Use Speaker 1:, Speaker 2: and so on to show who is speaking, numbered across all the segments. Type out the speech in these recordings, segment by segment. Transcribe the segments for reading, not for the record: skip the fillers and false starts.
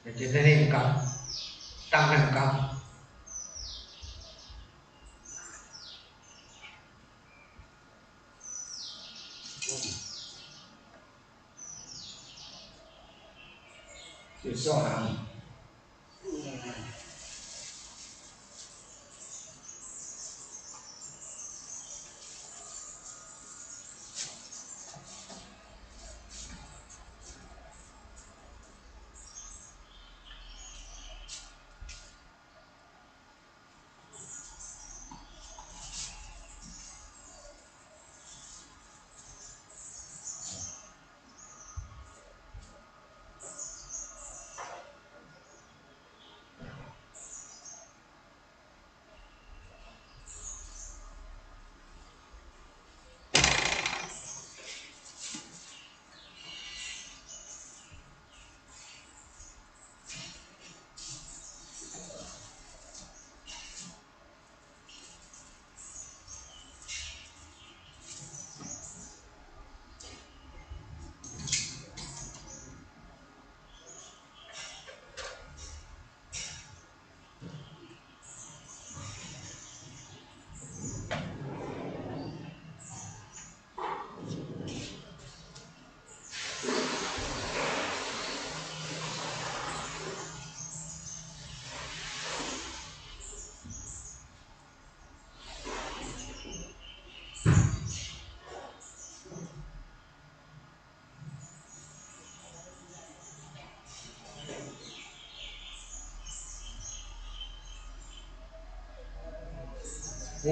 Speaker 1: Jadi ringkap, tangan kamu. Seseorang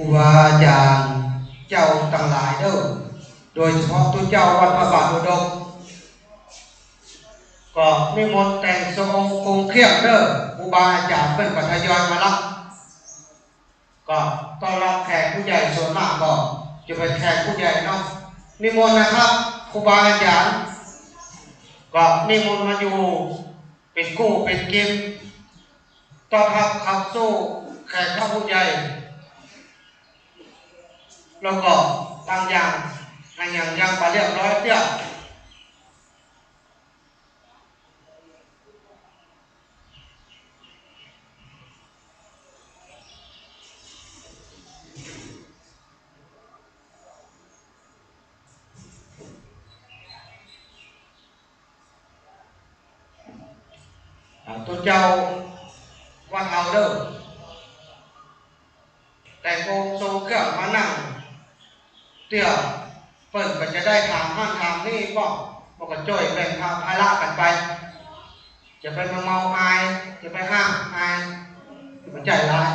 Speaker 1: wajah jauh tanglai tu, โดยเฉพาะตัวเจ้าวัดพระบาทอุดมก็นิมนต์แต่งทรงคงเครียดเด้อครูบาอาจารย์เพิ่นก็ทยอยมารับก็ต้อนรับแขกผู้ใหญ่ส่วนมากก็จะเป็นแขกผู้ใหญ่เนาะนิมนต์นะครับครูบาอาจารย์ก็นิมนต์มาอยู่เป็นกู้เป็นกิมต้อนรับขับสู้แขกผู้ใหญ่แล้วก็บางอย่างยังไปเรียบร้อยเตี้ยตัวเจ้าวัดเอาเด้อแต่โกโซเกี่ยวมานั่งเตี้ยเปิดก็จะได้ถามห้านถามนี่บอกก็จ่อยแบ่งภาระกันไปจะไปเมาอายจะไปห้ามอายมันใจร้าย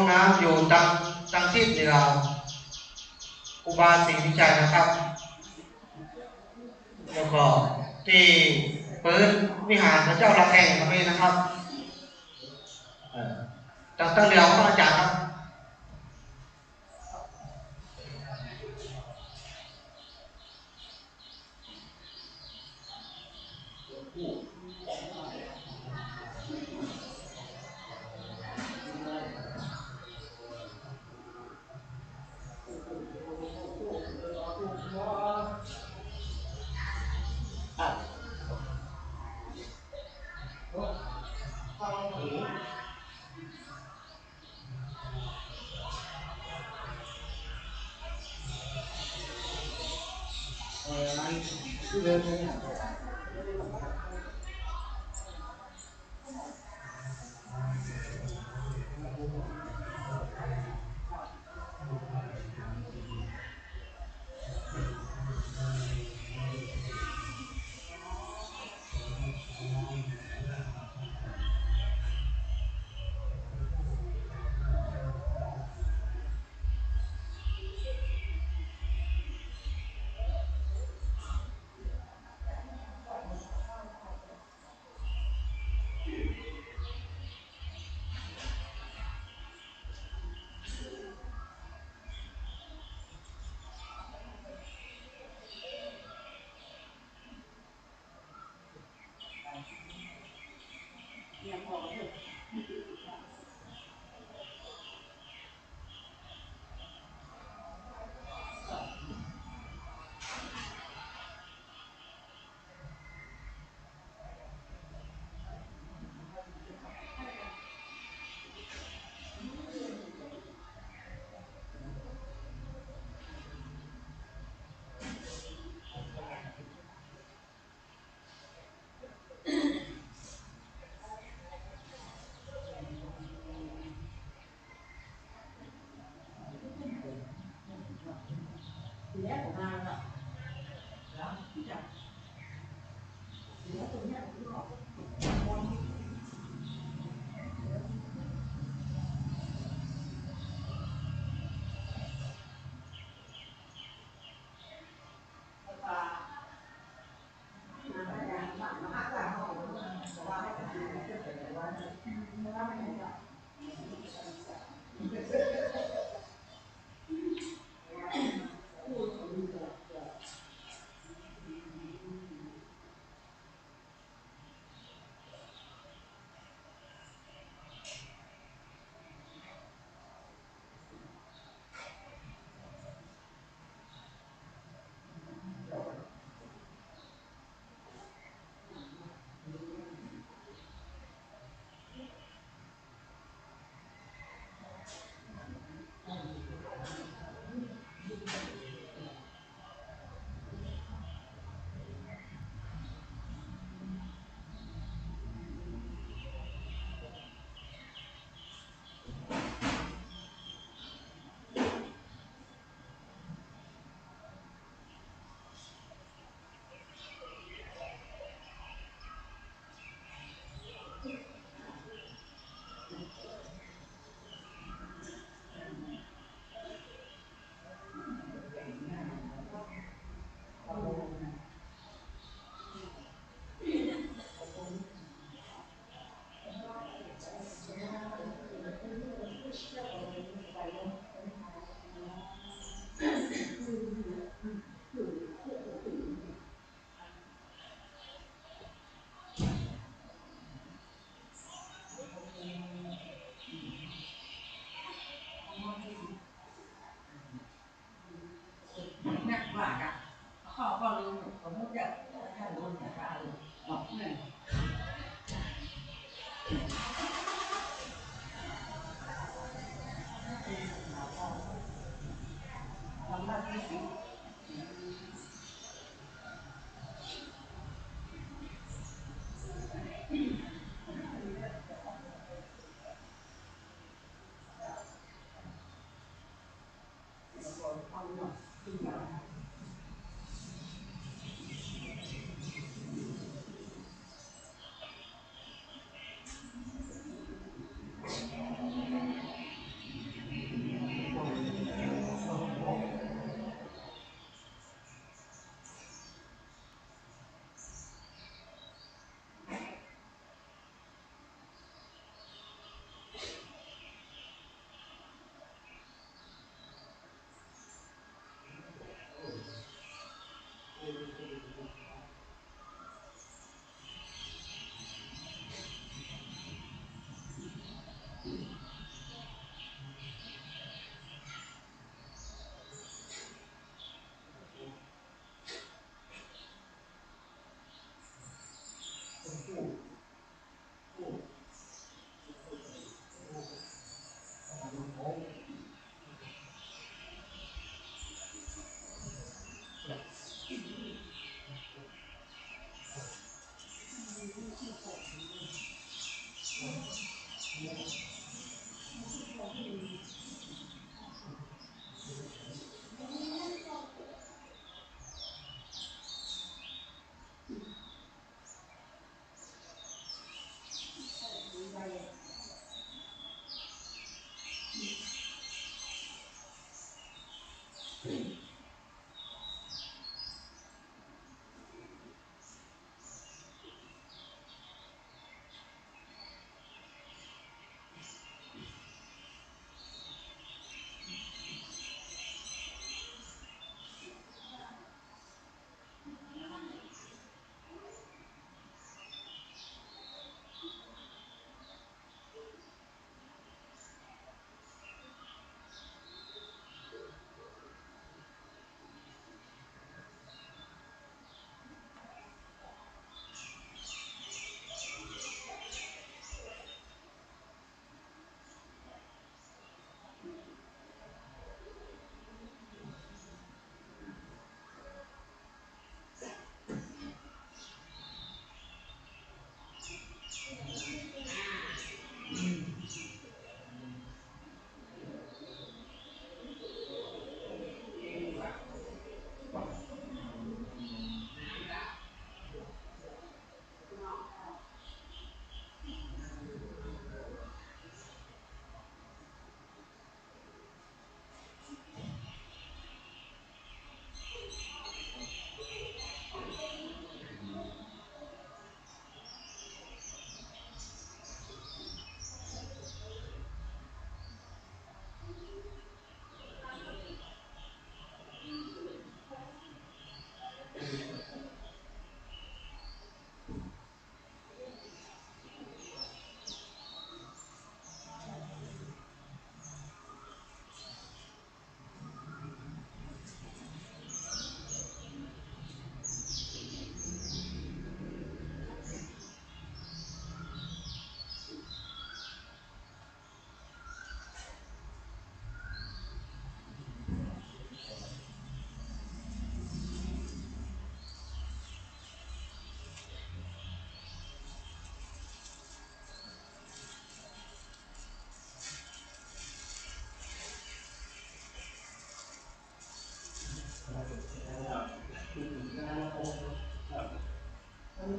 Speaker 1: งน้ำอยู่ตังทิศนี่เราครูบาศรีวิชัยนะครับแล้วก็ที่เปิดวิหารพระเจ้าระแห่งตรงนี้นะครับตั้งเดียวพระอาจารย์ครับ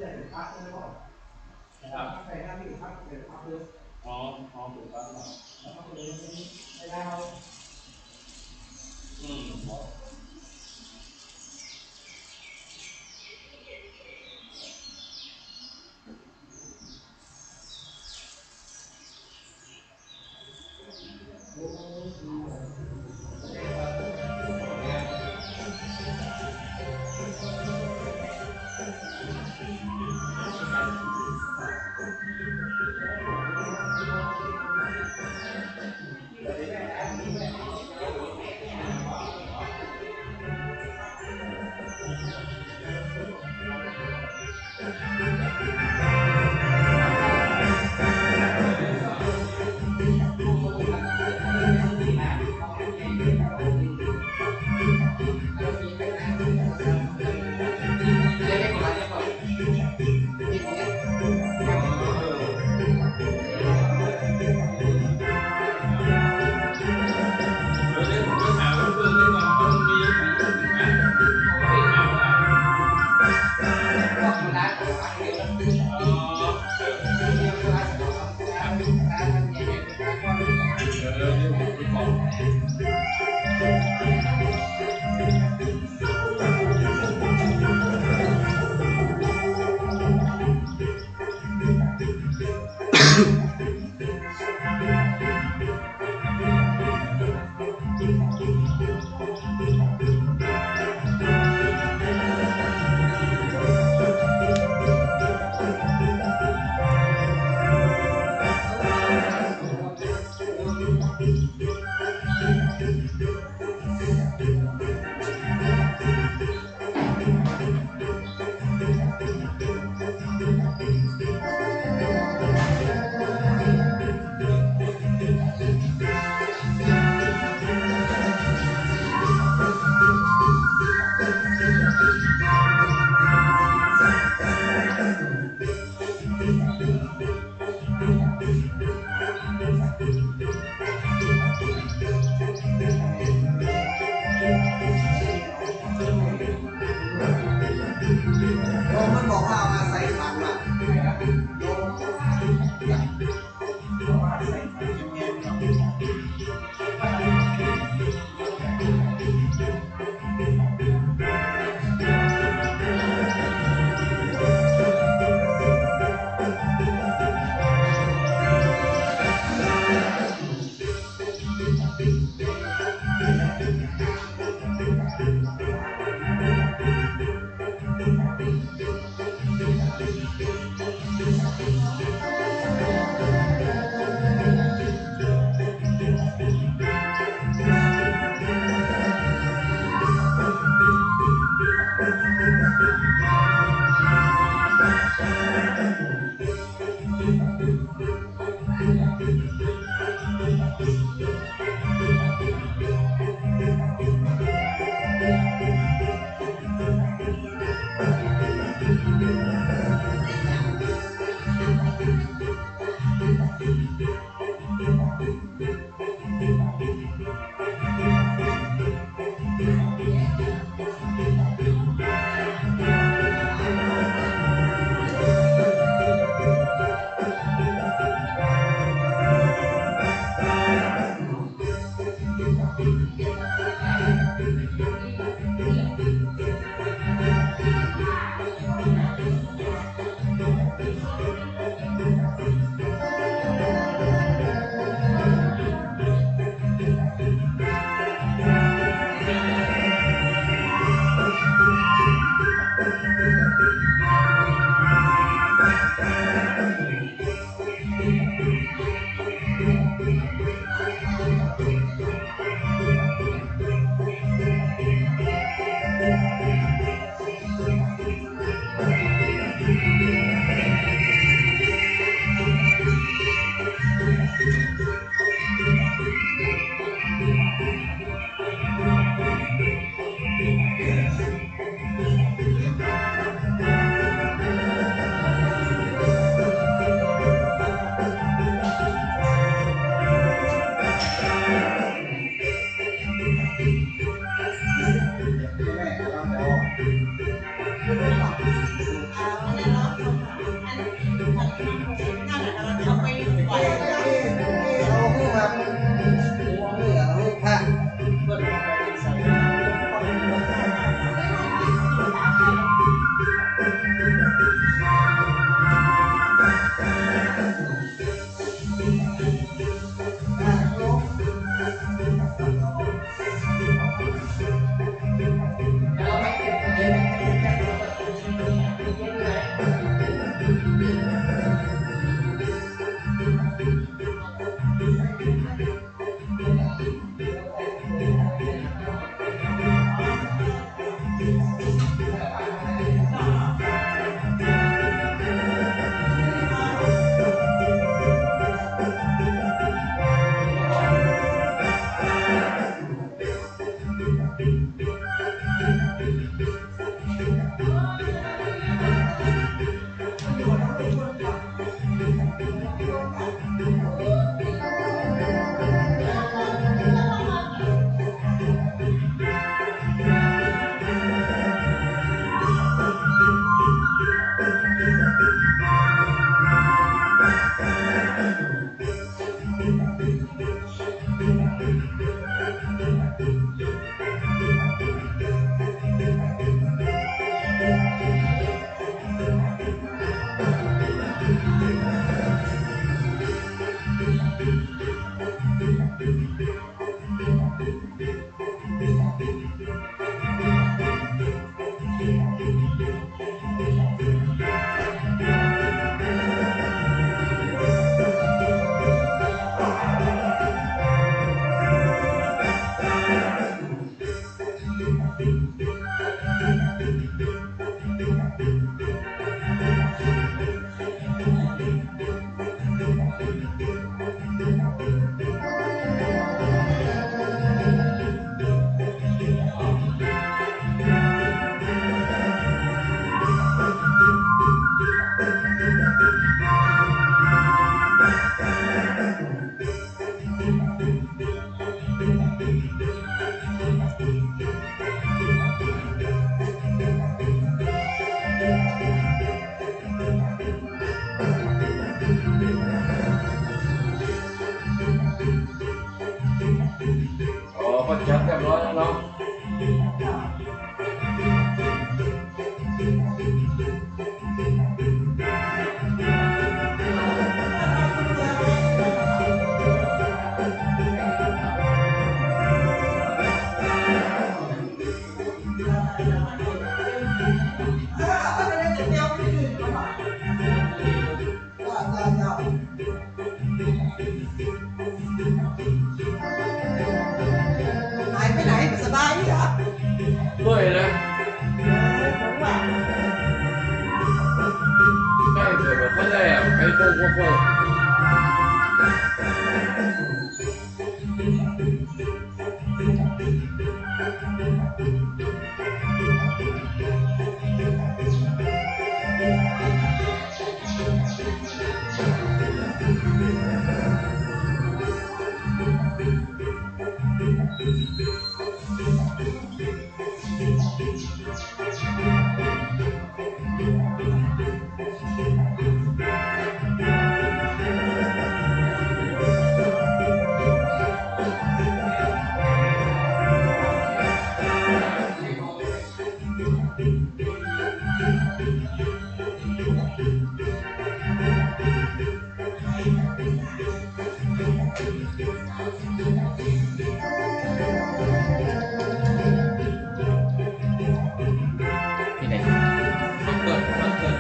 Speaker 2: ครับอ๋อถูกครับอืมเดี๋ยวผมจะถามเพื่อนด้วยก่อนมันมีของสินค้าเขาไม่ถามว่าอ๋อเดี๋ยวผมไปบอก
Speaker 1: โยมมันบอกว่าเอามาใส่ขันอ่ะโย
Speaker 2: ก็จัดเรียบร้อยแล้วเนาะ
Speaker 3: หายไปไหนสบายดีเหรอ
Speaker 2: เมื่อยนะได้เถอะแบบเขาได้อะไปโค้งที่ไหนต้องเปิดต้องเปิด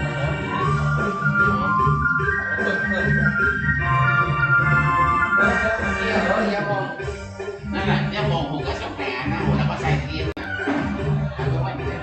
Speaker 2: เปิดอย่ามองนั่นแหละอย่ามองผมก็ชอบแหนนะผมแล้วก็ใส่เกียร์แล้วก็ไม่เป็นไร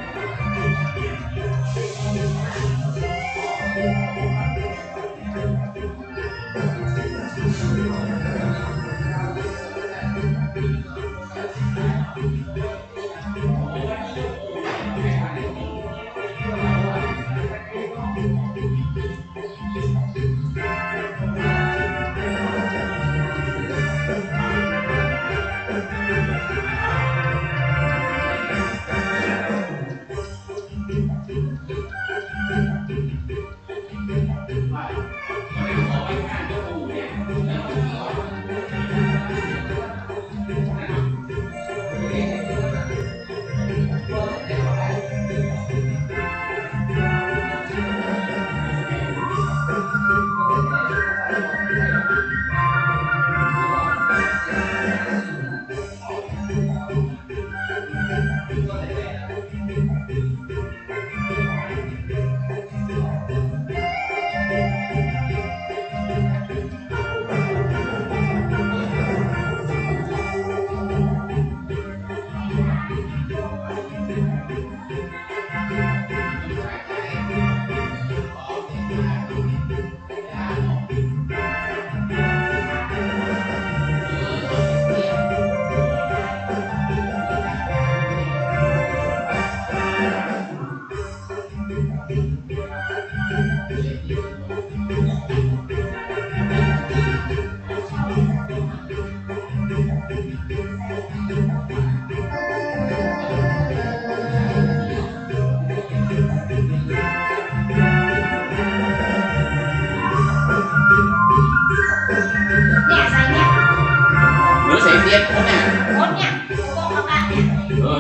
Speaker 2: หรือใส่เกียร์เขาเนี่ย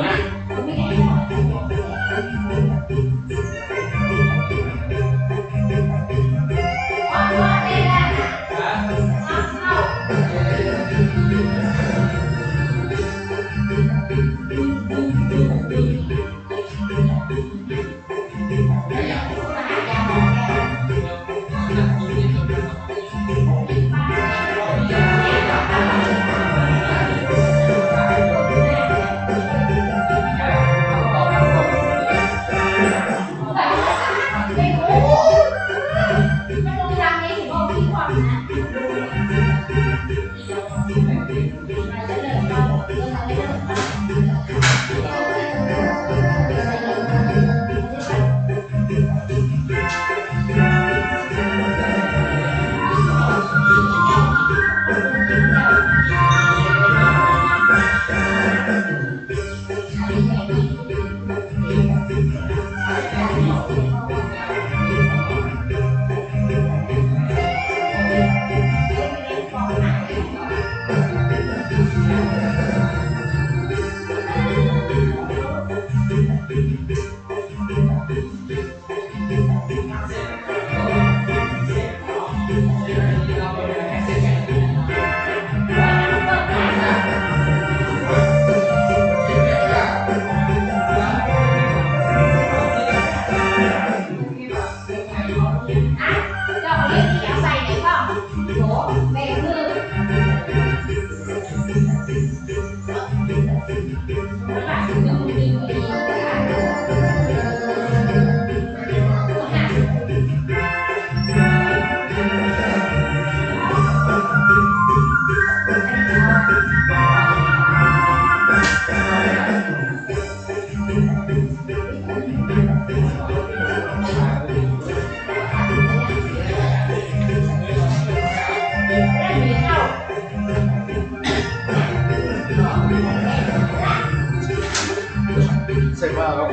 Speaker 2: นะ
Speaker 3: เ
Speaker 4: เจ้าเลี้ยงที่เอาใส่ไหนก็โหแม่คือหลังจะมี
Speaker 2: ใช่ป่าวครับ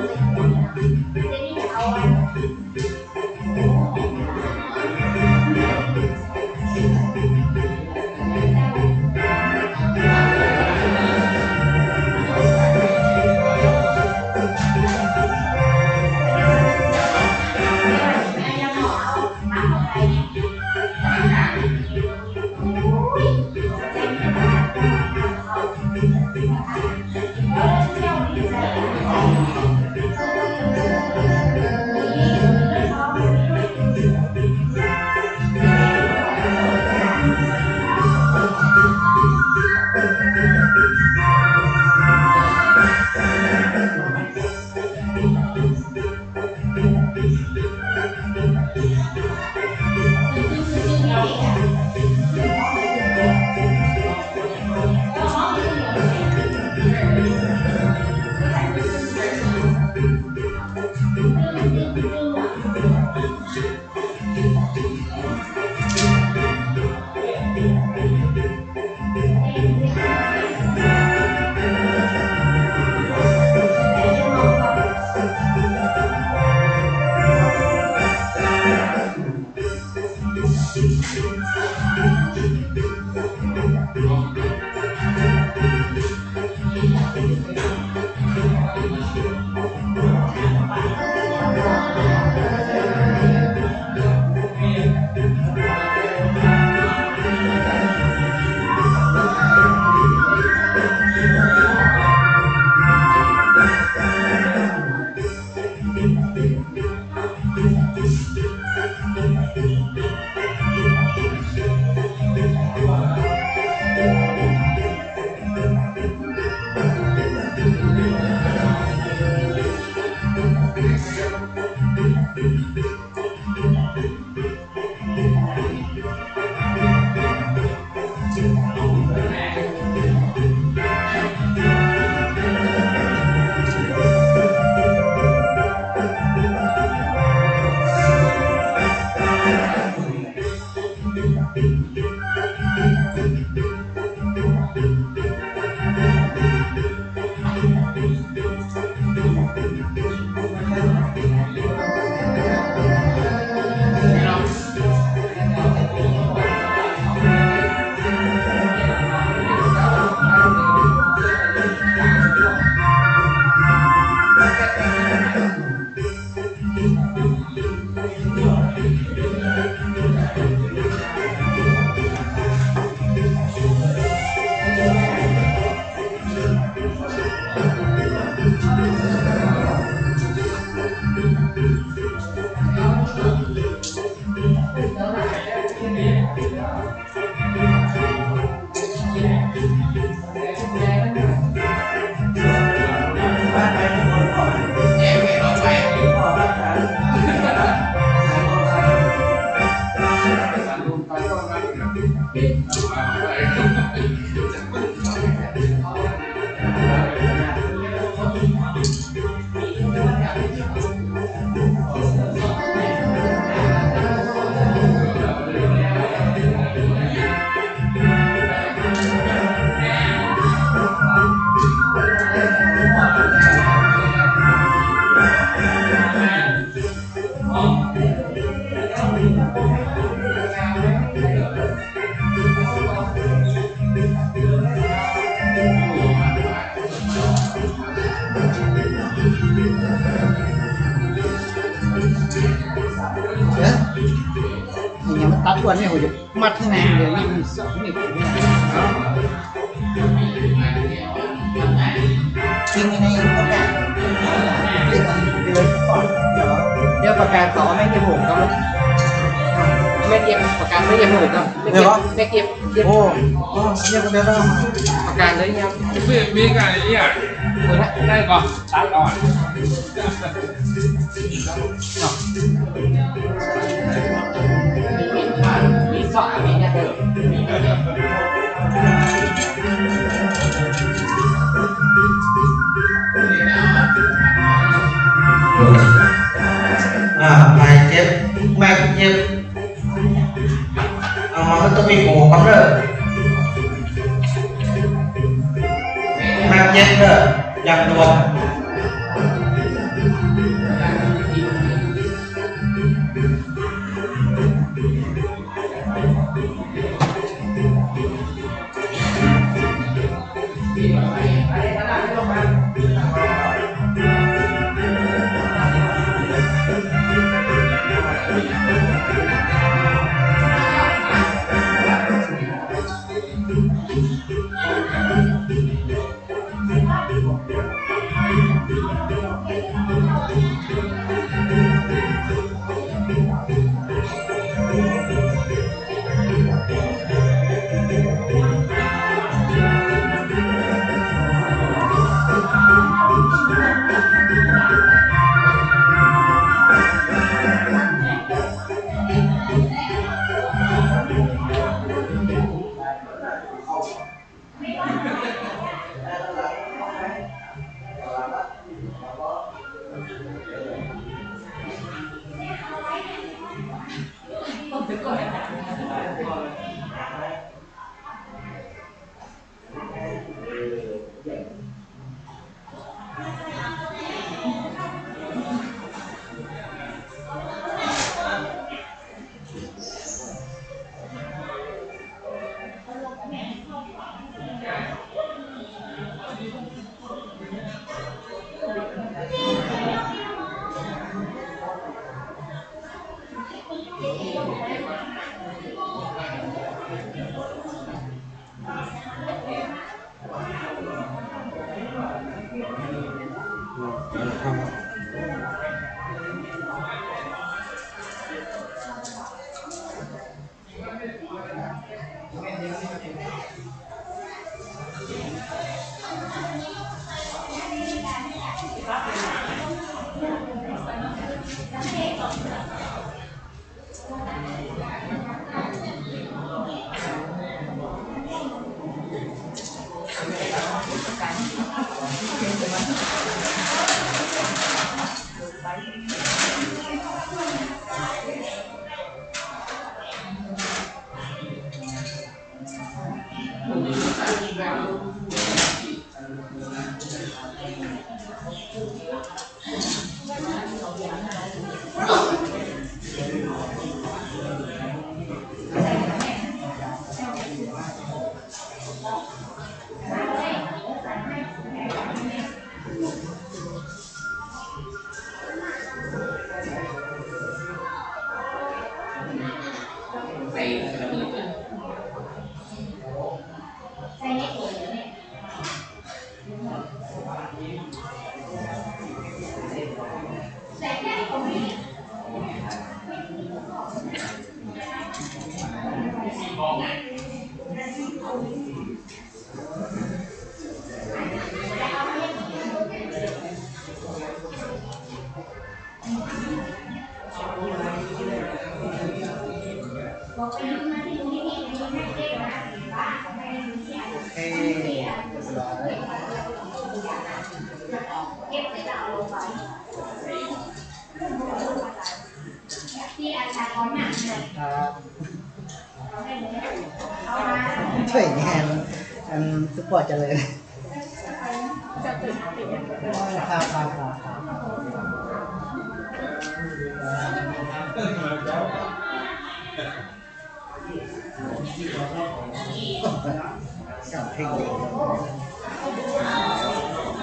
Speaker 3: ตัดวันนี้ผมจะมัดให้มันเลยนี่มันสองนี่จริงในประกาศเดี๋ยวประกาศต่อไม่ได้ผมก็
Speaker 2: เก็บประกันไม่ยังหมดครับไม่เก็บ
Speaker 3: โอ้โหเนี่ยก็ได้แล้ว
Speaker 2: ประกันเลยยัง
Speaker 5: มีกันเนี่ยได้ก่อนตัดก่อน
Speaker 2: มีสองมีนะเด้อ
Speaker 1: ใครเจ็บแม่เจ็บมันก็ต้องมีหูครับเด้อแม่เจ็บเด้ออย่างด่วน
Speaker 3: ช่วยงานสปอร์ตจะเลย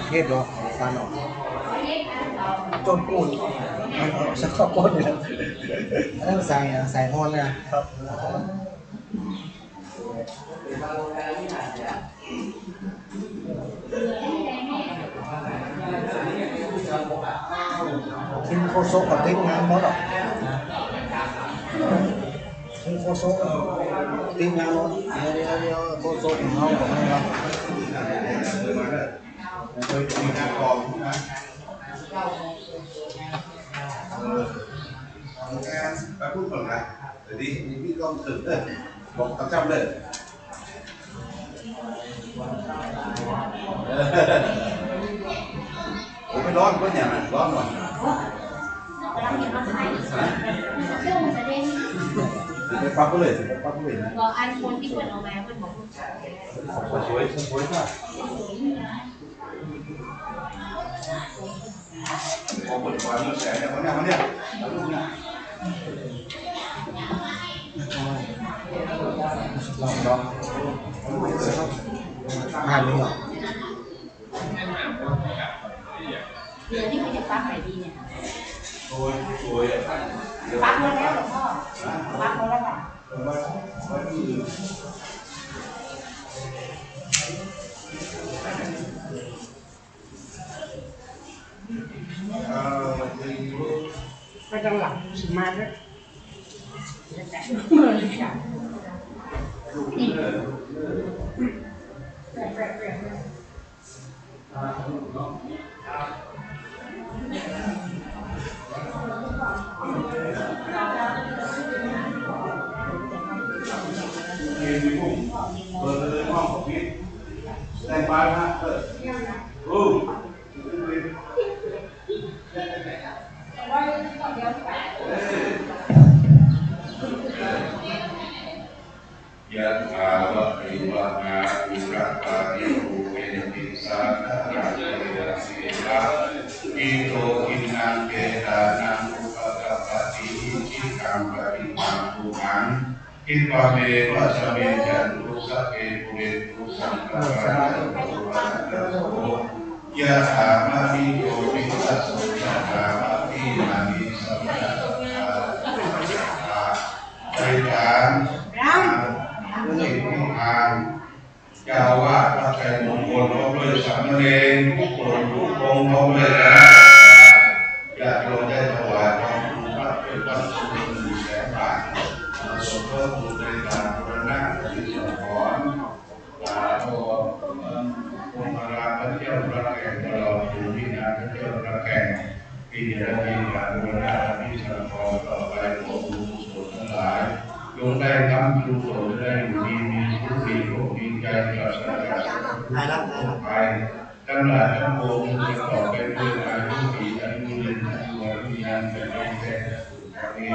Speaker 3: เทศหรอฟันออกจนปูนสักข้อก้นเลยอันนั้นใส่ฮอนเลยครับกินโคโซกับเล็กน้ำมดหรอ โคโซ่ทีมงานรถเดี๋ยวโคโซ่ของเขาของเรา
Speaker 6: เคยมีหน้ากองนะไปพูดก่อนนะเดี๋ยวนี้พี่กองถึงเลยบอกกำชับเลยผมไม่ร้อนก็เนี่ยมันร้อนหน่อยไปปั๊บก็เลยไปปั๊บก็เลยนะ
Speaker 4: บอกอันคนที่เปิดออกมาเป็นของ
Speaker 6: สวยสวยค่ะพอเปิดไฟมันแสงเนี่ยมันเนี่ยลูกเนี่ย
Speaker 3: ลองผ่านเลยเหรอ
Speaker 4: เดือนที่เขาจะฟักไหนดีเนี่ย
Speaker 6: สวยสวย
Speaker 4: ฟักมาแล้วหลวงพ่อฟักมาแล้วค่ะ
Speaker 7: ก็จังหลังสิมาด้วย
Speaker 6: เปิดเลยห้องของพี่แต่งไปนะโอ้ ยะถาวะริวะนาอุระปาริภูเวติสานาราเยสิลาอิโตอินังเกตานังอุปกปปติจิกังปริมาภูหังอิปะเมวะสะเมจันตุสะเกปุเรตุสังกปะระโตวะระโตยะถามะริโยวิสัสสุยะถามะริมานิสัมปะทาใจฐานสิทธิทานเจ้าวาดพระชัยมงคลพร้อมด้วยสามเณรทุกคนทุกองค์พร้อมด้วยคณะญาติโยมได้ถวายความบุญพระเป็นพระสุนทร100,000 บาทมาสมทบทุนในการบูรณะที่สงฆ์ลาโทพงมาลาพระเจ้าพระแก่งตลอดถึงวินาพระเจ้าพระแก่งที่จะมีการบูรณะที่สงฆ์ต่อไปขอบุญกุศลทั้งหลายจงได้ทำกุศลได้อยู่ดีมีสุขมีโชคมีใจปราศจากภัยทั้งหลายทั้งปวงจะต่อไปด้วยอายุปีอายุยืนอายุวิญญาณเป็นไปแก่สุขนี้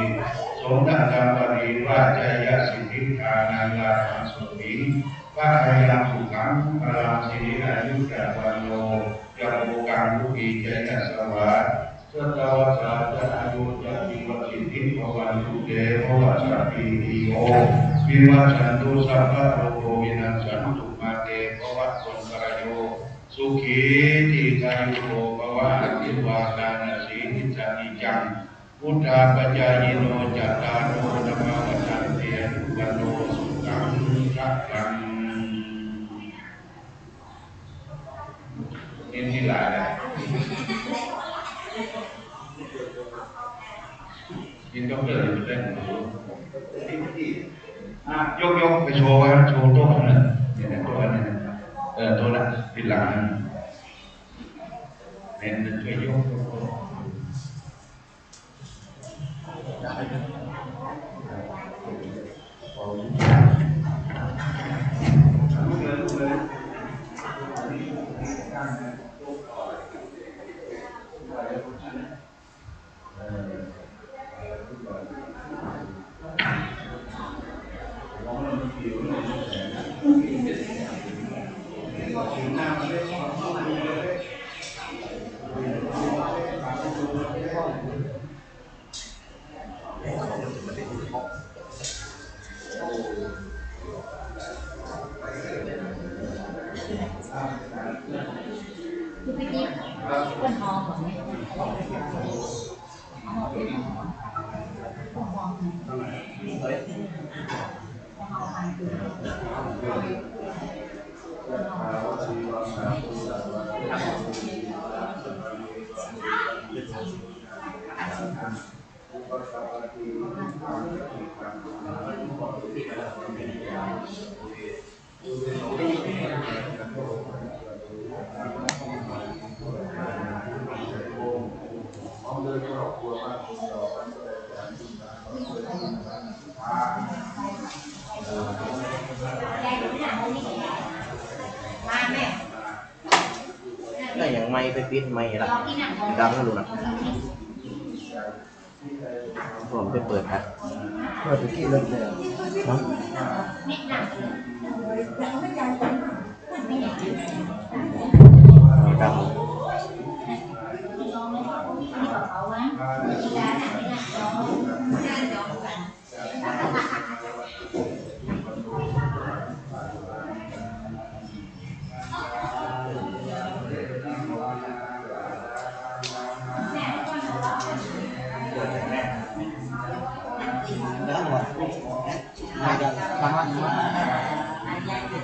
Speaker 6: สมดังคำปฏิว่าใจยะสิทธิทานังลาภังสุขิงว่าใครยังสุขังพลังสิริอายุจาวันโลยะโมกังลุกีใจยะสวัสดิ์สตวสาจะอายุจะมีวัตถิทิภวันตุเตภวัชปีติโยวิวัชันตุสัพพะโรโควินัสสันตุมาเตภวัตสังกรโยสุขีติกายุโภภวะอภิวาทานาสีนิจานิจังพุทธาปัจจายโนจัตตาโนธรรมวัฏันเตวันโนสุขังสัพพังนี่ที่หลายนะยินดีกับเรื่องนี้ได้หมดยกไปโชว์ครับโชว์โต๊ะนั่นเนี่ยโต๊ะนั่นโต๊ะละที่หลังนั่นเนี่ยช่วยยก
Speaker 4: คือพี่นี่คนมองแบบนี้มองเป็น
Speaker 3: ไม้ไปปิดไม้ละดังก็รู้นะผมไปเปิดครับเปิดไปกี่เลิกเลยมั้งดัง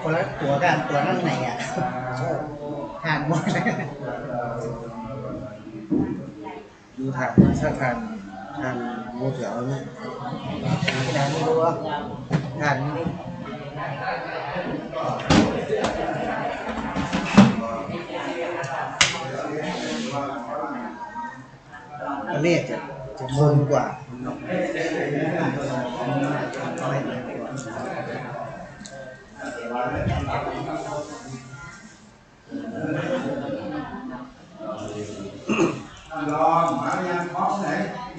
Speaker 3: คนละตัวกันตัวนั่งไหนอ่ะทานหมดเลยดูทานถ้าทานหมูเตี๋ยวนี่ทานไม่รู้ว่าทานนี่อันนี้จะทนกว่า
Speaker 6: ลองมายังพร้อมไหนเ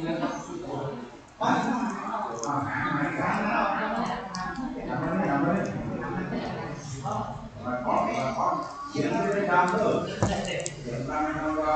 Speaker 6: ขียนไม่ได้ทำเลยเขียนมาทำว่า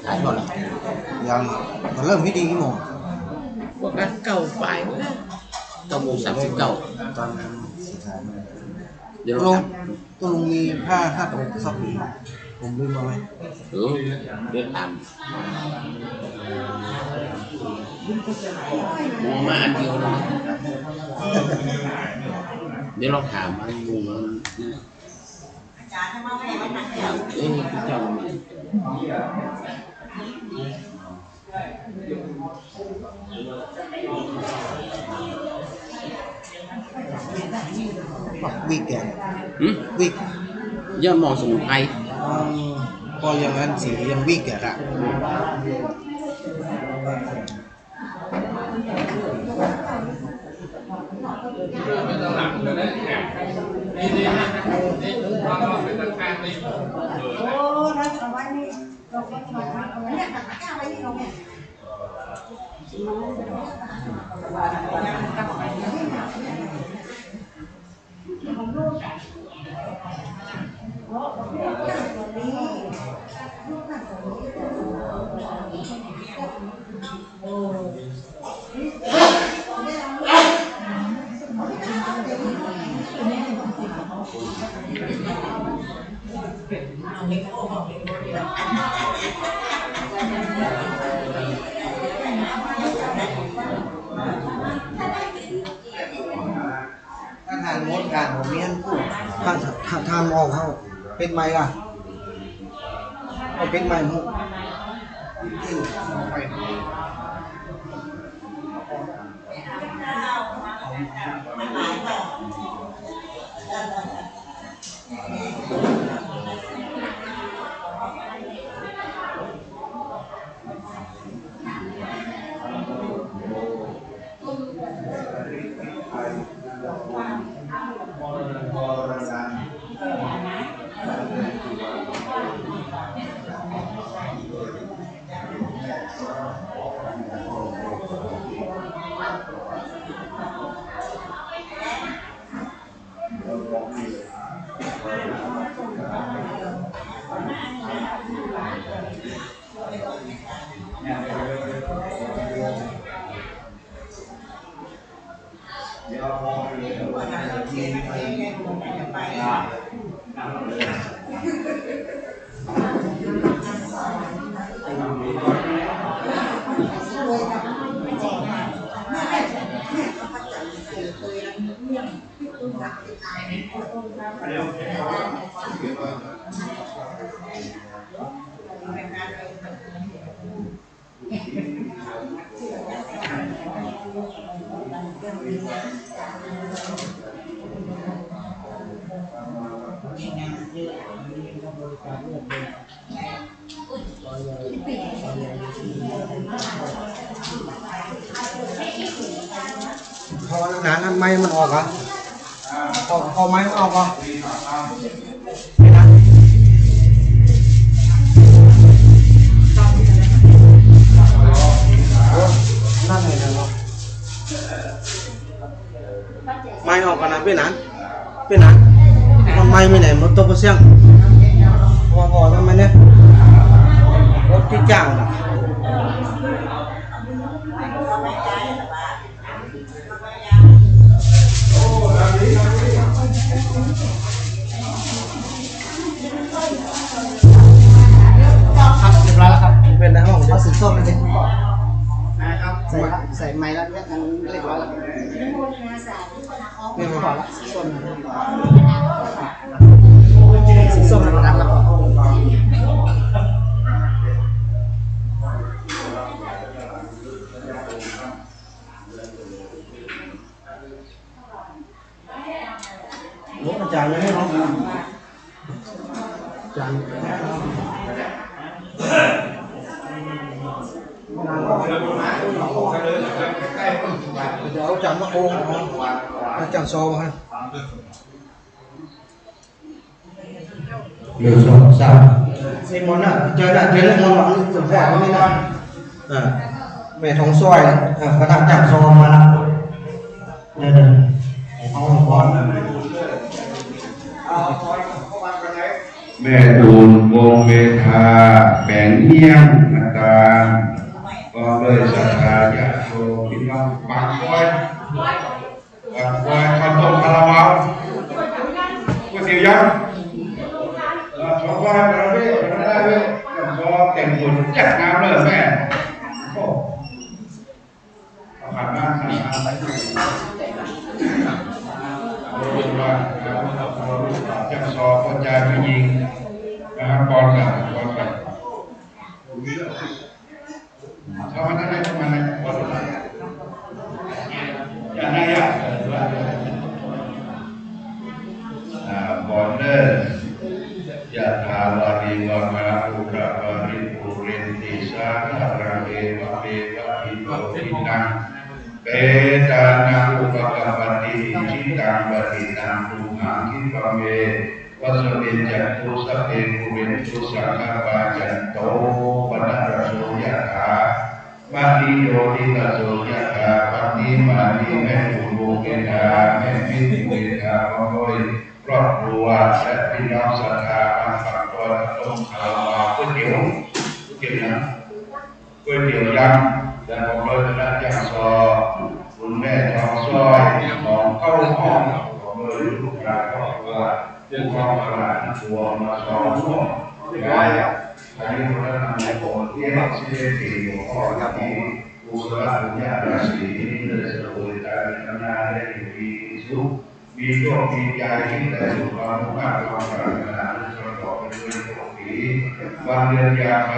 Speaker 6: ขายหมดแล้วยังมันเริ่มไม่ดีกี่โมง
Speaker 2: พวกนั้นเก่าไปนะ9:39
Speaker 3: ตอนนั้นสุดท้าย
Speaker 2: เดี๋ยว
Speaker 3: ล
Speaker 2: เรา
Speaker 3: งตัวลุงมีผ้าตรงซับหรือผมลืมมาไหม
Speaker 2: เดินตามหัวมาอันเดียวนะเดี๋ยวเราถามมันงูมันพี่เจ้า
Speaker 3: วิกแก วิก
Speaker 2: ย่ามองสมุนไพร
Speaker 3: พออย่างนั้นสียังวิกแกละ
Speaker 5: ไม่ต้องหลังเลยนะนี่เราเป็นตะแคงนี่
Speaker 7: โอ้นั่นเอาไว้นี่เราก็ถอยมาเอาไว้เนี่ยตักข้าวไว้นี่เราเนี่ย
Speaker 3: การผมมีอันพูดถ้าทำออกเขาเป็นไม้ล่ะเอาเป็นไม้หูที่ไปพอหนานั้นไม้มันออกอ่ะพอไม้มันออกอ่ะไม่นะนั่นไงนะเนาะไม้ออกกันนะเป็นนั้นมันไม้ไม่ไหนมันตกเสียงพอทำไมเนี่ยรถที่จ้างน่ะครับเรียบร้อยแล้วครับเป็นในห้องเอาสีส้มเลยนะครับใส่ไม้แล้วเนี่ยอันเรียบร้อยแล้วนี่มันพอละสีส้มสีส้มมันดังแล้วอาจารย์เลยให้น้องอาจารย์เดี๋ยวอาจารย์มาโค้งอาจารย์โซ่มาให้
Speaker 6: เรื่องสองสาม
Speaker 3: ซีมอนอ่ะเจอเรื่องมอนสุดแสบไม่ได้แม่ทองซอยกระทั่งจับโซ่มาแล้วเนี่ยเอาบอล
Speaker 6: แม่ตูนวงเมธาแบ่งเยี่ยมอาจารย์ก็เลยศรัทธาญาติโยมพี่น้องบางคนข้าวต้มคาราบาวก๋วยเตี๋ยวยักษ์ชาวบ้านประเภทได้เว้ยก็แต่งคนจัดงานเลยแม่โอ้ผ่านมาไปดูว่าจะสอบคนใจไปยิงนะครับบอลกันถ้ามันได้ทำไมบอลอย่างไรอ่ะบอลเนอร์ยะถาวาริวะมะอุระวะริปุเรนติสาคาราเอวะเมวะอิโตทินังเปตานังอุปกปติจิตังปฏิตังตุหังคิปะเมวัสมิจจตุสัพเพภูเรนตุสังฆปาจันโตปนะระโสยะถามะนิโยติตะโสยะถาปฏิมานิแม่ตุโลเกธาแม่มิติเวธาโอยครอบครัวและพี่น้องศรัทธาบางฝั่งก็ต้องคารวะก๋วยเตี๋ยวนะก๋วยเตี๋ยวยักษ์และผมเลยนะยักษ์ซอคุณแม่ทองซอยของเข้าห้องผมเลยลูกหลานครอบครัวผู้ครองตลาดทัวมาสองห้องย้ายอันนี้ผมจะนำในโบสถ์ที่ให้ซีเอทีหัวข้อที่อุสระบุญญาราศีนี้เลยสรุปการทำงานได้อยู่ดีสุข มีโชคมีใจที่แต่สุขความมุ่งมั่นความปรารถนาประกอบไปด้วยโชคดีวันเดือนยาไป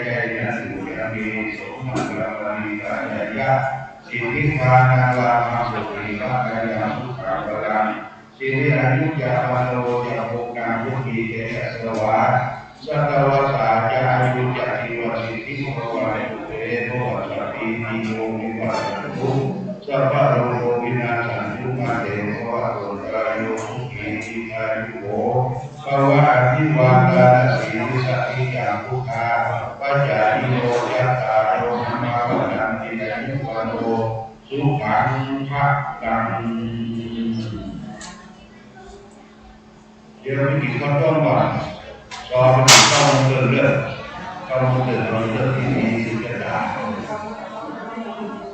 Speaker 6: ใจนะสุขจะมีสมบัติบารมีกายญาสิทธิภานาลาภาสุขีภากายาสุขาบาลังสิริอายุจามโนจะโภกาภุกีเตสวะสัตวสาจาอายุจติวสิทธิภวะตุเตโนสัพพิติโยมิวัสสุสัพพะโลโกวินาสันตุมาเตโวะโตตายโยสุขีติอายุโภภวะอภิวาทนาสีสัพพิจาภุคาปัจจายิโนยัตตาโรธรรมาวัฏันติอายุวันโตสุขังภะกังเดี๋ยวเราไปกินข้าวต้มก่อนรอไปกินข้าวมันเดือดเลือดข้าวมันเดือดเราเลือดที่มีสิทธิ์จะด่า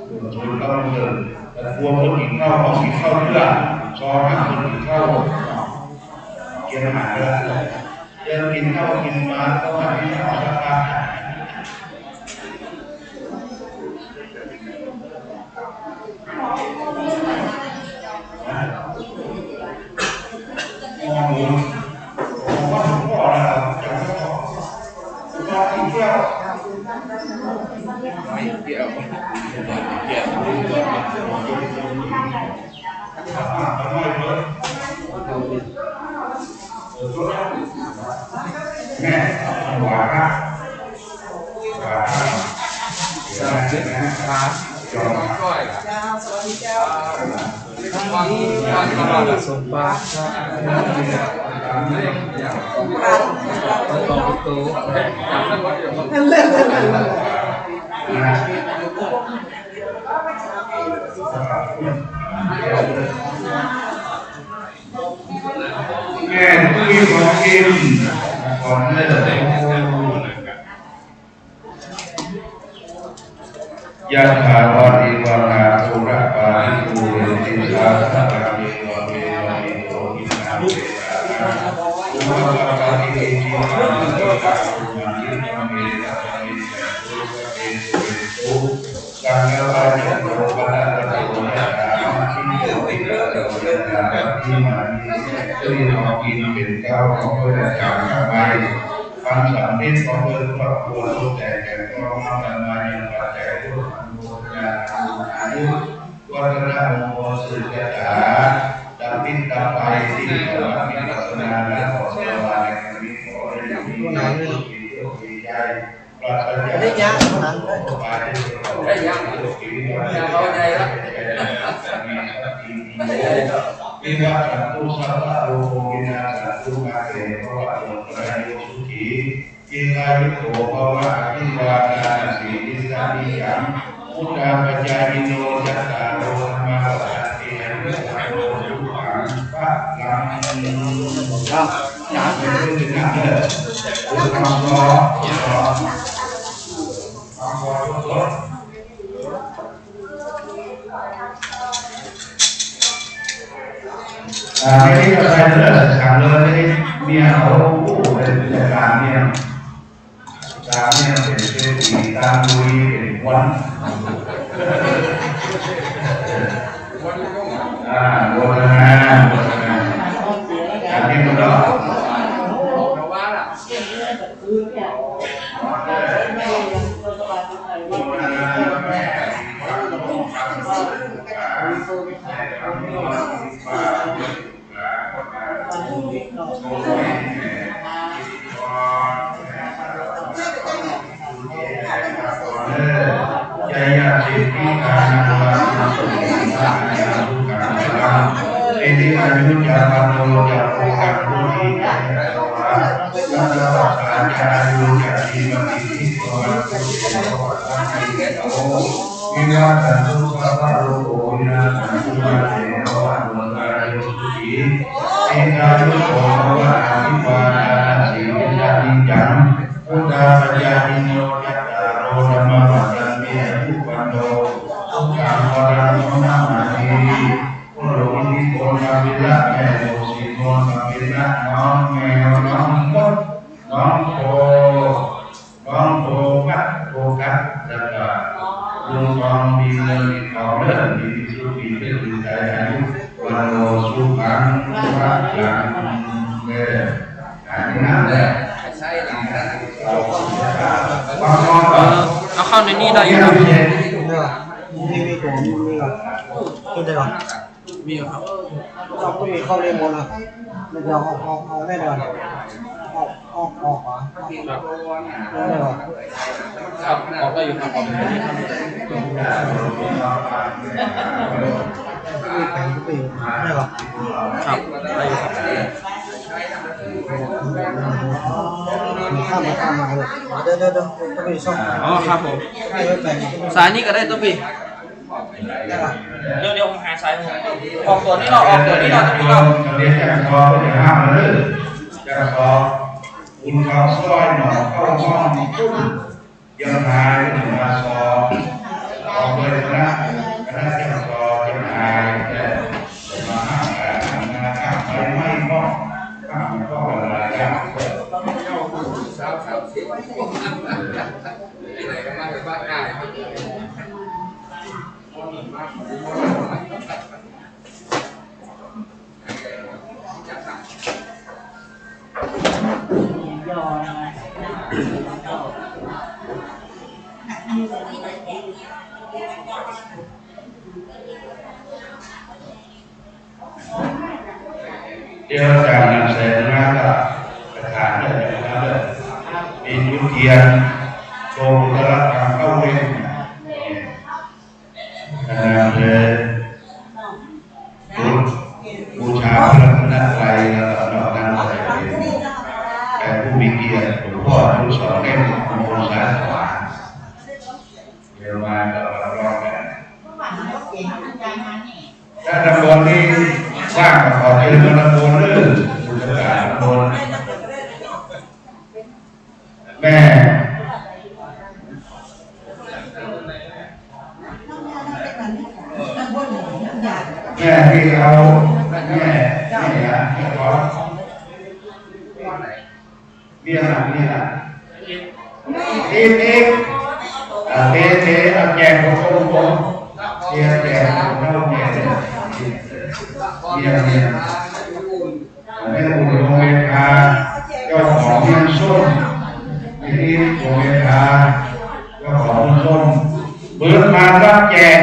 Speaker 6: ดูข้าวมันเดือดแต่กลัวคนกินข้าวเขากินข้าวเลือดชอบให้คนกินข้าวกินอาหารแล้วเดี๋ยวกินข้าวกินมาก็มาที่ข้าวสักพักแม่หวานนะหวานนะครับจอมก้อยสวัสดีเจ้าวันสมบัติต่อตัวแม่ที่ของกินก่อนเลยยะถาวาริวานาภูระปาริภูเรนติสาสะกามิวะเมวะมิโตอินาเวตาภูระปาริเอจิมานิโตตาภูมานิโตเมตามิเตตุเอสุเอตุกังกะวะจันโตปะนะตะโตยะถาทิโยติระโตยะถาทิมานิตุยนอกินเป็นเก้าของพระเจ้าข้าไปฟังสามนิดของเพื่อนครอบครัวทุกแต่แก่กองมาบรรมายังปัจจัยทุกอนุโมทนาอายุวัฒนมงคลสืบยถาดำพิตาไปที่สวรรค์มีศาสนาและขอสวรรค์ในมิตรขอได้ยินดีดีใจปราศจากได้ยากนั้นได้ยากเราใจแล้ววิวัฒน์ตุสัพพะโลกวินาศตุมาเตภวะโตตระโยสุขีอินายุโขภวะอภิวาทนาสีลิสานิยังพุทธาปัจจายิโนจัตตาโรธรรมาวัฏติอายุวันโตสุขังภะลังอยากเป็นเรื่องนั้นเลยความรอความรอทุกไม่ได้อะไรเลยถามเลยเมียเขาเป็นการเมียเป็นเศรษฐีตามดุยเป็นวันวันการที่มันก็ใจยาสิทธิการนวาสุขีภาญาสุขาลังเอติอายุจามโนจาโภกังภูติเตสวะสัตวสาจายุจติวติทิโตตุเตโวสังคิโตวิวัฒน์ตุสัพพะโลกวินาศตุมาเตโวะโตตระโยสุขีอินายุโขภวะอภิวาทนาสีลิสานิจังพุทธาปัจจายิโนยัตตาโรธรรมวัฏันติอายุวันโตสุขังวรังมะมานีพุทโธนิโกนาวิละแม่โลสิโกนาวิละน้องแมวน้องมดน้องโคกัดแล้วก็ลุงทองดีเงินทองเลื่อนดีสุขีเป็นใจอายุวันโตสุข
Speaker 5: นี้ได้อยู่ครับ
Speaker 3: เนี่ยมีตัวมีก่อนกินได้ก่อน
Speaker 5: มีอยู่ครับ
Speaker 3: เราก็มีเข้าเรียนหมดนะมันจะเอาแน่นอนออกมาได้ก่อน
Speaker 5: ครับออกได้อยู่ครับออกได้อยู่ครับ
Speaker 3: มีแผงทุกปีได้ก่อน
Speaker 5: ครับได้อยู่ครับ
Speaker 3: ข้ามมาเลยเดินก็มีช่อง
Speaker 5: อ๋อครับผม
Speaker 3: ให้ไว้แบ่ง
Speaker 5: สายนี้ก็ได้ตัวพี่
Speaker 3: ได้ก่อน
Speaker 5: เดี๋ยวผมหาสายผมออกตัวนี้เนาะออกตัวนี้เนาะตัวนี้เนาะ
Speaker 6: เรียนจากคอเป็นห้าเลยจากคอคุณเขาซอยหนอเข้าห้องตุ้มยังหายถึงมาซอออกเลยนะคณะจากคอยังหายแต่มาห้ามการทำงานข้ามไปไม่มองข้ามก็อะไรอย่าง เดี๋ยวจากนั้นเสร็จแล้วก็ประธานเลยนะครับมียุทธเทียนโกงตลาดทางเข้าเวรเลยบูชาพระรัตนตรัยแล้วนอกนั้นอะไรแต่ผู้มีเกียรติหลวงพ่อทุกสอนเล่นมงคลสายสวรรค์เดี๋ยวมาก็รับรองกันถ้าตำบลนี้สร้างขอเชิญตำบลเลยผู้จัดการตำบลแม่ที่เขาแม่ขอเบี้ยหลังนี่แหละเทเอาแจกของผมเบี้ยแจกของเราแจกเบี้ยเนี่ยแม่บุญโรงเรียนคาเจ้าของเบี้ยส้มที่โรงเรียนคาเจ้าของส้มเบิกมารับแจก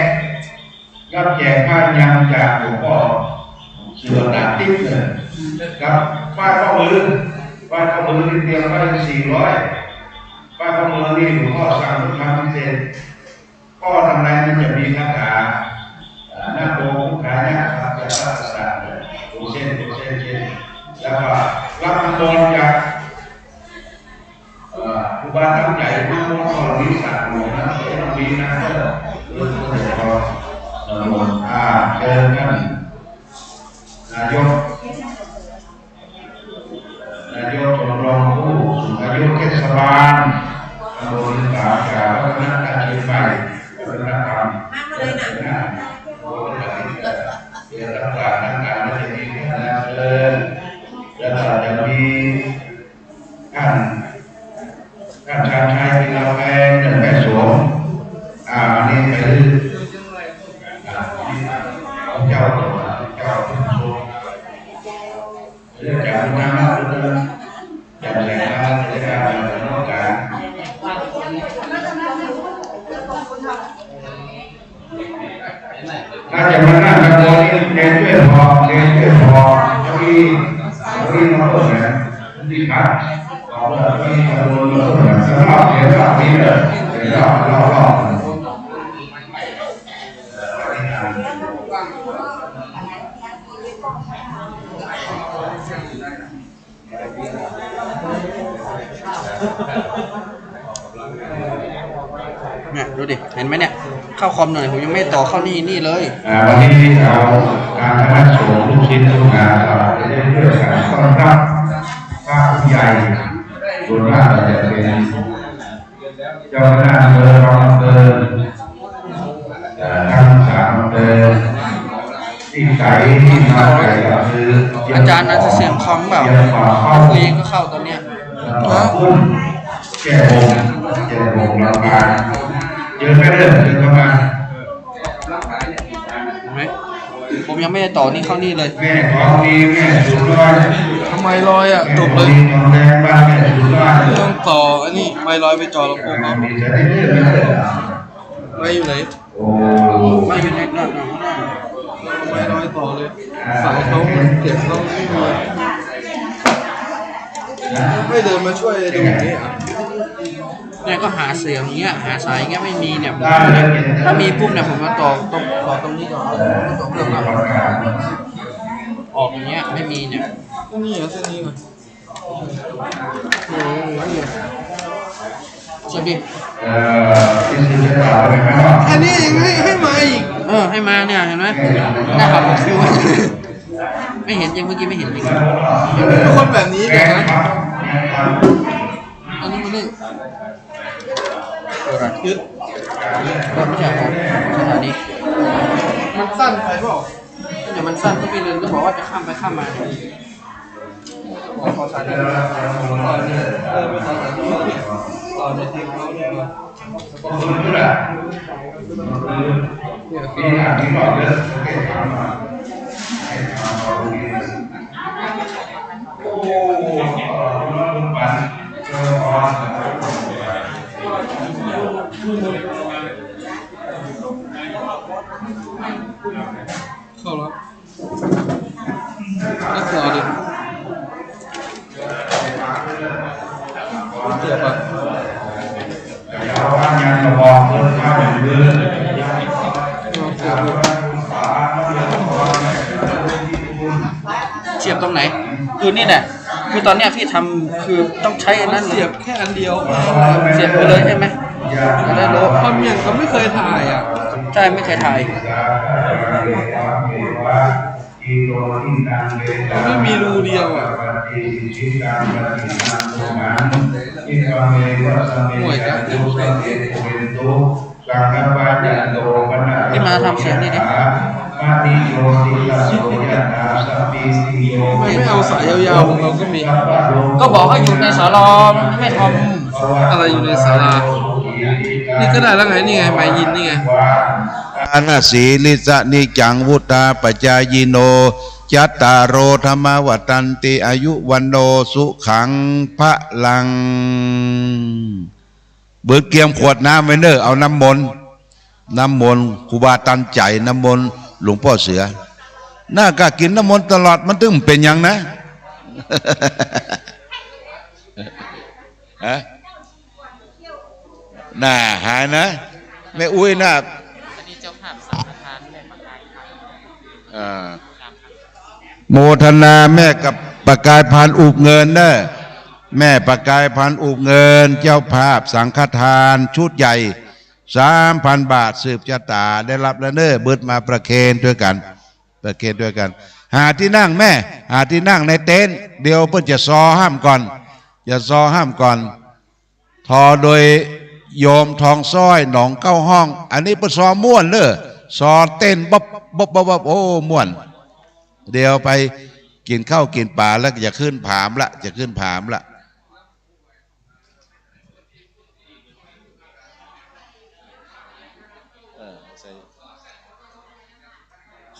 Speaker 6: ผ้ายังจากหลวงพ่อเสือดาบติ๊กเลยครับป้ายข้อมือที่เตรียมไว้400ป้ายข้อมือนี่หลวงพ่อสั่งทุกครั้งพิเศษข้อทำไรมันจะมีคาถาหน้าโกงขายเนี่ยครับจะรักษาตัวเส้นแล้วก็รับมงคลจากครูบาท่านใหญ่มากๆตอนนี้สั่งหลวงนะต้องมีนะเพื่อเชิญท่านนายกชมรมผู้สูงอายุเทศบาลตำบลป่าขาววัฒนธรรมเชียงใหม่วัฒนธรรมเรียนรับการนักการไม่ได้มีแค่นั้นเลยแล้วก็จะมีท่านชาญชัยเป็นเราแฟนหนึ่งแม่สวมอันนี้ไปเจ้าผู้ชมเรื่องจากนั้นจากแหล่งน้ำจากการนอกการน่าจะมานั่งกันตอนนี้เรียนช่วยพอจะมีมาเปิดนะที่พักเอาเลยที่มาโดนเปิดนะสำหรับเรียนรอบนี้เลยเรียนรอบ
Speaker 5: เนี่ยดูดิเห็นไหมเนี่ยเข้าคอมหน่อยผมยังไม่ต่อเข้านี่เลย
Speaker 6: วันนี้เราการคณะสงฆ์ลูกศิษย์ลูกหาเราได้เพื่อการต้อนรับพระผู้ใหญ่ส่วนมากจะเป็นเจ้าคณะอำเภอรองอำเภอทั้ง3อำเภอที่ไก่ที่มาไก่ก็คือ
Speaker 5: อาจารย์น่าจะเสียงคอมเปล่าคุยเองก็เข้าตอนเนี้ย
Speaker 6: แก้วงเราการเยอะไม่เริ่มถึงประมาณ
Speaker 5: เห็นไหมผมยังไม่ได้ต่อนี่เข้านี่เลย
Speaker 6: แม่ของดีแม่สุดร้อย
Speaker 5: ทำไมลอยอ่ะจบเลย
Speaker 6: ทองแดงบ้านแม่สุดร้อย
Speaker 5: ต้องต่ออันนี้ไม่ลอยไปจ่อลำโพงเขา
Speaker 6: มีจะได้เรื่อย
Speaker 5: ไม่อยู่ไหน
Speaker 3: มาอยู่ในนั่น
Speaker 5: ไม่ร้อยต่อเลยสายเขาเก็บเขาไม่มีไม่เดินมาช่วยดูอย่างนี้อ่ะ
Speaker 3: เนี่ยก็หาเสียงอย่างเงี้ยหาสายอย่างเงี้ยไม่มีเนี่ยถ้ามีปุ๊บเนี่ยผมมาต่อตรงนี้ก่อนต่อเครื่องแล้วออกอย่างเงี้ยไม่มีเนี่ย
Speaker 5: นี่เหรอเส้นนี้เหรอ
Speaker 3: ใช่ดิ
Speaker 5: อันนี้ยังให้มาอีก
Speaker 3: ให้มาเนี่ยเห็นไหมหน้าขับคิวไม่เห็นจริงเมื่อกี้ไม่เห็นจริง
Speaker 5: ทุกคนแบบนี้เดี๋ยวนะ
Speaker 3: อันนี้มันนี่
Speaker 5: ยึด
Speaker 3: ไม่ใช่ของสถานี
Speaker 5: มันสั้นไปเปล่า
Speaker 3: เดี๋ยวมันสั้นก็พี่เลยก็บอกว่าจะข้ามไปข้ามมา
Speaker 5: ขอสายต่อเนี่ยไม่ต่อต่อในทีมเขาเนี่ยเข้าแล้วนักต่อดิเจ็บอ่ะ
Speaker 3: เสียบตรงไหนคือนี่แหละคือตอนเนี้ยพี่ทำคือต้องใช้อันนั้น
Speaker 5: เสียบแค่อันเดียว
Speaker 3: เสียบไปเลยใช่ไหมจะได้รู้
Speaker 5: ความอย่างเขาไม่เคยถ่ายอ่ะ
Speaker 3: ใช่ไม่เคยถ่าย
Speaker 5: มันไม่มีรูเดียวอ่ะห่วยกัน
Speaker 3: นี่มาทำเสียงนี่ดิ
Speaker 5: มันไม่เอาสายยาวๆของเราก็มี
Speaker 3: ก็บอกว่าอยู่ในสารอไม่ท
Speaker 5: อะไรอยู่ในศาลานี่ก็ได้แล้วไงนี่ไงไมยินนี่ไง
Speaker 6: อานาสีลิสะนิจังวุตาปัจจายโนจัตตารโรธรรมวัตันติอายุวันโนสุขังพระลังเบิดเกียมขวดน้ำไว้เนอเอาน้ำมนต์ครูบาตันใจน้ำมนต์หลวงพ่อเสือน่าก็กินน้ำมนต์ตลอดมันตึงเป็นยังนะ ฮะน่าหายนะแม่อุ้ยน่าโมทนาแม่กับประกายพันอุบเงินเนอะแม่ประกายพันอุบเงินเจ้าภาพสังฆทานชุดใหญ่ 3,000 บาทสืบชะตาได้รับแล้วเนอะเบิดมาประเคนด้วยกันหาที่นั่งแม่หาที่นั่งในเต็นท์เดี๋ยวเพื่อจะซอห้ามก่อนทอโดยโยมทองซ้อยหนองเก้าห้อง อันนี้เพื่อซอม่วนเนอะซอเต้นบ๊อบโอ้ม่วนเดี๋ยวไปกินข้าวกินปลาแล้วจะขึ้นผามละ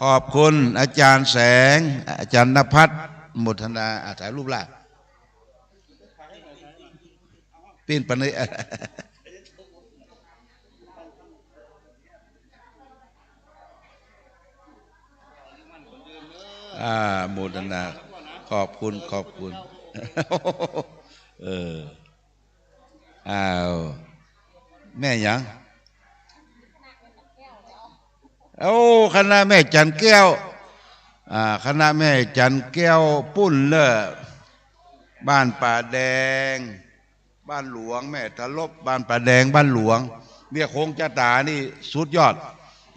Speaker 6: ขอบคุณอาจารย์แสงอาจารย์ณภัทรมุทนาถ่ายรูปล่ะปิ้นปนิโมทนาขอบคุณอ้าวแม่ยังโอ้คณะแม่จันแก้วคณะแม่จันแก้วปุ้นเลอบ้านป่าแดงบ้านหลวงแม่ทะลบบ้านป่าแดงบ้านหลวงเมียคงจะตานี่สุดยอด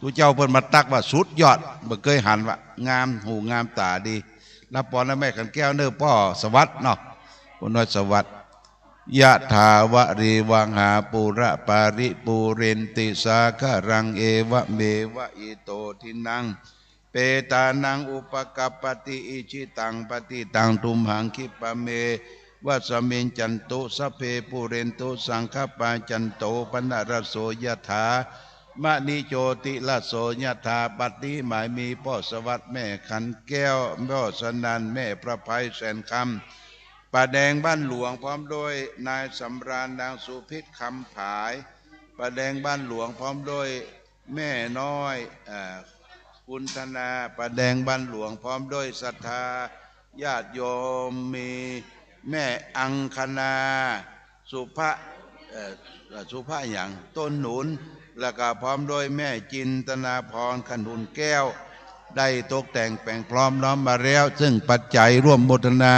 Speaker 6: ทุกเจ้าเพิ่นมาตักว่าสุดยอดบ่เคยหันว่างามหูงามตาดีรับปอนนะแม่ขันแก้วเนื้อพ่อสวัสดิ์เนาะพ่อน้อยสวัสดิ์ยะถาวะริวังหาปุระปาริปูเรนติสาคารังเอวะเมวะอิโตทินังเปตานังอุปกัปปติอิชิตังปฏิตังตุมหังคิปะเมวัสมิงจันตุสเพปุเรนตุสังฆปาจันโตปนรโสยถามะนิโจติละโสยถาปัตติหมายมีพ่อสวัสดิ์แม่ขันแก้วพ่อสนันแม่ประภัยแสนคำป่าแดงบ้านหลวงพร้อมโดยนายสำราญนางสุพิษคำผายป ประแดงบ้านหลวงพร้อมด้วยแม่น้อยคุณธนาประแดงบ้านหลวงพร้อมด้วยศรัทธาญาติโยมมีแม่อังคณาสุภะอย่างต้นหนุนแล้วก็พร้อมด้วยแม่จินตนาพรขนุนแก้วได้ตกแต่งแปลงพร้อมน้อมมาแล้วซึ่งปัจจัยร่วมโมทนา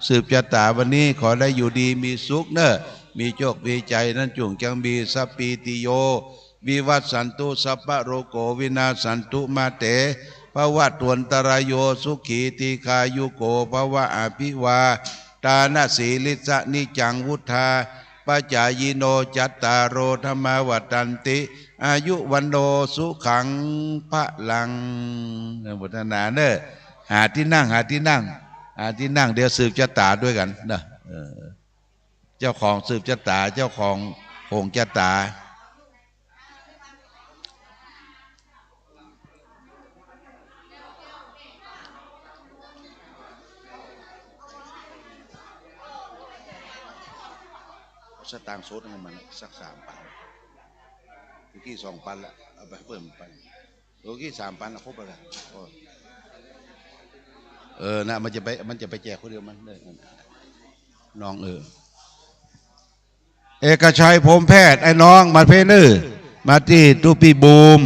Speaker 6: สืบชะตาวันนี้ขอได้อยู่ดีมีสุขเนอะมีโชคมีใจนั้นจุงจังมีสัพปีติโยวิวัตสันตุสัพพะโรโกวินาสันตุมาเตภวัตวันตรายโยสุขีติคายุโกภวะอภิวาตานาสีลิสะนิจังวุธาปัจจายโนจัตตารโอธรรมวัฏันติอายุวันโนสุขังพระลังพุทธนาเนอะหาที่นั่งเดี๋ยวสืบชะตาด้วยกันเนอะเจ้าของสืบชะตาเจ้าของโหงชะตาสตางค์โซดให้มันสัก3 ปันเมื่อกี้2 ปันละเอาไปเพิ่มปันเมื่อกี้3 ปันครบแล้วนะมันจะไปแจกคนเดียวมันเลยน้องเอกชัยพรหมแพทย์ไอ้น้องมาเพเนอร์มาที่ตูปีบูม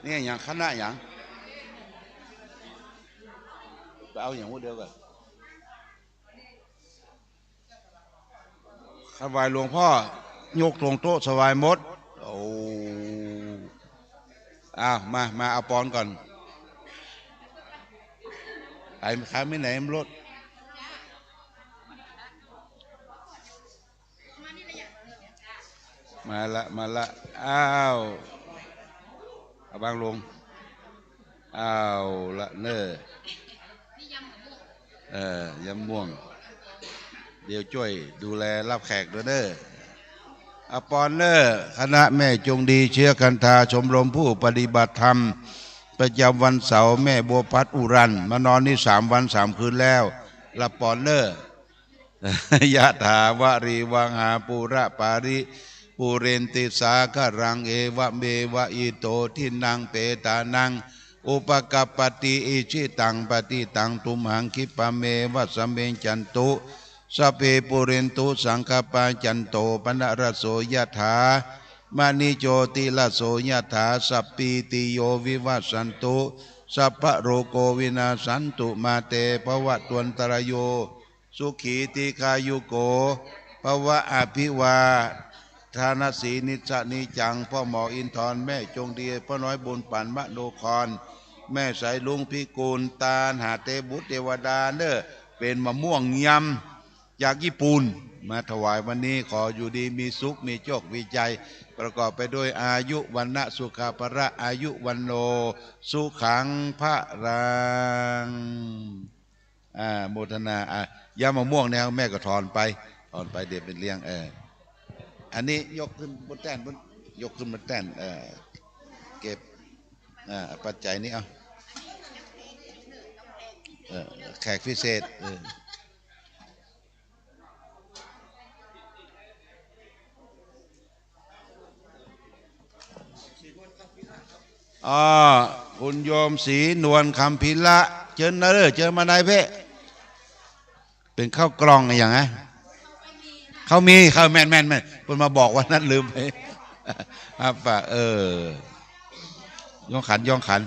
Speaker 6: นี่อย่างคณะอย่างเอาอย่างพูดเดียวกันถวายหลวงพ่อยกตรงโต๊ะสวายมดโอ้มาเอาปอนก่อนไอ้ขาไม่ไหนมันรถมาละอ้าวเอาบางลงอ้าวละเนอยำม่วงเดี๋ยวช่วยดูแลรับแขกด้วยเด้อปอนเนอร์คณะแม่จงดีเชื้อกันทาชมรมผู้ปฏิบัติธรรมประจำวันเสาร์แม่บัวพัดอุรันมานอนนี่3 วัน 3 คืนแล้วละปอนเนอร์ยะถาวะรีวังหาปุระปาริปุเรนติสาครังเอวะเมวะอิโตทินังเปตานังอุปกัปปติอิชิตังปฏิตังตุมหังคิปะเมวะสเมจันตุสัพเพปุเรนตุสังคปาจันโตปนะระโสยถามณิโจติละโสยถาสัพปีติโยวิวัสสันตุสัพพะโรโกวินาสันตุมาเตภวะตวันตรายโยสุขีติคายุโกภวะอภิวาทานสีนิจนิจังพ่อหมออินทร์แม่จงดีพ่อน้อยบุญปันมะโนครแม่สายลุงพิกูลตาหาเตบุตรเทวดาเน้อเป็นมะม่วงยำจากญี่ปุ่นมาถวายวันนี้ขออยู่ดีมีสุขมีโชคมีใจประกอบไปด้วยอายุวันนะสุขาภระอายุวันโนสุขังพระรังโมทนายามะม่วงแนวแม่ก็ถอนไปเดี๋ยวเป็นเลี้ยงอันนี้ยกขึ้นบนแท่นยกขึ้นบนแท่นเก็บปัจจัยนี้เอาแขกพิเศษคุณโยมศรีนวลคำพิละเชิญนะเชิญมาได้เพ่เป็นข้าวกล่องอย่างไงเขามีข้าวแม่นเพิ่นมาบอกว่านั้นลืมไปป่ะย่องขัน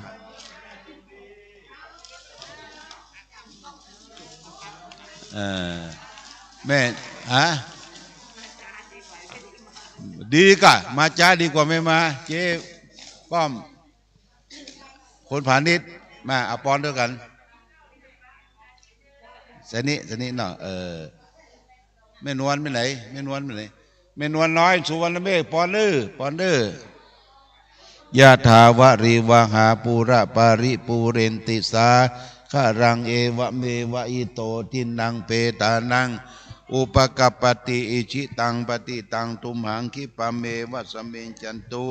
Speaker 6: แม่ดีกะมาจ้าดีกว่าไม่มาเจ๊ป้อมคนผ่านนิดมาเอาปอนด้วยกันสนิเนาะแม่นวลไม่ไหนแม่นวลน้อยสุวรรณเมฆปอนเด้อยะถาวะริวหาปุระปาริปุเรนติสาคารังเอวะเมวะอิโตทินังเปตานังอุปกัปปติอิชิตังปฏิตังตุมหังคิปะเมวะสเมจันตุ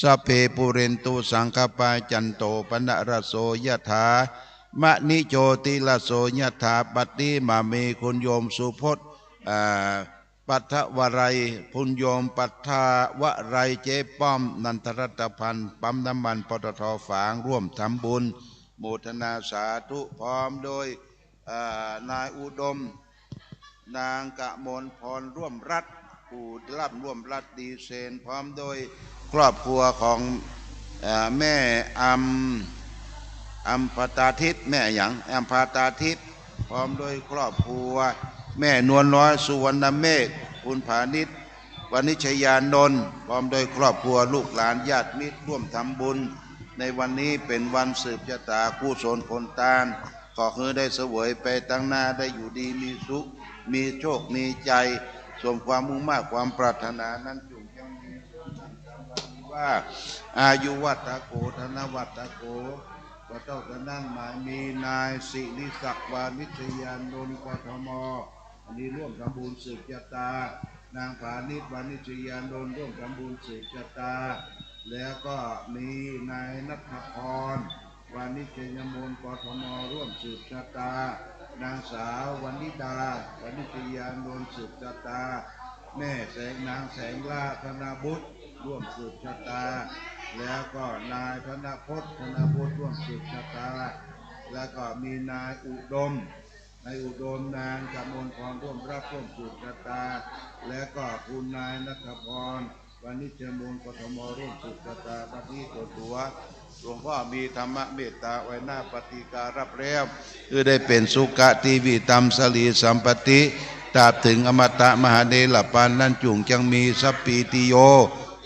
Speaker 6: สัพเพปุเรนตุสังคปาจันโตปนะระโสยถา
Speaker 8: มะนิโจติลโสยถาปฏิมาเมคุณโยมสุพจน์ปัทวรัยพุญโยมปัทวรัยเจ๊ป้อมนันทรัตพันธ์ปั๊มน้ำมันปตท.ฝางร่วมทำบุญโมทนาสาธุพร้อมโดยนายอุดมนางกะมลพรร่วมรัฐผู้รับร่วมรัฐดีเซนพร้อมโดยครอบครัวของแม่อัมพตาทิพย์แม่หยังอัมพตาทิพย์พร้อมโดยครอบครัวแม่นวลน้อยสุวรรณเมฆคุณผานิชวณิชยานนท์พร้อมโดยครอบครัวลูกหลานญาติมิตรร่วมทำบุญในวันนี้เป็นวันสืบชะตากุศลผลทานขอให้ได้เสวยไปตั้งหน้าได้อยู่ดีมีสุขมีโชคมีใจสมความมุ่งมั่นความปรารถนานั้นจงยังมีว่าอายุวัตโกธนวัตโกก็เท่ากันนั่นหมายมีนายศิริศักดิ์วานิชยานนท์กทมอันนี้ร่วมทำบุญสืบชะตานางผานิชวานิชยานนท์ร่วมทำบุญสืบชะตาแล้วก็มีนายณัฐพรวานิชยมนกทมร่วมสืบชะตานางสาววนิดาวานิชยานนท์สืบชะตาแม่แสงนางแสงล่าธนาบุตรร่วมสืบชะตาแล้วก็นายธนพจน์ธนบุตรร่วมสืบชะตาแล้วก็มีนายอุดมนางกมลพรร่วมรับร่วมสืบชะตาและก็คุณนายณัฐพรวานิชยมนกทมร่วมสืบชะตาปฏิตัวหลวงพ่อมีธรรมะเมตตาไว้หน้าปฏิการรับแล้วคือได้เป็นสุขติวิตัมสลีสัมปติตราบถึงอมตะมหาเดลปานนั้นจุงจังมีสัพปีติโย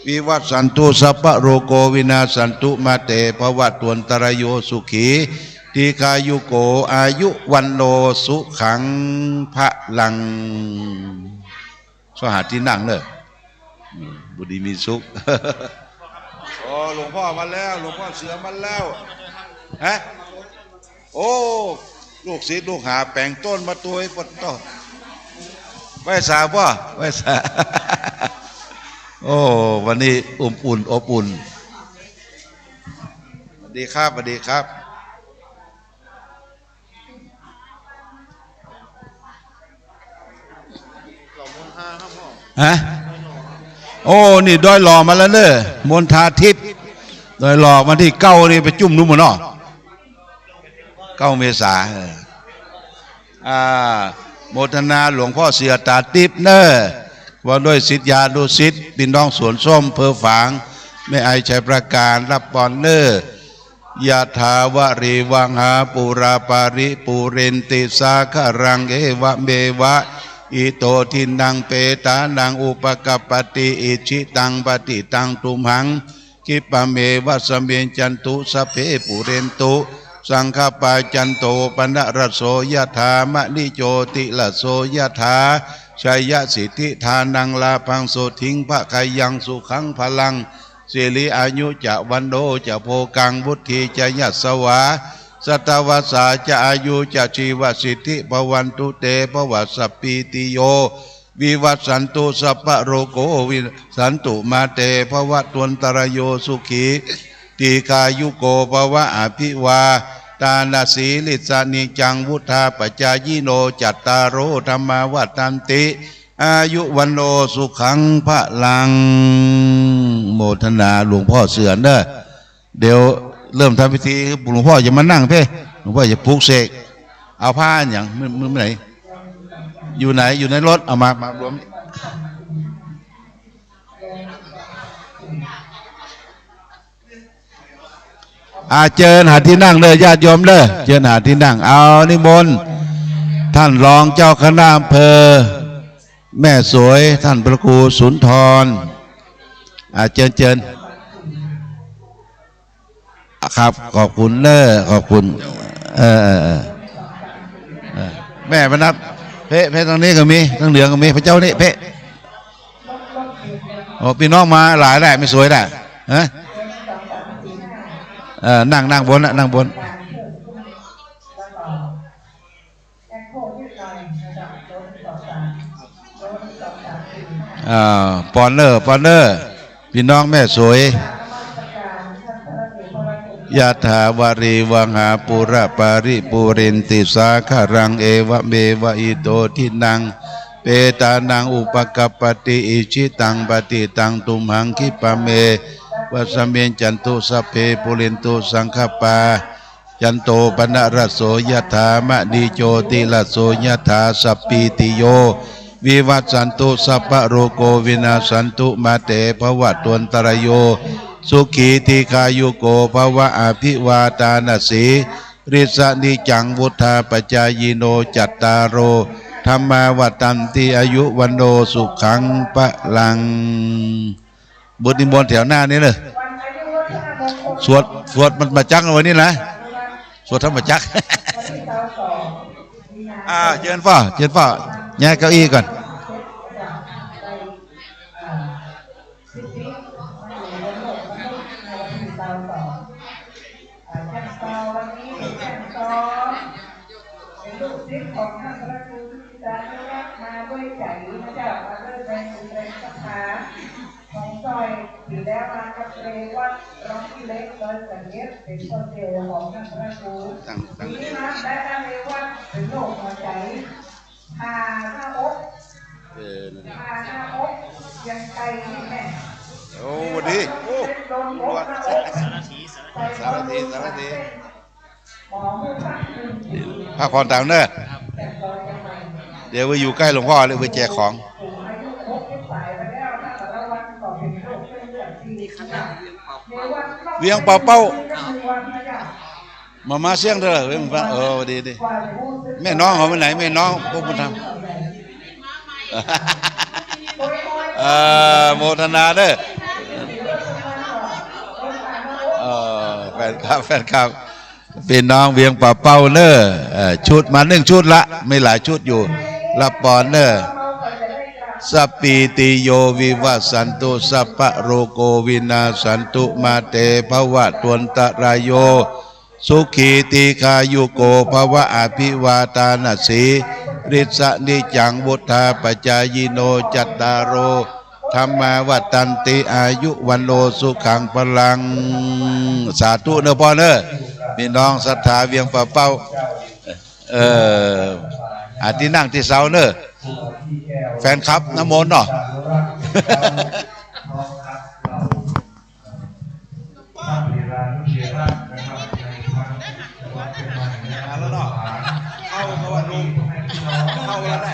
Speaker 8: วิวัตสันตุสัพพะโรโกวินาสันตุมาเตภวัตตวนตรโยสุขีทีคายุโกอายุวันโนสุขังพระลังสหัสที่นั่งเนอะบุดีมีสุขโอ้หลวงพ่อมาแล้วหลวงพ่อเสือมาแล้วฮะโอ้ลูกศิษย์ลูกหาแปลงต้นมาตัวให้ปดต้นไหว้สาป่ะไหว้สาโอ้วันนี้อุ่นอบอุ่นสวัสดีครับสวัสดีครับฮะโอ้นี่ดอยหล่อมาแล้วเนอะมณฑาทิพย์ดอยหล่อมาที่9นี่ไปจุ่มนุ่มเนาะ9 เมษาโมทนาหลวงพ่อเสือตาทิพย์เนอะว่าด้วยศิษยานุศิษย์พี่น้องสวนส้มเพอฝางแม่ไอชัยประการรับปอนเนอร์ยะถาวะริวังหาปุราปาริปุเรนติสาคารังเอวะเมวะอิโตทินังเปตานังอุปกัปปติอิชิตังปฏิตังตุมหังคิปะเมวะสเมจันตุสเพปุเรนตุสังฆปาจันโตปนะระโสยถามะนิโจติละโสยถาชัยสิทธิทานังลาพังโสทิงพระกายังสุขังพลังสิริอายุจะวันโดจะโพกังวุฒิจะยัสวาสัตวสาจะอายุจะชีวสิทธิภวันตุเตภวัสปีติโยวิวัตสันตุสัพพะโรโกวิสันตุมาเตภวะตวนตรโยสุขีตีกายุโกภวะอภิวาตานาสีลิสานิจังวุธาปัจจายิโนจัตตารโอธรรมาวัตันติอายุวันโนสุขังพระลังโมทนาหลวงพ่อเสือเด้อเดี๋ยวเริ่มทำพิธีหลวงพ่อจะมานั่งเพ่หลวงพ่อจะปลุกเสกเอาผ้าอย่างมือไหนอยู่ไหนอยู่ในรถเอามารวมเจิญหาที่นั่งเด้อญาติโยมเด้อเจิญหาที่นั่งเอานิมนต์ท่านรองเจ้าคณะอำเภอแม่สวยท่านพระครูสุนทรเจิญครับขอบคุณเด้อขอบคุณแม่พนับเพะทางนี้ก็มีทางเหลืองก็มีพระเจ้านี่เพะโอ้พี่น้องมาหลายได้ไม่สวยได้ฮะนั่งบนนั่งบนปอนเนอร์พี่น้องแม่สวย ยะถาวาริวหาปุระปาริปุเรนติสาคารังเอวะเมวะอิโตทินังเปตานังอุปกัปปติอิชิตังปฏิตังตุมหังคิปะเมวัสเมนจันตุสัพเพปุเรนตุสังฆปายันโตปนะระโสยถามะนิโจติละโสยถาสัพปีติโยวิวัตสันตุสัพพะโรโกวินาสันตุมาเตภวัตวันตรายโยสุขีติคายุโกภวะอภิวาตานาสีริสนิจังวุธาปจายโนจัตตารโอธรรมาวัตันติอายุวันโนสุขังปะลังบุตรนิมนต์แถวหน้านี้เลยสวดมันมาจักเอาไว้นี่นะสวดธรรมจักเชิญพ่อย้ายเก้าอี้ก่อน
Speaker 7: ลูกศิษย์ของท่านพระครูที่ได้รับมาด้วยใจนะเจ้ามาด้วยแรงบุญแรงศรัทธาของซอยที่แล้วมากับเรวัดร้องที่เล็กโดยสัญญาเป็นคนเดียวของท่านพระครูทีนี้นะได้ท่านเรวัดเป็นโรคหัวใจพาหน้าอกยังไกลนี่แม่
Speaker 8: โอ้วันนี้โอ้
Speaker 7: โดนหัวหน้าอกสารที
Speaker 8: พระพรตามเนอะเดี๋ยวไปอยู่ใกล้หลวงพ่อเลยไปแจกของเวียงเป่าเป้ามาเสียงเถอะเวียงฟังดีแม่น้องเขาไปไหนแม่น้องพวกมันทำโมทนาเด้อแฟนครับเป็นน้องเวียงป่าเป้าเนอชุดมา1 ชุดละไม่หลายชุดอยู่รับปอนเนอสัพปีติโยวิวัสสันตุสัพพะโรโกวินาสันตุมาเตภวะตวันตรายโยสุขีติคายุโกภวะอภิวาตานาสีฤทธะนิจังวุธาปจายโนจัตตารโอธรรมาวัตันติอายุวันโนสุขังพลังสาธุเนอะพ่อเนอะพี่น้องศรัทธาเวียงป่าเป้าที่นั่งที่เสาเนอะแฟนคลับน้ำมนต์เนาะแล้วเนาะเข้าก็ว่าลุงเข้าแล้วได้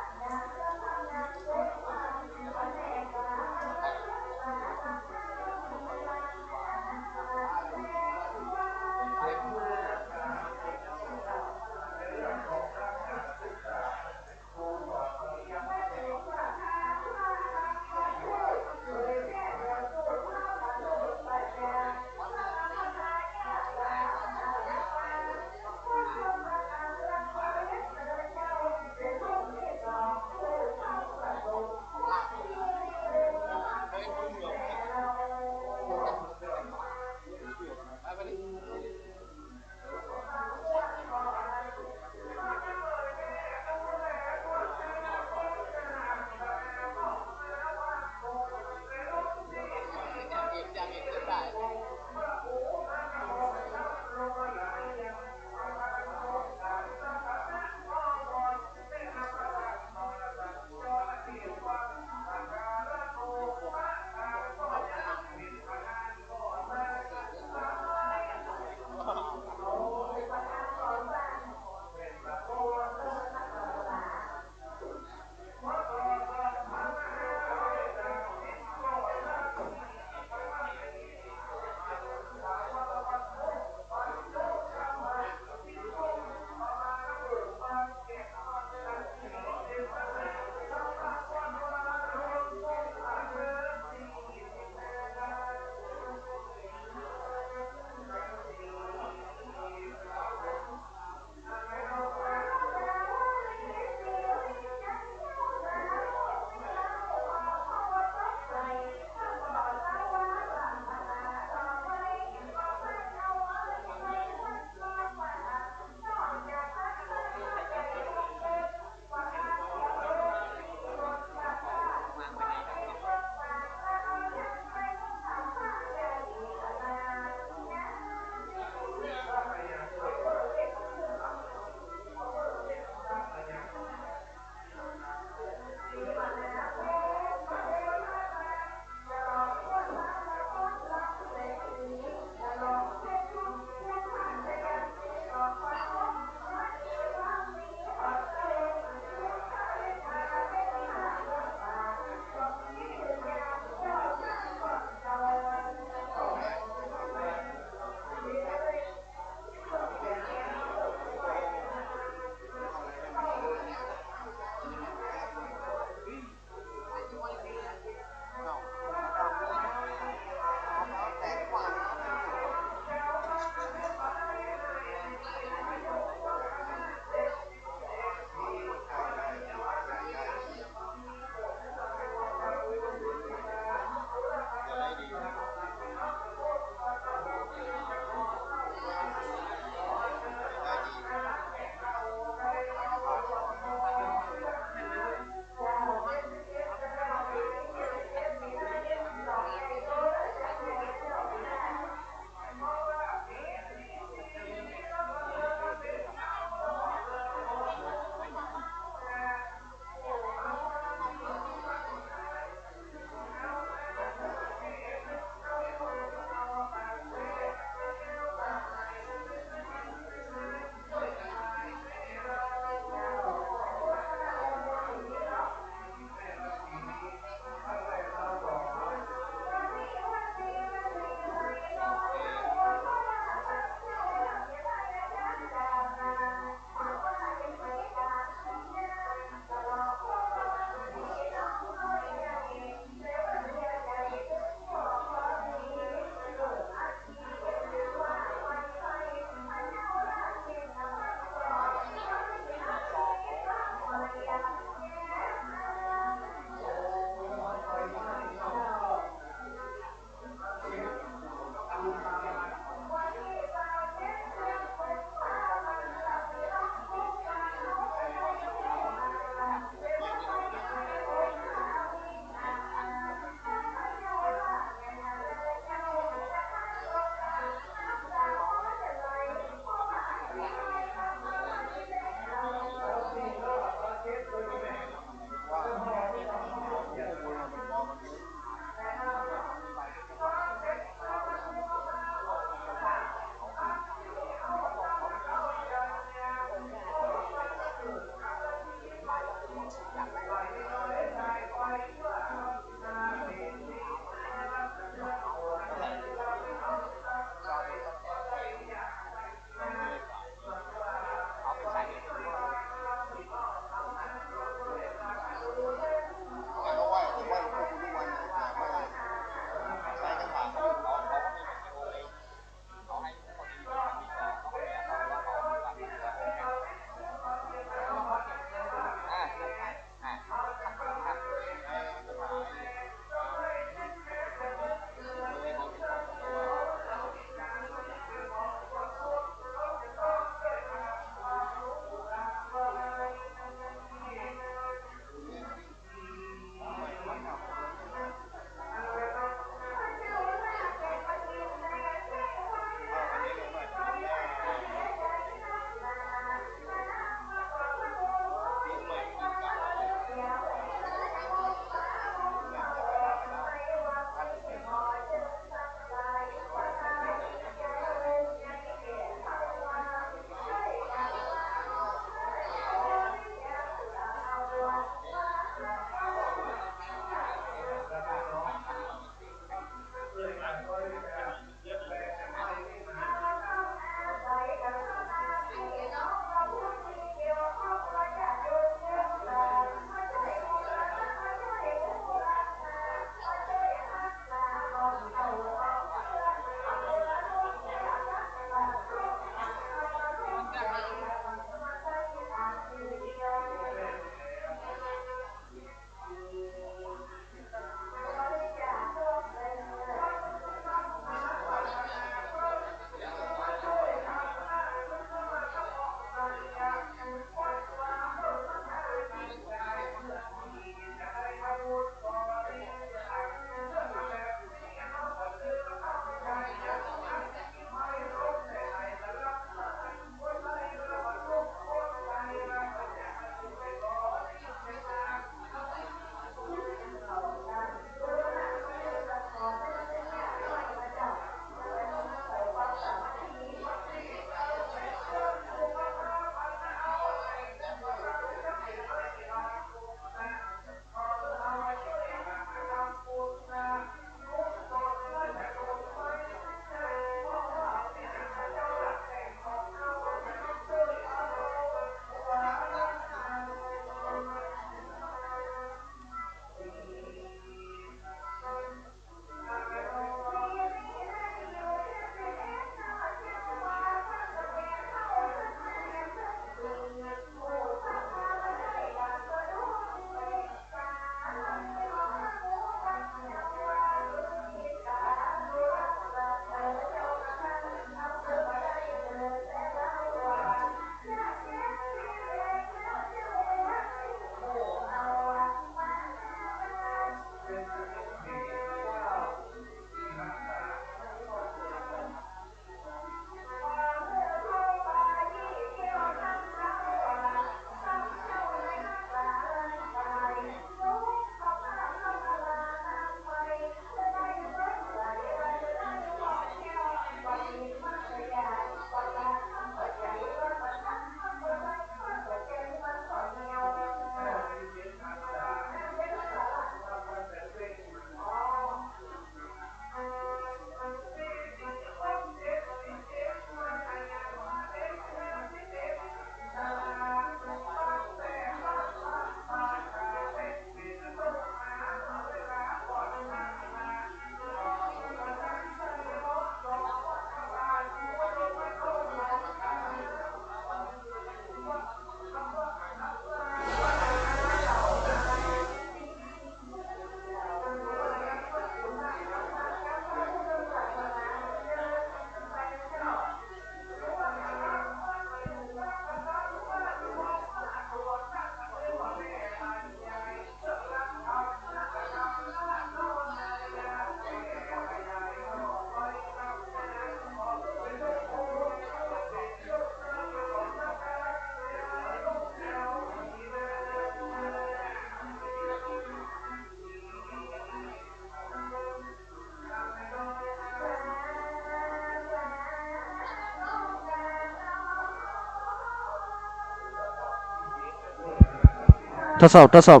Speaker 3: ทดสอบทดสอบ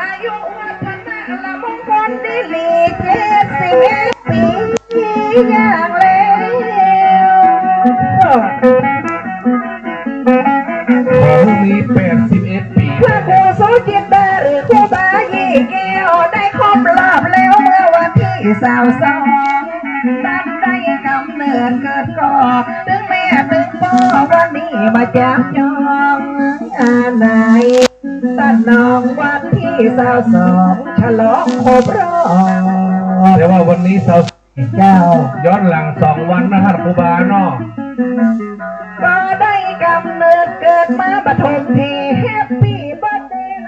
Speaker 7: อายุวัฒนะละมงคลดีหลี71 ปีอย่างแล้ว
Speaker 5: ผมมี81 ปี
Speaker 7: พระครูสุจิตาหรือครูบายี่แก้วได้ครบรอบแล้วเมื่อวันที่22ตั้งได้กำเนิดเกิดก่อถึงแม่ถึงพ่อวันนี้มาจับจองนายตัดน้องวันที่22ฉลองครบรอบ
Speaker 5: แต่ว่าวันนี้เสาร์
Speaker 7: เจ้า
Speaker 5: ย้อนหลัง2 วันนะครับครูบาเนาะ
Speaker 7: ก็ได้กำเนิดเกิดมาปฐมทีแฮปปี้เบิร์ดเดย์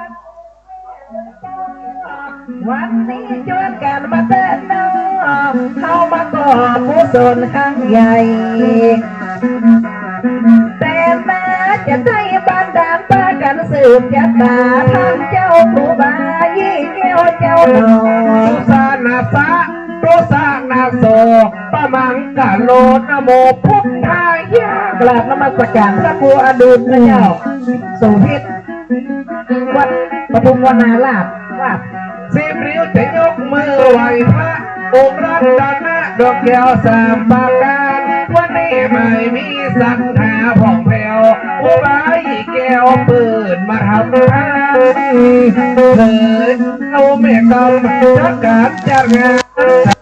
Speaker 7: วันนี้ชวนกันมาเต้นน้องเข้ามาก่อกุศลครั้งใหญ่ แต่มาจะได้บันดาลปากันสืบชะตาท่านเจ้าครูบายี่แก้วเจ้าหนอ
Speaker 5: ตุสานาสะตุสานาโสปะมังกะโลนะโมพุทธายะ
Speaker 7: กราบนมัสการพระครูอดุลพระเจ้าสุพิษวัดปทุมวนาราชราช
Speaker 5: 10 นิ้วจะยกมือไหว้พระองค์รัตนะดอกแก้ว3 ประการวันนี้ไม่มีศรัทธาผ่องแผ้วครูบาอีแก้วเปิดมาทำทานเถิดเอาแม่กำจัดการจัดงาน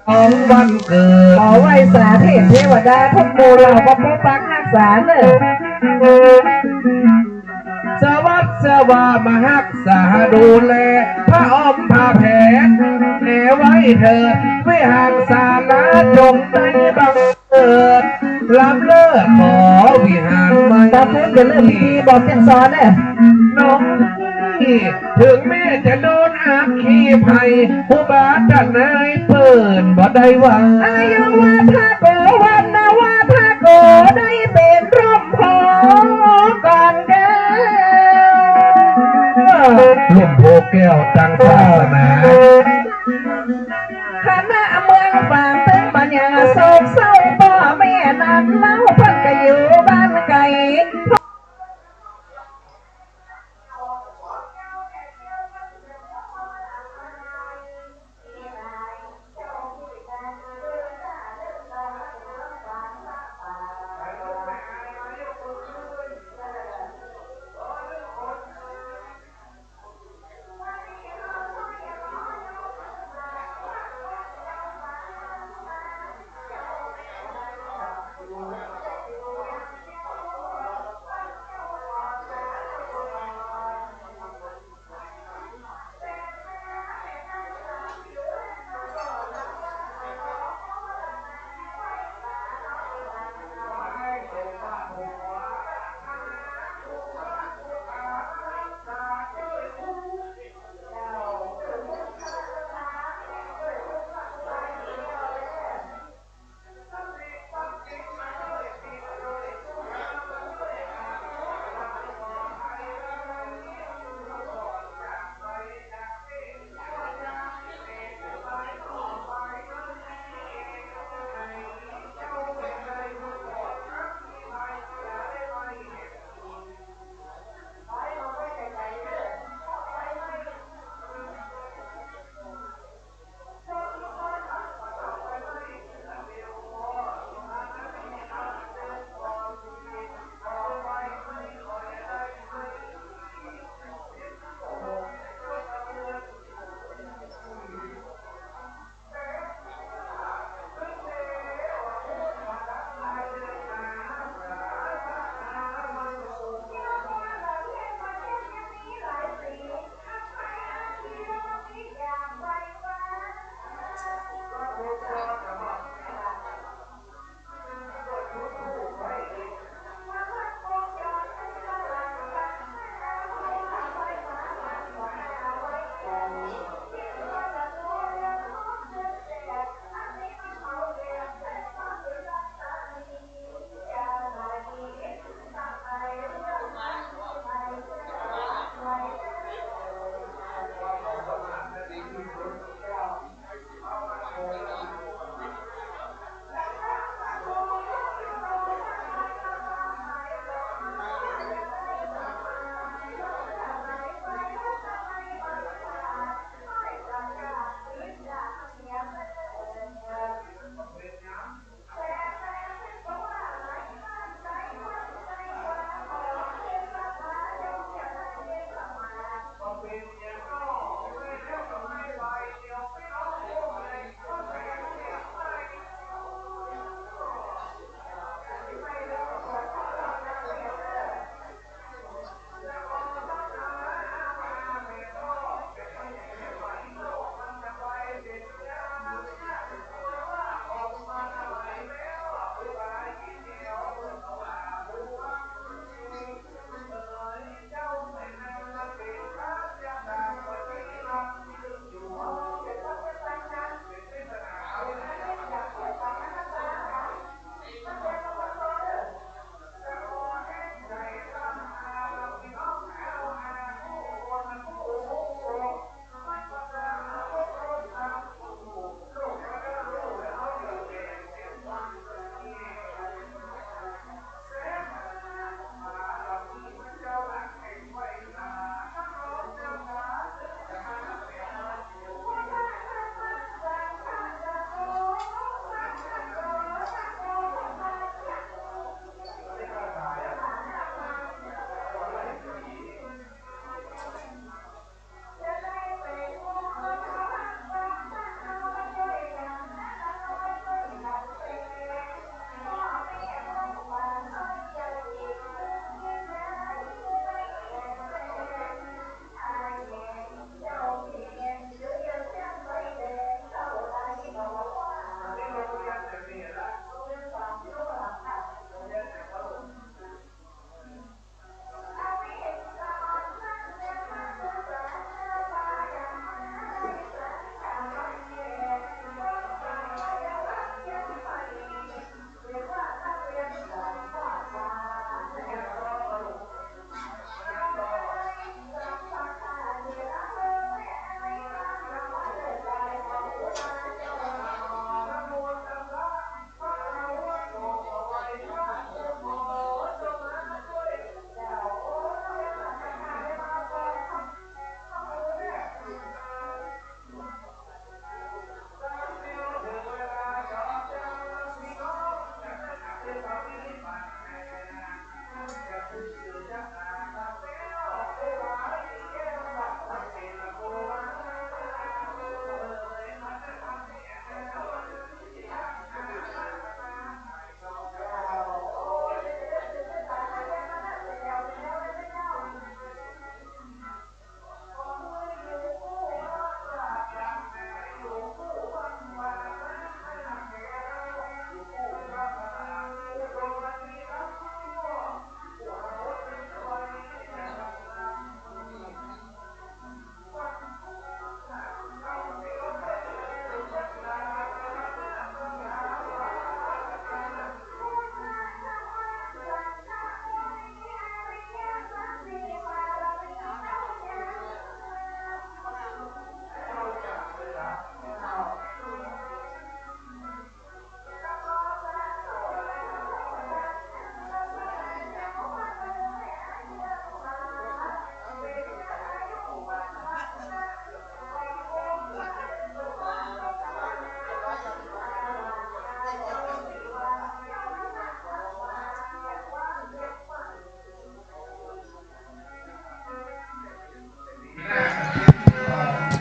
Speaker 5: ของวันเกิด
Speaker 7: ขอไหว้สาเทพเทวดาทุกหมู่เหล่าพระพุทธปักรักษาเนอ
Speaker 5: สวัสดิ์สวามหักษาดูแลพระอ้อมพาแผนแน่ไว้เถิดวิหารสาราจงได้บังเกิดรับเลิกขอวิหารใหม่
Speaker 7: ตาพุทธจะเริ่มพิธีบอกเสียงสอนเนี่ย
Speaker 5: น้องนี่ถึงแม่จะโดนอาคีภัยผู้บาดันนายเปิ่นบ่ได้หวัง
Speaker 7: อายุวัฒโกวันนวัฒโกได้เป็นร่มโพก่อนเด้อ
Speaker 5: ลุ่มโพแก้วตั้งศาสนา
Speaker 7: คณะเมืองฝางตึงปัญญาโศกเศร้าพ่อแม่นั่นเล่าเพิ่นก็อยู่บ้านไกล
Speaker 5: เ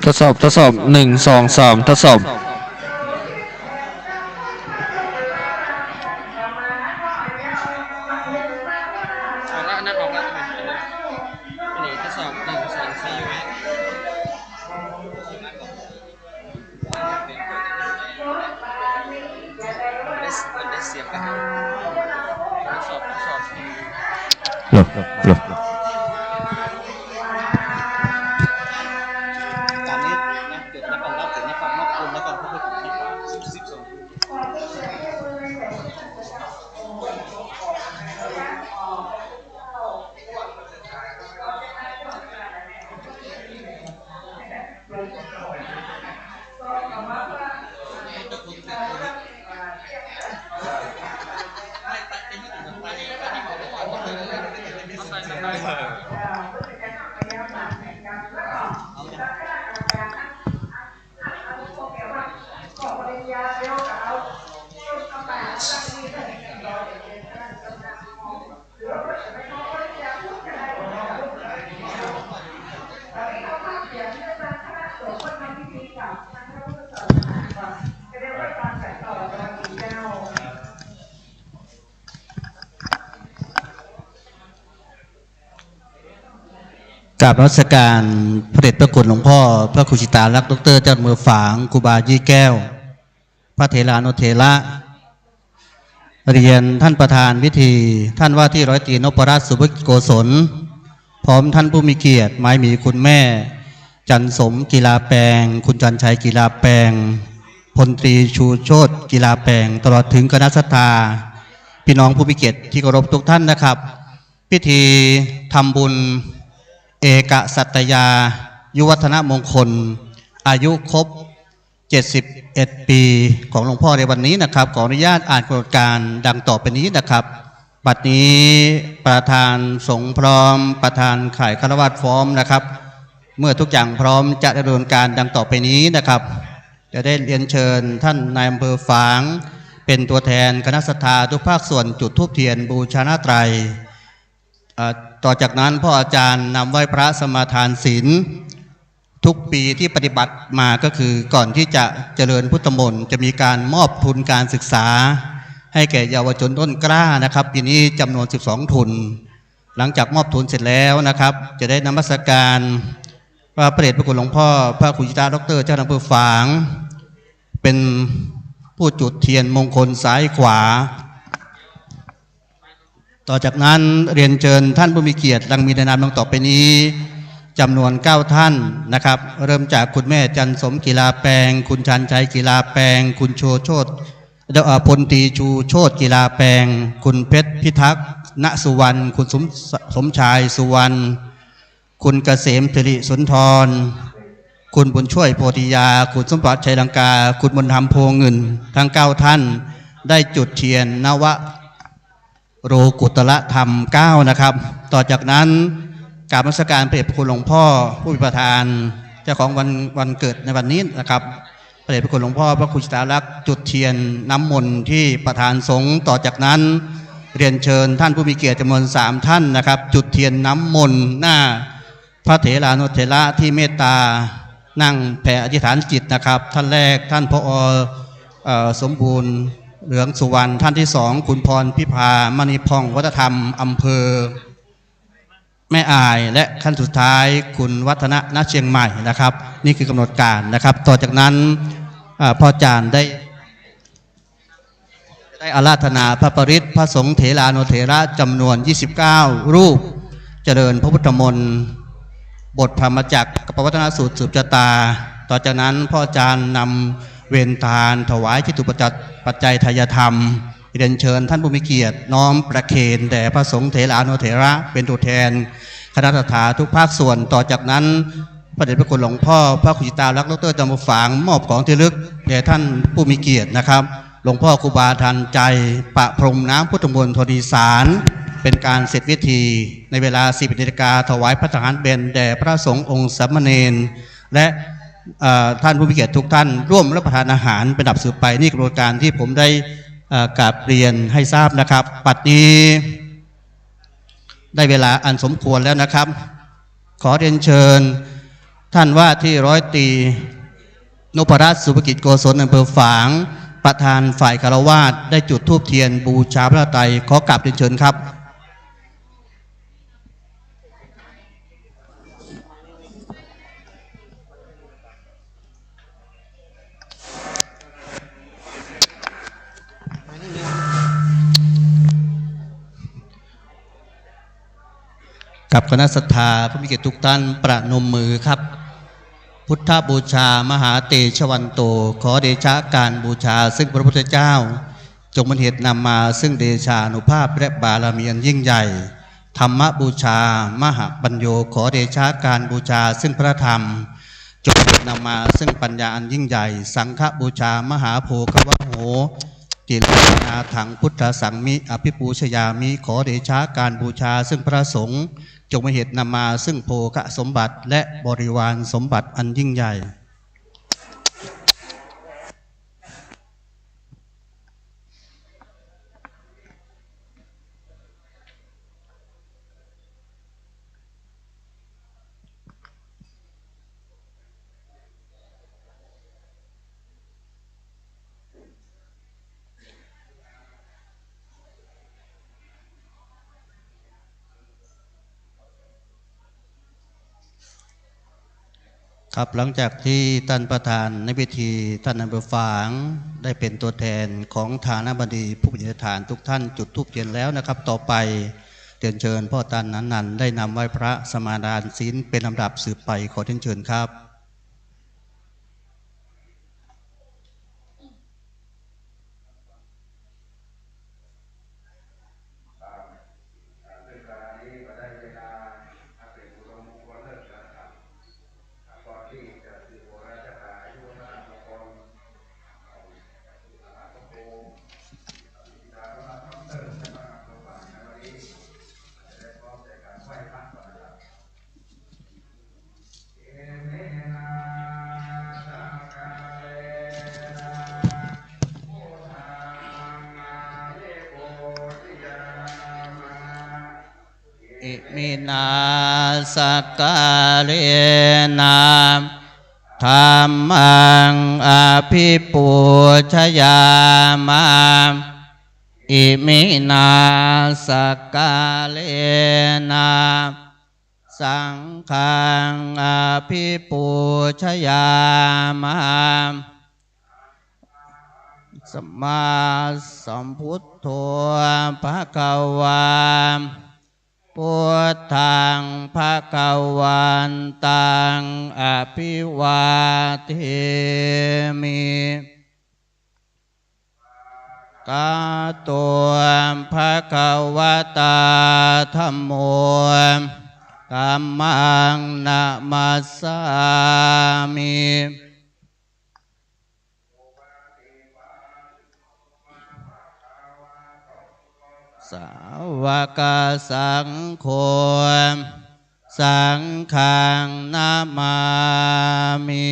Speaker 9: ทดสอบ1 2 3ทดสอบหลบการนี้นะเกิดนักการรับเกิดนักการนับคนนักการพูดนักการกราบนมัสการพระเดชพระคุณหลวงพ่อพระครูชิตาลักษณ์ดร.เจ้ามือฝางครูบายี่แก้วพระเถรานุเถระเรียนท่านประธานพิธีท่านว่าที่ร้อยตรีนพรัตน์สุภโกศลพร้อมท่านผู้มีเกียรติหมายมีคุณแม่จันสมกีฬาแปลงคุณจันชัยกีฬาแปลงพลตรีชูโชติกีฬาแปลงตลอดถึงคณะศรัทธาพี่น้องผู้มีเกียรติที่เคารพทุกท่านนะครับพิธีทำบุญเอกสัตยายุวัฒนมงคลอายุครบ71 ปีของหลวงพ่อในวันนี้นะครับขออนุญาตอ่านกำหนดการดังต่อไปนี้นะครับบัดนี้ประธานสงฆ์พร้อมประธานข่ายฆราวาสพร้อมนะครับเมื่อทุกอย่างพร้อมจะดำเนินการดังต่อไปนี้นะครับจะได้เรียนเชิญท่านนายอำเภอฝางเป็นตัวแทนคณะศรัทธาทุกภาคส่วนจุดธูปเทียนบูชาหน้าไตรต่อจากนั้นพ่ออาจารย์นำไหว้พระสมาทานศีลทุกปีที่ปฏิบัติมาก็คือก่อนที่จะเจริญพุทธมนต์จะมีการมอบทุนการศึกษาให้แก่เยาวชนต้นกล้านะครับปีนี้จำนวน12ทุนหลังจากมอบทุนเสร็จแล้วนะครับจะได้นมัสการพระเดชพระคุณหลวงพ่อพระครูชิตาดร.เจ้าอำเภอฝางเป็นผู้จุดเทียนมงคลซ้ายขวาต่อจากนั้นเรียนเชิญท่านผู้มีเกียรติดังมีในนามดังต่อไปนี้จำนวน9ท่านนะครับเริ่มจากคุณแม่จันสมกีฬาแปลงคุณชันชัยกีฬาแปลงคุณโชโชตพลตรีชูโชตกีฬาแปลงคุณเพชรพิทักษ์ณสุวรรณคุณสมชายสุวรรณคุณเกษมสิริสุนทรคุณบุญช่วยโพธิยาคุณสมบัติชัยลังกาคุณบุญธรรมโพเงินทั้ง9ท่านได้จุดเทียนนวโรกุตละธรรม9นะครับต่อจากนั้นกราบนมัสการพระเดชพระคุณหลวงพ่อผู้เป็นประธานเจ้าของวันเกิดในวันนี้นะครับพระเดชพระคุณหลวงพ่อพระครูชิตาลักษณ์จุดเทียนน้ำมนต์ที่ประธานสงฆ์ต่อจากนั้นเรียนเชิญท่านผู้มีเกียรติจำนวน3ท่านนะครับจุดเทียนน้ำมนต์หน้าพระเถรานุเถระที่เมตตานั่งแผ่อธิษฐานจิตนะครับท่านแรกท่านผอ.สมบูรณ์เหลืองสุวรรณท่านที่2คุณพรพิพามณีพองวัฒนธรรมอำเภอแม่อายและขั้นสุดท้ายคุณวัฒนะณเชียงใหม่นะครับนี่คือกำหนดการนะครับต่อจากนั้นพ่ออาจารย์ได้อาราธนาพระปริตรพระสงฆ์เถรานุเถระจำนวน29รูปเจริญพระพุทธมนต์บทธรรมจักรกับปวัตนสูตรสืบชะตาต่อจากนั้นพ่ออาจารย์นำเวรทานถวายจิตุปัจจัยทายธรรมเรียนเชิญท่านผู้มีเกียรติน้อมประเคนแด่พระสงฆ์เถรานุเถระเป็นตัวแทนคณะศรัทธาทุกภาคส่วนต่อจากนั้นพระเดชพระคุณหลวงพ่อพระครูชิตาลักษณ์ดร.จำปาฝางมอบของที่ระลึกแด่ท่านผู้มีเกียรตินะครับหลวงพ่อครูบาทันใจประพรมน้ำพุทธมนต์ทดีสารเป็นการเสร็จพิธีในเวลา 10 นาฬิกาถวายพระทหารเบญแด่พระสงฆ์องค์สามเณรและท่านผู้มีเกียรติทุกท่านร่วมรับประทานอาหารเป็นดับสืบไปนี่กระบวนการที่ผมได้กราบเรียนให้ทราบนะครับปัจจุบันนี้ได้เวลาอันสมควรแล้วนะครับขอเรียนเชิญ ท่านว่าที่ร้อยตรีนพรัตน์สุภกิจโกศลอำเภอฝางประธานฝ่ายคารวาสได้จุดธูปเทียนบูชาพระไตรขอกราบเรียนเชิญครับกับคณะศรัทธาผู้มีเกียรติทุกท่านประนมมือครับพุทธบูชามหาเตชะวันโตขอเดชะการบูชาซึ่งพระพุทธเจ้าจงเป็นเหตุนำมาซึ่งเดชานุภาพและบารมีอันยิ่งใหญ่ธรรมบูชามหาปัญโยขอเดชะการบูชาซึ่งพระธรรมจงเป็นเหตุนำมาซึ่งปัญญาอันยิ่งใหญ่สังฆบูชามหาโภควะโหกิริยาถังพุทธสังมิอภิปูชยามิขอเดชะการบูชาซึ่งพระสงฆ์จงเป็นเหตุนำมาซึ่งโภคสมบัติและบริวารสมบัติอันยิ่งใหญ่ครับหลังจากที่ท่านประธานในพิธีท่านอำเภอฝางได้เป็นตัวแทนของฐานะบดีผู้ปฏิฐานทุกท่านจุดธูปเทียนแล้วนะครับต่อไปเรียนเชิญพ่อท่านนั้นได้นำไหว้พระสมาทานศีลเป็นลำดับสืบไปขอเรียนเชิญครับอิมินาสกาเลนะธรรมังอภิปูชยามะอิมินาสกาเลนะสังฆังอภิปูชยามะสัมมาสัมพุทโธภควาพุทธังภวันตังอภิวาเทมิกาตัวภควตาธัมโมธัมมังนะมัสสามิสาวกสังโฆสังฆังนามามิ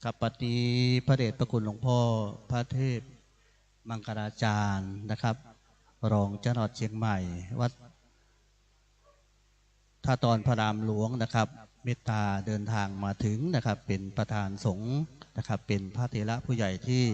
Speaker 9: กับปฏิพระเดชพระคุณหลวงพ่อพระเทพมังคลาจารย์นะครับรองเจ้าหน้าที่เชียงใหม่วัดท่าตอนพระรามหลวงนะครับเมตตาเดินทางมาถึงนะครับเป็นประธานสงฆ์นะครับเป็นพระเถระผู้ใหญ่ที่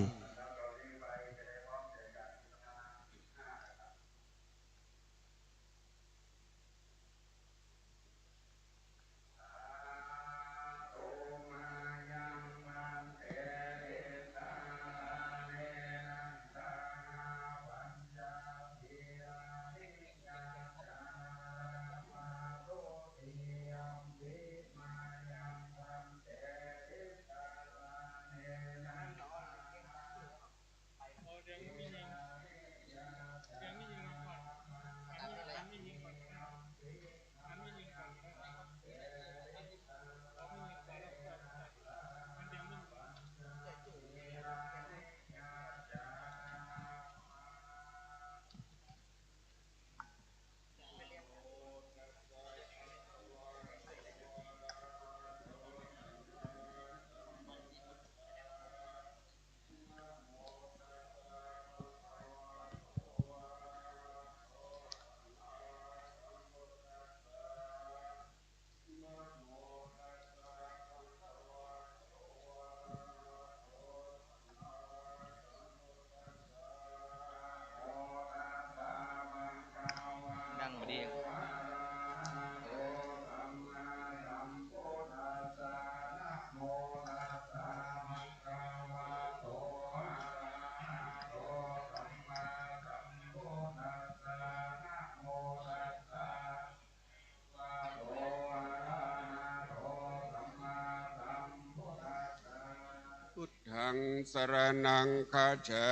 Speaker 10: งสรณังคัจฉา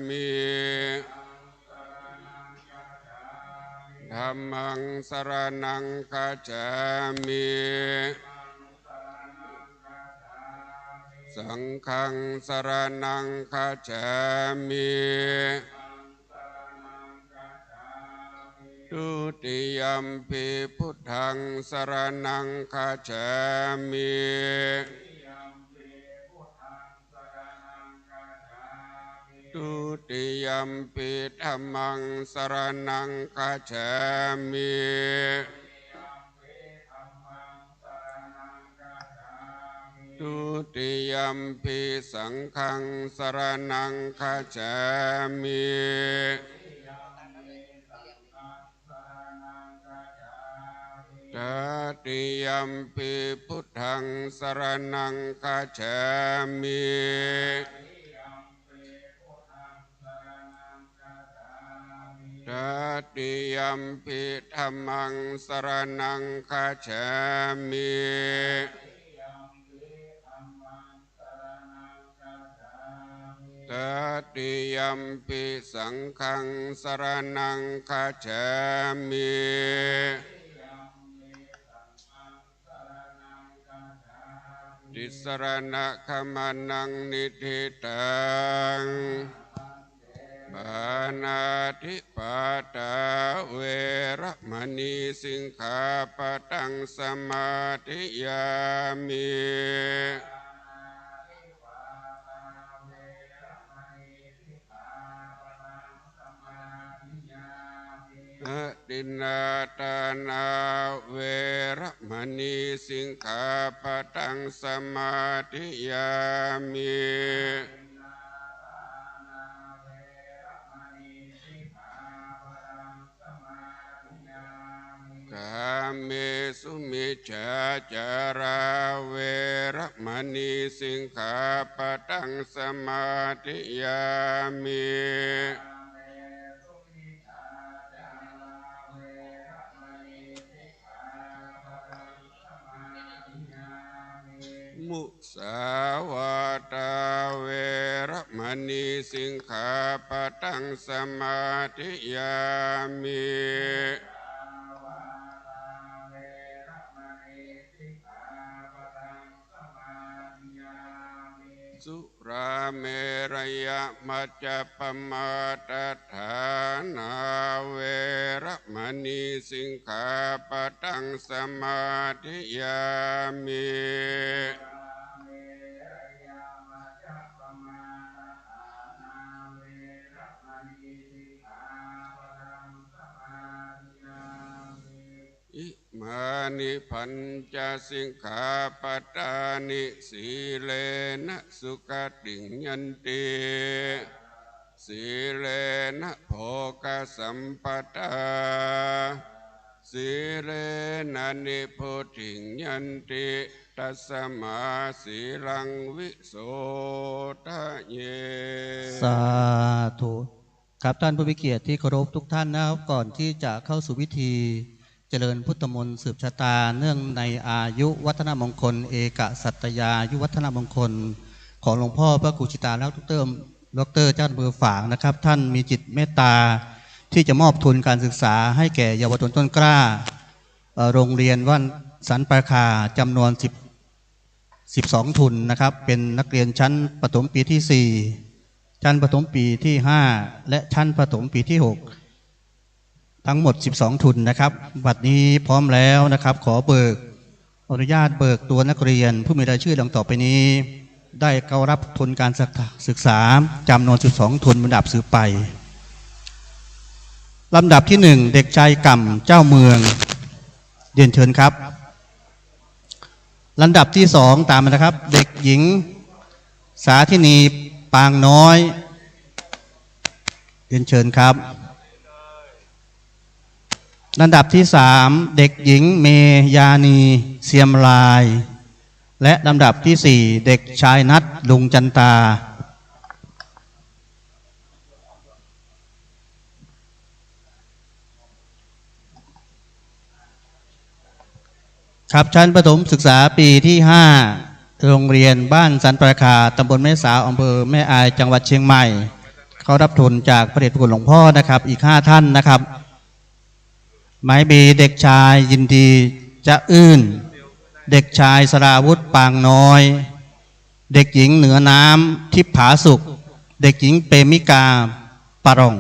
Speaker 10: มิธัมมังสรณังคัจฉามิสังฆังสรณังคัจฉามิทุติยัมปิพุทธังสรณังคัจฉามิทุติยัมปิธัมมังสรณังคัจฉามิทุติยัมปิสังฆังสรณังคัจฉามิตติยัมปิพุทธังสรณังคัจฉามิตติยัมปิธัมมังสรณังคัจฉามิตติยัมปิสังฆังสรณังคัจฉามิติสรณะขมานังนิธิตังปานาธิปาตาเวระมณีสิกขาปะทังสมาธิยามิตินนาตานาเวระมณีสิกขาปะทังสมาธิยามิกาเมสุมิจฉาจาราเวระมณีสิกขาปะทังสมาธิยามิมุสาวาตาเวระมณีสิกขาปะทังสมาธิยามิสุราเมรยมัจจปมาตฐานาเวระมณีสิกขาปะทังสมาธิยามิอิมานิปัญจสิกขาปทานิสีเลนะสุขติยันติสีเลนะโภคสัมปทาสีเลนะนิโพธิยันติตัสมาสีลังวิโสทะเย
Speaker 9: สาธุครับท่านผู้มีเกียรติที่เคารพทุกท่านนะครับก่อนที่จะเข้าสู่พิธีเจริญพุทธมนต์สืบชะตาเนื่องในอายุวัฒนมงคลเอกสัตยายุวัฒนมงคลของหลวงพ่อพระครูชิตาแล้วดร.เจ้ามือฝางนะครับท่านมีจิตเมตตาที่จะมอบทุนการศึกษาให้แก่เยาวชนต้นกล้าโรงเรียนวัดสันปราคาจำนวน12 ทุนนะครับเป็นนักเรียนชั้นประถมปีที่ 4ชั้นประถมปีที่ 5และชั้นประถมปีที่ 6ทั้งหมด12 ทุนนะครับบัดนี้พร้อมแล้วนะครับขออนุญาตเบิกตัวนักเรียนผู้มีรายชื่อดังต่อไปนี้ได้เข้ารับทุนการศึกษาจำนวน12 ทุนลำดับสืบไปลำดับที่ 1เด็กชายก่ำเจ้าเมืองเรียนเชิญครับลำดับที่ 2ตามมานะครับเด็กหญิงสาธินีปางน้อยเรียนเชิญครับลำดับที่ 3เด็กหญิงเมยานีเสียมลายและลำดับที่ 4เด็กชายนัทลุงจันตาครับชั้นประถมศึกษาปีที่ โรงเรียนบ้านสันประคาตำบลแม่สาวอำเภอแม่อายจังหวัดเชียงใหม่เขารับทุนจากพระเดชพระคุณหลวงพ่อนะครับอีก5ท่านนะครับหมายบีเด็กชายยินดีจะอื้นเด็กชายสราวุธปางน้อยเด็กหญิงเหนือน้ำทิพผาสุขเด็กหญิงเปมิกาปร่อง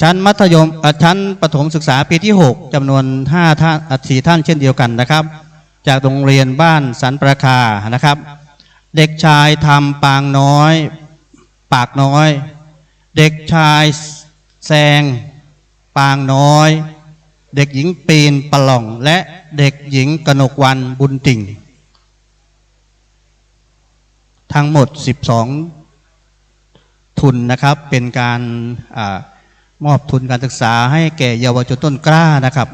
Speaker 9: ชั้นมัธยมชั้นประถมศึกษาปีที่6จำนวน5ท่าน4ท่านเช่นเดียวกันนะครับจากโรงเรียนบ้านสันประคานะครับเด็กชายธรรมปางน้อยปากน้อยเด็กชายแซงปางน้อยเด็กหญิงปีนปล่องและเด็กหญิงกนกวรรณบุญติ่งทั้งหมด12ทุนนะครับเป็นการมอบทุนการศึกษาให้แก่เยาวชนต้นกล้านะครับ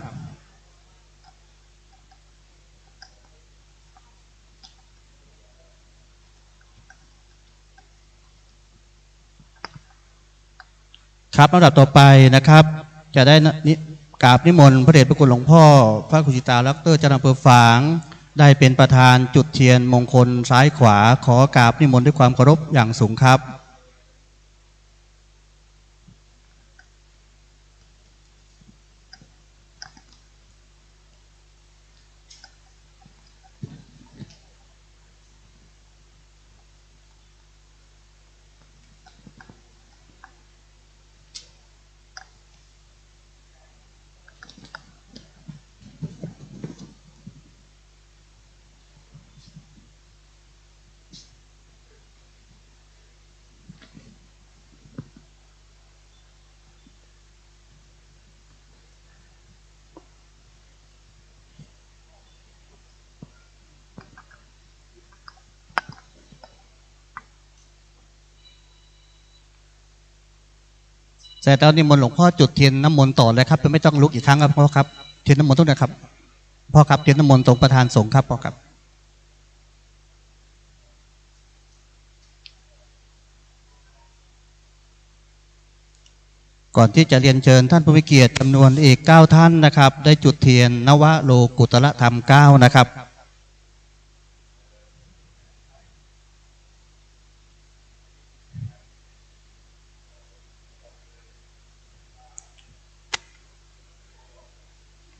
Speaker 9: ครับลำดับต่อไปนะครับจะได้กราบนิมนต์พระเดชพระคุณหลวงพ่อพระครูจิตาลักษณ์เจ้าอำเภอฝางได้เป็นประธานจุดเทียนมงคลซ้ายขวาขอกราบนิมนต์ด้วยความเคารพอย่างสูงครับแต่ตอนนี้มนต์หลวงพ่อจุดเทียนน้ำมนต์ต่อเลยครับไม่ต้องลุกอีกครั้งครับพ่อครับเทียนน้ำมนต์ตรงไหนครับพ่อครับเทียนน้ำมนต์ตรงประธานสงฆ์ครับพ่อครับก่อนที่จะเรียนเชิญท่านผู้มีเกียรติจำนวนอีก9ท่านนะครับได้จุดเทียนนวโลกุตระธรรม9นะครับ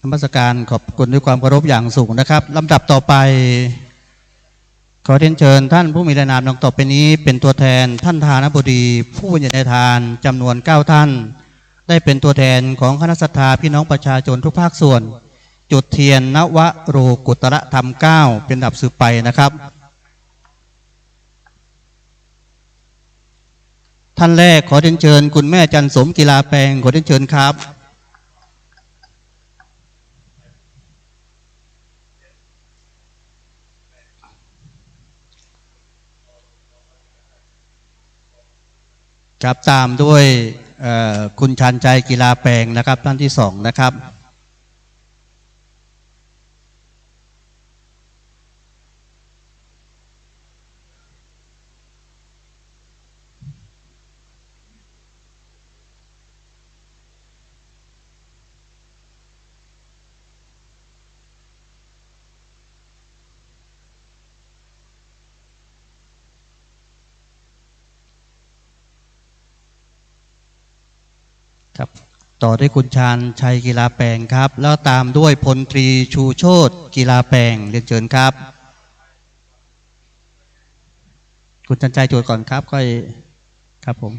Speaker 9: นมัสการขอบคุณด้วยความเคารพอย่างสูงนะครับลำดับต่อไปขอเรียนเชิญท่านผู้มีนามดังต่อไปนี้เป็นตัวแทนท่านทานบดีผู้บรรยายทานจำนวน9ท่านได้เป็นตัวแทนของคณะศรัทธาพี่น้องประชาชนทุกภาคส่วนจุดเทียนนวโรกุตระธรรม9เป็นดับสืบไปนะครับท่านแรกขอเรียนเชิญคุณแม่จันสมกีฬาแปลงขอเรียนเชิญครับครับตามด้วยคุณชันใจกีฬาแปลงนะครับท่านที่2นะครับครับต่อด้วยคุณชาญชัยกีฬาแปลงครับแล้วตามด้วยพลตรีชูโชติกีฬาแปลงเรียนเชิญครับคุณชันชัยโจทย์ก่อนครับค่อยครับผม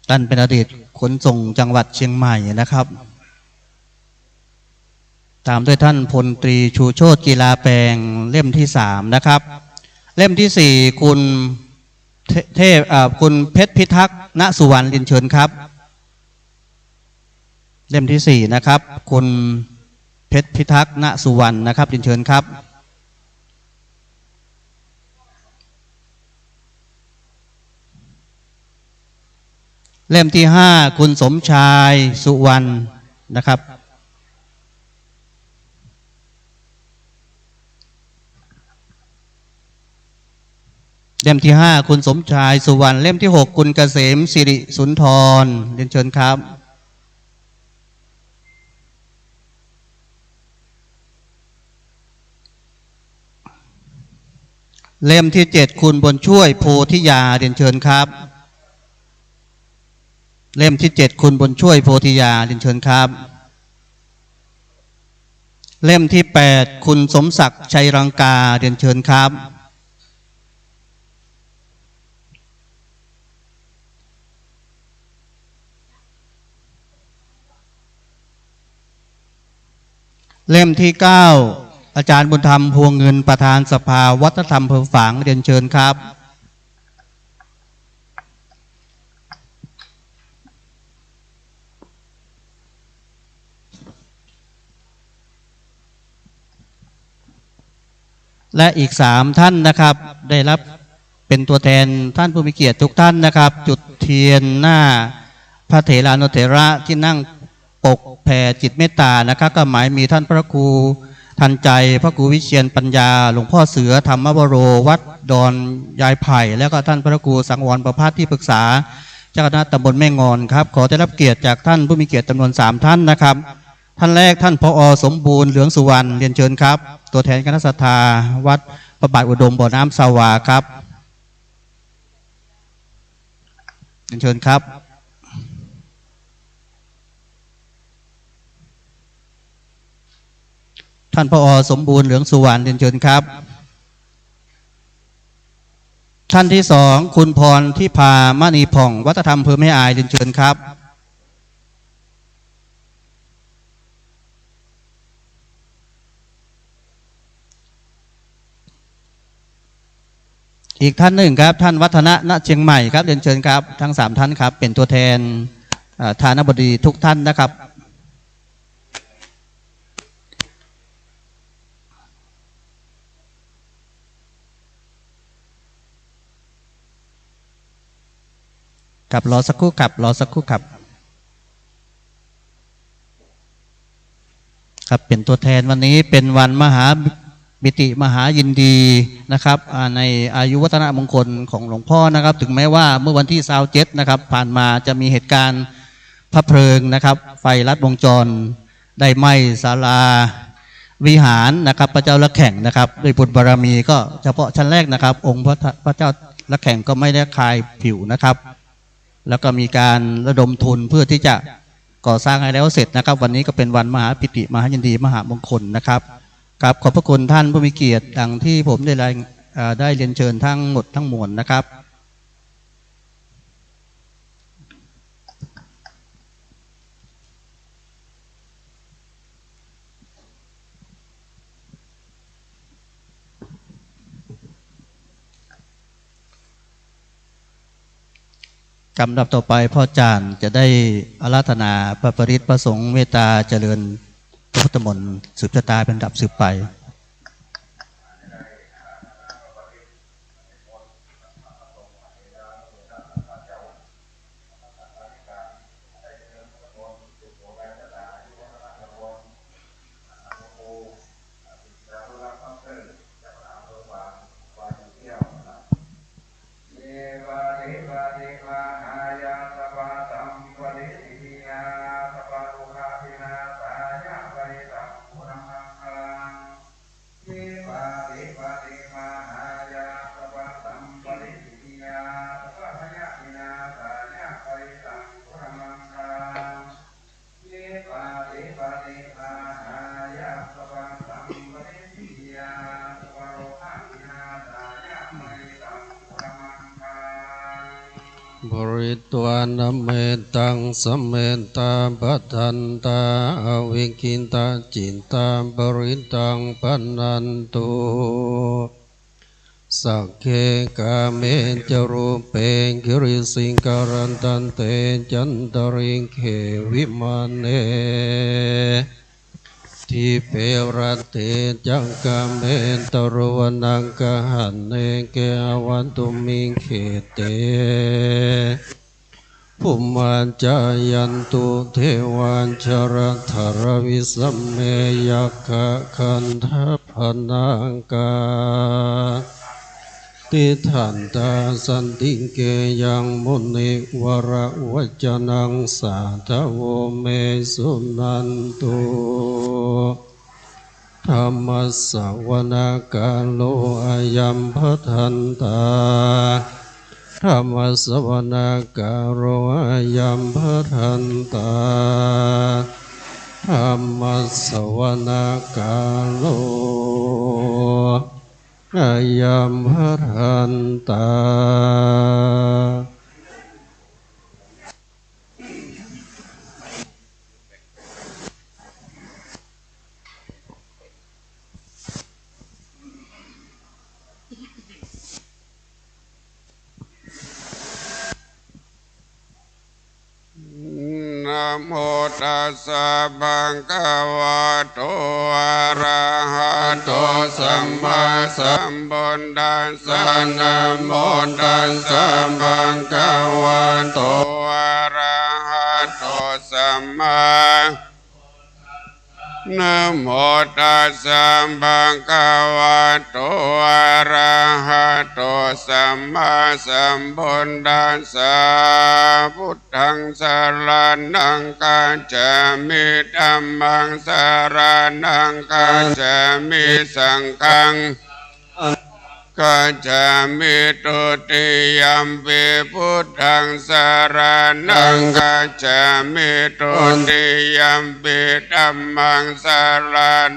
Speaker 9: ท่านเป็นอดีตขนส่งจังหวัดเชียงใหม่นะครับตามด้วยท่านพลตรีชูโชติกีฬาแปลงเล่มที่3นะครับเล่มที่4คุณคุณเพชรพิทักษ์ณสุวรรณเรียนเชิญครับเล่มที่4นะครับคุณเพชรพิทักษ์ณสุวรรณนะครับเรียนเชิญครับเล่มที่5คุณสมชายสุวรรณนะครับ เล่มที่ 5คุณสมชายสุวรรณเล่มที่ 6คุณเกษมสิริสุนทรเรียนเชิญครับเล่มที่ 7คุณบุญช่วยโพธิยาเรียนเชิญครับเล่มที่ 7คุณบุญช่วยโพธิยาเรียนเชิญครับเล่มที่ 8คุณสมศักดิ์ชัยรังกาเรียนเชิญครับเล่มที่ 9อาจารย์บุญธรรมพวงเงินประธานสภาวัฒนธรรมอำเภอฝางเรียนเชิญครับและอีก3ท่านนะครับได้รับเป็นตัวแทนท่านผู้มีเกียรติทุกท่านนะครับจุดเทียนหน้าพระเถรานุเถระที่นั่งปกแผ่จิตเมตตานะครับก็หมายมีท่านพระครูทันใจพระครูวิเชียรปัญญาหลวงพ่อเสือธรรมวโรวัดดอนยายไผ่แล้วก็ท่านพระครูสังวรประภาสที่ปรึกษาเจ้าคณะตำบลแม่งอนครับขอได้รับเกียรติจากท่านผู้มีเกียรติจำนวน3ท่านนะครับท่านแรกท่านผอ.สมบูรณ์เหลืองสุวรรณเรียนเชิญครับตัวแทนคณะศรัทธาวัดพระบาทอุดมบ่อน้ำสาวาครับเรียนเชิญครับท่านผอ.สมบูรณ์เหลืองสุวรรณเรียนเชิญครับท่านที่2คุณพรทิพามณีผ่องวัฒนธรรมอำเภอแม่อายเรียนเชิญครับอีกท่านหนึ่งครับท่านวัฒนะณเชียงใหม่ครับเรียนเชิญครับทั้ง3ท่านครับเป็นตัวแทนฐานบดีทุกท่านนะครับกับรอสักครู่ครับรอสักครู่ครับครับเป็นตัวแทนวันนี้เป็นวันมหาบิติมหายินดีนะครับในอายุวัฒนมงคลของหลวงพ่อนะครับถึงแม้ว่าเมื่อวันที่27นะครับผ่านมาจะมีเหตุการณ์พระเพลิงนะครับไฟลัดวงจรได้ไหม้ศาลาวิหารนะครับพระเจ้าละแข่งนะครับด้วยบุญบารมีก็เฉพาะชั้นแรกนะครับองค์พระเจ้าละแข่งก็ไม่ได้คลายผิวนะครับแล้วก็มีการระดมทุนเพื่อที่จะก่อสร้างให้แล้วเสร็จนะครับวันนี้ก็เป็นวันมหาปิติมหายินดีมหามงคลนะครับครับขอบพระคุณท่านผู้มีเกียรติดังที่ผมได้เรียนเชิญทั้งหมดทั้งมวลนะครับลำดับต่อไปพ่อจานจะได้อาราธนาพระปริตรประสงค์เมตตาเจริญพระพุทธมนต์สืบชะตาเป็นดับสืบไปบริตวานเมตังสเมตาปัทันตาวิกินตาจินตาบริตังปันนันตุสักเคกาเมจรูปเปงกิริสิงการันตันเตจันตริงเขวิมานเนทิเปรเตจังกาเมตรวนังกหันเนเกอวันตุมิงเขเตภุมัญจายันตุเทวันชรธรวิสัมเมยักขะคันทพนังกาต
Speaker 11: ติทันตาสันติเกยังมุนิวระวัจนังสาธโวเมสุนันตุธรรมสวนากาโลอายัมพทันตาธรรมสวนากาโลอายัมพทันตาธรรมสวนากาโลอายัมพทันตา
Speaker 10: นะโมตัสสะภะคะวะโตอะระหะโตสัมมาสัมพุทธัสสะนะโมตัสสะภะคะวะโตอะระหะโตสัมมานะโมตัสสะภะคะวะโตอะระหะโตสัมมาสัมพุทธัสสะพุทธังสรณังคัจฉามิธัมมังสรณังคัจฉามิสังฆังกัจฉามิตุติยัมปิพุทธังสรณังกัจฉามิตุติยัมปิธัมมังสร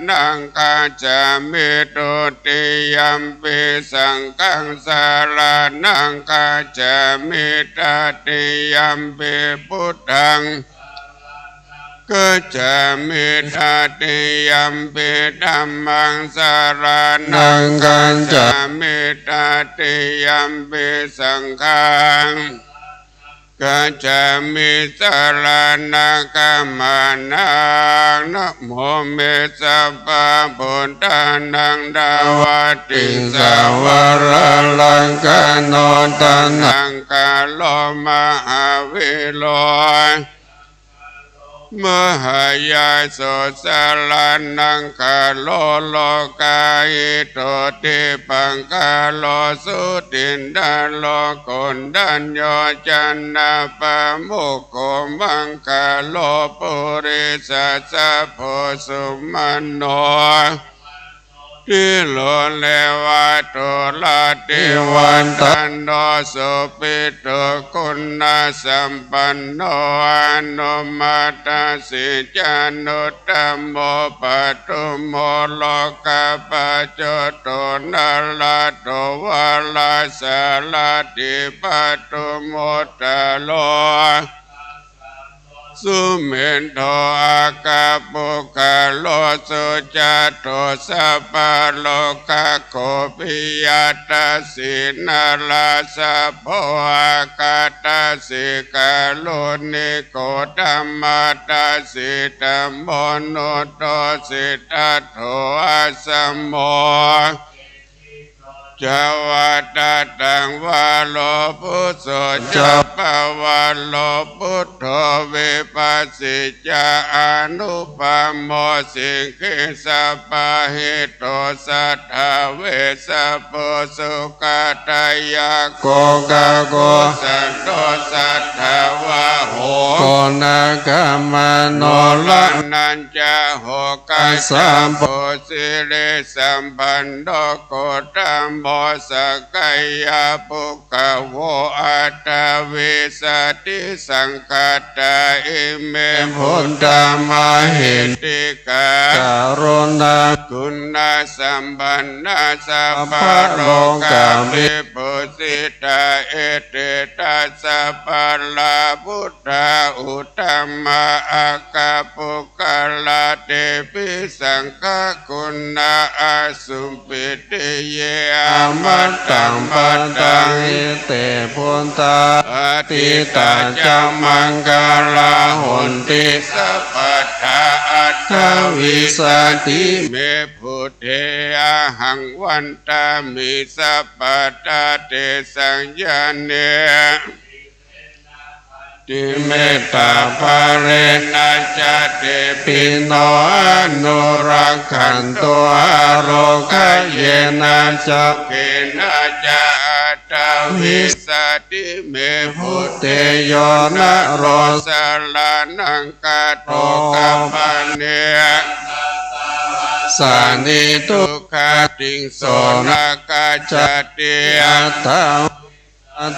Speaker 10: ณังกัจฉามิตุติยัมปิสังฆังสรณังกัจฉามิตติยัมปิพุทธังกัจฉามิตติยัมปิธัมมังสรณังกัจฉามิตติยัมปิสังฆังกัจฉามิสรณะกัมมานังนะโมเมสัพพะพุทธานังดาวติสาวรลังกโนตนังกาโลมหาวิโลมหายาโสสารนังคาโลโลกายโตติปังคาโลสุตินดาโลคนดัญโยจันนาปะโมกโกมังคาโลปุริสัสสะโพสุมาโนทิโลเลวะโตลาติวันตันโนสุปิโตคุณาสัมปันโนอนุมาตสิจานุตตโมปัตตุโมโลกาปัจจโตนาลาโตวาลาสาลาติปัตตุโมตโลสุเมนโทอากาปุคาโลสุจัตโตสัพพะโลกะโคปิยตัสสินาลาสัพโพอากาตัสสิกาโลนิโกธัมมาตัสสิธัมโมโนโตสิตัตโถอะสัมโมจาวาตาตังวาโลพุทโธจะปวาโลพุทโธวิปัสสิจาอนุปโมสิกขิสัพพะหิโตสัทธาเวสัพพสุขตายาโกกะโกสันโตสัทธาวะโหโกนากัมมโนละนันจะโหกัสสัมโพสิริสัมปันโนโกตัมโมสกายาปุกะโวอัตตวิสติสังกัตตาอิเมพุทธามาหินติกาการุณาคุณาสัมปันนาสัพพะโลกามิปุสิตาเอเตตัสสะปะลาพุทธาอุตตมะอาคาปุกะลาเตปิสังฆคุณาอาสุปิติเยอามัตตังปัตตังอิเตพุทธาอติตาจัมมังกาลาหุนติสัพพทาอัตถวิสติเมพุทเทอะหังวันตามิสัพพตาเตสังญาเนติเมตตาภาเรนะจะเตปิโนอนุรักขันโตอโรคเยนะจะเกนะจะอ ตาวิสติเมพุทเตโยนะโรสลานังกาโตกัปปะเนสานิทุกขาติงโสนาคาจติอัตตา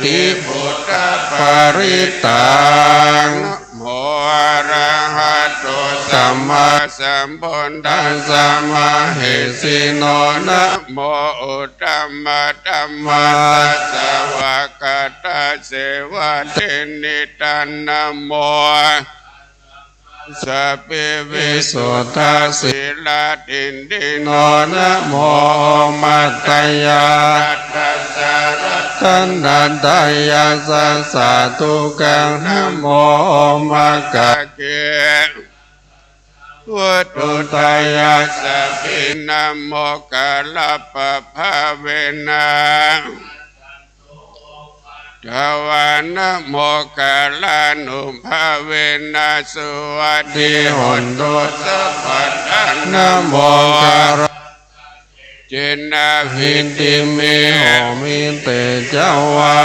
Speaker 10: ติพุทธปริตังนะโมอะระหะโตสัมมาสัมพุทธัสสะมะเหสิโนนะโมอุตตมะธัมมาสัสสะวะกตาเสวะเทนิตันนะโมสัพเพวิสุทธาสิลาตินดิโนนะโมมัตตยาตัสสะตันนันตยาสัสสะทุกังนะโมมะกะเกวัตถุตายาสัพพินะโมกะลาปะภาเวนะทวานะโมกาลานุภาเวนะสุวัสดิหุนตุสัพพัทธังนะโมกาลาเจนะพินติเมโหมิเตเจ้าวา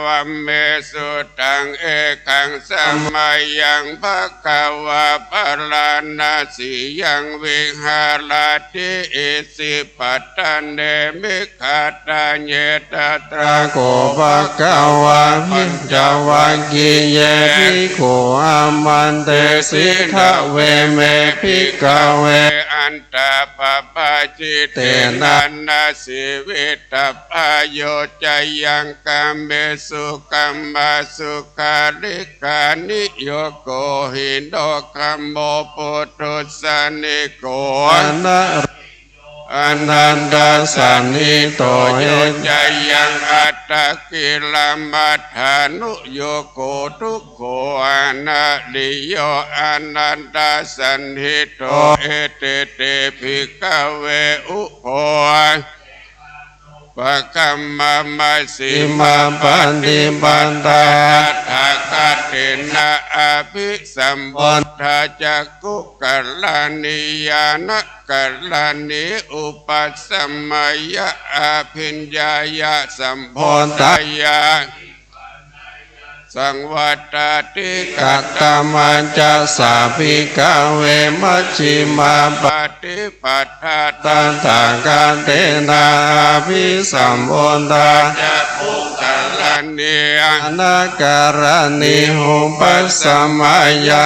Speaker 10: วัมเมสุตังเอกังสัมมายังภะคะวะปะลานาสิยังวิหารติอิสิปัตตันเนมิขัตตาเยตตระโกภะคะวะมิจจวังกิเยภิกขุอามันเตสิทะเวเมภิกขเวอันตาปะปะจิตเตนันนาสิวิตาปะโยจยังกัมเมสุกัมมาสุขาริกานิโยโกหินโดกัมโมปุตุสันนิโกอนันดาสันนิโตโยจยังอัตตกิลมัฏฐานุโยโกทุกโขอนาลิโยอนันดาสันนิโตเอเตเตภิกขเวอุโภปะกัมมะมัสสิมาปันติปันตาทักขะเตนะอภิสัมพุทธาจักขุกัลลานิยานะกัลลานิอุปัสสัมมายะอภิญญายะสัมโพธายะสังวัตติกัตตมันจะสาภิกขเวมัชฌิมาปฏิปัฏฐาตันตาการเตนะภิสัมโพธาจักขุกัลลานิยานาการณิหุปัสสมายา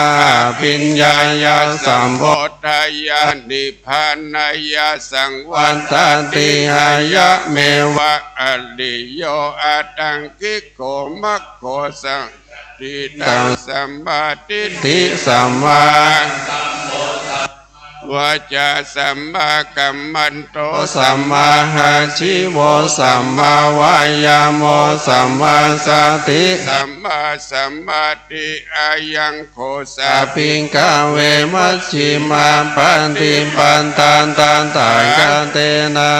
Speaker 10: ปิญญายาสัมโพธายานิพพานายาสังวัตติหายะเมวะอริโยอาตังกิโกมัคโคสังติตังสัมมาทิฏฐิสัมมาวาจาสัมมากัมมันโตสัมมาหาชิโวสัมมาวายาโมสัมมาสติสัมมาสัมมาทิอายังโคสาปิงกเวมัชฌิมาปันติปันตันตันตากันเตนะ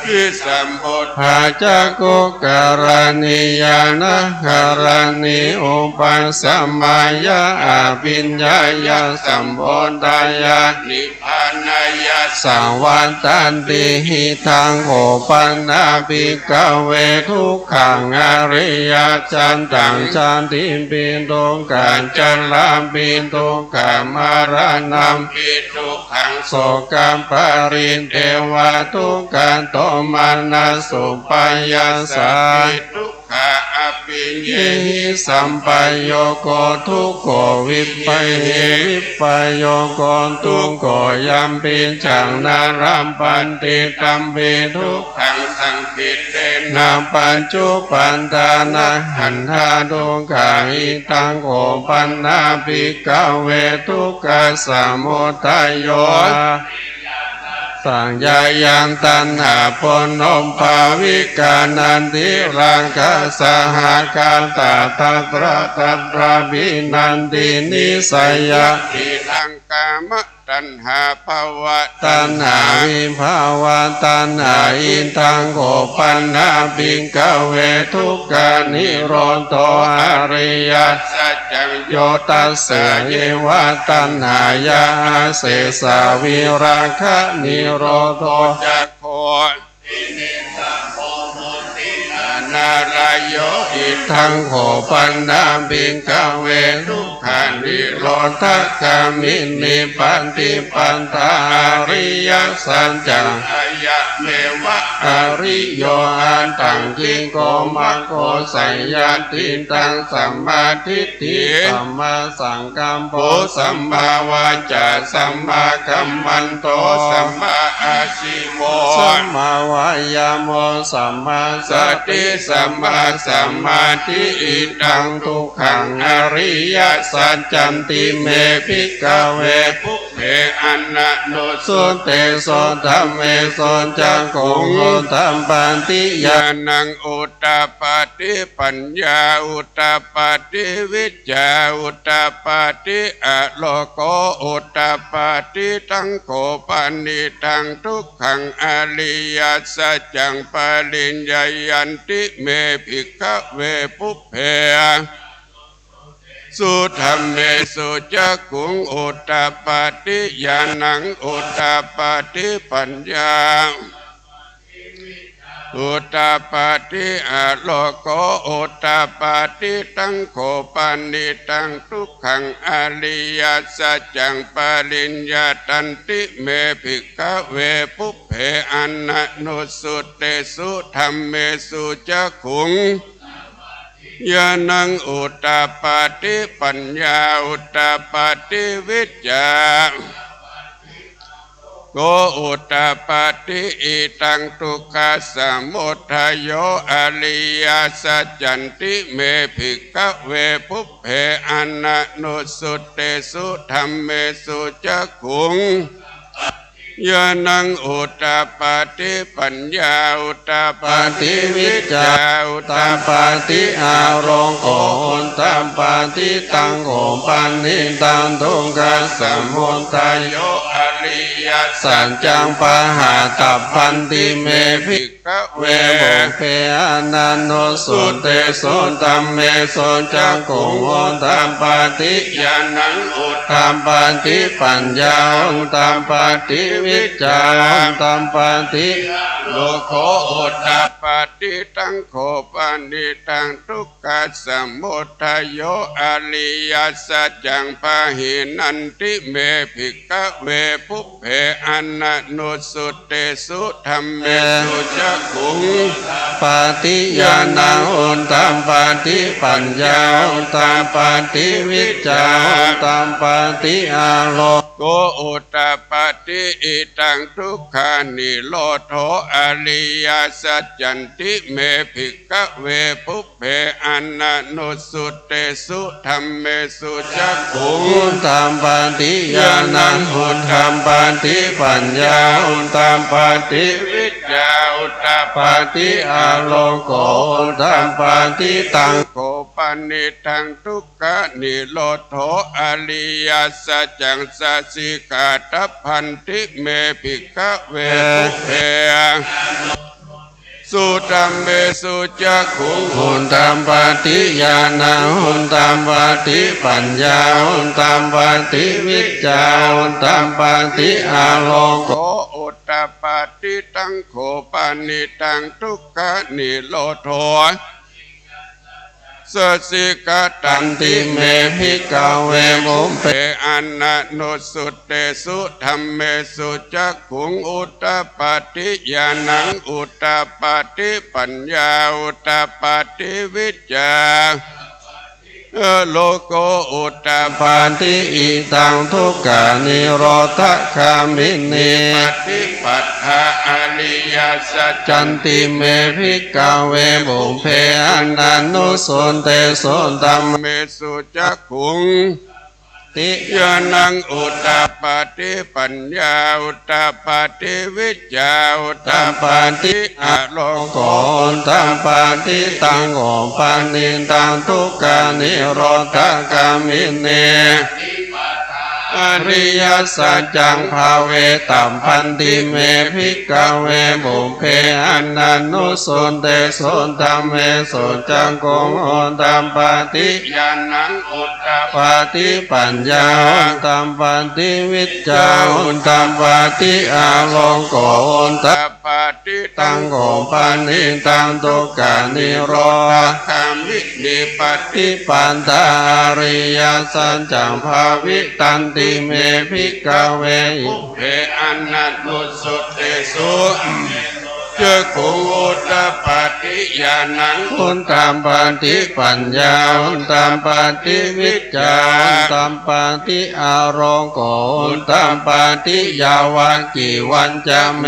Speaker 10: วิสัมพุทธาจักขุการณิยานะการณิอุปัสสัมมายะอภิญญายะสัมโพธายะนิพพานายะสังวัตันติหิทังโอปันนาภิกขเวทุกขังอริยจันตังจันติปินทุกขังจันลามปินทุกขังมารานัมปิทุกขังโสกัมปรินเทวะทุกขังโตมานาสุปายาสาทุกขะอภิญเยหิสัมปโยโกทุกโกวิปไปวิปปโยโกทุกโกยัมปิจังนารัมปันติตัมปิทุกขังสังคิเตนะปัญจุปันตานะหันธาทุกขาหิตังโอปันนาภิกขเวทุกขสมุทัยโยสังยายังตัณหาปนมภาวิกานันติรังคสหการตาตัตระตัตระบินันตินิสัยยะทิทังกามตัณหาภาวะตัณหาวิภาวะตัณหาอินทังโกปันนาภิกขเวทุกขานิโรธโตอริยสัจจังโยตัสสะเยวะตัณหายาเสสาวิราคะนิโรธโตจักโค อิทังโขปันดาบิงกเวทุกขานิโรธกามินิปันติปันตาอริยสัจจังอายะเมวะอริโยอันตังกิโกมัคโคสัยยาติตังสัมมาทิฏฐิสัมมาสังกัมโปสัมมาวาจาสัมมากัมมันโตสัมมาอาชิโมสัมมาวายามโมสัมมาสติสัมมาสัมมาทิอิตังทุกขังอริยสัจจันติเมภิกขเวปุเพอันนะโนสุเตโสธัมเมโสจักขุงอุตตัมปันติญาณังอุตตปาติปัญญาอุตตปาติวิจจาอุตตปาติอโลโกอุตตปาติตังโกปานิตังทุกขังอริยสัจจังปริญญายันติเมภิกขเวปุเพสุธรรมเมสุจักขุงอุตตปาติญาณังอุตตปาติปัญญาอุตตปาติอโลโกอุตตปาติตังโขปานิตังทุกขังอริยสัจจังปริญญาตันติเมภิกขเวปุเพอันนะโนสุเตสุธรรมเมสุจักขุงญาณังอุตตปาติปัญญาอุตตปาติวิจจาโกอุตตปาติอิตังทุกขสมุทัยโยอริยสัจจันติเมภิกขเวปุเพอันนะโนสุเตสุธรรมเมสุจักขุงญาณังอุตตปาติปัญญาอุตตปาติวิจจาอุตตปาติอาโรงโกอุตตปาติตังโกปันนิตังทุกขสมุทัยโยอริยสัจจังปะหาตัพพันติเมภิกขเวบุเพอนันโนสุเตโสตัมเมโสจักขุงอุตตปาติญาณังอุตตปาติปัญญาอุตตปาติวิจจาอุตตปาติโลโกอุตตปาติตังโขปานิตังทุกขสมุทัยโยอริยสัจจังปะหินันติเมภิกขเวปุเพอันนะโนสุเตสุธรรมเมสุจักขุงปาติญาณังอุตตปาติปัญญาอุตตปาติวิจจาอุตตปาติอาโลโกอุตตปาติอิตังทุกขานิโรธอริยสัจจันติเมภิกขเวปุเพอันนะโนสุเตสุธรรมเมสุจักขุงอุตตปาติญาณังอุตตปาติปัญญาอุตตปาติวิจจาอุตตปาติอาโลโกอุตตปาติตังโกปานิตังทุกขนิโรธอริยสัจจังสัสสิกาตัพพันติเมภิกขเวปุเพสุตัมเมสุจักขุงอุตตปาติญาณังอุตตปาติปัญญาอุตตปาติวิจจาอุตตปาติอาโลโกอุตตปาติตังโขปานิตังทุกขนิโรธสัสสิกตันติเมภิกขเวบุเพอันนะโนสุเตสุธรรมเมสุจักขุงอุตตปาติญาณังอุตตปาติปัญญาอุตตปาติวิจจาโลโกอุตตปาติอิตังทุกขานิโรธคามินีปฏิปัฏฐาอริยสัจจันติเมภิกขเวบุเพอนันโนสุเตโสตัมเมสุจักขุงติญาณังอุตตปาติปัญญาอุตตปาติวิจจาอุตตปาติอโลโกอุตตปาติตังโกปานิตังทุกขานิโรธกามิเนอริยสัจจังภาเวตัมพันติเมภิกขเวบุเพอนันโนสุเตโสตัมเมโสจักขุงอุตตปาติญาณังอุตตปาติปัญญาอุตตปาติวิจจาอุตตปาติอาโลโกอุตตปา ฏิตังโกปานิตังตุกานิโรธามินิปฏิปันตาริยสัจจังภาวิตันติเมภิกขเวอุเพอนัตตุสุเตสุเจกุอุตตปาฏิญาณังคุณตามปาฏิปัญญาคุณตามปาฏิวิจาคุณตามปาฏิอารมณ์คุณตามปาฏิยาวันกี่วันจะเม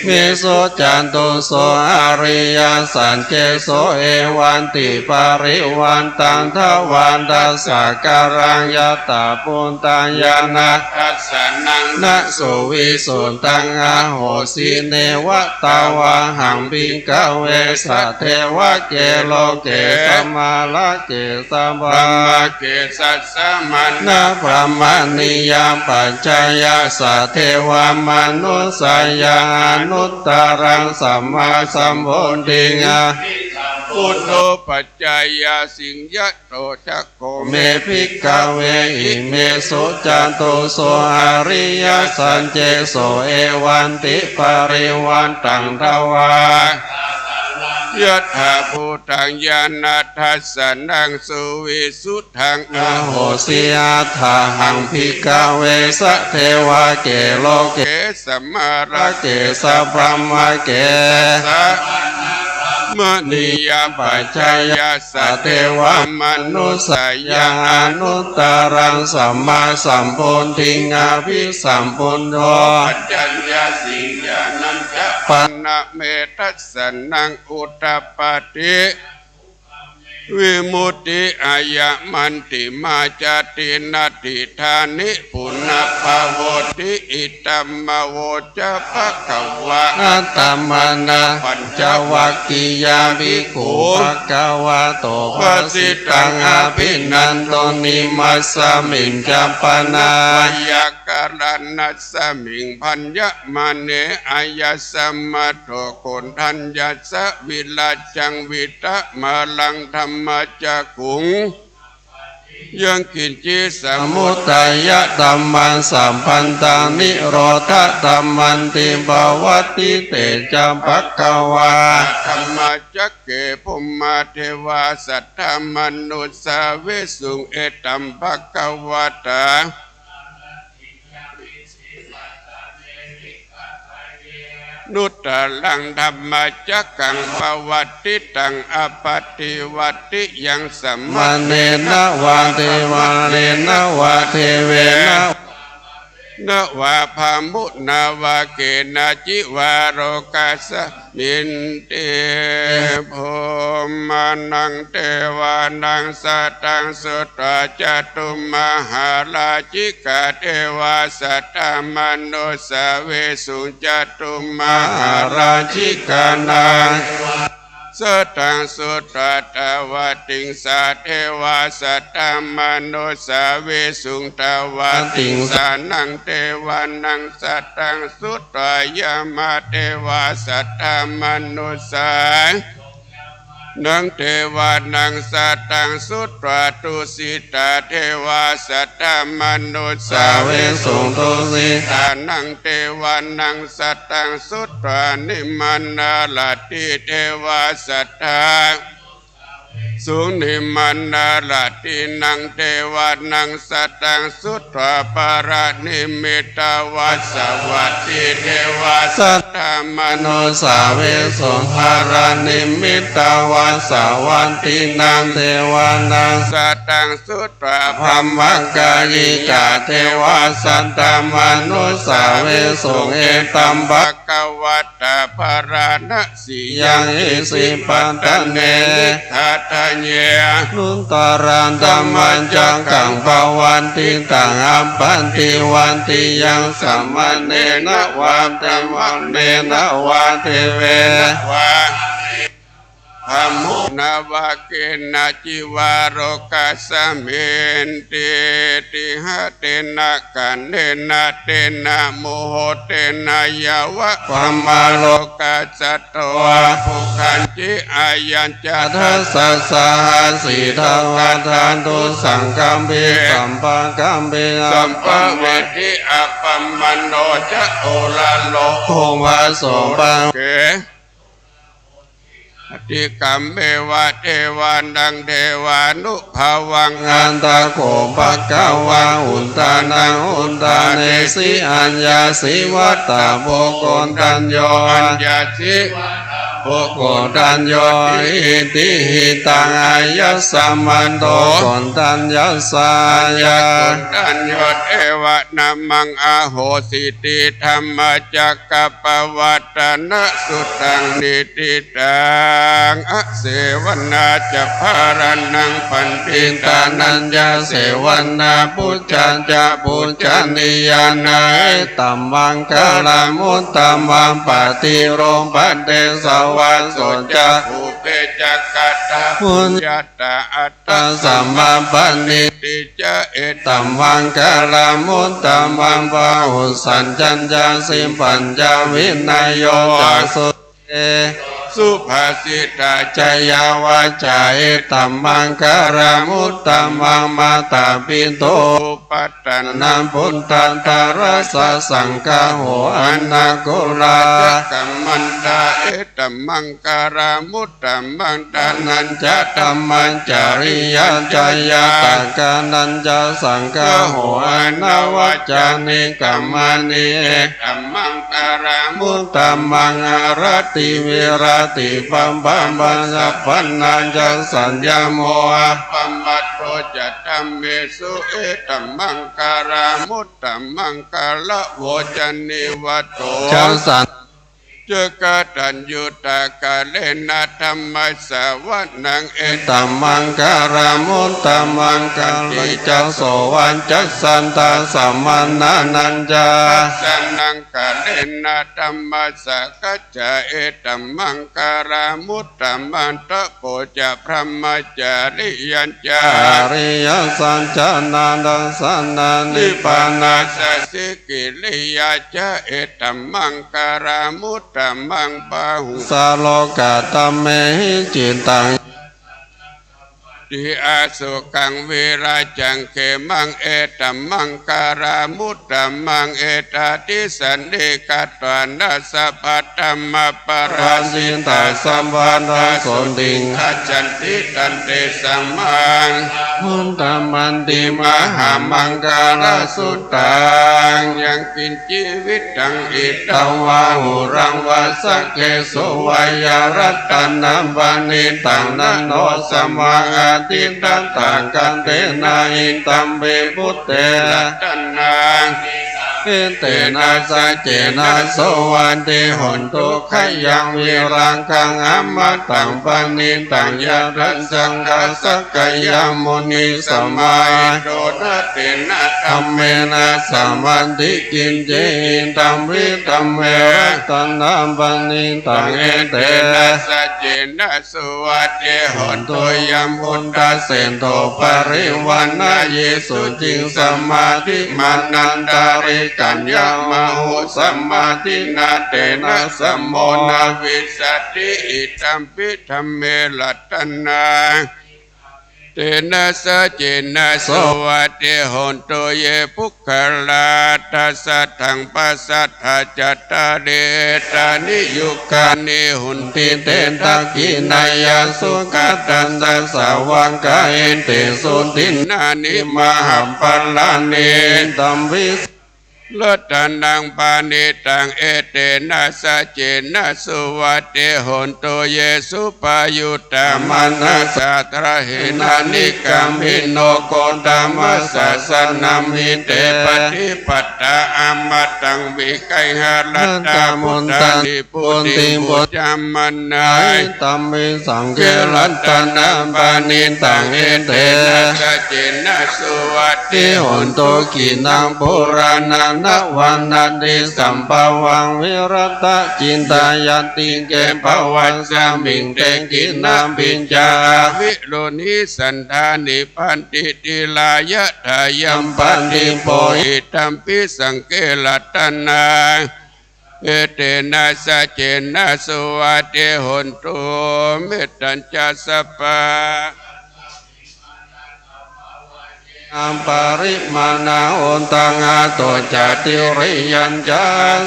Speaker 10: เมโสจันตุโสอริยสัจเจโสเอวันติปาริวันตังทวันตัสสะการังยตาปุตตัญญานาทัสสะนังนะโสวิสุตตังอาโหสิเนวะตาวาหังปิกเวสัทเทวะเกโลเกสัมมาละเกสัมมาเกสัสสะมันนะพระมณียาปัจจายาสัทเทวามนุสายานุตตรังสัมมาสัมโพธิงาพุทโธปัจจายาสิงยะโตจักโกเมภิกขเวอิเมโสจันโตโสอริยสัจเจโสเอวันติปาริวันตังทวายะถาภูตังญาณทัสสะนังสุวิสุทธังอโหสิอาถาหังภิกขเวสะเทวะเกโลเกสัมมาระเกสัพพมะเกสะมณียปัจจายาสัทเทวมนุสายานุตตรังสัมมาสัมโพธิงาภิสัมปุญโธปัจจัญญาสิญานันจะปันนะเมทัสสนังอุตตปาติวิมุตติอายะมันติมาจตินาติธานิปุณณภาวติอิตัมมโวจะภะคะวะอัตตมนะปัญจวัคคียาภิกขุภะคะวะโตภะสิตังอภินันโตนิมัสสมิงจัปปนายักการนัสสมิงพัญญมาเนอายะสัมมาโตโกนทัญญัสสะวิลาจังวิตะมาลังธรรมมาจากขุงยังกินจิสมุทัยธัมมังสัมพันตังนิโรธธัมมันติภวัตติเตจัมปัคคะวาธัมมาจักเกภุมมาเทวาสัทธมนุสสาเวสุงเอตัมปัคคะวะตานุตตลังธรรมจักกังภวัตติตังอปัตติวัตติยังสัมมาเนนะวาเทวาเนนะวาเทเวนะนะวาภามุนาวาเกนะจิวาโรกัสมินเตโพมานังเทวานังสัตตังสุตตจตุมหาราชิกาเทวาสัตตมนุสเวสุจตุมหาราชิกานังสัตตังสุตตะวะติงสาเทวาสัตตมนุสเวสุงตวะติงสานังเทวานังสัตตังสุตตยามาเทวาสัตตมนุสานังเทวานังสัตตังสุตตตุสิตาเทวาสัตตมนุสาเวสุงตุสิตานังเทวานังสัตตังสุตตนิมันนาลติเทวาสัตตาสุนิมันนาลตินังเทวานังสัตตังสุตตปารานิมิตาวัสวัตติเทวาสัตตมนุสาเวสุภารานิมิตาวัสวันตินังเทวานังสัตตังสุตตภัมมกายิกาเทวาสัตตมนุสาเวสุเอตัมภะคะวัตตาภารานะสียังอิสิปัตตเนทัตเยนุตตรันธัมมัญจังกังภวันติตังอัปปันติวันติยังสัมมาเนนะวามตัมวันเนนะวาเทเวนะวา พามุนาวาเกนะจิวาโรกัสสเมนติติหะเตนะกันเนนะเตนะโมโหเตนะยาวะความมาโลกัสสตวะภูคันจิอายัญจะทัสสะสาสีทาวาทานตุสังกัมเบสัมปะกัมเบสัมปะเวทิอัปปมันโนจะโอลาโลโควาโสปังเกอติกัมเมวะเทวานังเทวานุภาวังอันตะโกภะคะวะอุตตานังอุตตาเนสิอัญญาสิวัตตาโภโกตัญโยอัญญาสิโภโกตัญโยอิติหิตังอายัสสะมันโตโกตัญญัสสายะตัญโยเทวะนามังอาโหสิติธรรมจักกะปวัตตนะสุตังนิติตังอเสวนาจะภารันังปันติตานัญญาเสวนาปุจจาจะปุจจานิยานาตัมมังกาลามุตตัมมังปฏิโรมปเตสวาสจักขุเปจักกัตตาปุญญาตาอัตตาสัมมาปันนิติจะเอตัมมังกาลามุตตัมมังปะหุสัญจัญญาสิปัญญาวินัยโยจักสุเอสุภาษิตาจยาวาจาเอตัมมังการามุตตัมมังมาตาปิโตปัตตานัมพุทธันตารัสสังฆโหอนาโกลากัมมันตาเอตัมมังการามุตตัมมังตานันจะตัมมังจาริยาจยาตากานันจะสังฆโหอนาวจานิกัมมานิเอตัมมังการามุตตัมมังอารติวิราติปัมปัมปัญญปัญญาสัญญาโมอะปัมมัตโตจะตัมเมสุเอตัมมังการามุตตัมมังกาละโวจันนิวัตโตจังสันเจกตัญยุตากาเลนะธรรมสาวนังเอตัมมังการามุตตัมมังกาลิจักโสวันจักสันตาสัมมานานัญจาสันนังกาเลนะธรรมสกัจจะเอตัมมังการามุตตัมมังตะโปจะพระมจาริยัญจาริยสัญจานาดังสันนานิปานาสสิกิริยาจะเอตัมมังการามุตตัมมังปะหุสาโลกาตัมเมหิจิตตังติอาสุกังเวราจังเขมังเอตัมมังการามุตตัมมังเอตติสันเดกัตตานัสสะปัตตัมมะปะราสินตาสัมปันนาสนติงขจันติตันเตสัมมังมุตตัมมันติมหามังการาสุตตังยังกินชีวิตตังอิตังวาหุรังวาสักเกสุวายารัตนัมปานิตังนันโนสมังติตันตังกันเตนะอิตัมเบพุตเตนะตันนังเตนะสัจเจนะโสวันติหนตุขยังวิรังคังอัมมะตังปานิตังยะรันสังกัสสะกยมุนิสมัยโดนะเตนะธัมเมนะสัมมันติกินเจตัมวิตัมเมตันนัมปานิตังเอเตนะสัจเจนะสุวัตเตหนตุยัมพุทธะเสนโตปริวันนะเยสุจิงสมาธิมานันตาริกัญญามหุสัมมาทินาเตนะสัมโมนาวิสัตติอิตัมปิธัมเมลัตตนาเตนะสัจเจนะโสวัตเตหนโตเยปุคคลาทัสสะทังปัสสัทธาจัตตาเดตานิยุคานิหุนติเตตักขินายาสุกัตตันตสาวังกาเอเตสุตินานิมหัมปัลลานิตัมวิลตันนังปานิตังเอเตนะสัจเจนะสุวัตเตหนโตเยสุปายุตตามัสสะตระเหนานิกัมหิโนโกตมัสสะสนัมหิเตปฏิปัตตาอัมมะตังวิกัยหะลัตตามุตตานิปุติปุจามันนายตัมมิสังเกลัตตนาปานิตังเอเตนะสัจเจนะสุวัตเตหนโตกินังปุรานัง
Speaker 11: ณวันนันติสัมภวังวิรัตจินตายติเกภวันสามิงเตกินาปิญจาวิโรนิสันธานิปันติติลายะทายัมปันติโพหิตัมปิสังเกลัตนาเอเตนะสะเจนะสุวัตเตหนตุเมตตัญจะสัพพะอัมปาริมานาอุนตังอาโตจัตติริยัญจา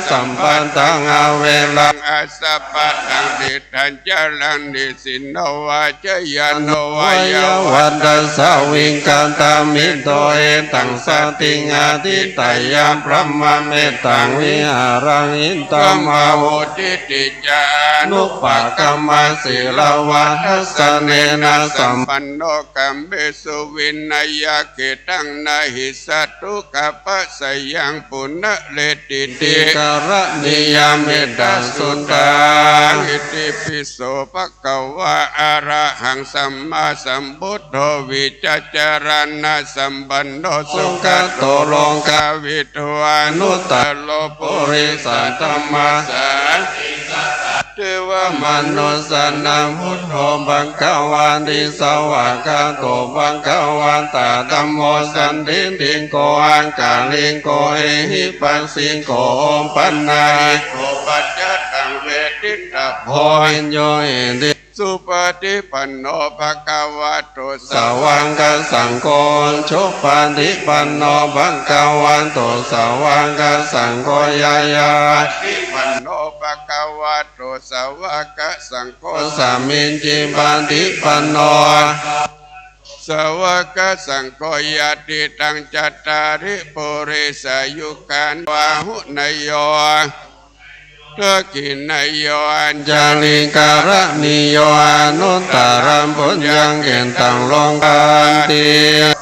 Speaker 11: สัมปันตังอาเวลังอาสัพพะตังติทัญจาลังนิสินโนวาจยานโนวายวันตัสสาวิงกันตามิโตเอตังสติงาทิตายามพระมเมตตังวิหารังอินตัมมาโหติติจานุปกัมมาสิลาวาทัสเนนะสัมปันโนกัมเบสุวินัยเกตังนาหิสัตตุกัปปะสยังปุณะเลติติการนิยามเมตาสุตาอิติปิโสภะคะวะอะระหังสัมมาสัมพุทโธวิจัจจารณะสัมปันโนสุขโตโลกาวิทวานุตตโลปุริสัตตมัสสะเทวมนุสสนาพุทโธบังคาวานิสวากาโตบังคาวันตาธัมโมสันติติโกอังกาลิงโกเอหิปัสสิโกโอมปันนาโกปัจจตังเวทิตาโพหินโยเอติสุปฏิปันโนภะคะวะโตสาวกสังโฆชุปฏิปันโนภะคะวะโตสาวกสังโฆยายาติปันโนภะคะวะโตสาวกสังโฆสามินจิปฏิปันโนสาวกสังโฆยติตังจัตตาริปุริสายุกันวาหุนยโยทักขินายโยอัญจาลิการะนิโยอนุตตรัมปุญญังเกณตังลงกันติ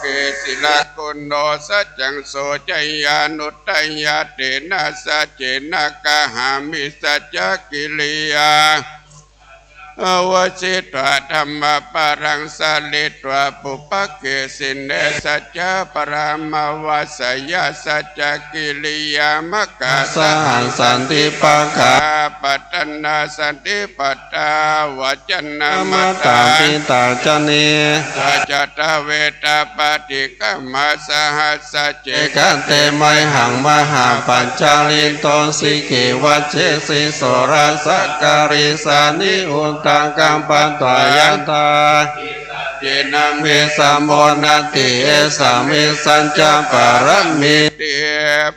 Speaker 11: เกศิลากุณโนสัจจังโสจยานุตตยาเตนะสัจเจนะกะหามิสัจจกิริยาอวชิตวธรรมปรังสลิตวปุปเกสินเนสัจจปรามวัสยสัจจกิริยามกาสหังสันติปะกาปัตตนาสันติปัตตาวจนะมัตตาปิตาจเนสัจตเวตาปฏิกัมมาสหัสสเจกันเตไมหังมหาปัญจาลินโตสิเกวัชเชสิโสราสการิสานิอุตตังกัมปันตวายันตาเจนะเมสามโมนาติเอสามิสัญจปารมิติ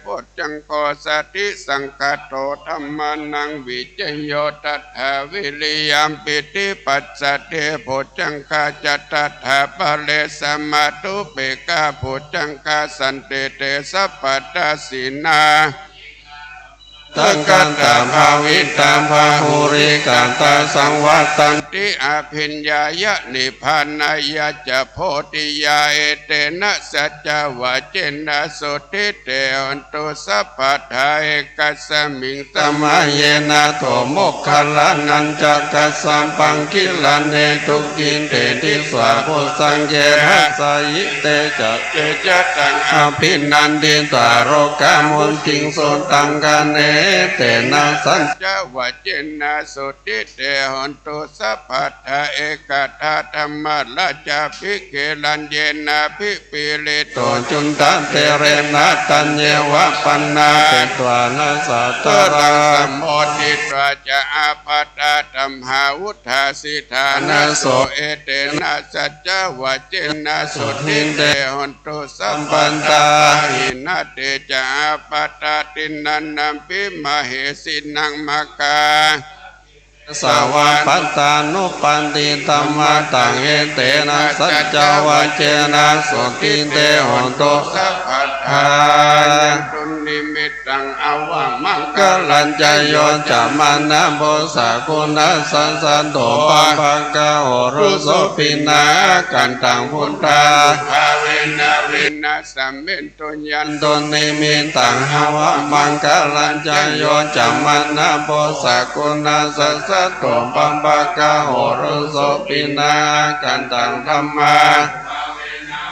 Speaker 11: ปุจจังโกสติสังกัตโตธัมมานังวิจโยตัทธาวิริยมปิติปัสสะเทปุจจังคาจัตตัทธาปะเลสมาตุเปกาปุจจังคาสันเตเตสัพพัตตสินาตังกันตาภาวิตาภาหุริกันตาสังวัตันติอภิญญายะนิพพานายะจะโพธิยาเอเตนะสัจจวะเจนะสุติเตอันตุสัพพะทาเอกัสสมิงตมะเยนะโตโมกขลานันจักกัสสัมปังคิลันเนตุกินเตติสวะโพสังเจหัสสยิเตจะเตจะตังอภินันติตาโรกามุนติงโสตังกันเนเตนะสัญจวัจเจนะสุติเตหันตุสัพพัทธะเอกทัตธรรมราชาภิกเกลันเยนะภิปิลิโตจุนตันเตเรนะตัญเยวะปันนาเตตวานาสัตตารังสัมโมทิตวาจะอาภัตตาธัมหาวุฒาสิทานาโสเอเตนะสัจจวัจเจนะสุติเตหันตุสัมปันตาหินะเตจะอาภัตตาตินันนัมปิมเหสินังมกาสาวาปัตตานุปันติตัมมาตังเอเตนะสัจจวัจเจนะสุติเตหันตุสัพพัทธาตุนิมิตตังอวะมังกลัญจโยจะมานะโพสะคุณะสันสันโตปัปะกะโหรุโสปินากันตังพุทธาภาเวนะเวนะสัมเมตุยันตุนิมิตตังอวะมังกลัญจโยจะมานะโพสะคุณะสันสันโตปัปะกะโหรุโสปินากันตังธัมมา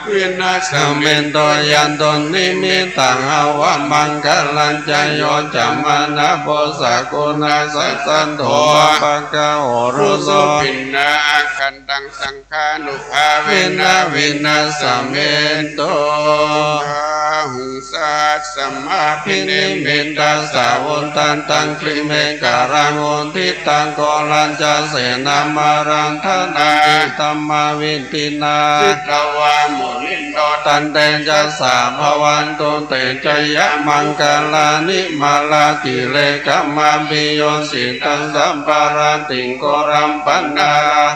Speaker 11: ภ
Speaker 10: วินาศ
Speaker 11: สัม
Speaker 10: เม
Speaker 11: เมน
Speaker 10: น
Speaker 11: โตยันตนนิมิตตังอาวะมังกลัญจโยจัมมานะโพสกุณาสัสสันโตปะกะโอรุ
Speaker 10: รุ
Speaker 11: โส
Speaker 10: โสปินนาคันตังสังฆานุภาเว
Speaker 11: วิ
Speaker 10: นะ
Speaker 11: นา
Speaker 10: เว
Speaker 11: วิ
Speaker 10: นะ
Speaker 11: นา
Speaker 10: สั
Speaker 11: สั
Speaker 10: ม
Speaker 11: ม
Speaker 10: เม
Speaker 11: เม
Speaker 10: น
Speaker 11: น
Speaker 10: โต
Speaker 11: โต
Speaker 10: หุงสัสสัมมาพิ
Speaker 11: พิ
Speaker 10: เน
Speaker 11: นิ
Speaker 10: เม
Speaker 11: มิ
Speaker 10: ต
Speaker 11: ตาสาวนตันตังคลิเมการังโอนทิตังโกลัญจเสนามารังทนาติตัมมาวินตินา
Speaker 10: สิตวามุนินโต
Speaker 11: ตันเตจะสาภวันตุเตจยะมังกาลานิมาลาติเลกะมาปิโยสิตังสัมปาราติงโกรัมปันนา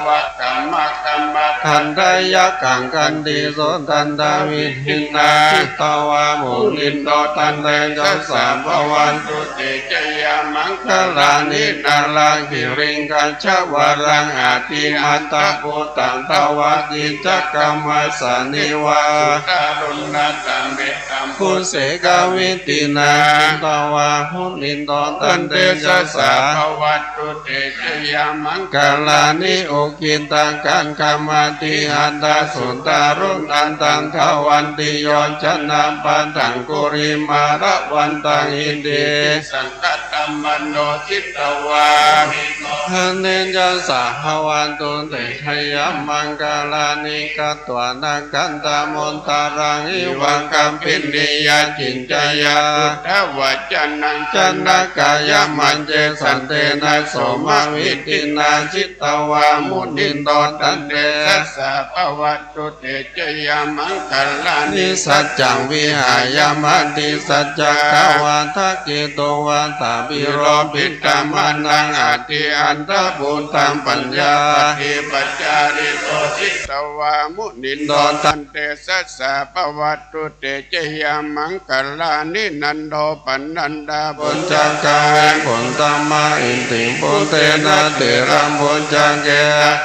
Speaker 11: ว
Speaker 10: ะกัมมะกัมมะ
Speaker 11: ทันไดยะกังกันติโสตันดาวิหินาจิตตวามุนินโตตันเตจะสาภวันตุ
Speaker 10: เตจยามัง
Speaker 11: กาลานินาลากิริงกัญชวรังอาติอัตตะปุตังตวะกิจักกรรมสานิวา
Speaker 10: ตารุณะตัมเมตัม
Speaker 11: ผู้เสกาวิตินาตวาหุนินโตตั
Speaker 10: ตั
Speaker 11: น
Speaker 10: น
Speaker 11: เต
Speaker 10: เต
Speaker 11: จะ
Speaker 10: จะ
Speaker 11: สา
Speaker 10: สาภวัตตุเตจยามัง
Speaker 11: กาลานิโอกินตังกันกรรมติอันตาสุนตารุนันตังทวันติโยชนะปันตังกุริมาระวันตังอินเด
Speaker 10: สังกัตตมโนสิตวา
Speaker 11: ฮันเนจะสาหวันตุเตชยมังกาลานิกัตวานากันตามนตารังอิวังกัมปินิยาจินจยา
Speaker 10: ทวัจนัง
Speaker 11: จันนากายมันเจสันเตนะโสมาวิตินาจิตตวามุนินโตตันเต
Speaker 10: สัสสะภวัตตุเตจยามังคัลลานิ
Speaker 11: นิสัจจังวิหายามันติสัจจังกวาทักกิโตวันตาบิโรปิตามานังอาทิอันตะบุญตังปัญญา
Speaker 10: ปฏิปัจจาริโตสิตวามุนินโตตันเตสัสสะภวัตตุเตจยามังคัลลานินันโดปันนันดา
Speaker 11: ปุญจังกาเวปุณตัมมาอินติปุณเตนะเตรัมปุญจังเก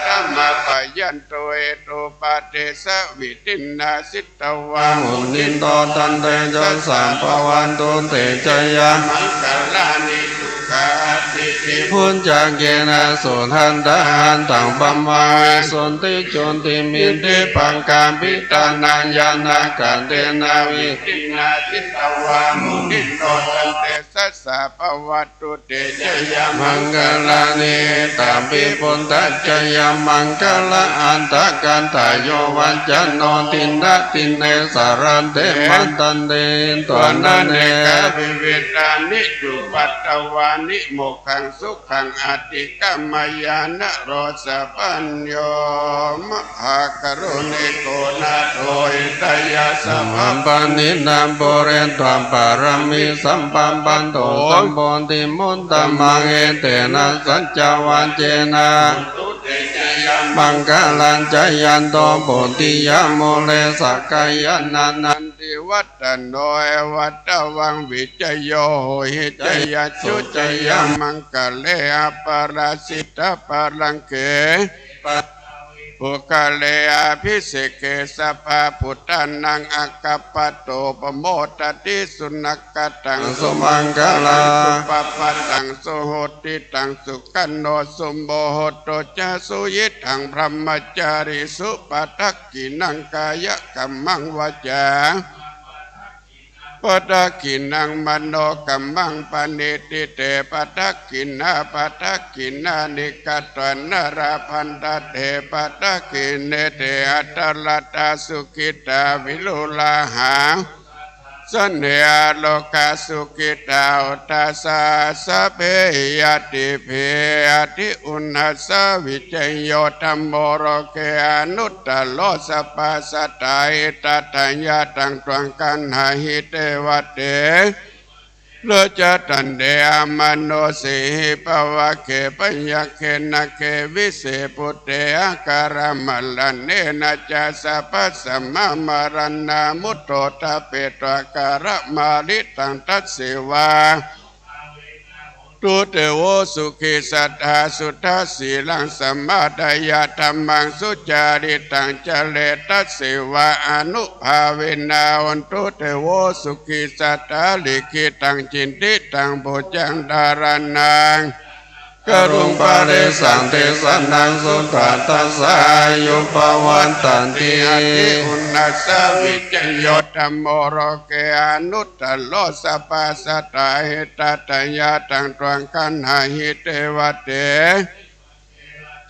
Speaker 10: ธัมมาปยันโตเอโตปาเตสะวิตินนาสิตวา
Speaker 11: มุ
Speaker 10: มุ
Speaker 11: นิ
Speaker 10: นิ
Speaker 11: น
Speaker 10: น
Speaker 11: โต
Speaker 10: โต
Speaker 11: ตันเตจัสสะภวันตุเตจยา
Speaker 10: มังคัลลานิสุขาติติ
Speaker 11: พุญจังเกนะสุทันตาหันตังปัมมาสุนติจุนติมินติปังกาปิตานัญญานากันเตนาวิ
Speaker 10: ตินาสิตวามุนินโตตันเตสัสสะภวัตตุเตจยามั
Speaker 11: มั
Speaker 10: ง
Speaker 11: งกลานิตาปิปุณตัจจยามังกลาอันตะกันตายโยวัจจโนตินนะตินเนสารันเตมันตันเตตัวนันเน
Speaker 10: กาภิเวตานิจุปัตตวานิโมกขังสุขังอติกัมมายานะโรสปัญโยมหากรุณิโกนาโทอิตยาสัม
Speaker 11: สัมปันนินามโปเรนตวามปารามิสัมปัมปันโตสัมปนติมุตตมังเอเตนะสัจจวันเจนะ
Speaker 10: ตุเตจยา
Speaker 11: มังกลัญจยันโตปุติยโมเลสกายนันนัน
Speaker 10: ติวัตโนเอวัตวังวิจโยหิจยจุจยมังกะเลอปราสิตาปรังเก ปุกะเลอภิเสเกสภาพุทธานังอักขปะโตปโมตติสุนักกตัง
Speaker 11: สุมังกลา
Speaker 10: สุปปะตังสุโหติตังสุกันโนสุมโบโหโตจะสุยิทังพรหมจาริสุปทักกินังกายกัมมังวจาปทักกินังมโนกัมมังปณิติเตปทักกินาปทักกินานิกัตวนาราพันตเตปทักกิเนเตอัตตลัตตาสุขิตาวิลุลาหาสันเนยโลกาสุขิตาอุตาสาสะเพยติเพยติอุณัสสะวิจโยธัมโมโรเกอนุตตโลสปัสสะตายตัตัญญาตังตวังกันหาหิเตวะเตโลจะตันเดอมโนสิหิปวะเคปัญญเคนะเควิเศปุเตอาการมัลลันเนนะจะสัพพะสัมมามารันนามุตโตตะเปตวะการะมาลิตังทัสเสวาตุเตโวสุขิสัตถาสุทธาสีลังสัมมาดายาธรรมังสุจาริตังเจเลตัสเสวะอนุภาเวนาวันตุเตโวสุขิสัตถาลิขิตังจินติตังโพจังดารานังก
Speaker 11: กรุงปาริสันติสนังสุตตัสสายุปวันตันติอาทิอุณัสสวิจโยธัมโมโรเกอนุตตโลสัพพสัตตาหิตตยาตังตวังคันหาหิเทวเต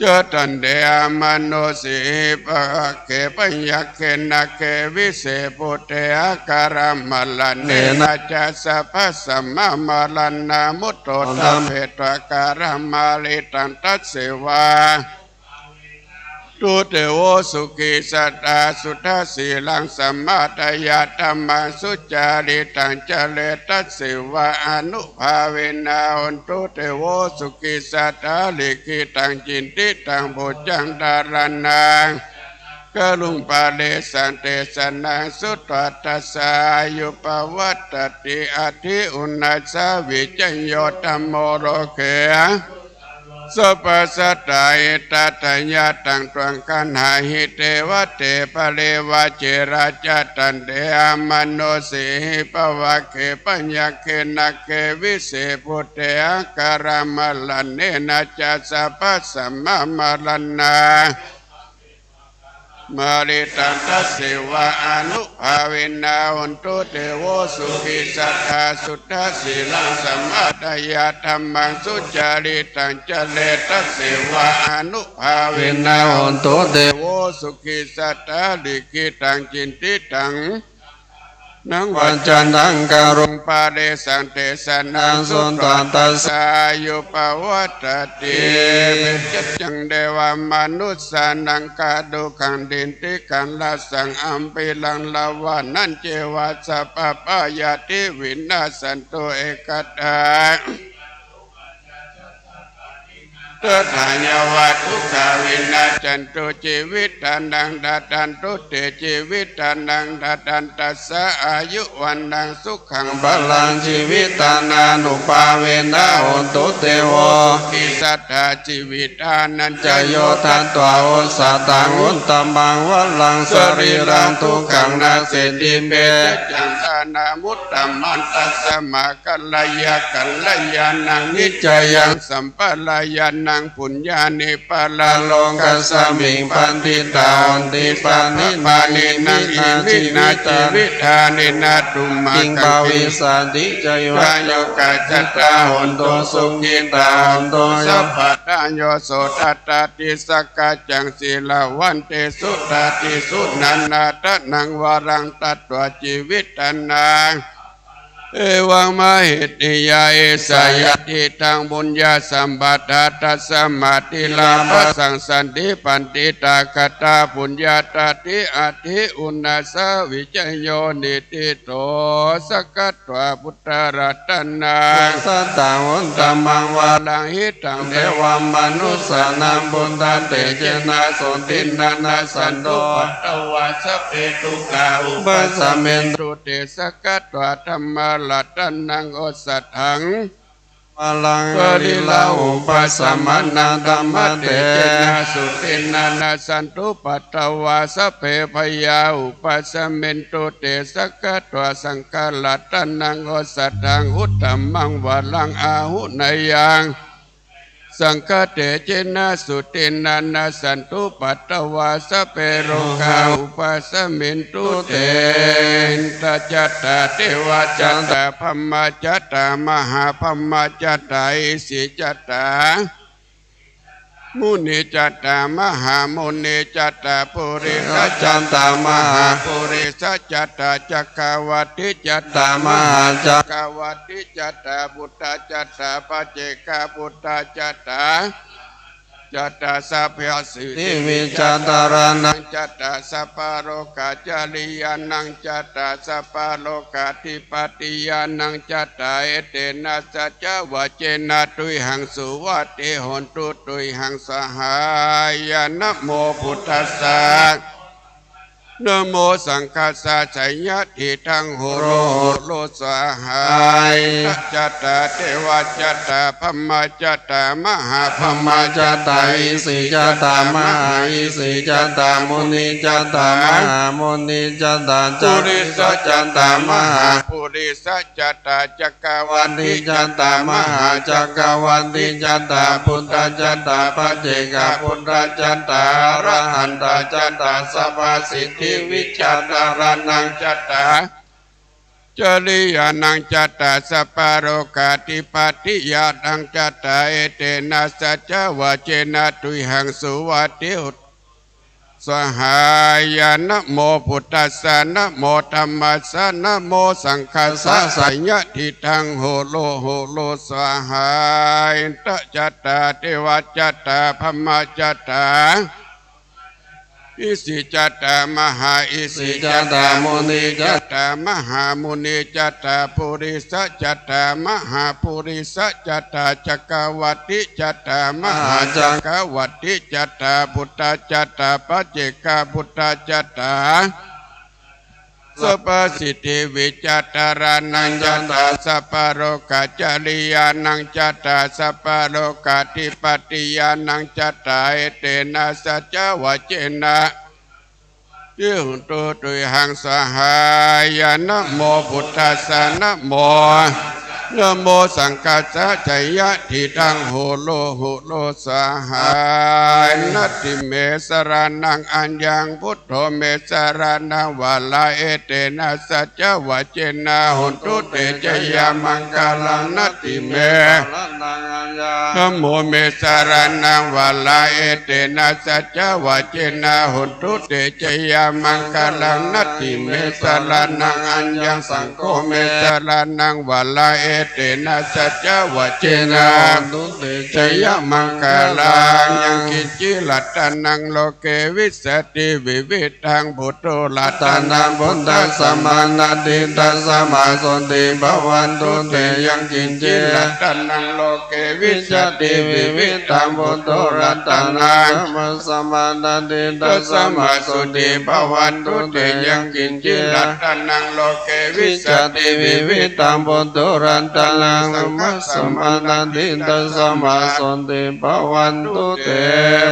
Speaker 11: เจตันเดอมโนสิปะเกปัญญเกนะเกวิเศปุเตอาการมลันเนนะจัสสะพัสสะมะมลันนามุตโตตัมเพตวการมาลิตันตัสเสวาตุเตโวสุขิสัตตาสุทัสสีลังสัมมาตยาธรรมังสุจาริตังเจเลตัสสิวะอนุภาเวนะหนตุเตโวสุขิสัตตาลิขิตังจินติตังโพจังดารนังกลุงปาเลสันเตสนังสุตตัสสายุปวัตติอาทิอุณัสสวิจโยธัมโมโรเขสัพพสัตตาหิตตยาตังตวังคันหาหิเทวเตปะเลวะเจราจตันเดอมโนสิปะวะเกปัญญเกนะเกวิเศปุเตอาการมลันเนนะจัสสะพัสสะมะมลันนามาริตันตัสสิวะอนุภาเวนะหนตุเตโวสุขิสัตตาสุทัสสิลังสัมมาตยาธรรมังสุจาริตังเจเลตัสสิวะอนุภาเวนะหนตุเตโวสุขิสัตตาลิขิตังจินติตังนังวันจันทังการุงปาเดสันเตสนังสุนตัสสายุปวัตติจัจจังเดวามนุสสานังกาดุขังดินติกันลาสังอัมปิลังลาวานันเจวะสัพพปายาติวินาสันโตเอกตาเตถาญวัตทุกขวินาจันตุชีวิตานังดัตันตุเตชีวิตานังดัตันตัสสะอายุวันนังสุขังบาลังชีวิตานานุปาเวนะโหตุเตโวกิสัตถาชีวิตานันจโยทันตัวโอสัตังอุตตมังวัลังสรีรังทุกขังนาเสติเมจังอานามุตตมันตัสสะมากัลยานังนิจยังสัมปลายานังปุญญานิปาลาโลกัสสมิงปันติตาอนติปานิมานินังอิมินาจิวิธานินาตุมากังวิสันติจยวะโยกัจจตาหนโตสุขิตาหนโตสัพพะทานโยโสตัตตติสกกัจจังศีลาวันเตสุตติสุนันนาตนังวรังตัตตวชีวิตนังเอวังมหิติยาเอสายติตังบุญญาสัมปทาตัสสมาติลาภสังสันติปันติตากตาปุญญาตติอาทิอุณาสวิจโยนิติโตสกัตวาพุทธรัตนาสัตตังอุตตมังวาลังหิตังเทวมนุสานังบุญตาเตเจนะสนตินานาสันโตปัตตวาสเปตุกาอุปสเมนตุเตสกัตวาธรรมลัตตันนังโอสัตถังมาลังกลิลาอุปสัมมนาธรรมเตเจนะสุตินานาสันตุปัตตวาสเพพยาอุปสัมเมนตุเตสกัตวาสังฆลัตตันนังโอสัตถังอุตตมังวาลังอาหุนยังสังฆเตเจนะสุตินานาสันตุปัตตวาสเปโรกาอุปสัมมินตุเตตัจจตาเทวจัตตาพัมมาจัตตามหาพัมมาจัตตาอิสิจัตตามุนีจัตตามหามุนีจัตตาปุริสัจจัตตามหาปุริสัจจัตตาจักขวัติจัตตามหาจักขวัติจัตตาพุทธจัตตาปัจเจกพุทธจัตตาจัตตาสัพพะสิทธิวิจัตตารานังจัตตาสัพพะโลกาจาริยานังจัตตาสัพพะโลกาธิปติยานังจัตตาเอเตนะสัจจวะเจนะตุยหังสุวัติหนตุตุยหังสหายนะโมพุทธัสสะ
Speaker 10: นะโมสังฆาสาชัยยะทิทังโหโรโลสหายจัตตาเทวจัตตาพมจัตตามหาพมจัตตาอิสิจัตตามหาอิสิจัตตามุนีจัตตามหามุนีจัตตาปุริสจัตตามหาปุริสจัตตาจักรวันติจัตตามหาจักรวันติจัตตาพุทธจัตตาปัจเจกพุทธจัตตาอรหันตจัตตาสัพพสิทธิวิจัตตารานังจัตตาจริยานังจัตตาสัพพโรกาติปัตติยานังจัตตาเอเตนะสัจจวะเจนะตุหังสุวัติอุตสหายนะโมพุทธัสสะนะโมธัมมัสสะนะโมสังฆัสสะสัญญทิทังโหโลโหโลสหายตะจัตตาเทวจัตตาพมจัตตาอิสิจัตตามหาอิสิจัตตามุนีจัตตามหามุนีจัตตาปุริสจัตตามหาปุริสจัตตาจักรวัติจัตตามหาจักรวัติจัตตาพุทธจัตตาปัจเจกพุทธจัตตาสัพพสิทธิวิจัตตารานังจัตตาสัพพโรกาจริยานังจัตตาสัพพโรกาธิปัตติยานังจัตตาเอเตนะสัจจวะเจนะยึงตุตุหังสหายนะโมพุทธัสสะนะโมนะโมสังฆัสสะชัยยะทิทังโหโลโหโลสหายนัตติเมสรานังอัญญังพุทโธเมสรานังวาลาเอเตนะสัจจวะเจนะหุนตุเตจยามังคลังนัตติเมนะโมเมสรานังวาลาเอเตนะสัจจวะเจนะหุนตุเตจยามังคลังนัตติเมสรานังอัญญังสังโฆเมสรานังวาลาเอเตนะสัจจวะเจนะตุเตจยมังคลังยังกิจิลัตตานังโลเกวิสติวิวิทังพุทโธลัตตานังพุทธัสสะมานาติตัสสะมาสนติภวันตุเตยังกิจิลัตตานังโลเกวิสติวิวิทังพุทโธลัตตานังมัสสะมานาติตัสสะมาสนติภวันตุเตยังกิจิลัตตานังโลเกวิสติวิวิทังพุทโธลัตตานังมัสสะมานาติตัสสะมาสนติภวันตุเต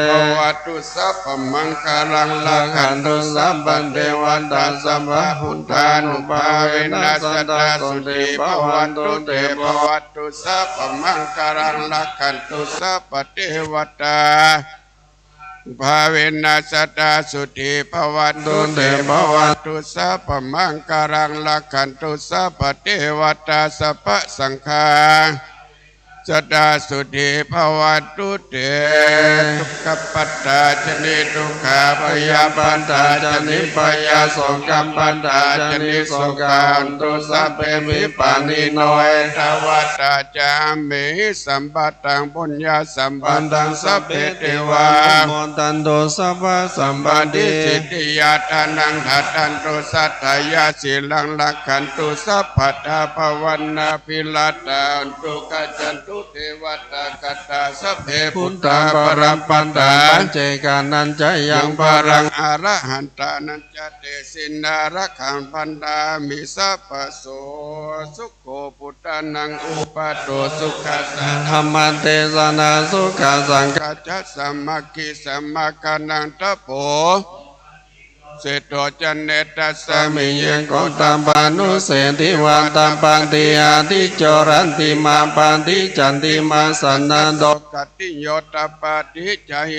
Speaker 10: ภวัตุสัพพมังคลังลักขันตุสัพพันเทวันตาสัมภะพุทธานุภาเวนัสตาสุติภวันตุเตภวัตุสัพพมังคลังลักขันตุสัพพเทวตาภาเวนัสตาสุติภวันตุเตภวัตุสัพพมังคลังลักขันตุสัพพเทวตาสัพพสังฆาสตาสุติภวันตุเตทุกขปัตตาจนิทุกขาพยาปัตตาจนิพยาโสกัมปัตตาจนิโสกันตุสัพเพมิปานิโนเอตวัตตาจามเมสัมปัตตังปุญญาสัมปันตังสัพเพเทวามตันโตสัพพสัมปันติสิทธิยาทานังทัตันตุสัตถายาสิลังลักขันตุสัพพัทธาภวันนาภิลาตาตุกัจจันตุเทวตากัตตาสัพเพพุทธาปรัมปันตาปัญเจกานันจยังปรังอรหันตานันจเตสินารักขังปันดามิสัพพโสสุโขพุทธานังอุปโตสุขัสสะธรรมเทศนาสุขสังกัจจสัมมาคิสัมมากันังตะโพเสโตจันเนตัสสะมิยังโกตัมปานุเสติวันตัมปันติอาทิจอรันติมาปันติจันติมาสันนันโดกติโยตปาติจายเย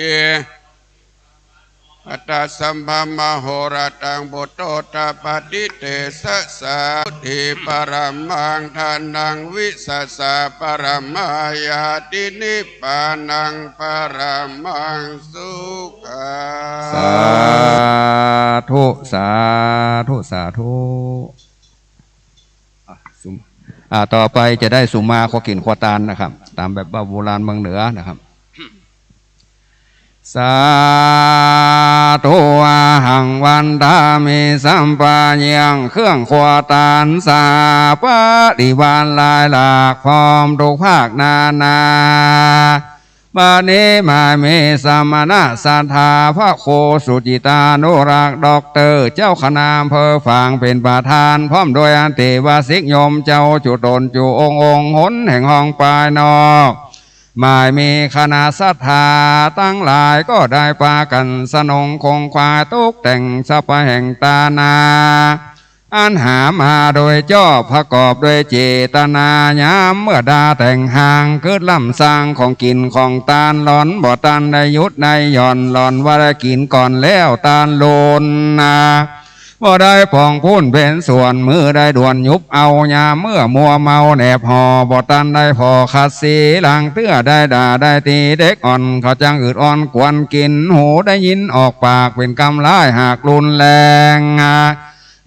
Speaker 10: อัตตสัมภามโหระตังบุตโตตปาติเตสะสาทิปรมังทานังวิสัสสะปรมายาตินิพพานังปรมังสุขัง
Speaker 12: สาธุสาธุสาธุต่อไปจะได้สุมาขอกินขอตาลนะครับตามแบบโบราณเมืองเหนือนะครับสาธุอาหังวันทามิสัมปะยังเครื่องขวตานสาปะดิวานลายหลากพร้อมทุกภาคนานา บานี้มาเมสมณะสัทธาพระโคสุจิตานุรักษ์ด็อกเตอร์เจ้าคณะอำเภอฝางเป็นประธานพร้อมโดยอันติวาสิกโยมเจ้าจุตนจุองค์หนแห่งห้องปลายนอกหมายมีคณะศรัทธาตั้งหลายก็ได้ปากันสนองคงควายตุกแต่งสปะแห่งตานาอันหามาโดยเจ้าประกอบด้วยเจตนายามเมื่อดาแต่งห่างคืดล่ำสร้างของกินของตาลหลอนบ่ตันได้ยุดในหย่อนหลอนว่าได้กินก่อนแล้วตาลโลนนาบ่ได้ปองพุ่นเป็นส่วนมือได้ด่วนยุบเอายามเมื่อมัวเมาแหนบหอบ่ตันได้พอขัดสีหลังเตื้อได้ด่าได้ตีเด็กอ่อนเขาจังอืดอ่อนกวนกินหูได้ยินออกปากเป็นกำร้ายหากรุนแรง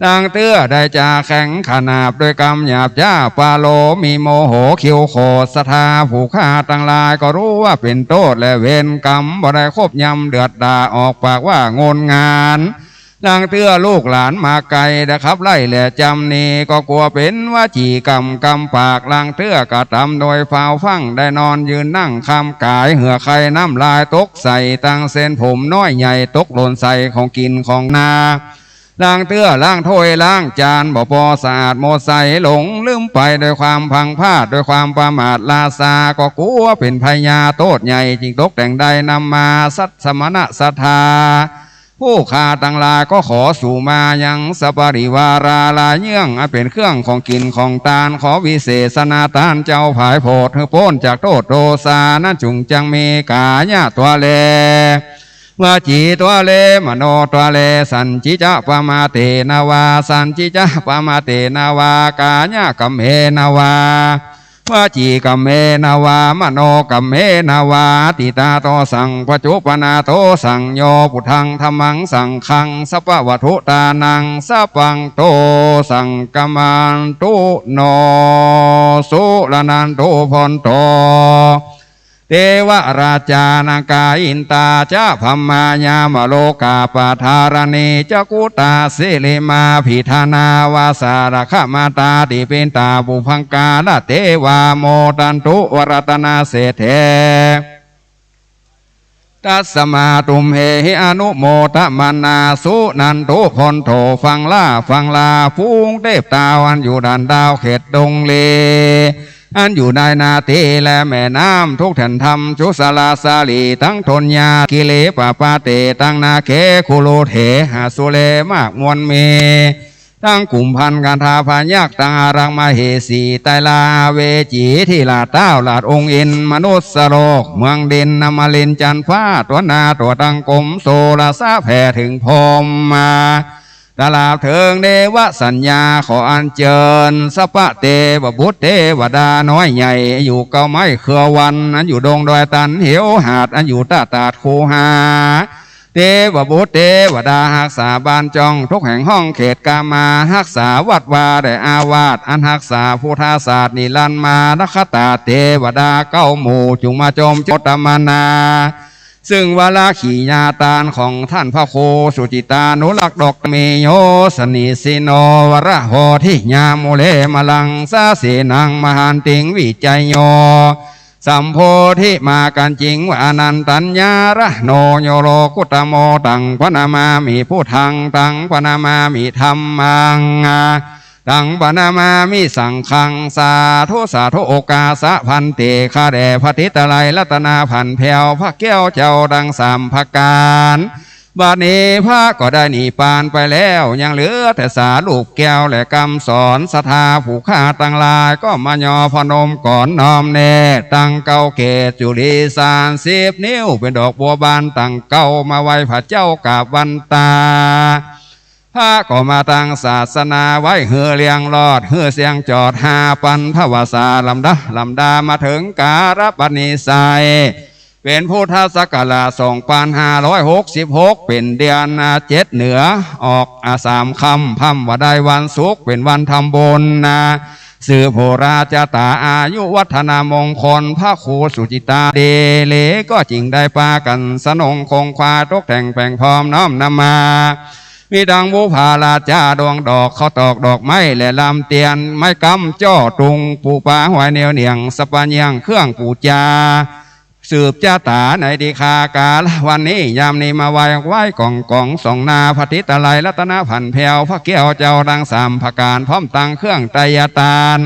Speaker 12: ดังเตื้อได้จาแข็งขนาบด้วยกำหยาบจ้าปาโลมีโมโหคิวโคสทาผู้ฆ่าตั้งลายก็รู้ว่าเป็นโทษและเวรกรรมบ่ได้คบยำเดือดด่าออกปากว่างนงานดังเตื้อลูกหลานมาไกลนะครับไล่แหละจำนีก็กลัวเป็นว่าจีกำปากลังเตื้อกระทำโดยฟาวฟังได้นอนยืนนั่งคำกายเหือไข่น้ำลายตกใส่ตั้งเส้นผมน้อยใหญ่ตกหล่นใส่ของกินของนาล้างเตื้อล้างถ้วยล้างจานบ่พอสะอาดหมดใส่หลงลืมไปด้วยความพังพลาดด้วยความประมาทลาซาก็กลัวเป็นพญาโทษใหญ่จึงตกแต่งใดนำมาสัตสมณะศรัทธาผู้ฆ่าตั้งหลายก็ขอสู่มายังสปริวาราลาเยื่องอันเป็นเครื่องของกินของตาลขอวิเศษนาตานเจ้าผายโพดให้พ้นจากโทษโทสานั้นจุงจังมีกาญาตัวเลวาจีตัวเลมโนตัวเลสันจิจะปมาเตนาวาสันจิจะปมาเตนาวากาญากัมเมนาวาวาจีกัมเมนาวามโนกัมเมนาวาติตาโตสังปจุปนาโตสังโยปุถังธรรมังสังขังสัพพวัตุตานังสัพพังโตสังกัมมันตุโนสุลนันตุพนโตเทวราชานาคาอินตาเจ้าพมายามโลกาปทารณีเจ้ากุตาสิลิมาพิธานาวาสารคมาตาติเป็นตาบุพังกาลเทวาโมตันตุวรัตนาเศเถตัสมาตุมเหหิอนุโมทมานาสุนันตุพนโถฟังลาฟูงเทพตาวันอยู่ด่านดาวเขตดงเลอันอยู่ในนาทีและแม่น้ำทุกแผ่นธรรมชุสลาสาลีทั้งทนยากิเลปปาเตตั้งนาเคคุโลเถหาสุเลมากมวลเมตั้งกลุ่มพันการทาพายักตังอารังมาเหสีไตลาเวจีที่ลาดเต้าลาดองค์อินมนุษย์สโลกเมืองดินนมาลินจันฟ้าตัวนาตัวตังกลมโซลาซาแผ่ถึงพรมมาตลาบเถิงเดวสัญญาขออันเจิญสัพเตวบุตรเทวดาน้อยใหญ่อยู่เก้าไม้เครือวันอันอยู่ดงดอยตันเหวหาดอันอยู่ตาดคูหาเทวบุตรเทวดาหักษาบานจองทุกแห่งห้องเขตกามาหักษาวัดวาได้อาวาสอันหักษาพุทธศาสตร์นิรันมานักตาเทวดาเก้าหมู่จุงมาจมจตมานาซึ่งวาลาขีญาตานของท่านพระโคสุจิตานุรักษ์ดอกเมโยสนิสิโนวระโหทิญาโมเลมลังสาเสนังมหันติงวิจัยโยสัมโพธิมากันจริงว่าอนันตัญญาระโนโยโรกุตโมตังพนามามิผู้ทังตังพนามามิธรรมังตังปนามามิสังขังสาธุโอกาสะพันเตคาแด่พระทิตไลรัตนาพันแผ่วพระแก้วเจ้าดังสามพการบัดนี้พระก็ได้หนีปานไปแล้วยังเหลือแต่สาลูกแก้วและคำสอนศรัทธาผู้ฆ่าตั้งลายก็มายอพนมก่อนน้อมเนตั้งเก้าเกศจุลีสาน10 นิ้วเป็นดอกบัวบานตั้งเก้ามาไว้พระเจ้ากาบวันตาพระก็มาตั้งศาสนาไว้เฮือเลียงรอดเฮือเสียงจอด5 ปันพระวสาลำดามาถึงการปณิสัยเป็นพุทธศักราช2566เป็นเดือน7เหนือออก3 ค่ำค่ำว่าได้วันศุกร์เป็นวันทำบุญสื่อโพราชตาอายุวัฒนามงคลพระครูสุจิตาเดเลก็จริงได้ปากันสนองคงควาตกแต่งแปลงพร้อมน้อมนำมามีดังบุพาราชาดวงดอกเขาตอกดอกไม้และลำเตียนไม้กำจ่อตุงปูปลาหอยเหนียวเหนียงสปัญญังเครื่องปูจา สืบจาตาในดีคากาลวันนี้ยามนี้มาไหว้กองสองนาพติตะไลรัตนาผันแผ่วพระเกี้ยวเจ้าดังสามพการพร้อมตังเครื่องไตรยตาน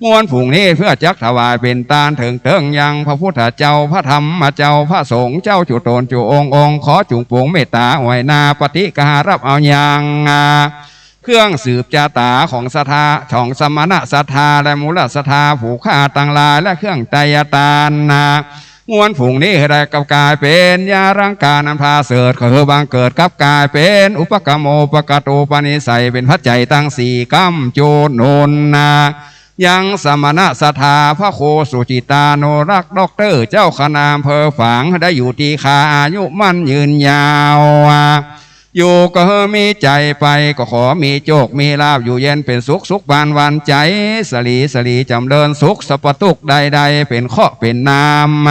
Speaker 12: มวลผุ่งนี้เพื่อจักถวายเป็นตาลถึงเติงยังพระพุทธเจ้าพระธรรมเจ้าพระสงฆ์เจ้าจุโตนจุองค์ขอจุงปวงเมตตาอวยนาปฏิการับเอายังเครื่องสืบจาตาของศรัทธาของสมณะศรัทธาและมูลศรัทธาผูกขาตังลายและเครื่องไตรยตานมวลผุ่งนี้ได้กับกายเป็นยาร่างกายนำพาเสดคือบางเกิดกับกายเป็นอุปกรรมโมปกตูปนิสัยเป็นพัจจัยตั้งสี่กัมโจโนนยังสมณะศรัทธาพระโคสุจิตาโนรักด็อกเตอร์เจ้าคณะอำเภอฝางได้อยู่ที่คาอายุมั่นยืนยาวอยู่ก็มีใจไปก็ขอมีโชคมีลาภอยู่เย็นเป็นสุขบานวันใจสลีจำเริญสุขสปตุกใดเป็นข้อเป็นนาม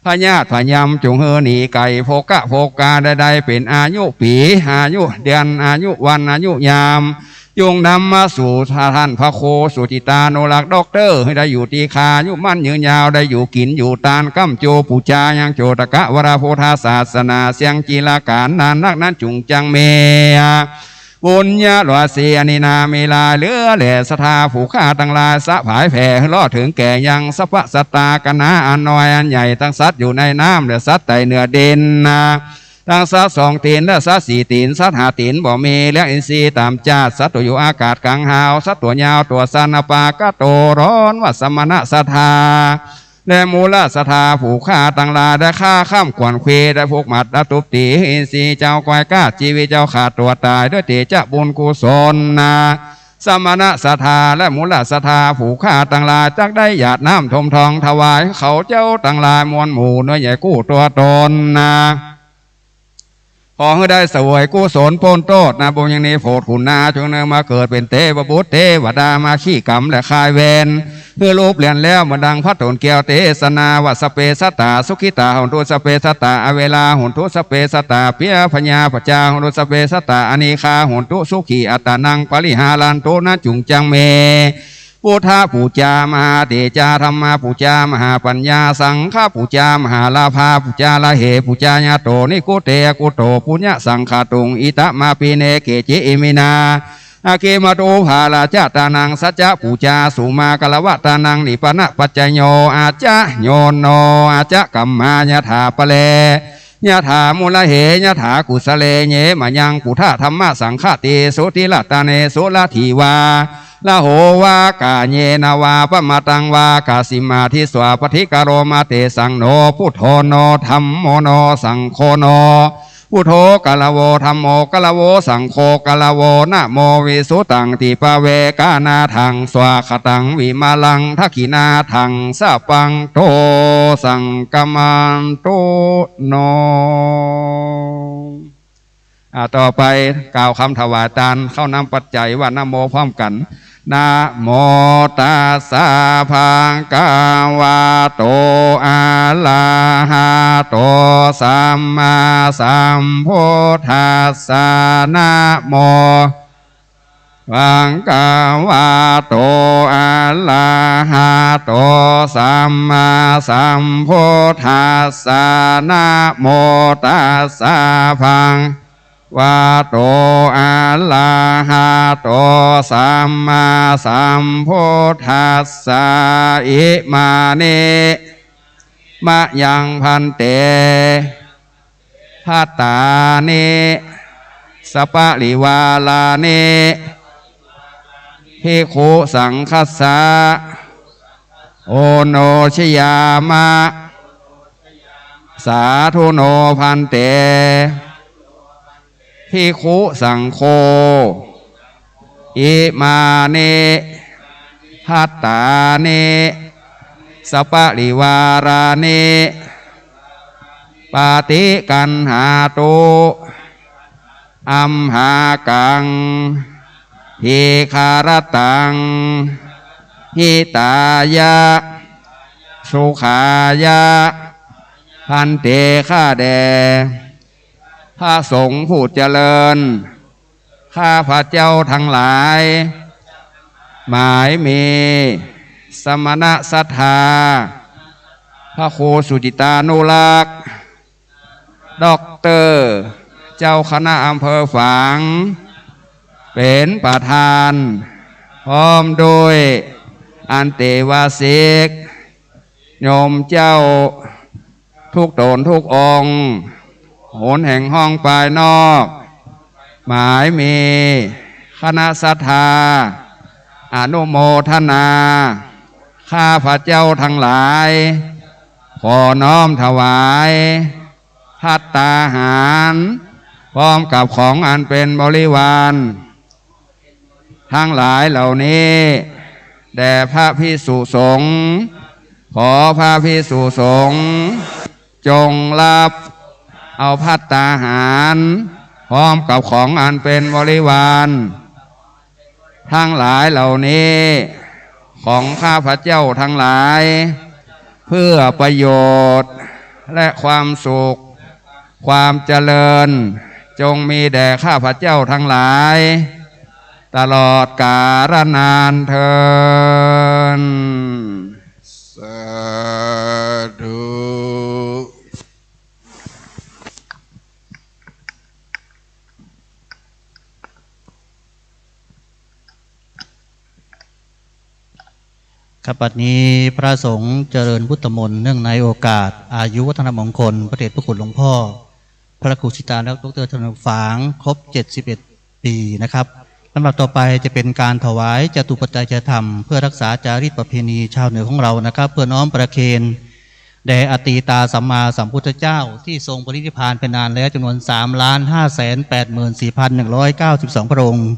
Speaker 12: พญาติพญามจงเฮหนีไก่โภกาใดเป็นอายุปีอายุเดือนอายุวันอายุยามจงนำมาสู่ท่านพระโคสุจิตาโนรักด็อกเตอร์ให้ได้อยู่ตีคายุมั่นยืนยาวได้อยู่กินอยู่ตานกัมโจปูจายังโจตกะวราโพธาศาสนาเสียงจีลาการนานนักนั้นจุงจังเมบุญญาหลวเสียนินาเมลาเลือแหล่สถาผูกขาตั้งลายสะผายแผ่ล่อถึงแก่ยังสัพพสัตตากนาอันน้อยอันใหญ่ตั้งสัตว์อยู่ในน้ำเดือสัตว์ไตเนื้อเด่นตั้งสัตว์สองตีนและสัตว์สี่ตีนสัตว์ห้าตีนบ่มีและอินทรีย์ตามจาดสัตว์ตัวอยู่อากาศกลางหาวสัตว์ตัวยาวตัวสันปากะโตร้อนวัสมณะศรัทธาและมูลศรัทธาผูกขาตั้งลาได้ฆ่าข้ามขวัญเควได้พวกหมัดตุบตีอินทรีย์เจ้าควายก้าชีวิตเจ้าขาดตัวตายด้วยเตจะบุญกุศลสมณะศรัทธาและมูลศรัทธาผูกขาตั้งลาจักได้หยาดน้ำทมทองถวายเขาเจ้าตั้งลามวลหมู่เนื้อใหญ่กู้ตัวตนขอให้ได้สวยกุศลพ้นโทษบุญยังนี้โผดขุนนาจงเนมาเกิดเป็นเทวบุตรเทวดามาขี้กรรมและคายเวรเพื่อรูปเปลี่ยนแล้วมาดังพระตนแก้วเทศนาวัสเปสตาสุขิตาหุนทุสเปสตาอเวลาหุนทุสเปสตาเปียพญาปจาหุนทุสเปสตาอนิคาหุนทุสุขีอัตานังปริหารันโตนะจุงจังเมพุทธาปูจามหาเตจาธรรมาปูจามหาปัญญาสังฆปูจามหาลาภาปูจาลาเหปูจาญาโตนิกุเตกุโตปุญญสังฆาตุงอิตะมาปีเนเกจิอิมินาอาเกมาโตภาลาจตานังสัจจะปูจาสุมากลวะตานังนิปนะปัจจโยอาจะโยโนอาจะกัมมายถาปะเลยะถามุลเหยะถากุสเลเยมายังปุถะธรรมะสังฆติสุติลตาเนสุลทีวาละโหวากาเยนาวาปมาตังวากาสิมาทิสวาปฏิกโรมาเตสังโนพุทโธโนธรรมโมโนสังโฆโนพุทโธกะละโวธรรมโมกะละโวสังโฆกะละโวนะโมวิสุตังติปะเวกานาทังสวาคตังวิมาลังทักขินาทังสะปังโตสังกมันโตโนต่อไปกล่าวคำถวายทานเข้านำปัจจัยว่านะโมพร้อมกันนะโมตัสสะภะคะวะโตอะระหะโตสัมมาสัมพุทธัสสะนะโมภะคะวะโตอะระหะโตสัมมาสัมพุทธัสสะนะโมตัสสะภะวะโตอะระหะโตสัมมาสัมพุทธัสสะอิมานิมะยังพันเตภัตตานิสัปปะริวาลานิภิกขุสังคัสสะโอโนชยามะสาธุโนพันเตภิกขุสังโฆอิมานิภัตตานิสัปปะริวารานิปาติกันหาตุอัมหากังหิคารตังหิตายะสุขายะพันเตข้าแด่พระสงฆ์ผู้เจริญข้าพระเจ้าทั้งหลายหมายมีสมณะศรัทธา พระครูสุจิตานุรักษ์ด็อกเตอร์เจ้าคณะอำเภอฝางเป็นประธานพร้อมโดยอันเตวาสิกโยมเจ้าทุกตนทุกองค์โหนแห่งห้องปลายนอกหมายมีคณะศรัทธาอนุโมทนาข้าพระเจ้าทั้งหลายขอน้อมถวายภัตตาหารพร้อมกับของอันเป็นบริวารทั้งหลายเหล่านี้แด่พระภิกษุสงฆ์ขอพระภิกษุสงฆ์จงรับเอาภัตตาหารพร้อมกับของอันเป็นบริวารทั้งหลายเหล่านี้ของข้าพเจ้าทั้งหลายเพื่อประโยชน์และความสุขความเจริญจงมีแด่ข้าพเจ้าทั้งหลายตลอดกาลนานเทิน
Speaker 10: สาธุ
Speaker 9: ครับบัดนี้พระสงฆ์เจริญพุทธมนต์เนื่องในโอกาสอายุวัฒนมงคลพระเดชพระคุณหลวงพ่อพระครูสิตาและดร.ธนฝางครบ71 ปีนะครับลำดับต่อไปจะเป็นการถวายจตุปัจจัยธรรมเพื่อรักษาจารีตประเพณีชาวเหนือของเรานะครับเพื่อน้อมประเคนแด่อตีตาสัมมาสัมพุทธเจ้าที่ทรงปรินิพพานไปนานแล้วจำนวน 3,584,192 พระองค์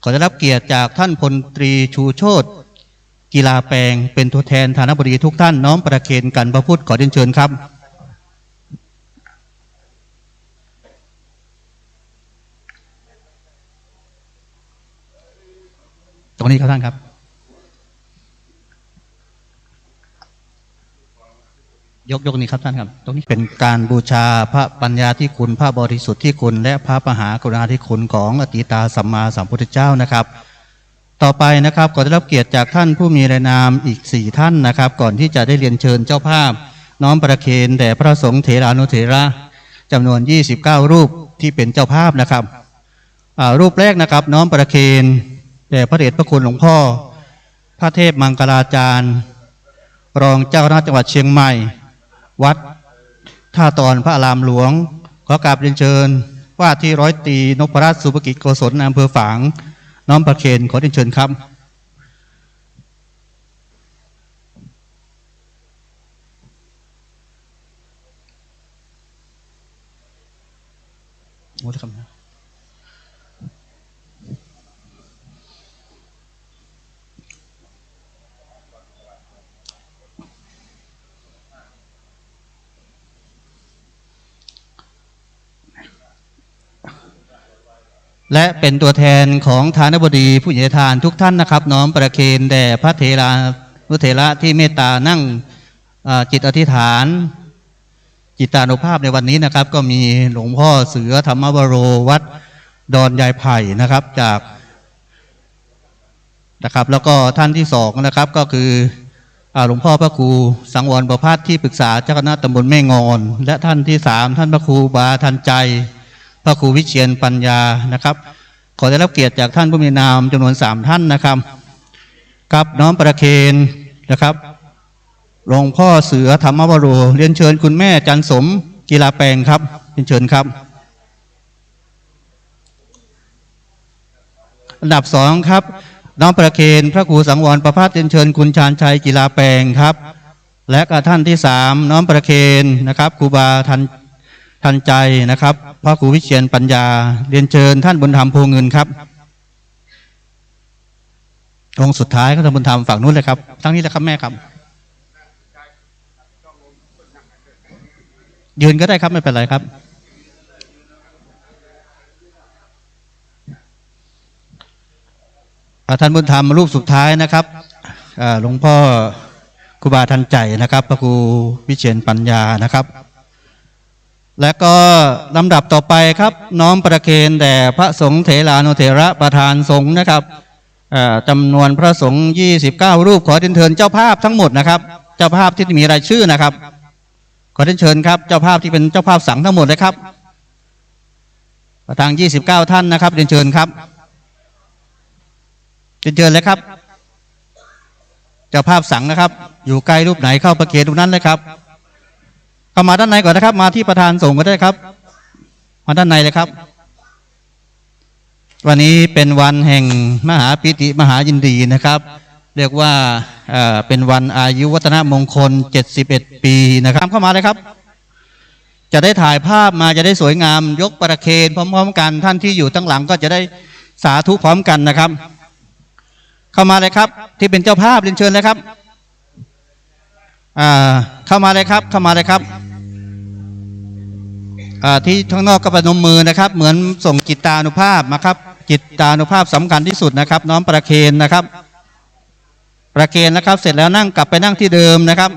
Speaker 9: ขอได้รับเกียรติจากท่านพลตรีชูโชติกีฬาแปลงเป็นตัวแทนฐานบดีทุกท่านน้อมประเคนกันพระพุทธขอเรียนเชิญครับตรงนี้ครับท่านครับยกนี้ครับท่านครับตรงนี้เป็นการบูชาพระปัญญาธิคุณพระบริสุทธิ์ที่คุณและพระมหากรุณาธิคุณของอติตาสัมมาสัมพุทธเจ้านะครับต่อไปนะครับขอได้รับเกียรติจากท่านผู้มีรายนามอีก4ท่านนะครับก่อนที่จะได้เรียนเชิญเจ้าภาพน้อมประเคนแด่พระสงฆ์เถรานุเถระจำนวน29รูปที่เป็นเจ้าภาพนะครับรูปแรกนะครับน้อมประเคนแด่พระเดชพระคุณหลวงพ่อพระเทพมังคลาจารย์รองเจ้าคณะจังหวัดเชียงใหม่วัดท่าตอนพระอารามหลวงขอกราบเรียนเชิญว่าที่ร้อยตรีนพรัตน์สุภกิจโกศลอำเภอฝางน้อมประเคนขอเรียนเชิญครับโอ้ยครับและเป็นตัวแทนของฐานบดีผู้ใหญ่ทานทุกท่านนะครับน้อมประเคนแด่พระเถรานุเถระที่เมตตานั่งจิตอธิษฐานจิตานุภาพในวันนี้นะครับก็มีหลวงพ่อเสือธรรมวโรวัดดอนยายไผ่นะครับจากนะครับแล้วก็ท่านที่2นะครับก็คือหลวงพ่อพระครูสังวรประภาสที่ปรึกษาเจ้าคณะตำบลแม่งอนและท่านที่3ท่านพระครูบาทันใจพระครูวิเชียรปัญญานะครับขอได้รับเกียรติจากท่านผู้มีนามจำนวน3ท่านนะครับกับน้อมประเคนนะครับหลวงพ่อเสือธรรมวโรเรียนเชิญคุณแม่จันสมกีฬาแปลงครับเรียนเชิญครับอันดับ2ครับน้อมประเคนพระครูสังวรประภาสเรียนเชิญคุณชาญชัยกีฬาแปลงครับและก็ท่านที่3น้อมประเคนนะครับครูบาทันใจนะครับพระครูวิเชียรปัญญาเรียนเชิญท่านบุญธรรมโพเงินครับองค์สุดท้ายก็ท่านบุญธรรมฝั่งนู้นเลยครับทั้งนี้แหละครับแม่ครับยืนก็ได้ครับไม่เป็นไรครับท่านบุญธรรมรูปสุดท้ายนะครับหลวงพ่อครูบาทันใจนะครับพระครูวิเชียรปัญญานะครับและก็ลำดับต่อไปครับน้อมประเคนแด่พระสงฆ์เถรานุเถระประธานสงฆ์นะครับจำนวนพระสงฆ์29รูปขอเรียนเชิญเจ้าภาพทั้งหมดนะครับ เจ้าภาพที่มีรายชื่อนะครับขอเรียนเชิญครับเจ้าภาพที่เป็นเจ้าภาพสังทั้งหมดเลยครับประธาน29ท่านนะครับเรียนเชิญครับเรียนเชิญเลยครับเจ้าภาพสังนะครับอยู่ใกล้รูปไหนเข้าประเคนรูปนั้นเลยครับเข้ามาด้านในก่อนนะครับมาที่ประธานส่งก็ได้ครับมาด้านในเลยครับวันนี้เป็นวันแห่งมหาปิติมหายินดีนะครับเรียกว่าเป็นวันอายุวัฒนมงคล71ปีนะครับเข้ามาเลยครับจะได้ถ่ายภาพมาจะได้สวยงามยกประเคนพร้อมๆกันท่านที่อยู่ตั้งหลังก็จะได้สาธุพร้อมกันนะครับเข้ามาเลยครับที่เป็นเจ้าภาพเรียนเชิญเลยครับเข้ามาเลยครับเข้ามาเลยครับที่ข้างนอกก็ประนมมือนะครับเหมือนส่งจิตตานุภาพมาครับจิตตานุภาพสำคัญที่สุดนะครับน้อมประเคนนะครับประเคนนะครับเสร็จแล้วนั่งกลับไปนั่งที่เดิมนะครับ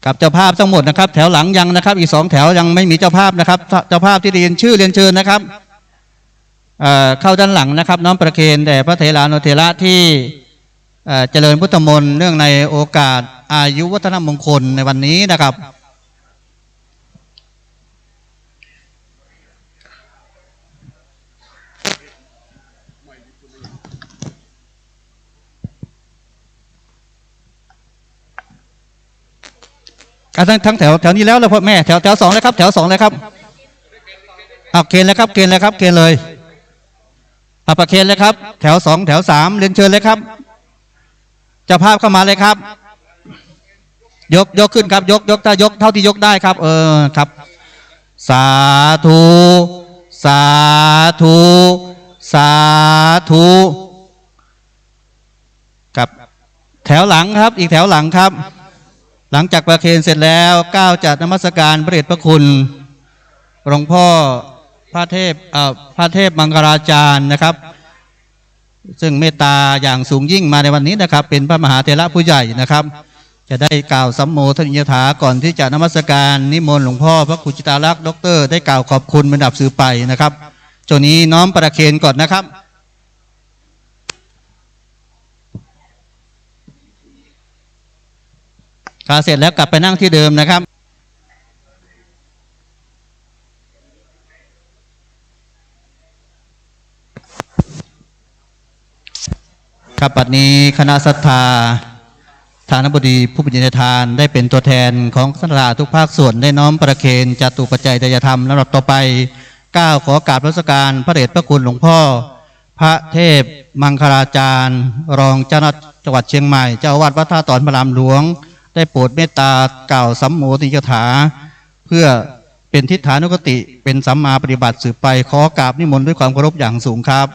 Speaker 9: กับเจ้าภาพทั้งหมดนะครับแถวหลังยังนะครับอีก2แถวยังไม่มีเจ้าภาพนะครับเจ้าภาพที่เรียนชื่อเรียนเชิญนะครับเข้าด้านหลังนะครับน้อมประเคนแด่พระเถรานุเถระที่เจริญพุทธมนต์เนื่องในโอกาสอายุวัฒนมงคลในวันนี้นะครับทั้งแถวนี้แล้วพ่อแม่แถว2เลยครับแถว2เลยครับเคนเลยครับเคนเลยครับเคนเลยประเคนเลยครับแถว2แถว3เรียนเชิญเลยครับเจ้าภาพเข้ามาเลยครับยกขึ้นครับยกถ้ายกเท่าที่ยกได้ครับครับสาธุสาธุสาธุกับแถวหลังครับอีกแถวหลังครับหลังจากประเคนเสร็จแล้วก้าวจัดนมัสการพระเดชพระคุณหลวงพ่อพระเทพมังคลาจารย์นะครับซึ่งเมตตาอย่างสูงยิ่งมาในวันนี้นะครับเป็นพระมหาเถระผู้ใหญ่นะครับจะได้กล่าวสัมโมทนิยถาก่อนที่จะนมัสการนิมนต์หลวงพ่อพระครูจิตาลักษณ์ดร.ได้กล่าวขอบคุณเป็นดับสื่อไปนะครับช่วงนี้น้อมประเคนก่อนนะครับเสร็จแล้วกลับไปนั่งที่เดิมนะครับครับบัดนี้คณะศรัทธาทานบดีผู้บรรยายทานได้เป็นตัวแทนของศรัทธาทุกภาคส่วนได้น้อมประเคนจตุปัจจัยทายธรรมลำดับต่อไปก้าวขอกราบนมัสการพระเดชพระคุณหลวงพ่อพระเทพมังคลาจารย์รองเจ้าคณะจังหวัดเชียงใหม่เจ้าอาวาสวัดท่าตอนพระรามหลวงได้โปรดเมตตากล่าวสัมโมทนิยถาเพื่อเป็นทิฏฐานุกติเป็นสัมมาปฏิบัติสืบไปขอกราบนิมนต์ด้วยความเคารพอย่างสูงครับ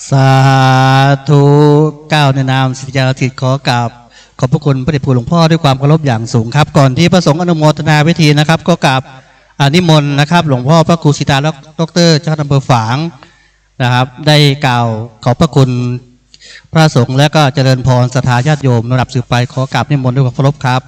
Speaker 9: สาธุก้าวในนามศิษยาทิตขอกราบขอบพระคุณพระเดชพระคุณหลวงพ่อด้วยความเคารพอย่างสูงครับก่อนที่พระสงฆ์อนุโมทนาพิธีนะครับก็กราบนิมนต์นะครับหลวงพ่อพระครูสิตาและดร.เจ้าอำเภอฝางนะครับได้กล่าวขอบพระคุณพระสงฆ์และก็เจริญพรศรัทธาญาติโยมระดับสืบไปขอกราบนิมนต์ด้วยความเคารพครับ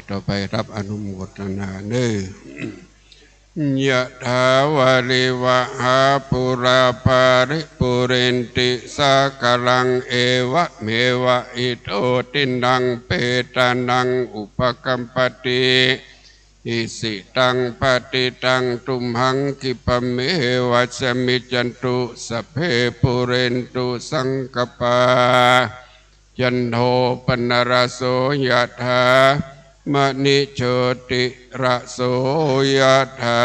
Speaker 10: ต่อไปรับอนุโมทนาเด้อยะถาวาริวะหาปุราปาริปุเรนติสากลังเอวะเมวะอิโตตินังเปตานังอุปกัมปติอิสิตังปฏิตังตุมหังกิปะเมวะสมิจันตุสัพเพปุเรนตุสังกปาจันโทปนรโสยะถามณิโชติระโสยถา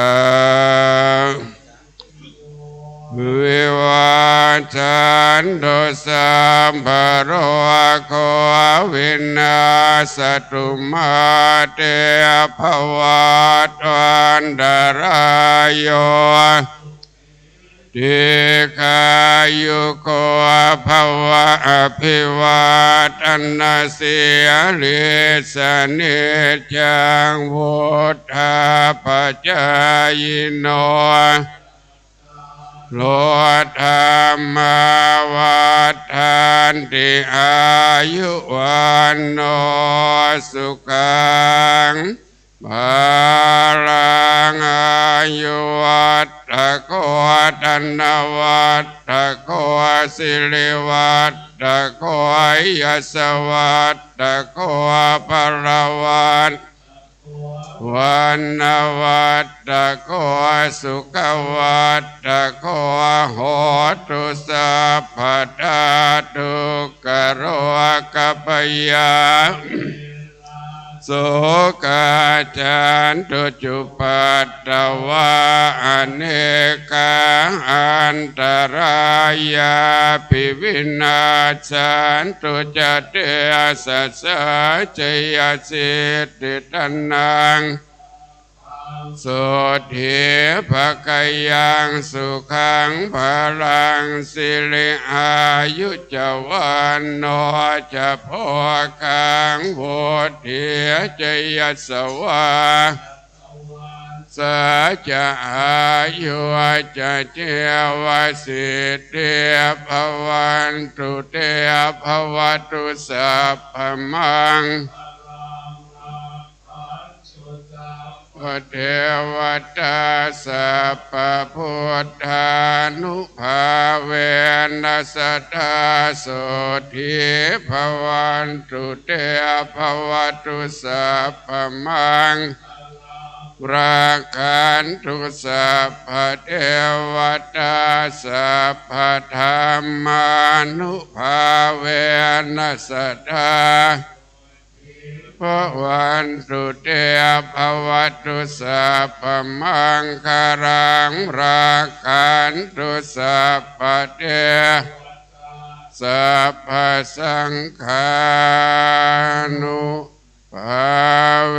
Speaker 10: วิวัชันตุสัมภโรโควินาสตุมาเตภวัตวันดารายโยทิคายุโกภวะอภิวาทนาสิริสนิจังวุฒาปัจจายโนโลธรรมวัฏันติอายุวันโนสุขังภาลังอายุวัฏโกตันนวัฏโกสิริวัฏโกยสวัฏโกภรวัฏวันนวัฏโกสุขวัฏโกโหตุสัพพทาทุกขโรคปยาโสกาจันตุจุปัตตวะอเนกาอันตรายาภิวินาชันตุจเตสัสสะจยสิทธิตันนังโสทิภกยังสุขังพลังสิริอายุจวันโนจะโพกังโวทิจยสวาสัจอายุจะเจวสิทธิภวันตุเตภวตุสัพพมังเทวตาสัพพพุทธานุภาเวนัสตาโสทิภวันตุเตภวตุสัพพมังราคันตุสัพพเทวตาสัพพธรรมานุภาเวนัสตาภวันตุเตภวตุสัพพมังคารังราคันตุสัพพเทสัพพสังฆานุภาเว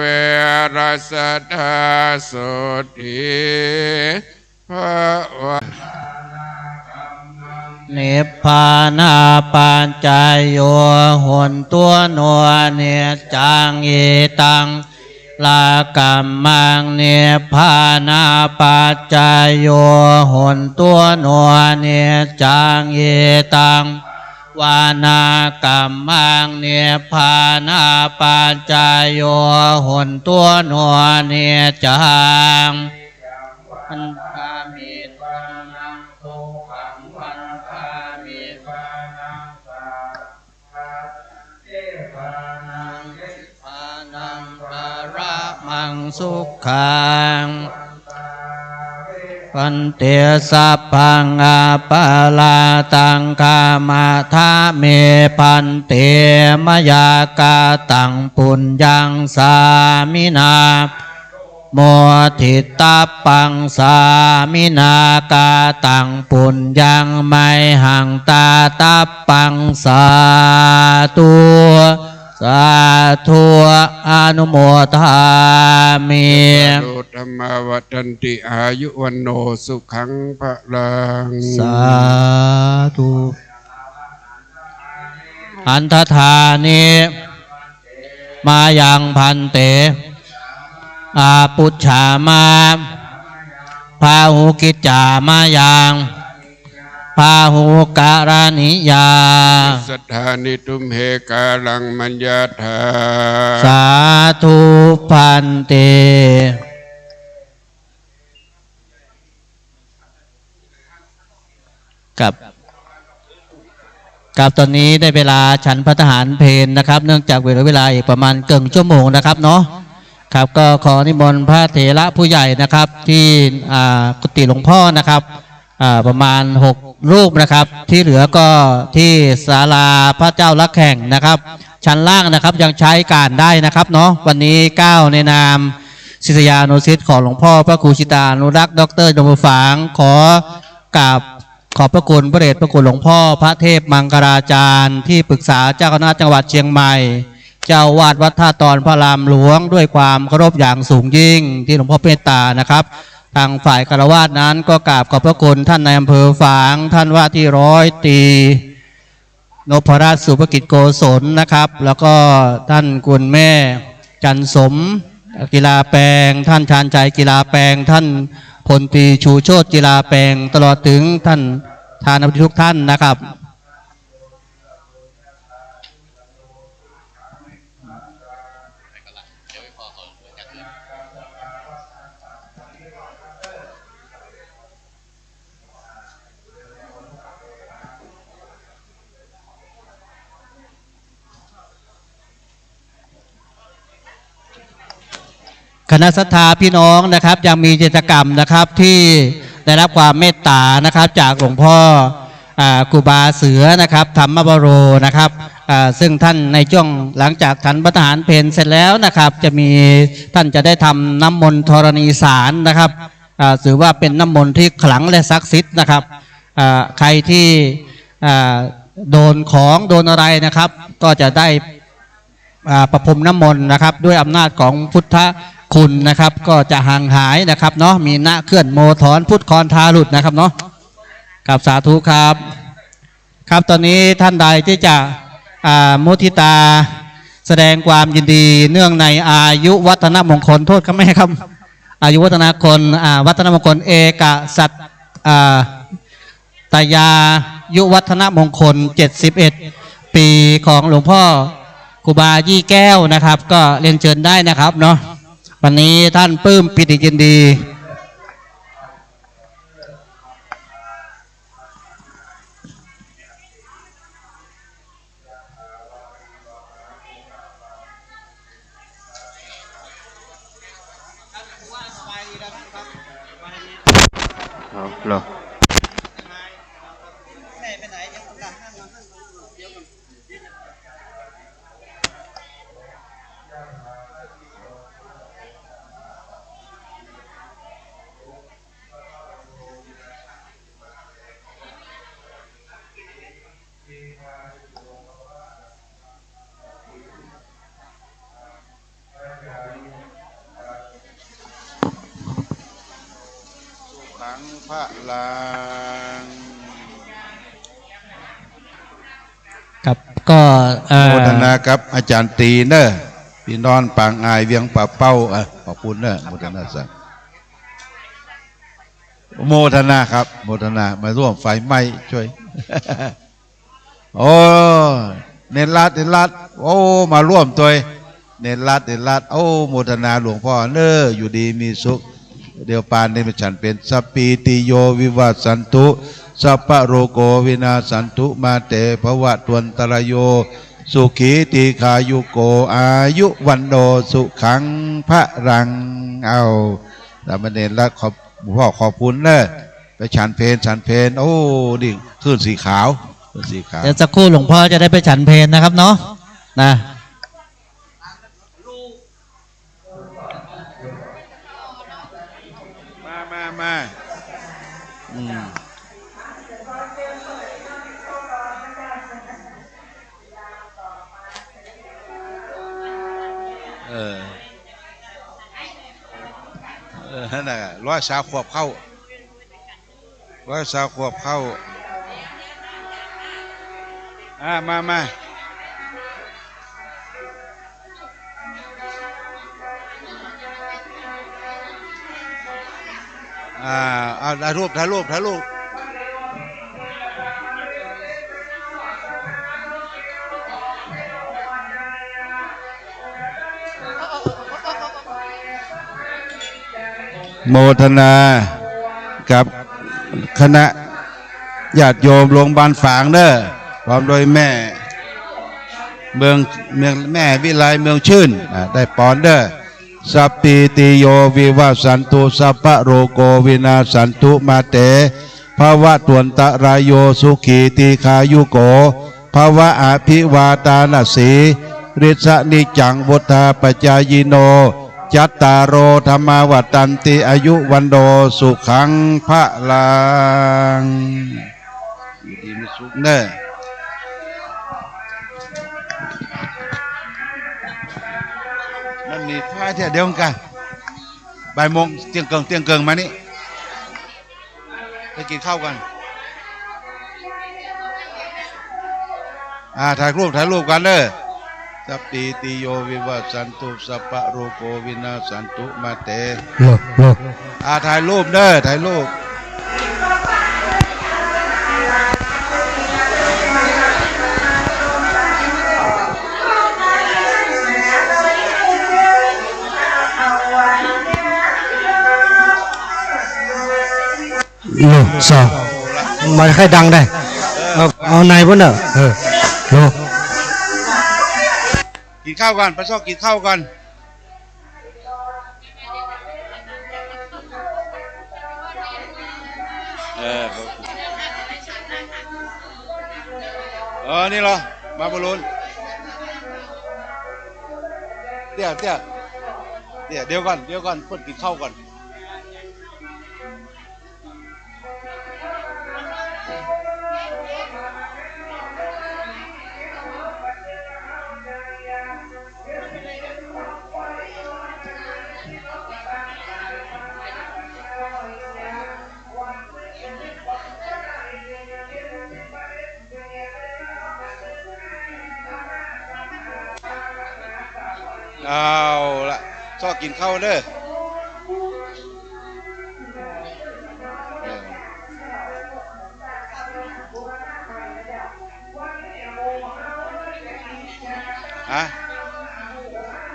Speaker 10: รัสตาโสทิภวะ
Speaker 9: นิพพานาปัญจโยหนตัวโนเนจังเอตังลากัมมังนิพพานาปัญจโยหนตัวโนเนจังเอตังวานากรรมังเนพานาปัญจโยหนตัวโนเนจังอันคามิตังทุกขังวันคามิปานังสาเทปานังเทปานังปาระมังสุขังปันเตสัพพังอาปาลาตังกามาทาเมปันเตมยากาตังปุญญังสามินาโมทิตาปังสามินากาตังปุญญังไมหังตาตาปังสาธุสาธุอนุโมทามิ
Speaker 10: ธรรมวัฏันติอายุวันโนสุขังพลัง
Speaker 9: สาธุอันทธานิมายังพันเตอาปุจฉามาพาหุกิจจามายังพ พาหุการานิยา
Speaker 10: สัทธานิทุมเหกาลังมัญญาธา
Speaker 9: สาธุพันเตกับตอนนี้ได้เวลาฉันพระทหารเพลนะครับเนื่องจากเวลาอีกประมาณเกือบชั่วโมงนะครับเนาะครับก็ขอนิมนต์พระเถระผู้ใหญ่นะครับที่กุฏิหลวงพ่อนะครับประมาณ6รูปนะครับที่เหลือก็ที่ศาลาพระเจ้าลักแข่งนะครับชั้นล่างนะครับยังใช้การได้นะครับเนาะวันนี้9ในนามศิษยานุศิษย์ของหลวงพ่อพระครูชิตานุรักษ์ดร.ดมฝางขอกราบขอบพระคุณพระเดชพระคุณหลวงพ่อพระเทพมังคลาจารย์ที่ปรึกษาเจ้าคณะจังหวัดเชียงใหม่เจ้าวาดวัดท่าตอนพระรามหลวงด้วยความเคารพอย่างสูงยิ่งที่หลวงพ่อเมตตานะครับทางฝ่ายคฤหัสถ์นั้นก็กราบขอบพระคุณท่านนายอำเภอฝางท่านว่าที่100 ตรีนพราชสุภกิจโกศลนะครับแล้วก็ท่านคุณแม่จันสมกีฬาแปลงท่านชาญใจกีฬาแปลงท่านพลตรีชูโชติกีฬาแปลงตลอดถึงท่านทานทุกท่านนะครับคณะศรัทธาพี่น้องนะครับยังมีกิจกรรมนะครับที่ได้รับความเมตตานะครับจากหลวงพ่อครูบาเสือนะครับธรรมบโรนะครับซึ่งท่านในช่วงหลังจากฉันพระทหารเพลเสร็จแล้วนะครับจะมีท่านจะได้ทำน้ำมนต์ธรณีสารนะครับถือว่าเป็นน้ำมนต์ที่ขลังและศักดิ์สิทธิ์นะครับใครที่โดนของโดนอะไรนะครับก็จะได้ประพรมน้ำมนต์นะครับด้วยอำนาจของพุทธคุณนะครับก็จะห่างหายนะครับเนาะมีณเคลื่อนโมถอนพุทธคอนทาหลุดนะครับเนาะกับสาธุครับครับตอนนี้ท่านใดที่จะมุทิตาแสดงความยินดีเนื่องในอายุวัฒนมงคลโทษครับแม่ครับอายุวัฒนมงคลเอกสัตตยายุวัฒนมงคล71 ปีของหลวงพ่อครูบายี่แก้วนะครับก็เรียนเชิญได้นะครับเนาะวันนี้ท่านปลื้มปิติยินดี
Speaker 8: เหรอขังพระลาง
Speaker 9: ครับก็
Speaker 8: โมทนาครับอาจารย์ตีเนอะพี่นอนปางอายเวียงป่าเป้าขอบคุณเนอะโมทนาสักโมทนาครับโมทนามาร่วมไฟไหม้ช่วยโอ้เนรัตโอ้มาร่วมตัวเนรัตโอ้โมทนาหลวงพ่อเนอะอยู่ดีมีสุขเดียวปานนี้ฉันเป็นสัพปีติโยวิวัสสันตุสัพพะโรโกวินาสันตุมาเตภวะตวันตรโยสุขีติขายุโกอายุวันโดสุขังพระรังเอาแต่ประเด็นละขอบพ่อขอบคุณเนอะไปฉันเพลโอ้ดิขึ้นสีขาว
Speaker 9: เดี๋ยวสักครู่หลวงพ่อจะได้ไปฉันเพลนะครับเนาะนะ
Speaker 8: มานั่นน่ะ100 ขวบเข้า100 ขวบเข้ามาถ่ายรูป โมทนากับคณะญาติโยมโรงพยาบาลฝางเด้อพร้อมโดยแม่เมืองแม่วิไลเมืองชื่นได้ปอนเด้อสัพพิติโยวิวัสสันตุสัพพะโรโกวินาสันตุมาเตภาวะตวนตรายโยสุขีติขายุโกภาวะอภิวาตานาสีฤทธนิจังวุธาปจายโนจัตตารโอธรรมาวัตันติอายุวันโดสุขังพระลังอยู่ดีมีสุขเด้อมันมีท่าเที่ยวเดียวกันบ่ายโมงเตียงเกิงมานี่ไปกินข้าวกันถ่ายรูปกันเด้อสัพพิติโยวิวัสสันตุสัพพะโรโกวินาสันตุมาเตถ่ายรูปเด้อถ่ายรูป
Speaker 3: สองมาใครดังได้เอาในพุ่นเนอะโล
Speaker 8: กินข้าวกันไปชอบกินข้าวกันนี่เหรอมาบอลลูนเดี๋ยวก่อนเพิ่นกินข้าวก่อนเอาละชอบกินข้าวเด้อ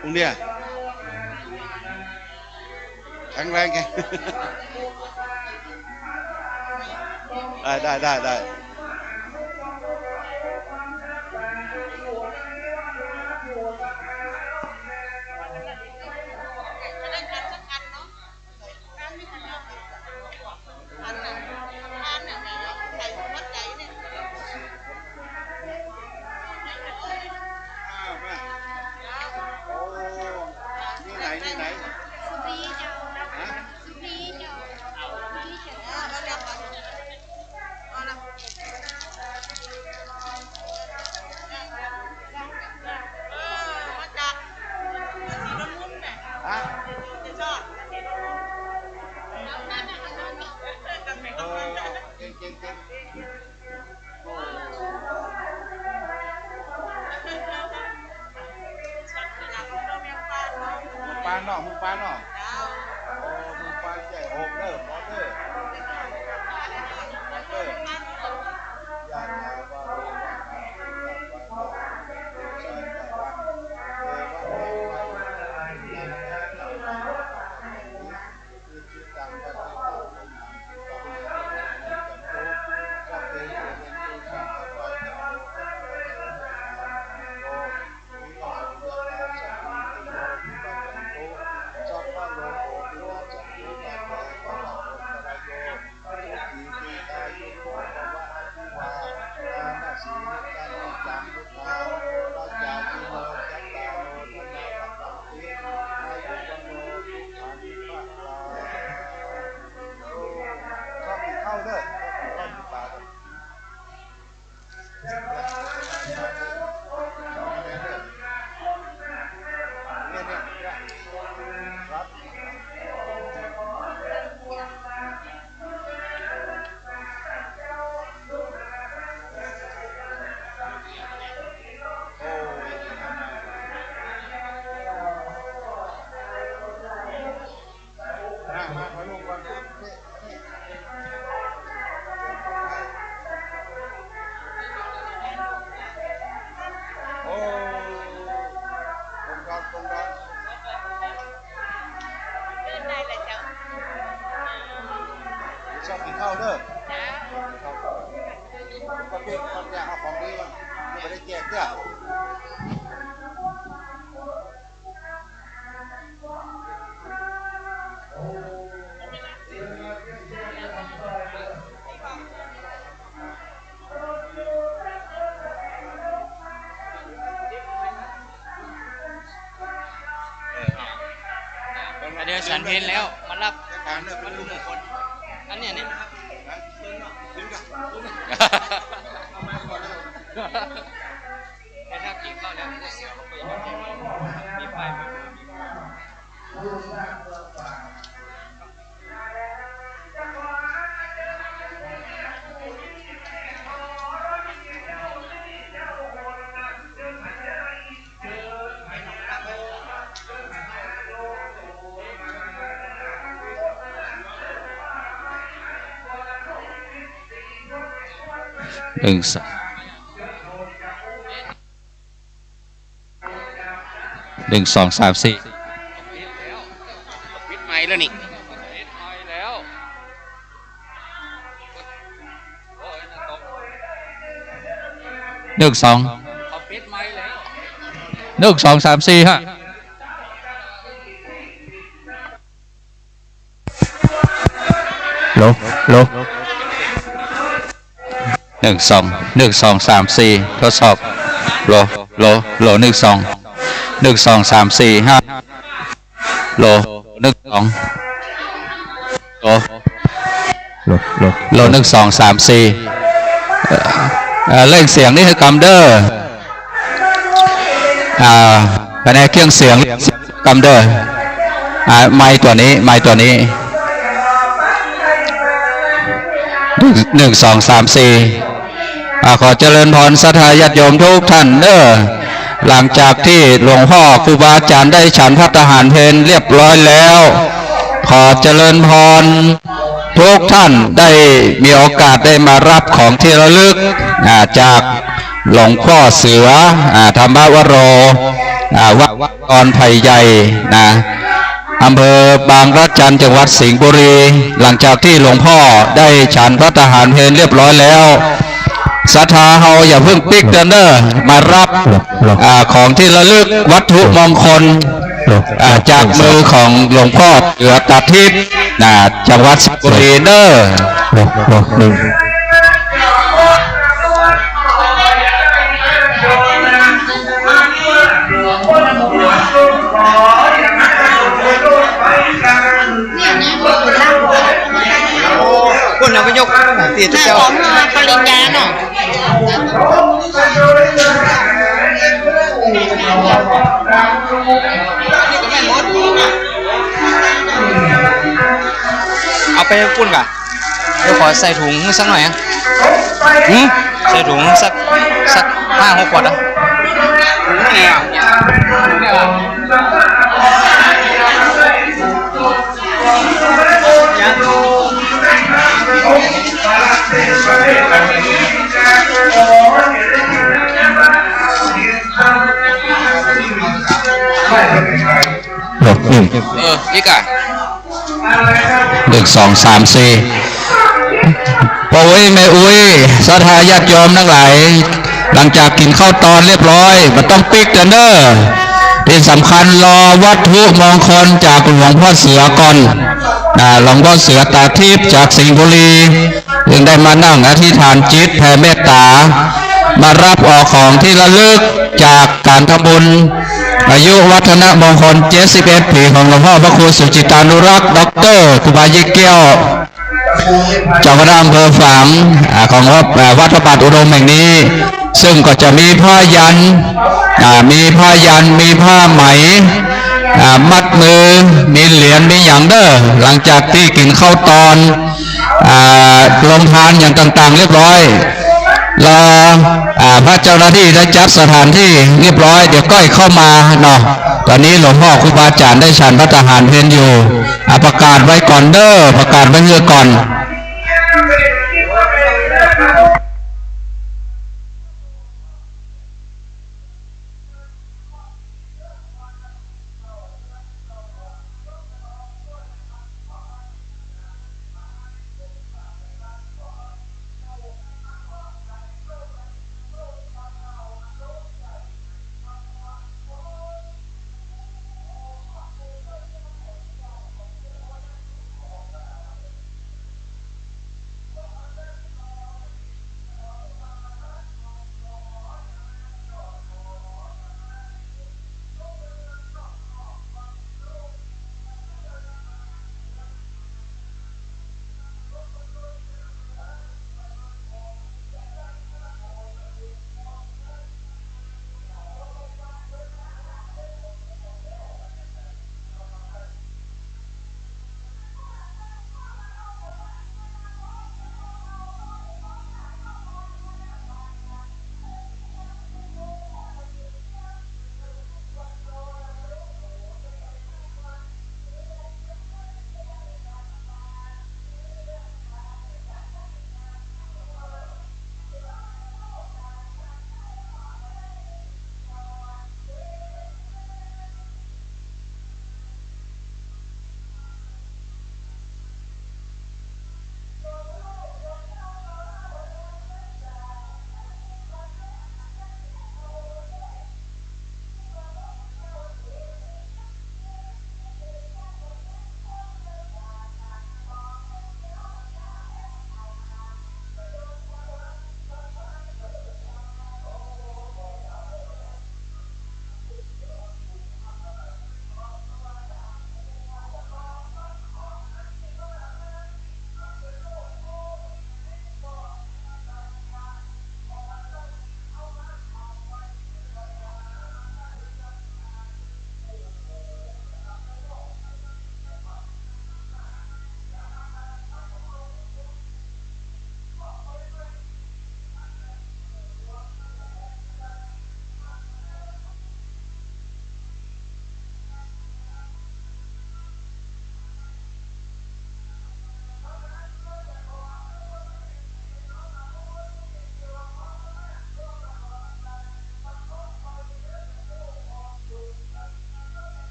Speaker 8: พรุ่งนี้แข็งแรงไง ได้ มึงปานเนาะมึงปานใจโฮมเด้อพอเด้ออย่า ต้องกินข้าวเด้อก็เป็นคนอยากเอาของดีมาไม่ได้แจกเด้อ
Speaker 13: เดี๋ยวฉันเพลแล้วมารับมาดูมงคลอันเนี้ยเนี่ยแต่ถ้ากินข้าวแล้วพวกเสือเขาก็ยังจะมีไฟมา
Speaker 12: 1 2 1 2 3 4
Speaker 13: ปิดไม้แล้วนี่ปิดไม้แล้ว
Speaker 12: 1 2
Speaker 13: เขาปิดไม้แล้ว
Speaker 12: 1 2 3 4ฮะโล1 2 1 2 3 4ทดสอบโล1 2 1 2 3 4 5โล1 2โล1 2 3 4เร่งเสียงนี่คือกำเดอร์ภายในเครื่องเสียงกำเดอร์ไม้ตัวนี้1 2 3 4ขอเจริญพรศรัทธาญาติโยมทุกท่านเด้อหลังจากที่หลวงพ่อครูบาอาจารย์ได้ฉันภัตตาหารเพลเรียบร้อยแล้วขอเจริญพรทุกท่านได้มีโอกาสได้มารับของที่ระลึกจากหลวงพ่อเสือธรรมวโรวัดกรไผ่ใหญ่นะอำเภอบางระจันจังหวัดสิงห์บุรีหลังจากที่หลวงพ่อได้ฉันภัตตาหารเพลเรียบร้อยแล้วศรัทธาเฮาอย่าเพิ่งปิ๊กเด้อมารับของที่ระลึกวัตถุมงคลจากมือของหลวงพ่อเสือตาทิพย์จังหวัดสิงห์บุรีเด้อ
Speaker 13: คนเราไปยกเตียเจ้าของปริญญาเนาะเอาไปปุ้นก่ะเดี๋ยวขอใส่ถุงสักหน่อยใส่ถุงสัก5-6 ขวดอ่ะนี่ก่ะ
Speaker 12: 1 2 3 4พ่ออุ้ยแม่อุ้ยศรัทธาญาติโยมทั้งหลายหลังจากกินข้าวตอนเรียบร้อยมันต้องปิ๊กกันเด้อที่สำคัญรอวัตถุมงคลจากหลวงพ่อเสือก่อนหลวงพ่อเสือตาทิพย์จากสิงห์บุรีจึงได้มานั่งอธิษฐานจิตแผ่เมตตามารับออกของที่ระลึกจากการทำบุญอายุวัฒนมงคล71 ปีของหลวงพ่อพระครูสุจิตานุรักษ์ดร.ครูบายี่แก้วเจ้าคณะอำเภอฝางของวัดพระบาทอุดมแห่งนี้ซึ่งก็จะมีผ้ายันมีผ้าไหมมัดมือมีเหรียญมีอย่างเด้อหลังจากที่กินข้าวตอนลงทานอย่างต่างๆเรียบร้อยรอพระเจ้าหน้าที่ได้จัดสถานที่เรียบร้อยเดี๋ยวก้อยเข้ามาเนาะตอนนี้หลวงพ่อครูบาอาจารย์ได้ฉันภัตตาหารเพลอยู่ประกาศไว้ก่อนเด้อประกาศไว้เมื่อก่อน
Speaker 7: เ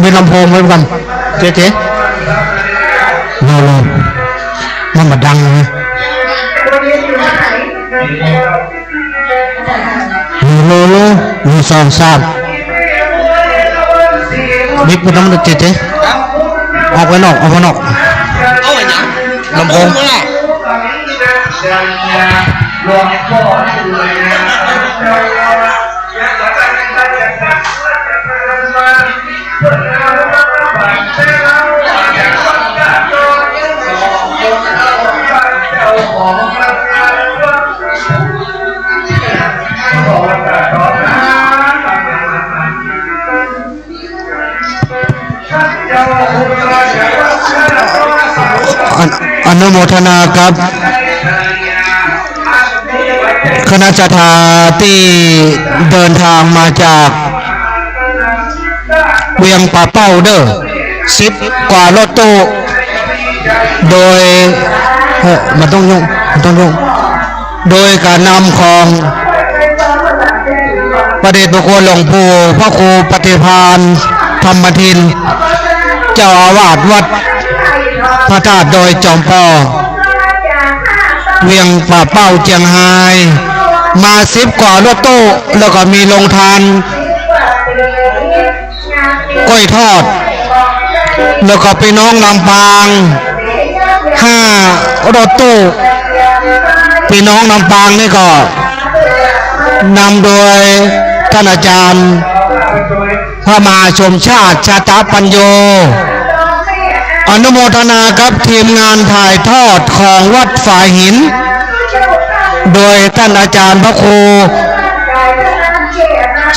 Speaker 3: มีลำโพงไว้กันเจ๊โลมันมาดังเลยโลมีสองสามบิ๊กไปทำมันเจ๊ออกไปนอกเอาไปนอก
Speaker 13: เอาไว้ยัง
Speaker 3: ลำโพงอนุโมทนาครับคณะศรัทธาที่เดินทางมาจากเวียงป่าเป้าเด้อ10 กว่ารถตู้โดยมันต้องยุ่งโดยการนำของพระเดชพระคุณหลวงปู่พระครูปฏิภาณธรรมทินเจ้าอาวาสวัดพระธาตุดอยจอมปอเวียงป่าเป้าเจียงไฮ้มา10 กว่ารถตู้แล้วก็มีลงทานกล้วยทอดแล้วก็พี่น้องลำปาง5 รถตู้พี่น้องลำปางนี่ก็นำโดยท่านอาจารย์พระมหาชมชาติชาตาปัญโยอนุโมทนากับทีมงานถ่ายทอดของวัดฝายหินโดยท่านอาจารย์พระครู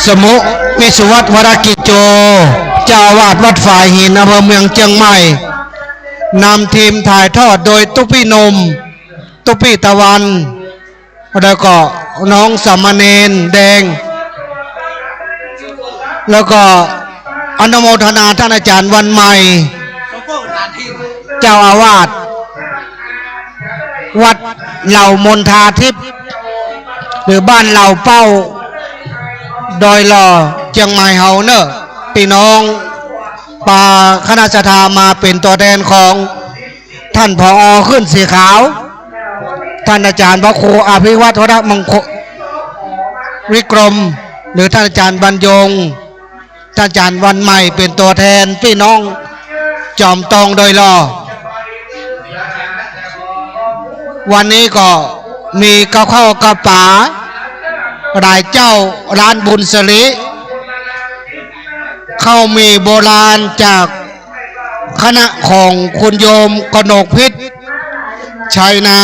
Speaker 3: สมุมิสุวัตวรกิจโจเจ้าอาวาสวัดฝายหินอำเภอเมืองเชียงใหม่นำทีมถ่ายทอดโดยตุ๊กพี่นมตุ๊กพี่ตะวันแล้วก็น้องสามเณรแดงแล้วก็อนุโมทนาท่านอาจารย์วันใหม่เจ้าอาวาสวัดเหล่ามนทาทิพย์หรือบ้านเหล่าเป้าดอยหล่อเชียงใหม่เฮาเนอะพี่น้องป่าคณะศรัทธามาเป็นตัวแทนของท่านผอ.ขึ้นสีขาวท่านอาจารย์พระครูอภิวัตรวรมงคลวิกรมหรือท่านอาจารย์บรรยงท่านอาจารย์วันใหม่เป็นตัวแทนพี่น้องจอมตองโดยรอวันนี้ก็มีข้าวกระป๋ารายเจ้าร้านบุญสลิเข้ามีโบราณจากคณะของคุณโยมกนกพิษชัยนา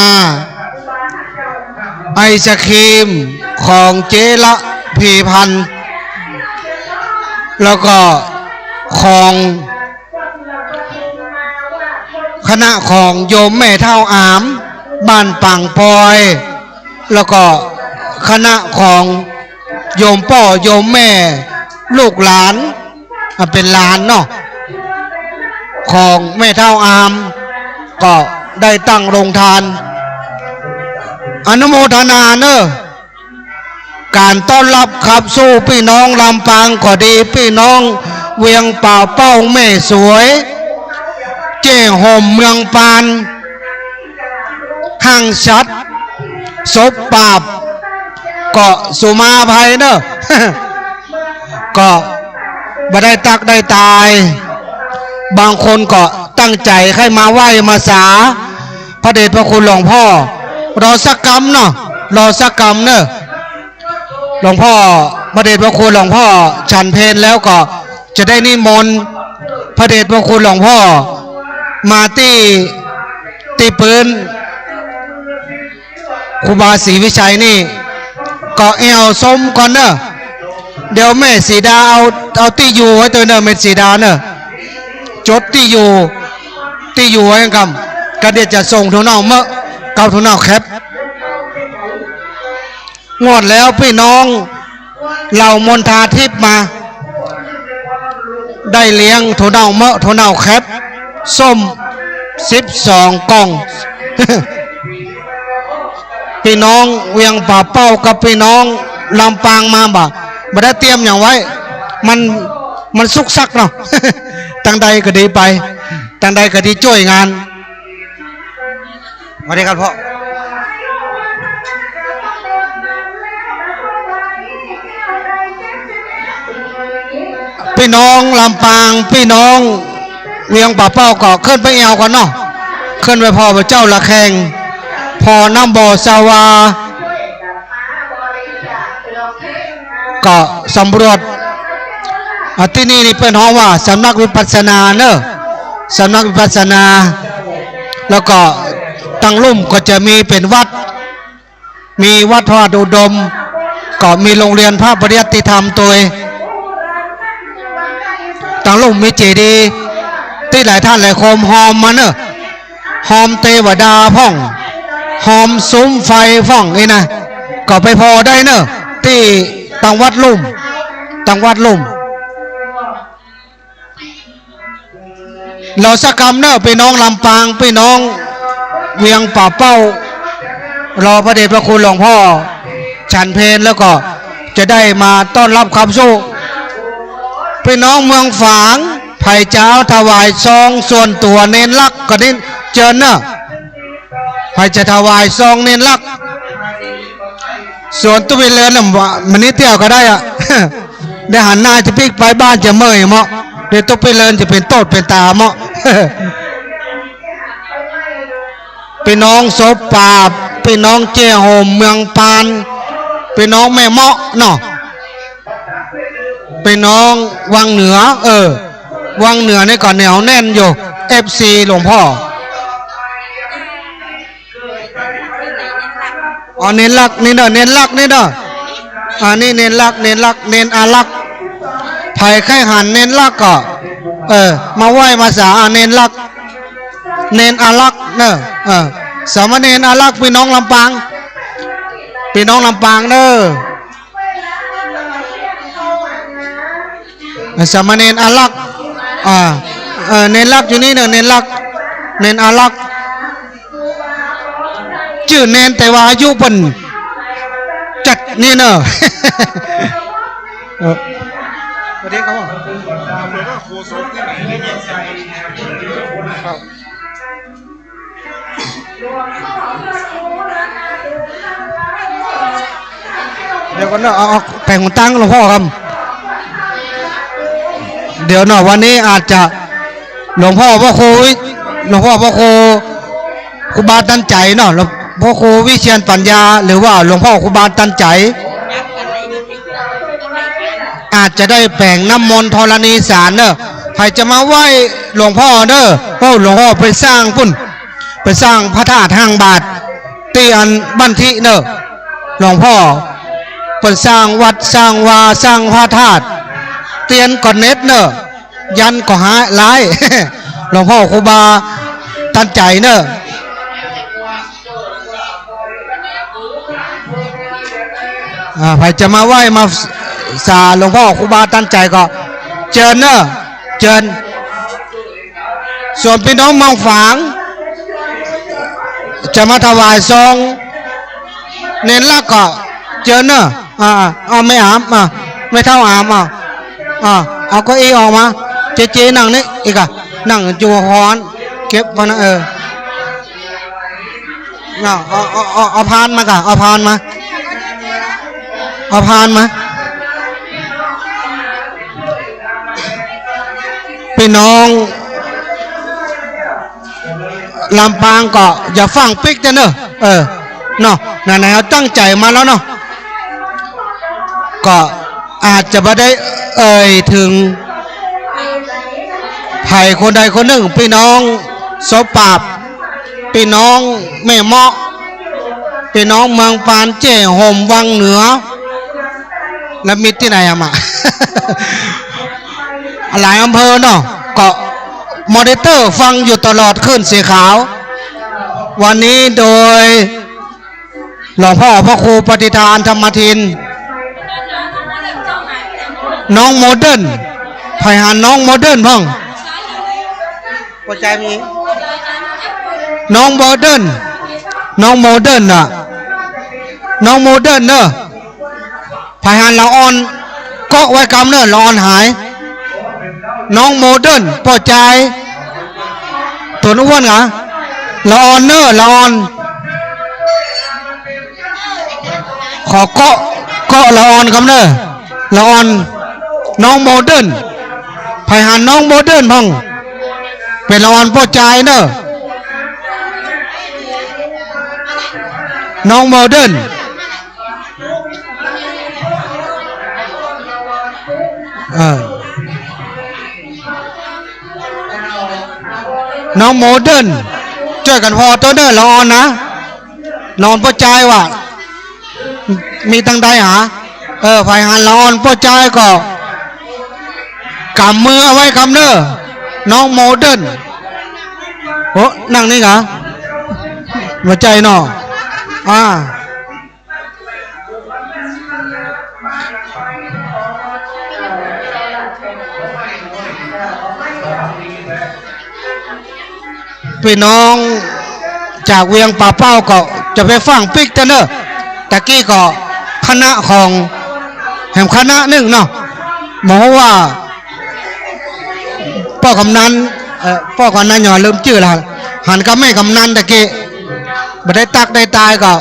Speaker 3: ไอศครีมของเจละพีพันธ์แล้วก็ของคณะของโยมแม่เท่าอามบ้านปังปอยแล้วก็คณะของโยมพ่อโยมแม่ลูกหลานเป็นหลานเนาะของแม่เท่าอามก็ได้ตั้งโรงทานอนุโมทนาเนอะการต้อนรับขับสู้พี่น้องลำปางก็ดีพี่น้องเวียงป่าเป้าแม่สวยเจ้ห่มเมืองปานห้างชัดศพปราบเกาะสุมาภัยเนอะ ก็บ่ได้ตักได้ตายบางคนก็ตั้งใจให้มาไหว้มาสาพระเดชพระคุณหลวงพ่อรอสักกรรมเนาะรอสักกรรมเนอะหลวงพ่อพระเดชพระคุณหลวงพ่อฉันเพลแล้วก็จะได้นิมนต์พระเดชพระคุณหลวงพ่อมาตีปืนครูบาศรีวิชัยนี่ก็เอวส้มก่อนเนอะเดี๋ยวแม่สีดาเอาที่อยู่ไว้ตัวเนอะแม่สีดาเนอะจดที่อยู่ไว้กันกระเดียจะส่งทุนเอาเมื่อเก่าทุนเอาแคปงวดแล้วพี่น้องเหล่ามนทาทิพย์มาได้เลี้ยงทุนเอาเมื่อทุนเอาแคปส้ม12 กล่อง พี่น้องเวียงป่าเป้ากับพี่น้องลำปางมาบ่ได้เตรียมอย่างไว้มันสุกซักเนาะ ตั้งใดก็ดีไปตั้งใดก็ดีช่วยงานสวัสดีครับพ่อพี่น้องลำปางพี่น้องเวียงป่าเป้าก็ขึ้นไปเอวก่อนเนาะขึ้นไปพ่อพระเจ้าละแขงพอน้ำบ่อสาวาก็สำรวจที่นี่นี่เป็นห้องว่าสำนักวิปัสสนาเนอะสำนักวิปัสสนาแล้วก็ตั้งลุ่มก็จะมีเป็นวัดมีวัดพระอุดมก็มีโรงเรียนพระปริยัติธรรมตัวตั้งลุ่มมีเจดีย์ที่หลายท่านหลายคมหอมมาเนอะหอมเทวดาพ่องหอมซุ้มไฟพ่องนี่นะก็ไปพอได้เนอะที่ตังวัดลุ่มตังวัดลุ่มเราสักคำเนอะพี่น้องลำปางพี่น้องเวียงป่าเป้ารอพระเดชพระคุณหลวงพ่อฉันเพลแล้วก็จะได้มาต้อนรับคำสู้พี่น้องเมืองฝางไผ่เจ้าถวายซองส่วนตัวเน้นลักก็เน้นเจิญเนอะไผ่จะถวายซองเน้นลักส่วนตุ้ยเลือนมันนี้เที่ยวก็ได้อะ ได้หันหน้าจะพลิกไปบ้านจะเมื่อยเหมาะเดี๋ยวตุ้ยเลือนจะเป็นโต๊ดเป็นตาเหมาะ พี่น้องศพปาบพี่น้องเจ้าโฮมเมืองปานพี่น้องแม่เมาะเนาะพี่น้องวังเหนือวังเหนือนี่ก่อนเหนียวแน่นอยู่ FC หลวงพ่ออ๋อเน้นลักนี่เด้อเน้นลักนี่เด้อนี่เน้นลักเน้นลักเน้นอาลักไผ่ไข่หันเน้นลักก็มาไหว้มาสาเน้นลักเน้นอาลักเนอะสามเณรอาลักพี่น้องลำปางพี่น้องลำปางเนอะสามเณรอาลักเน้นลักอยู่นี่เนอะเน้นลักเน้นอาลักชื่อเน้นแต่ว่าอายุเป็นจัดนี่เนอะประเดี๋ยวเขาเดี๋ยวก่อนเนอะเอาแผ่นของตั้งหลวงพ่อครับเดี๋ยวเนอะวันนี้อาจจะหลวงพ่อพระครูหลวงพ่อพระครูครูบาตั้นใจเนาะพระครูวิเชียรปัญญาหรือว่าหลวงพ่อครูบาตั้นใจอาจจะได้แบ่งน้ำมนต์ธรณีสารเนอะใครจะมาไหว้หลวงพ่อเนอะเพราะหลวงพ่อไปสร้างพุ่นไปสร้างพระธาตุทางบาทตีอันบันทิเนอะหลวงพ่อเปิดสร้างวัดสร้างวาสร้างพระธาตุเตียนก่อนเน็ตเนอะยันก็หาหลาย หลวงพ่อครูบาตั้งใจเนอะใครจะมาไหว้มาสาหลวงพ่อครูบาตั้งใจก็เชิญเนอะเชิญส่วนพี่น้องเมืองฝางจะมาถวายซองเน้นลักก็เชิญเนอะไม่อามไม่เท่าอามเอาเก้าอี้ออกมาเจ๊นั่งนี่อีกนั่งจูฮอนเก็บมานะเอาพานมากะเอาพานมาเอาพานมาพี่น้องลำปางก็อย่าฟังปิ๊กเนอะเนาะไหนๆเขาตั้งใจมาแล้วเนาะก็อาจจะไม่ได้ถึงไผ่คนใดคนหนึ่งพี่น้องศพปาบพี่น้องแม่เมาะพี่น้องเมืองปานเจ้โฮมวังเหนือแล้วมีที่ไหนอะมา หลายอำเภอเนาะก็มอนิเตอร์ฟังอยู่ตลอดขึ้นสีขาววันนี้โดยหลวงพ่อพระครูปฏิทานธรรมทินน้องโมเดิร์นไผ่หันน้องโมเดิร์นพ่องปัจจัยมีน้องโมเดิร์นน้องโมเดิร์นน่ะน้องโมเดิร์นเนอะไผ่หันละออนก็ไว้กำเนอะละออนหาย น้องโมเดิร์นป่อใจตัวอ้วนเหรอละออนเนอร์ละออนขอเกาะละออนครับเนอละออนน้องโมเดิร์นไผ่หันน้องโมเดิร์นพังเป็นละออนป่อใจเนอน้องโมเดิร์นน้องโมเดิร์นช่วยกันพอตัวเนอละออนนะนอนป่อใจว่ะมีตั้งใดหาไผ่หันละออนป่อใจก็กำมือเอาไว้คำเนอน้องโมเดิร์นโอ้นั่งนี่เหรอมาใจเนาะพี่น้องจากเวียงป่าเป้าก็จะไปฟังปิกเตเนอร์ตะกี้ก็คณะของแห่งคณะหนึ่งเนาะหมอว่าพ่อกำนันพ่อกำนันหย่อลืมชื่อละหันกับแม่กำนันตะกี้บ่ได้ตักได้ตายก็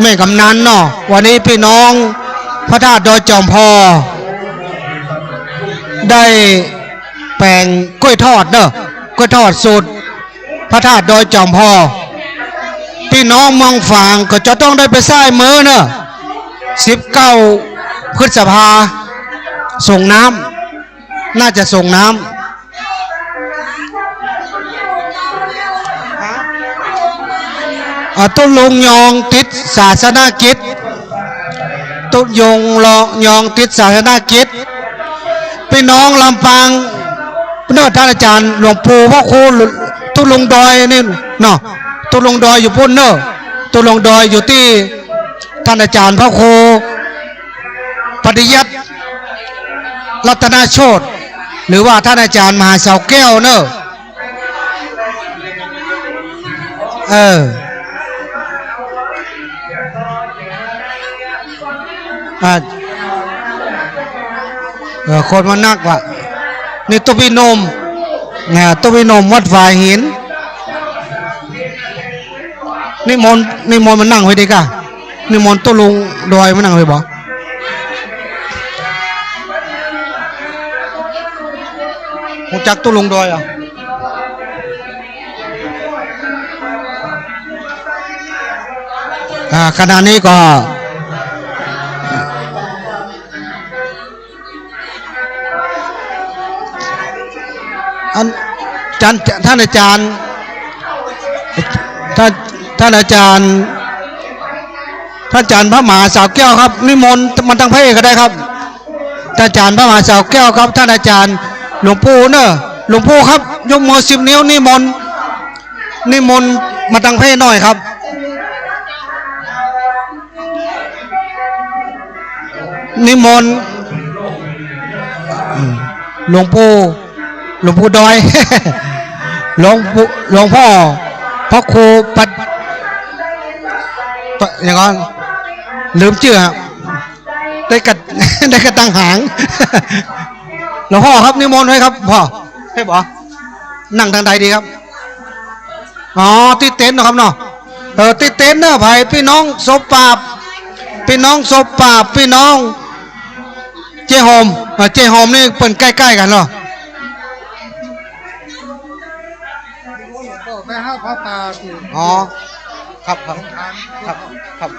Speaker 3: แม่กำนันเนาะวันนี้พี่น้องพระธาตุดอยจอมพอได้แปลงกล้วยทอดเนอะกล้วยทอดสูตรพระธาตุดอยจอมพอพี่น้องมองฝางก็จะต้องได้ไปใส่มือเนอะ19 พฤษภาส่งน้ำน่าจะส่งน้ำตุลงยองติดศาสนากิจตุยงยองติดศาสนากิจพี่น้องลำปางเนอะท่านอาจารย์หลวงปู่พ่อครูตุลงดอยนี่เนาะตุลงดอยอยู่พุ่นเนอะตุลงดอยอยู่ที่ท่านอาจารย์พ่อครูปฏิยัติรัตนโชติหรือว่าท่านอาจารย์มหาเสาแก้วเนอะคนมานักว่ะนี่ตุบินมตุบินมวัดฝ่ายหินนี่มนมันนั่งไว้ดีกะนี่มนตุลุงดอยมันนั่งไว้บ่หูจักตุลุงดอยขณะนี้ก็ท่านอาจารย์พระมหาสาวแก้วครับนิมนต์มันตั้งพระเอกก็ได้ครับท่านอาจารย์พระมหาสาวแก้วครับท่านอาจารย์หลวงปู่เนอะหลวงปู่ครับยกมือ10 นิ้วนิมนต์มาตั้งพระเอกหน่อยครับนิมนต์หลวงปู่ดอย หลวงพ่อพระครูอย่างนั้นลืมชื่อได้กระตังหางหลวงพ่อครับนิมนต์ให้ครับพ่อให้บอกนั่งทางใดดีครับที่เต็นท์นะครับเนาะที่เต็นท์เนอะไผ่พี่น้องศพปราบพี่น้องเจโฮมนี่เป็นใกล้ๆกันเหรอไปห้าพระป่าครับ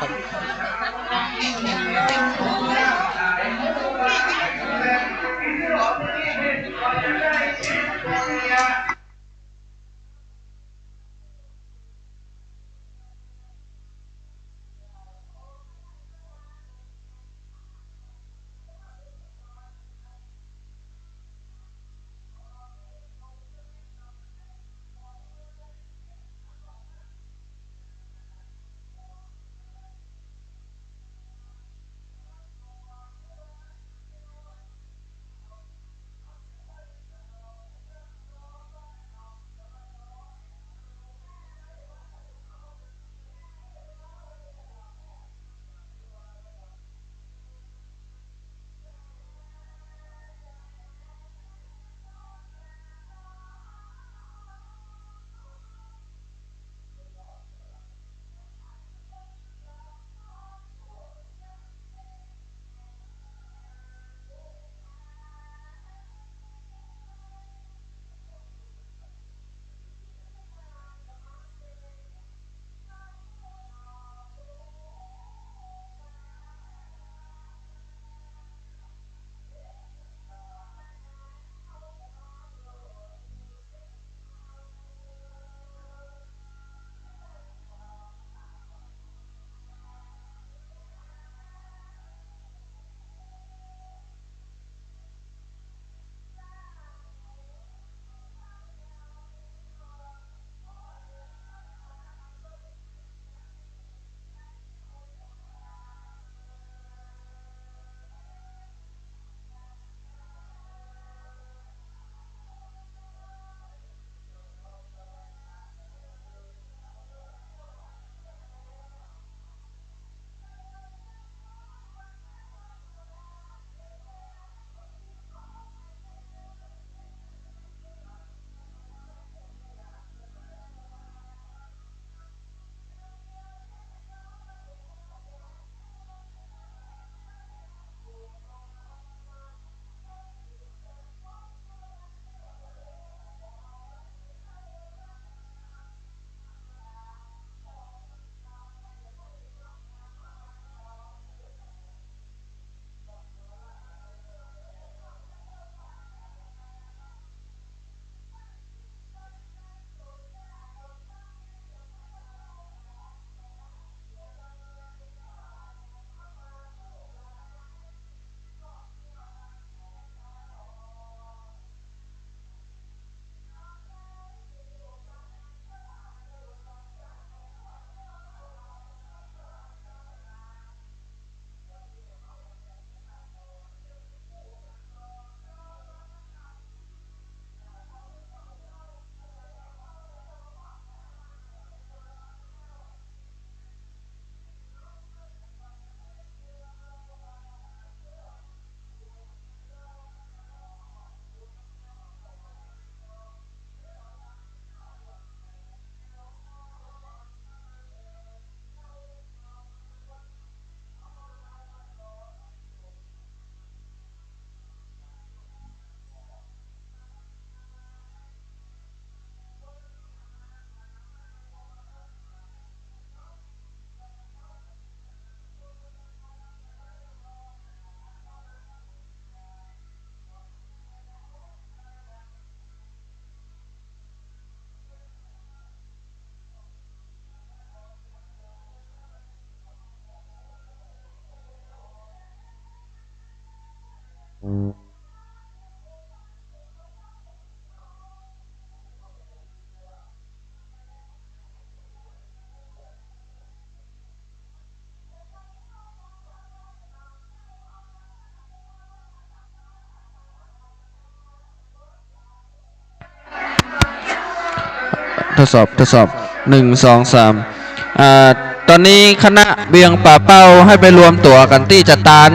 Speaker 11: ทดสอบ1 2 3ตอนนี้คณะเบียงป่าเป้าให้ไปรวมตัวกันที่จัดตาน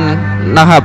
Speaker 11: นะครับ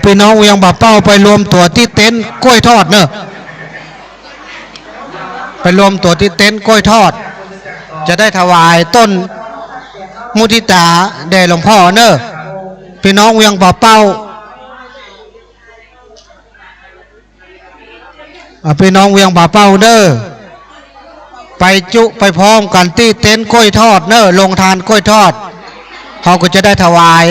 Speaker 3: พี่น้องเวียงบ่าเป้าไปรวมตัวที่เต็นท์กล้วยทอดเนอะไปรวมตัวที่เต็นท์กล้วยทอดจะได้ถวายต้นมุทิตาแด่หลวงพ่อเนอะพี่น้องเวียงบ่าเป้าพี่น้องเวียงบ่าเป้าเนอะไปจุไปพร้อมกันที่เต็นท์กล้วยทอดเนอะลงทานกล้วยทอดเขาก็จะได้ถวาย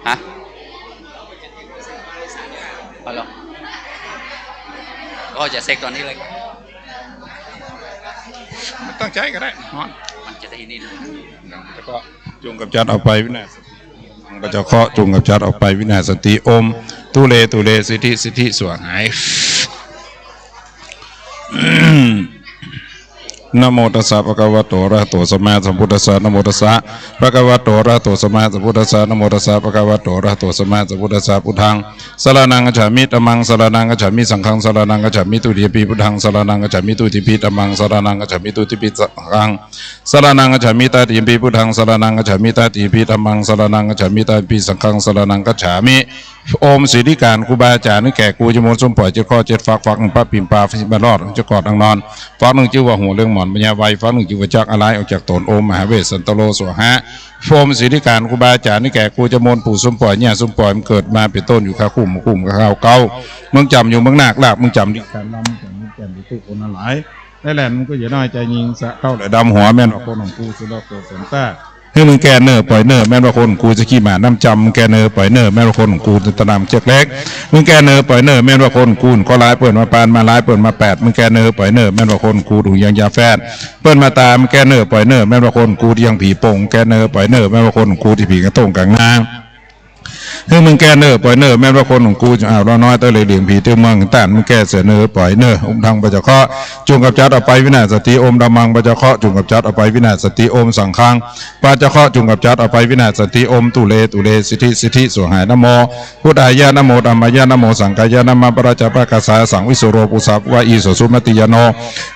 Speaker 13: ฮะเอาหรอก็จะเซ็กตอนนี้เลย
Speaker 10: ไม่ต้องใช้ก็ได้
Speaker 13: มันจะได้นี่
Speaker 10: แล้วก็จุงกับจัดเอาไปวินาศก็จะเคาะจุงกับจัดเอาไปวินาศสติอมตุเลสิทธิสวงหายนะโมตัสสะภะคะวะโตอะระหะโตสัมมาสัมพุทธัสสะนะโมตัสสะภะคะวะโตอะระหะโตสัมมาสัมพุทธัสสะนะโมตัสสะภะคะวะโตอะระหะโตสัมมาสัมพุทธัสสะพุทธังสรณังคัจฉามิธัมมังสรณังคัจฉามิสังฆังสรณังคัจฉามิตุติยปิพุทธังสรณังคัจฉามิตุติยปิธัมมังสรณังคัจฉามิตุติยปิสังฆังสรณังคัจฉามิตติยปิพุทธังสรณังคัจฉามิตติยปิธัมมังสรณังคัจฉามิตติยปิสังฆังสรณังคัจฉามิโอมสิริการครูบาอาจารย์นึกแก่กูจะมนต์สมปล่อยเจ็ดข้อเจ็ดฝักหนึ่งพระปิ่มปลาฟิบารอดจะกอดอังนอนฝักหนึ่งชื่อว่าหัวเรื่องหมอนปัญญาไวฝักหนึ่งชื่อว่าจักอะไรออกจากตนโอมมหาเวสสันตโลสวหะโอมสิริการครูบาอาจารย์นึกแก่กูจะมนต์ปู่สมปล่อยเนี่ยสมปล่อยมันเกิดมาเป็นต้นอยู่ข้าคุ้มข้าวเก่ามึงจำอยู่มึงนาคลากมึงจำดิการนำมึงแก่ดิตุคนหลายได้แหละมึงก็อย่าน้อยใจยิงสะเข้าเลยดำหัวแม่นว่าคนของกูสุดโตัวสนต้าให้มึงแกเนอปล่อยเนอแม่นว่าคนกูจะขี้หมาน้ำจำมึงแกเนอปล่อยเนอแม่นว่าคนกูจะตะนำเชือกเล็กมึงแกเนอปล่อยเนอแม่นว่าคนกูก็ร้ายเปิดมาปานมาร้ายเปิดมา8มึงแกเนอปล่อยเนอแม่นว่าคนกูดูยังยาแฟดเปิดมาตามแกเนอปล่อยเนอแม่นว่าคนกูยังผีโป่งแกเนอปล่อยเนอแม่นว่าคนกูที่ผีกระต้งกลางน้ำให้มึงแกเนอปล่อยเนอแม่นว่าคนของกูจะเอาเราน้อยตัวเลยเลี้ยงผีเตี้ยเมืองแต่มึงแกเสนอปล่อยเนออมทางปัจจเคาะจุงกับจัดเอาไปวินาศสติอมดำมังปัจจเคาะจุงกับจัดเอาไปวินาศสติอมสังฆังปัจจเคาะจุงกับจัดเอาไปวินาศสติอมตุเลสิทธิสวหายนะโมพุทธายะนะโมธัมมายะนะโมสังฆายะนะมะปะราชปะกะสาสังวิสุโรปุสัพวะอีโสสุมติยโน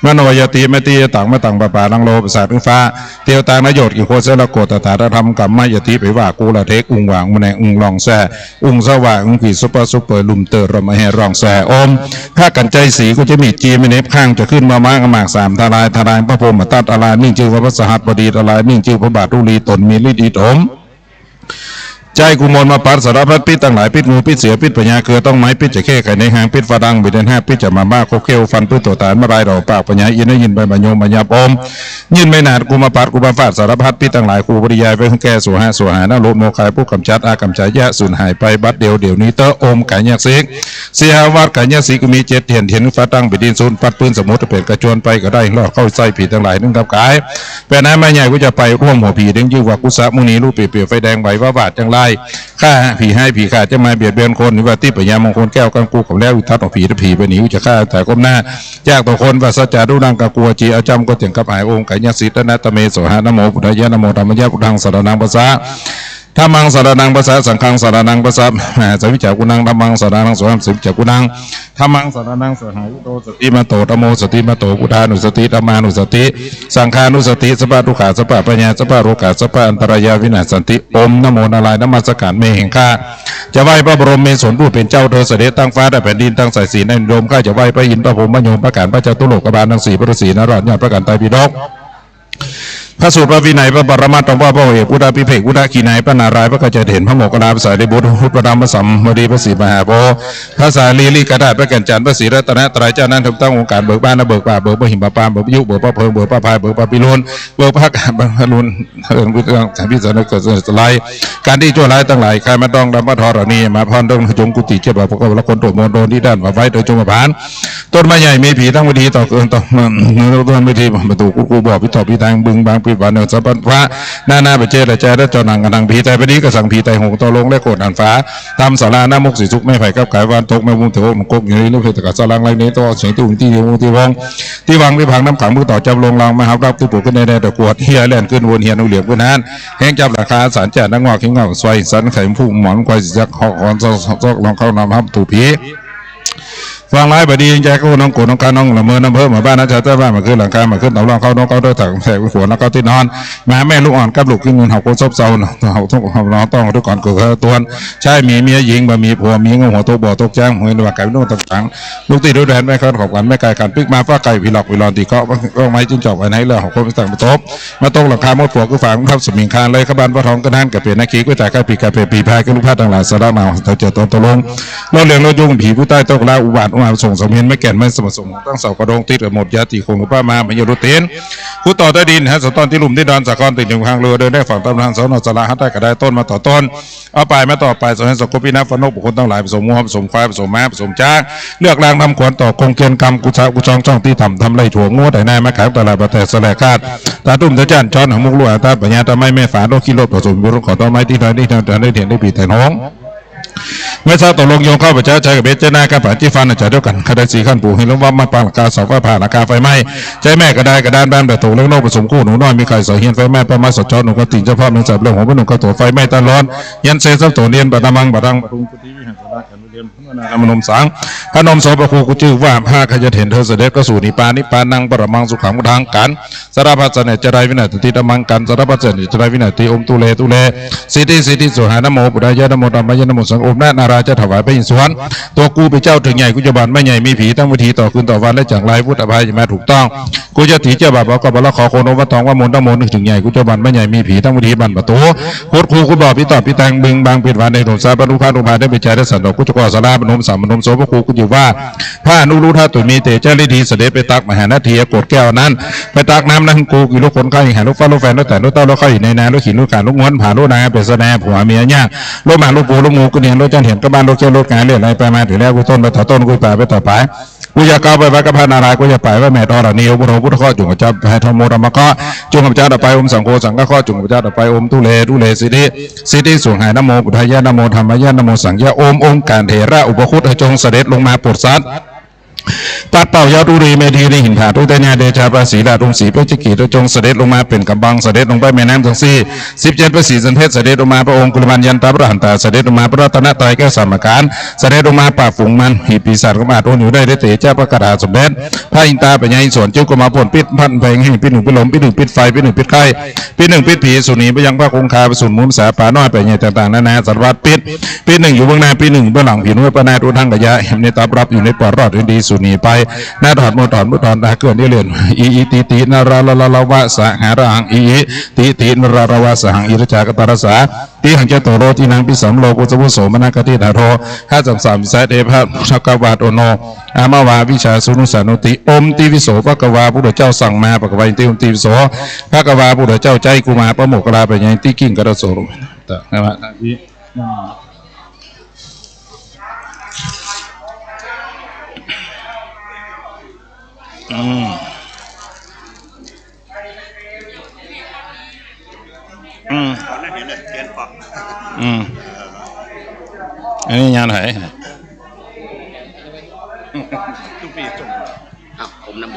Speaker 10: มโนยติมติต่างมาต่างปะปานังโลภาษาถึงฟ้าเตียวตางนโยชกิโคเสละโกตถาธรรมกัมมายติไปว่ากูละเทกอุงหวางมะแนอุงลองแซ่อุงสว่างผีซุปเปอร์ลุมเตอร์ระมาแหรองแสอมถ้ากันใจสีก็จะมีจีไม่เน็บข้างจะขึ้นมามากหมากสามทลายพระพรหมตัดอะไรนิ่งชื่อพระสหัสบดีอะไรนิ่งชื่อพระบาทดุลีตนมีฤทธิ์อม
Speaker 14: ใจกุมลมาปัดสารพัดพิษตั้งหลายพิษงูพิษเสือพิษปัญญาเคือต้องไม้พิษจะเข้ไข่ในหางพิษฟาดังบิดเดนห้าพิษจะมาบ้าโคเข้ฟันพิษตัวตานมาลายดอกปากปัญญายินได้ยินใบบรรยงบรรยาอมยินไม่นานกุมาปัดกุมาฟาดสารพัดพิษตั้งหลายครูปริยายไปแก่สู่หาหน้าโลดโมคายผู้กำจัดอากำจัดยะสูญหายไปบัดเดียวนี้เตออมไก่ยาซิกเสียวัดไก่ยาซิกมีเจ็ดเห็นฟาดังบิดดินซูนปัดปืนสมุทรเป็ดกระจวนไปก็ได้รอดเข้าใส่ผีตั้งหลายนึงกับกายแต่นั้นไม่ใหญ่ก็จะไปร่วมหัวผีดึงยื้อว่ากุศะมุนีรูปเปลี่ยนไฟแดงใบว่าบาดจังไรฆ่าผีให้ผีขาดจะมาเบียดเบียนคนหรือว่าที่ปัญญามงคลแก้วกังกูกับแล้วอุทัดออกผีถ้าผีไปหนีจะฆ่าแต่ก้มหน้าแยกต่อคนว่าสัจจารุดังกะกัวจีอาจำก็เจียงกับหายองค์ไก่ยศิตนะตะเมโสหานโมพุทธายะนโมธรรมยะพุทธังสรนังปัสสะธรรมังสรนังปัสสะสังฆังสรนังปัสสะสวิจากุนังธรรมังสรนังสวามสิวิจากุนังธรรมังสรนังสหายโตสติมาโตธโมสติมาโตพุทธานุสติธรรมานุสติสังฆานุสติสัพพะทุกขาสัพพะปัญญาสัพพะโรกาสัพพะอันตรายาวินาศสันติอมนโมนาลายนมัสการเมแห่งข้าจะไหว้พระบรมเมศวรผู้เป็นเจ้าเธอเสด็จตั้งฟ้าได้แผ่นดินตั้งสายศีลในโดมข้าจะไหว้พระอินทร์พระพรหมพระโยมพระการพระเจ้าตุโลกบาลทั้งสี่พระศรีนารอดยอดพระกันไตรปิฎกพระสูตรพระวินัยพระปรมัตถ์พระเอกพุทธพิเภกพุทธขีนัยพระนารายณ์พระกระเจเห็นพระโมกขลาภาษาดิบุตรพุทธธรรมสัมมดีพระศรีมหาโพธิ์พระสารีริกธาตุพระแก่นจันทร์พระศรีรัตนตรัยเจ้านั้นถูกต้ององค์การเบิกบ้านเบิกป่าเบิกพระหิมพานต์เบิกพระยุเบิกพระเพลิงเบิกพระพายเบิกพระปิรุณเบิกพระบรรลุนเรื่องวิทยาศาสตร์พิจารณาเกิดสลายการที่ชั่วร้ายทั้งหลายใครมาต้องดำมาทอรณีมาพรต้องจงกุฏิเจ็บแบบพวกเราคนตัวมนโดนที่ด้านมาไว้โดยจงมาผ่านต้นไม้ใหญ่มีผีทั้งวิธีต่อเกินต่อต้นวิธีประตูกูบอกพิถอพิทางบึงบางปิดวันเนือสัพพะนาไปเจรจาได้เจ้านางกันนางผีใจไปนี้ก็สั่งผีใจหงตอลงและโกรธอันฟ้าทำสาราหน้ามุกสีสุกไม่ไผ่กับกายวันตกไม่มุงเถอะมันกบอย่างนี้ลูกเพชรกับสลังไรนี้ตัวเสียงตุ้งที่วงที่วงที่วังที่พังน้ำขังมือต่อจับลงลังมาหารับที่ปลูกขึ้นในตะกวดเฮียแล่นขึ้นวนเฮียนุ่งเหลี่ยมขึ้นนั้นแห้งจับราคาสารจัดนักงอกขี้เงาสวยสันไข่พุ่งหมอนควายจักหอกหอนซอกลองเข้านำฮับถูผีฟังไล่บดีแจ็คก็น้องโกน้องการน้องละเมอน้ำเพิ่มมาบ้านนะจ๊ะเจ้าบ้านมาขึ้นหลังคามาขึ้นเต่าลองเข้าน้องเขาด้วยถังแสกหัวแล้วก็ที่นอนแม่ลูกอ่อนกับลูกขึ้นเงินเขาโคซบเซาเขาต้องทุกก่อนเกิดตัวใช่มีเมียหญิงบ่มีผัวมีเงาหัวโตบ่อตกแจ้งหัวในว่าไก่โน่นต่างลูกตีดูแดนแม่เขาขอบกันแม่ไก่กันปิกมาฟ้าไก่วิหลอกวิลอนตีก็ไม้จิ้งจอกไว้ไหนเลยเขาคนต่างมาตบมาตกหลังคาหมดผัวก็ฝังทับสมิงคานเลยขบานพระทองกระนั้นกับเปลี่ยนนักขี่ก็จ่ายค่าปีกาเปปีพายก็ลูกพาต่างหลายสาระมาเจอตกลงเราเลี้ยงเรายุ่งผีผู้ใต้ตกลาอุบาทส่งสมเห็นไม่แก่นไม่สมสมตั้งเสากระดงติดหมดยาตีคงป้ามาไม่ยรุเตียนผู้ต่อใต้ดินฮะสตอนที่ลุ่มที่ดอนสะกอนติดหนึ่งทางเรือเดินได้ฝั่งตำทางสอนอสระฮัตได้ก็ได้ต้นมาต่อต้นเอาไปมาต่อไปสอนให้สกุปินับฟนกบุคคลทั้งหลายผสมงัวผสมควายผสมม้าผสมจ้าเลือกลางทำขวัญต่อกงเกียนกรรมกุชองช่องที่ทำไรถั่วงัวแต่นายมาขายตลาดประเทศสลายคาดตาตุ้มตาจันช้อนของมุกลัวตาปัญญาตาไม่แม่ฝาโลกิโลผสมบุรุษขอต้นไม้ที่ได้เห็นได้ปีแต่น้องเมื่อทราบตกลงโยงเข้าประชาชนกับเบจนากับผ่านที่ฟันอาจจะเดียวกันคดีสี่ขั้นปู่ให้ล้มว่ามาปางหลักการสองว่าผ่านหลักการไฟไหม้ใจแม่กระได้กระดานบ้านแบบถูกเล็กโลกผสมคู่หนูน้อยมีไข่สอยเฮียนไฟไหม้ประมาณสดจอหนูก็ติ่งเฉพาะหนึ่งจับเรื่องของพระหนุ่มก็ตัวไฟไหม้ตลอดยันเซซับตัวเนียนบัตรมังบัตรปรุงกุฏิวิหารสระกันเรียนพนมสังพนมโสปคูกุจื้อว่าผ้าขยันเห็นเธอเสด็จก็สู่นิพพานนั่งปรมังสุขังทางกันสารพัดเสน่ห์จะได้วินาทีธรรมังกันสารพัดเสน่ห์จะได้วินาทีอมตุเลสิทธิสุหานโมปุริยะนโมธรรมยะนโมสังอมนาราจะถวายพระอินทร์สวรรค์ตัวกูเป็นเจ้าถึงใหญ่กูจะบานไม่ใหญ่มีผีตั้งวิธีต่อคืนต่อวันและจากลายพุทธภัยมาถูกต้องกูจะถีเจ้าบาปก็บละขอโคโนวัตองว่ามนตั้งมนถึงใหญ่กูจะบานไม่ใหญ่มีผีตั้งวิธีบันประตูโคตรครูกูบอกพี่ต่อพี่แตงบึงบางปิดวันในถนนสายบรรลุพระนุภาได้ไปใจได้สันดอกกูจะก่อสาราบรรมสามบรรมโสพระครูกูอยู่ว่าผ้านุรู้ท่าตุมีเตเจ้าฤดีเสด็จไปตักมหานาทีกดแก้วนั้นไปตักน้ำนั่งกูกี่ลูกคนข้าหาลูกฟ้าลูกแฟนลูกแต่ลูกเต้าลูกข้าอยู่ในนาลูกหินลูกการลูกง้วนผ่าลูกนาเป็นแสดงผัวเมียเนี่ยลูกหมาลูกปูลูกงูกูเนียนลูกจันเห็นก็บ้านลูกเจ้าลูกงานเรื่อยไปมาถึงแล้วกูต้นไปต่อต้นกูป่าไปต่อไปกูจะก้าวไปวัดกับพระนารายณ์กูจะไปว่าแม่ตอระนีอมโรพุทธข้อจุงกับเจ้าแพทย์ธรรมโมธรรมข้อจุงกับเจ้าต่อไปอมสังโฆสังฆข้อจุงกับเจ้าต่อไปอมตุเลสิทธิสุหายนโมปุถายะนโมธรรมยะนโมสังฆะองค์การเถระอุปคุตจงเสด็จลงมาโปรดสัตว์ปัดเป่ายาดุรีเมธีในหินผาทุตญาเดชาปราศีลาดงศรีพระจิกิจงเสด็จลงมาเป็นกำบังเสด็จลงไปแม่น้ำทั้งสี่17พระศรีสันเพชเสด็จลงมาพระองค์กุลมันยันตาพระหันตาเสด็จลงมาพระรัตนตรัยแก้วสามการเสด็จลงมาป่าฝูงมันหีปีศาจก็มาโดนอยู่ได้เตเจ้าพระกระดาษสมเด็จพระอินตาปัญญาอินทร์สวนจิ้วก็มาพ่นปิดพันแพงให้ปิดหนึ่งปิดลมปิดหนึ่งปิดไฟปิดหนึ่งปิดไข่ปิดหนึ่งปิดผีสุนีไปยังพระคงคาไปสู่มุมสาป่าน้อยไปใหญ่ต่างๆนานาสารวัตรปิดหนึ่งอยู่เบื้องหน้าปิดหนึ่งเบื้องหลังผีนุ่ยปนาดูทางกระยาเห็นในตารับอยู่ในปอดรอดดีสุนีไป นาถอดมุถอนมุถอนตาเกินได้เลื่อนอีติตินาราลาลาวะสหารังอีติตินาราลาวะสหังอิรจากตารสาตีหังเจโตโรที่นางพิสัมโลกุจวุโสมนากติธาโรข้าจำสามสายเทพะชักกวาดโอโนอามาวาวิชาสุนุสานุติอมติวิโสพระกวาพุทธเจ้าสั่งมาปะกวาติอมติวิโสพระกวาพุทธเจ้าใจกุมาประโมกลาไปยังที่กิ่งกระโสรต่างนะอันนี้งานไหนทุกปีจบ
Speaker 2: ผมน้ำ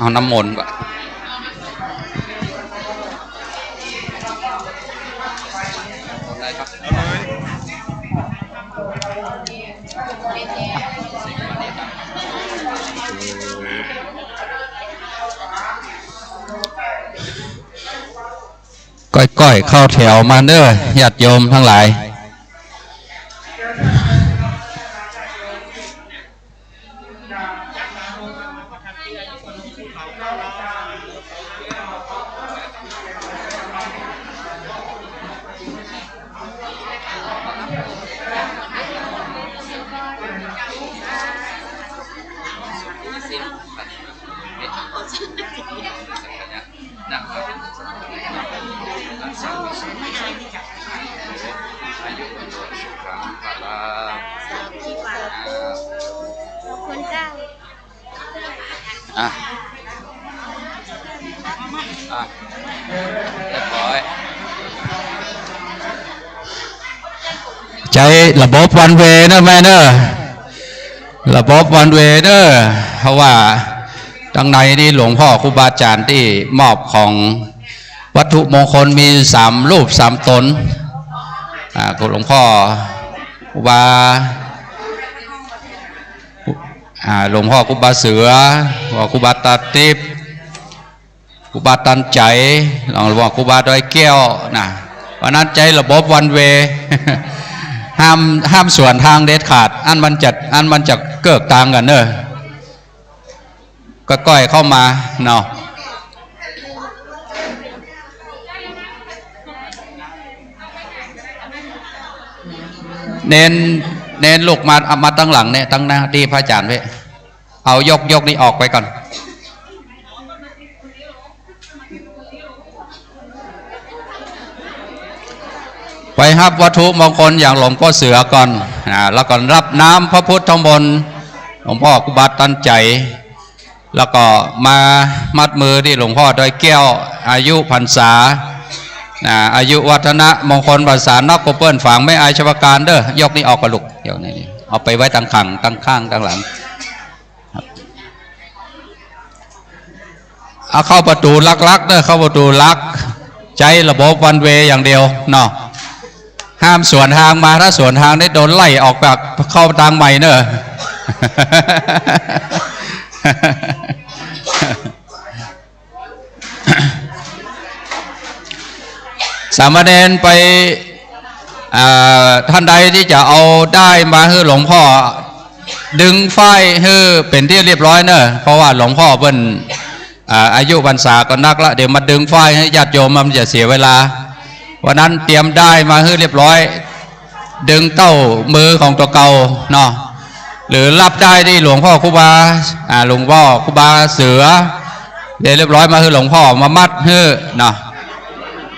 Speaker 12: เอาน้ำมนต์ก่อนก้อยๆเข้าแถวมาเด้อญาติโยมทั้งหลายใจระบบวันเวเนอะแม่เนอะระบบวันเวเนอะเพราะว่าดังในนี่หลวงพ่อครูบาอาจารย์ที่มอบของวัตถุมงคลมี3 รูป 3 ตนของหลวงพ่อครูบาหลวงพ่อครูบาเสือครูบาตาทิพย์ครูบาตันใจหลวงพ่อครูบาดอยแก้วนะวันนั้นใจระบบวันเว ห้ามส่วนทางเด็ดขาดอันมันจะเกิดต่างกันเนอะก็ก้อยเข้ามาเนาะเน้นลูกมาตั้งหลังเนี่ยตั้งหน้าที่พระอาจารย์ไว้เอายกนี่ออกไปก่อนไปรับวัตถุมงคลอย่างหลวงพ่อเสือก่อนแล้วก็รับน้ำพระพุทธมนต์หลวงพ่อครูบาตั้นใจแล้วก็มามัดมือที่หลวงพ่อดอยแก้วอายุพรรษาอายุวัฒนะมงคลภาษานอกกเปิ้ลฝังไม่อายชวการเด้อยกนี่ออกกระลุกยกนี่เอาไปไว้ตั้งขังตั้งข้างตั้งหลังเอาเข้าประตูลักเด้อเข้าประตูลักใจระบบวันเวอย่างเดียวเนาะห้ามสวนทางมาถ้าสวนทางได้โดนไล่ออกแบบเข้าทางใหม่เนอะ สามเณรไปท่านใดที่จะเอาได้มาให้หลวงพ่อดึงไฟให้เป็นที่เรียบร้อยเนอะเพราะว่าหลวงพ่อเพิ่นอายุพรรษาก็นักละเดี๋ยวมาดึงไฟให้ญาติโยมมันจะเสียเวลาวันนั้นเตรียมได้มาให้เรียบร้อยดึงเต้ามือของตัวเก่าเนาะหรือรับได้ที่หลวงพ่อครูบาหลวงพ่อครูบาเสือเดี๋ยวเรียบร้อยมาให้หลวงพ่อมามัดให้เนาะ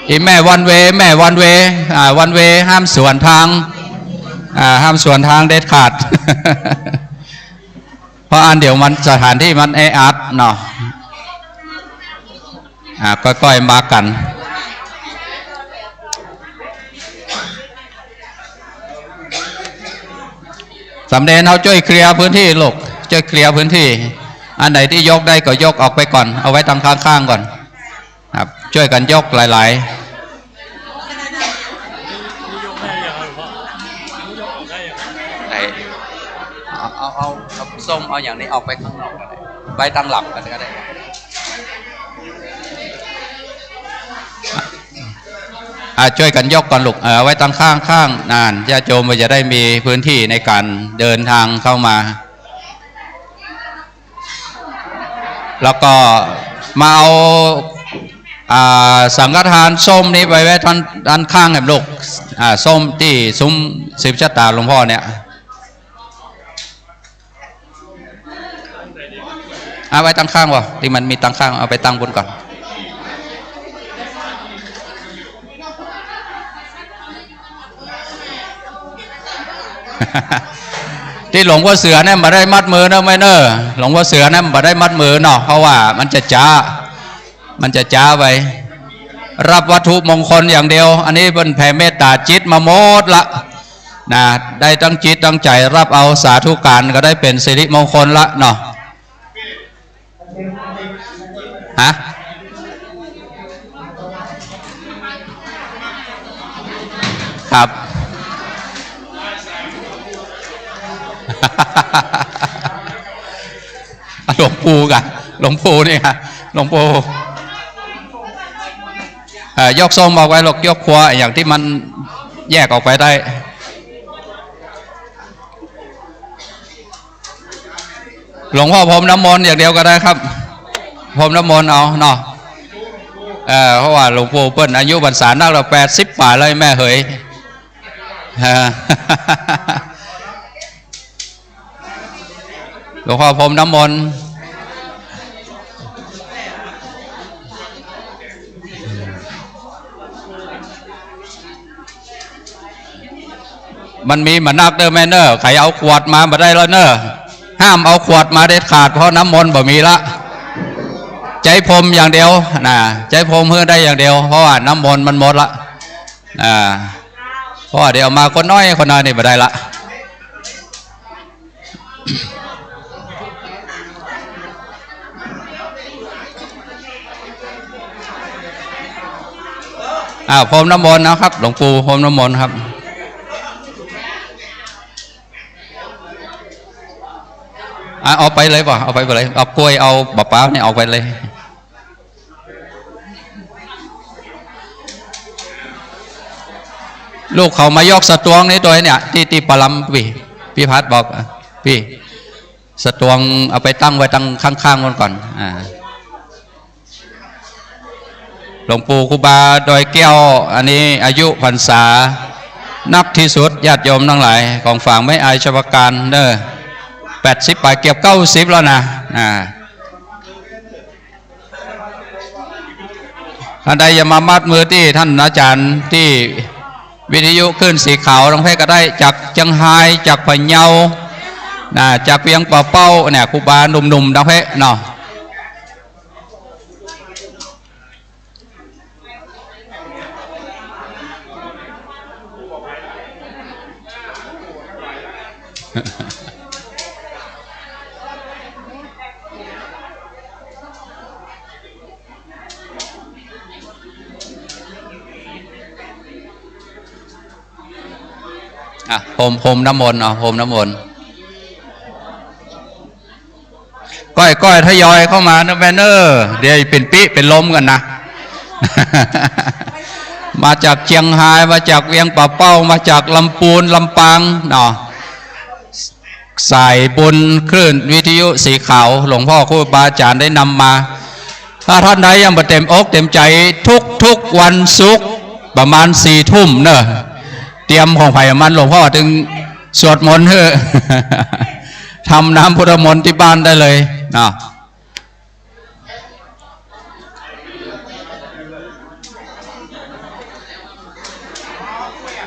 Speaker 12: อีแม่วันเววันเวห้ามสวนทางห้ามสวนทางเด็ดขาด เพราะอันเดี๋ยวมันสถานที่มันแออัดเนาะก้อยๆมากันสำเร็จเอาช่วยเคลียร์พื้นที่ลูกช่วยเคลียร์พื้นที่อันไหนที่ยกได้ก็ยกออกไปก่อนเอาไว้ทางข้างๆก่อนครับช่วยกันยกหลายๆเอาส้มเอาอย่างนี้ออกไปข้างนอกก็ได้ไปทางหลับกันก็ได้ช่วยกันยกก่อนลูกไว้ตั้งข้างนานญาติโยมจะได้มีพื้นที่ในการเดินทางเข้ามาแล้วก็มาเอาสังฆทานส้มนี้ไปไว้ด้านข้างแหมลูกส้มที่ซุ้มสิบชะตาหลวงพ่อเนี่ยเอาไว้ตั้งข้างวะที่มันมีตั้งข้างเอาไปตั้งบนก่อน ที่หลวงพ่อเสือเนี่ยมาได้มัดมือเนอะไม่เนอะหลวงพ่อเสือเนี่ยมาได้มัดมือเนาะเพราะว่ามันจะจ้าไปรับวัตถุมงคลอย่างเดียวอันนี้เป็นแผ่เมตตาจิตมาหมดละนะได้ตั้งจิตตั้งใจรับเอาสาธุการก็ได้เป็นสิริมงคลละเนาะ
Speaker 13: ฮะครับ หลวงปู่กันหลวงปู่นี่ค่ะหลวงปู่ยกทรงบอกไว้หรอกยกครัวอย่างที่มันแยกออกไปได้หลวงพ่อพรมน้ำมนต์อย่างเดียวก็ได้ครับพรมน้ำมนต์เอาเนาะเพราะว่าหลวงปู่เปิ้ลอายุพรรษานักเรา80 ป่าเลยแม่เหยหลวงพ่อพรมน้ำมนต์มันมีมานักเด้อแม่เนอใครเอาขวดมาบ่ได้แล้วเนอห้ามเอาขวดมาเด็ดขาดเพราะน้ำมนต์บ่มีละใจพรมอย่างเดียวนะใจพรมเพื่อได้อย่างเดียวเพราะว่าน้ำมนต์มันหมดละเพราะว่าเดี๋ยวมาคนน้อยคนน้อยนี่บ่ได้ละพรมน้ำมนต์นะครับหลวงปู่พรมน้ำมนต์ครับเอาไปเลยป่ะเอาไปเลยเอากล้วยเอาบะเป้าเนี่ยเอาไปเลยลูกเขามายกสตวงนี่ตัวเนี่ยที่ปลัมพี่พัดบอกพี่สตวงเอาไปตั้งไว้ตั้งข้างๆมันก่อนหลวงปู่ครูบาดอยแก้วอันนี้อายุพรรษานักที่สุดญาติโยมทั้งหลายของฝั่งไม่อายชาวการเด้อ80 ป่ายเก็บ90แล้วนะท่านใดอย่ามามัดมือที่ท่านอาจารย์ที่วิทยุขึ้นสีขาวทั้งเพศก็ได้จากเชียงรายจากพะเยาจากเวียงป่าเป้าเนี่ยครูบาหนุ่มๆทั้งเพศเนาะพรมน้ำมนต์พรมน้ำมนต์ก้อยทยอยเข้ามานะแมนเนอร์เดี๋ยวเป็นปีเป็นล้มกันนะ มาจากเชียงรายมาจากเวียงป่าเป้ามาจากลำพูนลำปางเนาะสายบุญคลื่นวิทยุสีขาวหลวงพ่อครูบาอาจารย์ได้นำมาถ้าท่านใดยังบ่เต็มอกเต็มใจทุกวันศุกร์ประมาณ4 ทุ่มเนอะเตรียมของไผ่มันหลวงพ่อถึงสวดมนต์เถอะ ทำน้ำพุทธมนต์ที่บ้านได้เลยนะ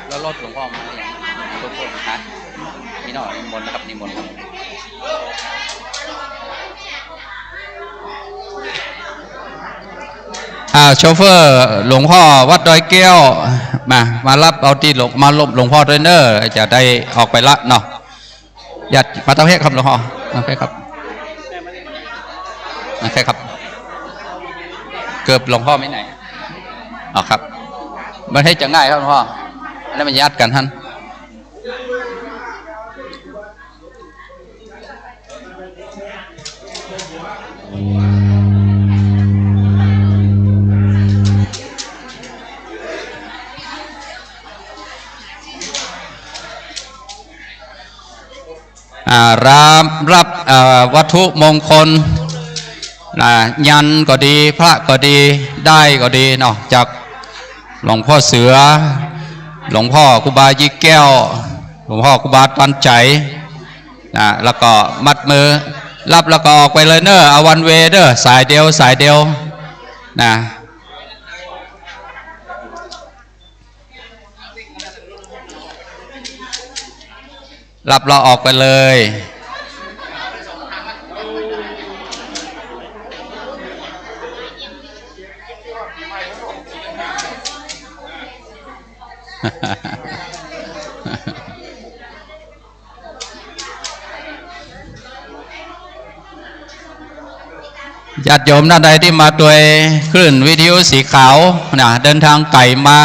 Speaker 13: แล้วรถหลวงพ่อมาอย่างหลวงพ่อฮะนี่หน่อยนิมนต์นะครับนิมนต์โชเฟอร์หลวงพ่อวัดดอยแก้วมารับเอาที่มาลบหลวงพ่อด้วยเนอร์จะได้ออกไปละเนาะญาติพระเจ้าเพชรครับหลวงพ่อเพชรครับเพชรครับเกือบหลวงพ่อไม่ไหนอ๋อครับไม่ให้จะง่ายครับหลวงพ่ออันนั้นมันญาติกันท่านรับวัตถุมงคลยันก็ดีพระก็ดีได้ก็ดีเนาะจากหลวงพ่อเสือหลวงพ่อครูบายี่แก้วหลวงพ่อครูบาตันใจแล้วก็มัดมือรับแล้วก็ออกไปเลยเนอะเอาวันเวเด้อสายเดียวนะรับเราออกไปเลย ญ ญาติโยมท่านใดที่มาโดยคลื่นวิทยุสีขาวนะเดินทางไกลมา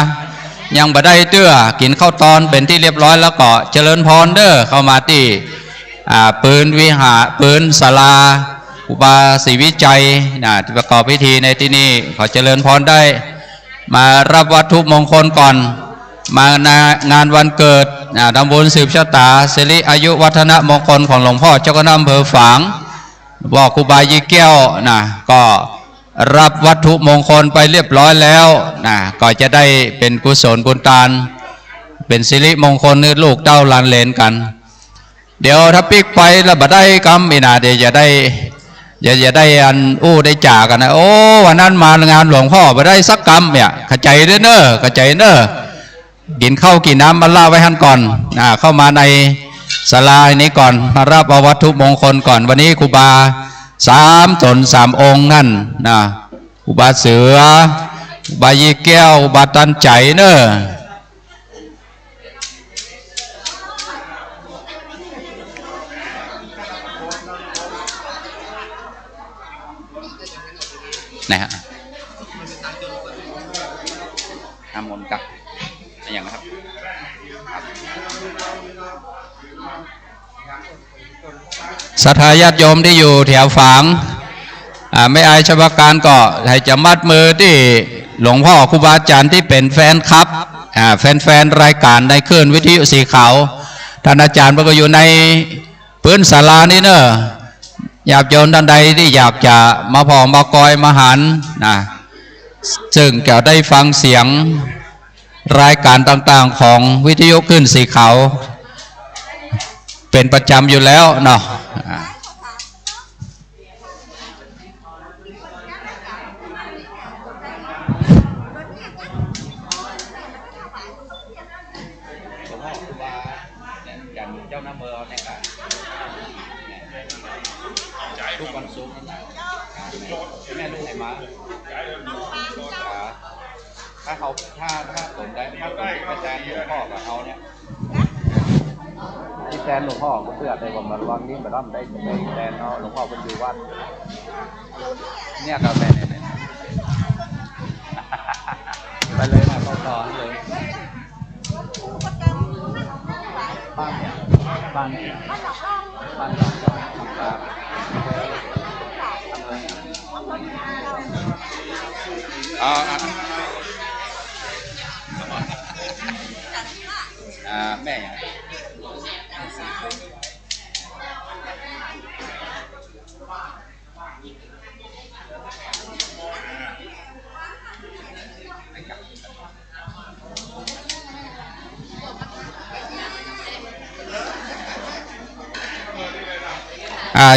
Speaker 13: ยังบ่ได้เตื้อกินข้าวตอนเป็นที่เรียบร้อยแล้วก็เจริญพรเด้อเข้ามาที่ปืนวิหารปืนศาลาอุบาศรีวิจัยนะที่ประกอบพิธีในที่นี้ขอเจริญพรได้มารับวัตถุมงคลก่อนมางานวันเกิดทำบุญสืบชะตาสิริอายุวัฒนะมงคลของหลวงพ่อเจ้าคณะอำเภอฝางบอกครูบายี่แก้วนะก็รับวัตถุมงคลไปเรียบร้อยแล้วนะก็จะได้เป็นกุศลบุญทานเป็นสิริมงคลนึกลูกเต้าหลานเหลนกันเดี๋ยวถ้าปิกไปแล้วบ่ได้กำอีน่าเดี๋ยวจะได้อันได้จ่ากันนะโอ้วันนั้นมางานหลวงพ่อบ่ได้สักกำเนี่ยขจายเด้อเนอะขจายเนอะกินข้าวกินน้ำมาล่าไว้ท่านก่อนเข้ามาในศาลานี้ก่อนมารับเอาวัตถุมงคลก่อนวันนี้ครูบา3 ตน 3 องค์นั่นนะครูบาเสือครูบายี่แก้วครูบาตันใจเนอะนะฮะอามนกับอย่างนะครับศรัทธาญาติโยมที่อยู่แถวฝางไม่อายชาวการก็ให้จะมัดมือที่หลวงพ่อครูบาอาจารย์ที่เป็นแฟนครับแฟนรายการในคลื่นวิทยุสีขาวท่านอาจารย์ก็อยู่ในพื้นศาลานี้เนอะญาติโยมท่านใดที่อยากจะมาพอมากอยมาหันนะซึ่งจะได้ฟังเสียงรายการต่างๆของวิทยุคลื่นสีขาวเป็นประจำอยู่แล้วเนาะเจ้าหน้าเบอร์ในการทุกวันศุกร์แม่ลูกไหนมาถ้าผมได้ถ้าผมเป็นแฟนหลวงพ่อกับเขาเนี่ยที่แฟนหลวงพ่อก็เพื่อได้ว่ามันวังนี้มารับได้แฟนเขาหลวงพ่อเป็นอยู่วัดเนี่ยกับแฟนเนี่ยไปเลยนะเขาต่อเลยบ้านหลังแม่อย่าง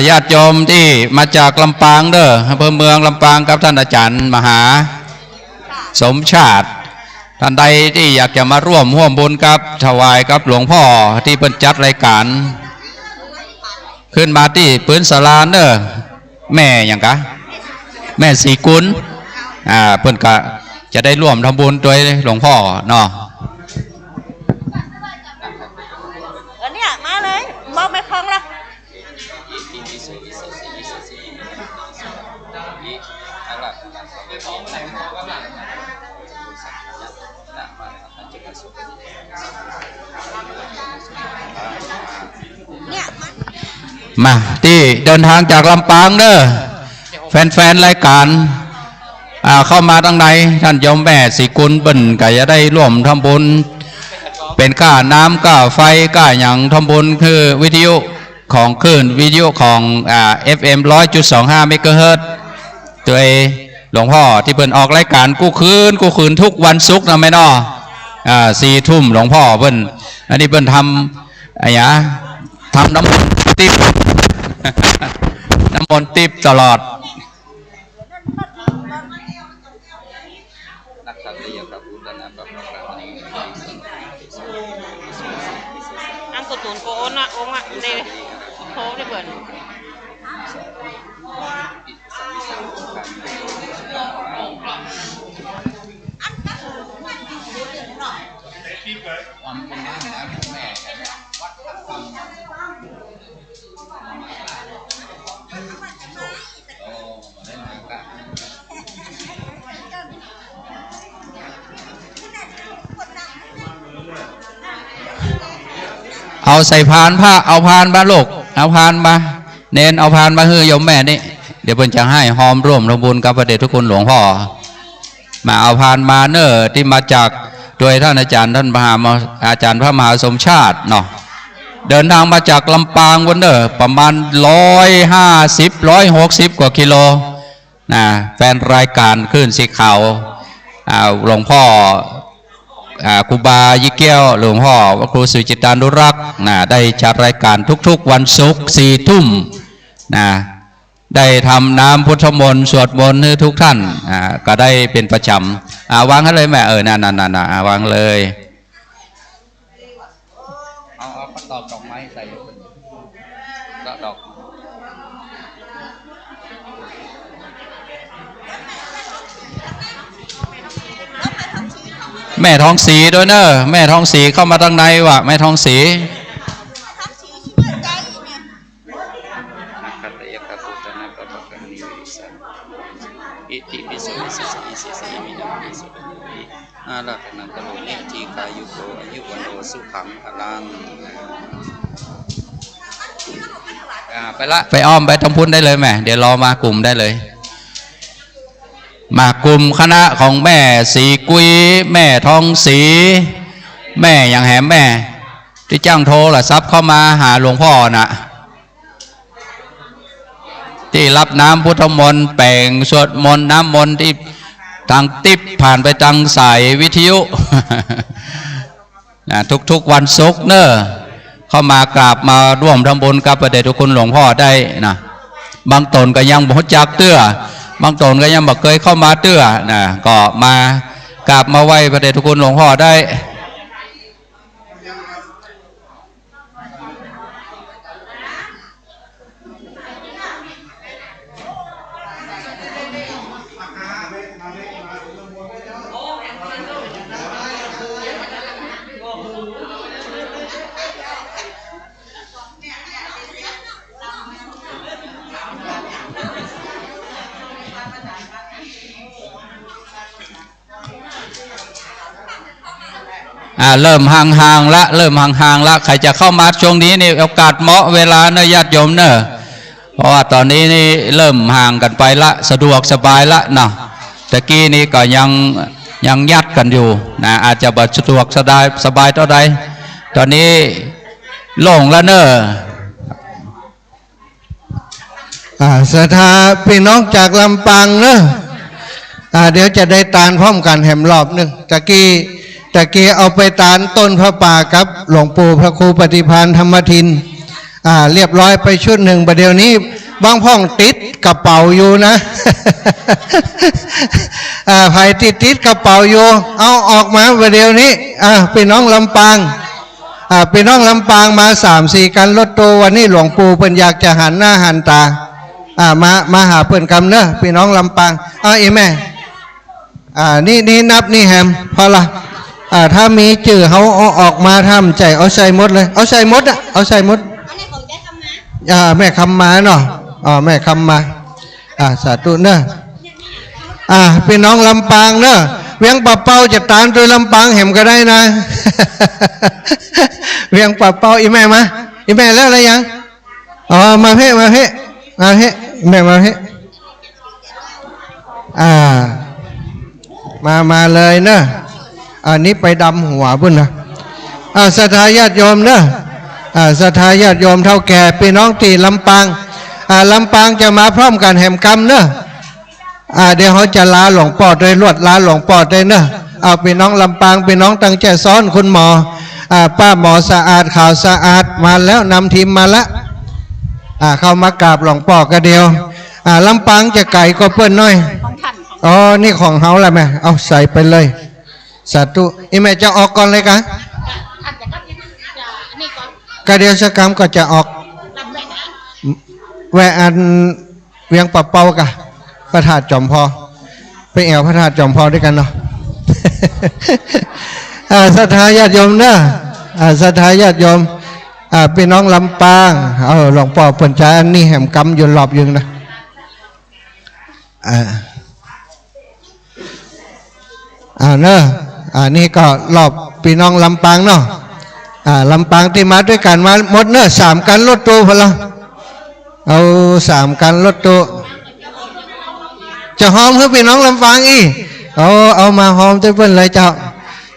Speaker 13: ญาติโยมที่มาจากลำปางเด้ออำเภอเมืองลำปางกับท่านอาจารย์มหาสมชาติท่านใดที่อยากจะมาร่วมบุญกับถวายกับหลวงพ่อที่เพิ่นจัดรายการขึ้นมาที่พื้นศาลาเด้อแม่อย่างกะแม่สีกุลเพิ่นก็จะได้ร่วมทำบุญด้วยหลวงพ่อเนาะ
Speaker 4: เนี่ยมาเลยมองไม่คล่องละ
Speaker 13: มาที่เดินทางจากลำปางเด้อแฟนรายการเข้ามาตั้งในท่านโยมแม่สีกุลเบิ่นก็จะได้ร่วมทำบุญเป็นค่าน้ำค่าไฟค่าอย่างทำบุญคือวิทยุของคลื่นวิทยุของFM 100.25 เมกะเฮิรตซ์ตัวหลวงพ่อที่เพิ่นออกรายการกู้คืนทุกวันศุกร์นะแม่น้อ4 ทุ่มหลวงพ่อเพิ่นอันนี้เพิ่นทำอะไรนะทำน้ำมนต์ติ๊บน้ำมนต์ติ๊บตลอด
Speaker 15: อังกุตุนโกนอะองค์อะเดโทได้เบิร์น
Speaker 13: เอาใส่พานผ้าเอาพานมาลูกเอาพานมาเน้นเอาพานมาเฮือยมแม่นี่เดี๋ยวเพิ่นจะให้หอมร่วมทำบุญกับพระเดชพระคุณหลวงพ่อมาเอาพานมาเนอที่มาจากโดยท่านอาจารย์ท่านอาจารย์พระมหาสมชาติเนาะเดินทางมาจากลำปางวันเนอประมาณ160 กว่ากิโลนะแฟนรายการคลื่นสีขาวหลวงพ่อครูบายี่แก้วหลวงพ่อพระครูสุจิตานุรักษ์นะได้จัดรายการทุกๆวันศุกร์4 ทุ่มนะได้ทำน้ำพุทธมนต์สวดมนต์ให้ทุกท่านก็ได้เป็นประจำวางให้เลยแม่นั่นวางเลยเอาดอกไม้ใส่ดอกแม่ทองศรีด้วยเนอะแม่ทองศรีเข้ามาทางในวะแม่ทองศรีอิติปิโสสิสอิสิสีมินาปิโสอาลักนันตโลเนจีกายุโกอายุวันโอสุขังพลังไปละไปอ้อมไปทำพุ้นได้เลยแม่เดี๋ยวรอมากลุ่มได้เลยมากลุ่มคณะของแม่สีกุยแม่ทองศรีแม่อย่างแหมแม่ที่จ้างโทรศัพท์เข้ามาหาหลวงพ่อน่ะที่รับน้ำพุทธมนต์แป่งสวดมนต์น้ำมนต์ที่ทางติบผ่านไปทางสายวิทยุนะทุกวันศุกร์เนอะเข้ามากราบมาร่วมทำบุญกับพระเดชพระคุณหลวงพ่อได้นะบางตนก็ยังบ่จักเตื้อบางตนก็ยังบ่เคยเข้ามาเตื้อนะก็มากราบมาไหว้พระเดชพระคุณหลวงพ่อได้เริ่มห่างๆละใครจะเข้ามาช่วงนี้นี่โอกาสเหมาะเวลาเนอะญาติโยมเนอะเพราะว่าตอนนี้นี่เริ่มห่างกันไปละสะดวกสบายละเนาะตะกี้นี่ก็ยังยัดกันอยู่นะอาจจะบ่สะดวกสบายเท่าใดตอนนี้โล่งแล้วเนอะ
Speaker 3: ศรัทธาพี่น้องจากลำปางเนอะเดี๋ยวจะได้ตานพร้อมกันแหมรอบหนึ่งตะกี้เอาไปตานต้นพระป่าครับหลวงปู่พระครูปฏิภาณธรรมทินเรียบร้อยไปชุดหนึ่งประเดี๋ยวนี้บางพ่องติดกระเป๋าอยู่นะ ไผ่ติดกระเป๋าอยู่เอาออกมาประเดี๋ยวนี้พี่น้องลำปางพี่น้องลำปางมา3-4 กันรถโตวันนี้หลวงปู่เพิ่นอยากจะหันหน้าหันตามาหาเพิ่นกำเนอะพี่น้องลำปางอีแม่นี่นับนี่แฮมพอละถ้ามีจื่อเขาออกมาทำใจเอาใส่หมดเลยเอาใส่หมดเอาใส่หมดแม่คำมาเนาะแม่คำมาสาธุเนอะพี่น้องลำปางเนอะเวียงปะเป้าจะตานโดยลำปางแหมก็ได้นะ เวียงปะเป้าอีแม่มาอีแม่แล้วอะไรยังมาเพ่แม่มาเพ่มาเลยเนอะอันนี้ไปดำหัวบุญนะศรัทธาญาติโยมเนอะศรัทธาญาติโยมเท่าแก่พี่น้องตีลำปางลำปางจะมาพร้อมกันแห่มกรรมเนอะเดี๋ยวเขาจะลาหลวงปอดเลยลวดลาหลวงปอดเลยเนอะเอาพี่น้องลำปางพี่น้องตั้งใจซ้อนคุณหมอป้าหมอสะอาดข่าวสะอาดมาแล้วนำทีมมาละเข้ามากราบหลวงปอก็เดียวลำปางจะไก่ก็เปิ้นน้อยนี่ของเขาแหละแม่เอาใส่ไปเลยสาธุอีแม่จะออกก่อนเลยกะกะเดียวสกรรมก็จะออกแหวอันเวียงปะเป้ากะพระธาตุจอมพอไปแอวพระธาตุจอมพอด้วยกันเนาะ ศรัทธาญาติโยมเนอะศรัทธาญาติโยมพี่น้องลำปางหลวงพ่อเปิ่นใจอันนี้แหมกำอยู่รอบยึงนะเนอะนี่ก็รอบพี่น้องลำปางเนาะ ลำปางที่มาด้วยกันมาหมดเนอะ3 กันรถตู้พอละเอา3 กันรถตู้จะหอมเพื่อพี่น้องลำปางอีเอามาหอมด้วยเพื่อนเลยเจ้า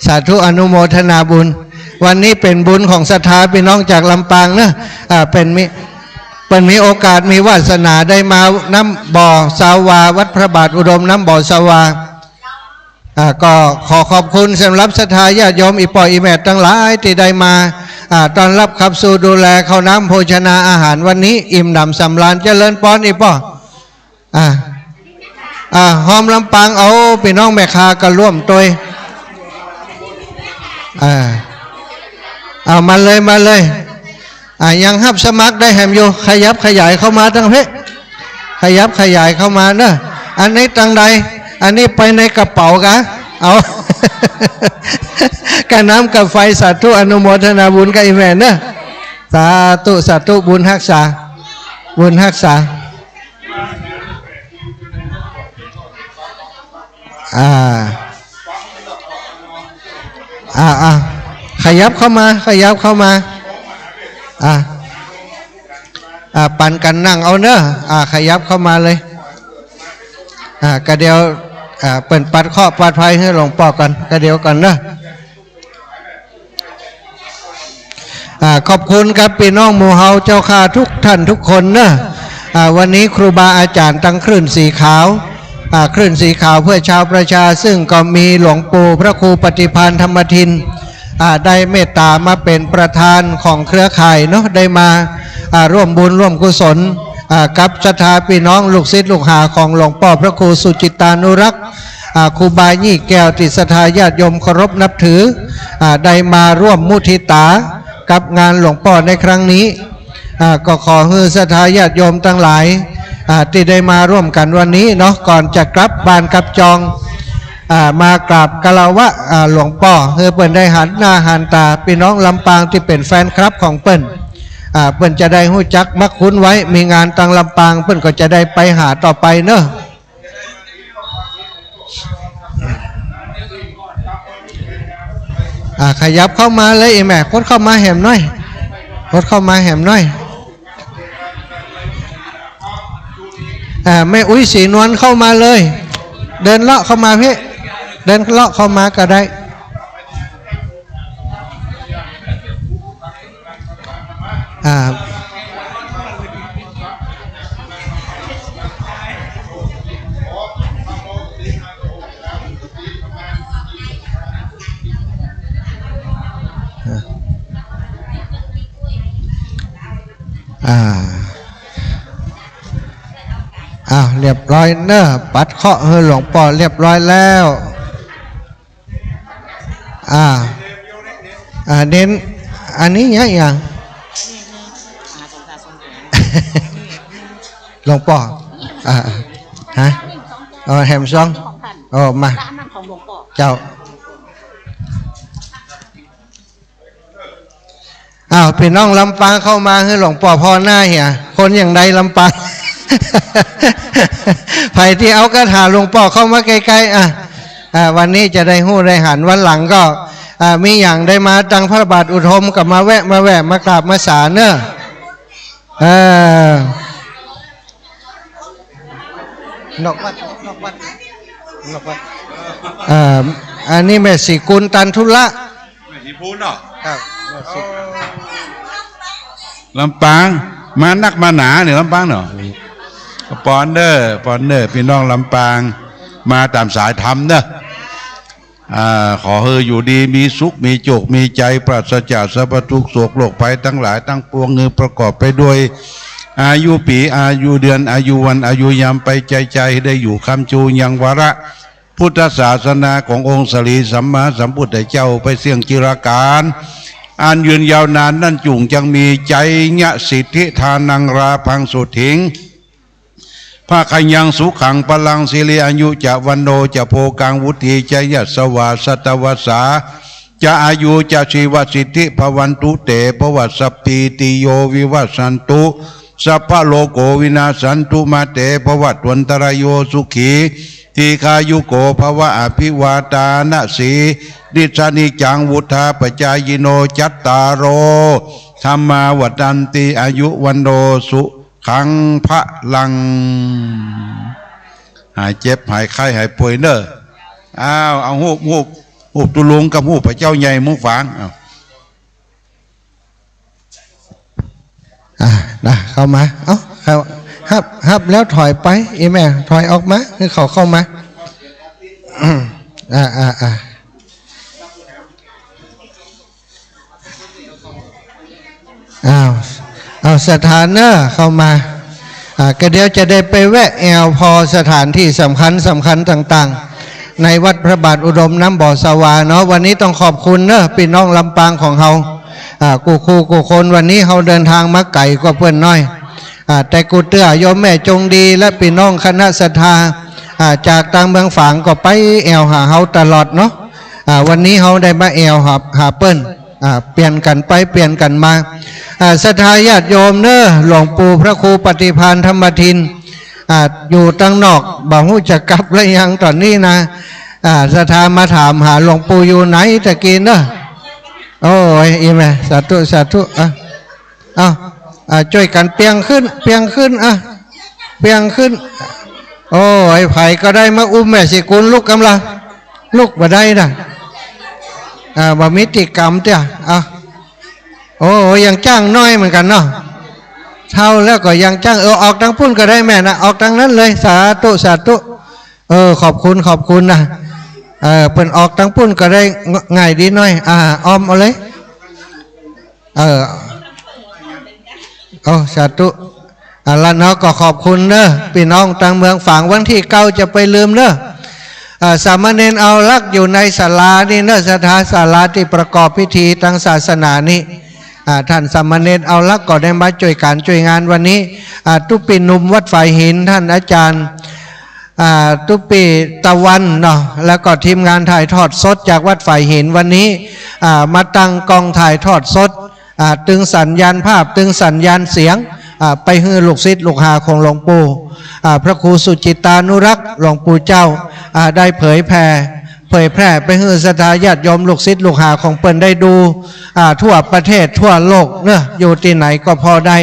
Speaker 3: สาธุอนุโมทนาบุญวันนี้เป็นบุญของศรัทธาพี่น้องจากลำปางเนอะเป็นมีโอกาสมีวาสนาได้มาน้ำบ่อสาวาวัดพระบาทอุดมน้ำบ่อสาวาก็ขอขอบคุณสำหรับศรัทธาญาติโยมอีปอยอีแม่ทั้งหลายที่ได้มาตอนรับขับสู่ดูแลข้าวน้ำโภชนาอาหารวันนี้อิ่มหนำสำราญเจริญพรอีป่อหอมลำปางเอาพี่น้องแม่ค้าก็ร่วมตัวเอามาเลยยังฮับสมัครได้แหมอยู่ขยับขยายเข้ามาทั้งเพศขยับขยายเข้ามาเนอะอันนี้ตังใดอันนี้ไปในกระเป๋ากะเอาการน้ำกับไฟสาธุอนุโมทนาบุญกับอีแม่เนอะสาธุบุญรักษาขยับเข้ามาปั่นกันนั่งเอาเนอะขยับเข้ามาเลยกระเดียวเปิดปัดข้อปัดภัยให้หลวงพ่อกันกระเดียวกันเนอะขอบคุณครับพี่น้องหมู่เฮาเจ้าข้าทุกท่านทุกคนเนอะวันนี้ครูบาอาจารย์ตั้งคลื่นสีขาวคลื่นสีขาวเพื่อชาวประชาซึ่งก็มีหลวงปู่พระครูปฏิภาณธรรมทินได้เมตตามาเป็นประธานของเครือข่ายเนาะได้มาร่วมบุญร่วมกุศลกับศรัทธาพี่น้องลูกศิษย์ลูกหาของหลวงพ่อพระครูสุจิตานุรักษ์ครูบายี่แก้วติศรัทธาญาติโยมเคารพนับถือได้มาร่วมมุทิตากับงานหลวงพ่อในครั้งนี้ก็ขอให้ศรัทธาญาติโยมทั้งหลายที่ได้มาร่วมกันวันนี้เนาะก่อนจะกลับบ้านกลับจองมากราบกล่าวว่าหลวงพ่อเพื่อเปิ่นได้หันหน้าหันตาพี่น้องลำปางที่เป็นแฟนคลับของเปิ่นจะได้หู้จักมักคุ้นไว้มีงานตังลำปางเปิ่นก็จะได้ไปหาต่อไปเนอะขยับเข้ามาเลยแม่พดเข้ามาแหมหน่อยแม่อุ้ยสีนวลเข้ามาเลยเดินเลาะเข้ามาพี่เดินเลาะเข้ามาก็ได้เรียบร้อยเนอะปัดเคาะให้หลวงพ่อเรียบร้อยแล้วเน้นอันนี้อย่างหลวงพ่อแฮมซองมาเจ้าพี่น้องลำปางเข้ามาให้หลวงพ่อพ่อหน้าเหี่ยคนอย่างใดลำปางไผ่ที่เอากระถาหลวงพ่อเข้ามาใกล้ๆวันนี้จะได้หู้ได้หันวันหลังก็มีอย่างได้มาตังพระบาทอุทมกับมาแวะมากราบมาสาเนอะนกวัดอันนี้แม่สีกุลตันทุละ
Speaker 6: แม่สีพูนเนาะ
Speaker 10: ลำปางมานักมาหนาเนี่ยลำปางเนาะปอนเนอร์พี่น้องลำปางมาตามสายธรรมเนอะขอให้อยู่ดีมีสุขมีโจกมีใจปราศจากสัพพทุกข์โศกโรคภัยทั้งหลายทั้งปวงเงือประกอบไปด้วยอายุปีอายุเดือนอายุวันอายุยามไปใจได้อยู่คำจูยังวาระพุทธศาสนาขององค์สรีสัมมาสัมพุทธเจ้าไปเสี่ยงจิรการอันยืนยาวนานนั่นจุงจังมีใจญะสิทธิทานังราพังสุถิงภาคยังสุขังพลังศิริอายุจะวันโนจะโพกังวุธีจะยัสวาสตวสาจะอายุจะชีวสิทธิภวันตุเตภวัสปีติโยวิวัสันตุสัพพะโลโกวินาสันตุมาเตภวัตวันตรโยสุขีเท
Speaker 8: ทีคายุโกภวะอภิวาตานะสีดิสานิจังวุธาปจายโนจัตตารโรธรรมาวัฏันติอายุวันโดสุขังพระลังหายเจ็บหายไข้หายป่วยเนอะเอาหูบตุลุงกับหูบพระเจ้าใหญ่มุกฝาง
Speaker 3: นะเข้ามาฮับแล้วถอยไปอีแม่ถอยออกมาให้เขาเข้ามาเอาสถานเนอเข้ามาก็เดี๋ยวจะได้ไปแวะแอลพอสถานที่สำคัญต่างๆในวัดพระบาทอุดมน้ำบ่อสวาเนาะวันนี้ต้องขอบคุณเนอะพี่น้องลำปางของเรากูคนวันนี้เขาเดินทางมาไกลกว่าเพื่อนน้อยแต่กูเตื้อโยมแม่จงดีและพี่น้องคณะศรัทธาจากต่างเมืองฝางก็ไปแอลหาเฮาตลอดเนาะวันนี้เขาได้มาแอลหาเปิ้นเปลี่ยนกันไปเปลี่ยนกันมาศรัทธาญาติโยมเนอะหลวงปู่พระครูปฏิภาณธรรมทินอยู่ตั้งนอกบ่หูจะกลับแล้วยังตอนนี้นะศรัทธามาถามหาหลวงปู่อยู่ไหนตะกี้เนอะโอ้ยอีแม่สาธุช่วยกันเปียงขึ้นเปียงขึ้นโอ้ยไผ่ก็ได้มาอุ้มแม่สิกุลลูกกำลังลูกบ่ได้นะบ่มิติกรรมเจ้าโอ้ยังจ้างน้อยเหมือนกันเนาะเท่าแล้วก็ยังจ้างออกทางพุ่นก็ได้แม่นะออกทางนั้นเลยสาธุขอบคุณนะเป็นออกทางพุ่นก็ได้ง่ายดีหน่อยออมเอาเลยสาธุแล้วเนาะก็ขอบคุณเนอะพี่น้องทางเมืองฝางวันที่9จะไปลืมเนอะสามเณรเอาลักอยู่ในศาลานี่เนอะสถานศาลาที่ประกอบพิธีทางศาสนานี่ท่านสามเณรเอาลักก็ได้มาช่วยงานวันนี้ทุกปีหนุ่มวัดฝ่ายหินท่านอาจารย์ทุกปีตะวันเนาะแล้วก็ทีมงานถ่ายทอดสดจากวัดฝ่ายหินวันนี้มาตั้งกองถ่ายทอดสดตึงสัญญาณภาพตึงสัญญาณเสียงไปให้ลูกศิษย์ลูกหาของหลวงปู่พระครูสุจิตานุรักษ์หลวงปู่เจ้าได้เผยแพร่ไปให้ศรัทธาญาติโยมลูกศิษย์ลูกหาของเปิ้นได้ดูทั่วประเทศทั่วโลกเนอะอยู่ที่ไหนก็พอได้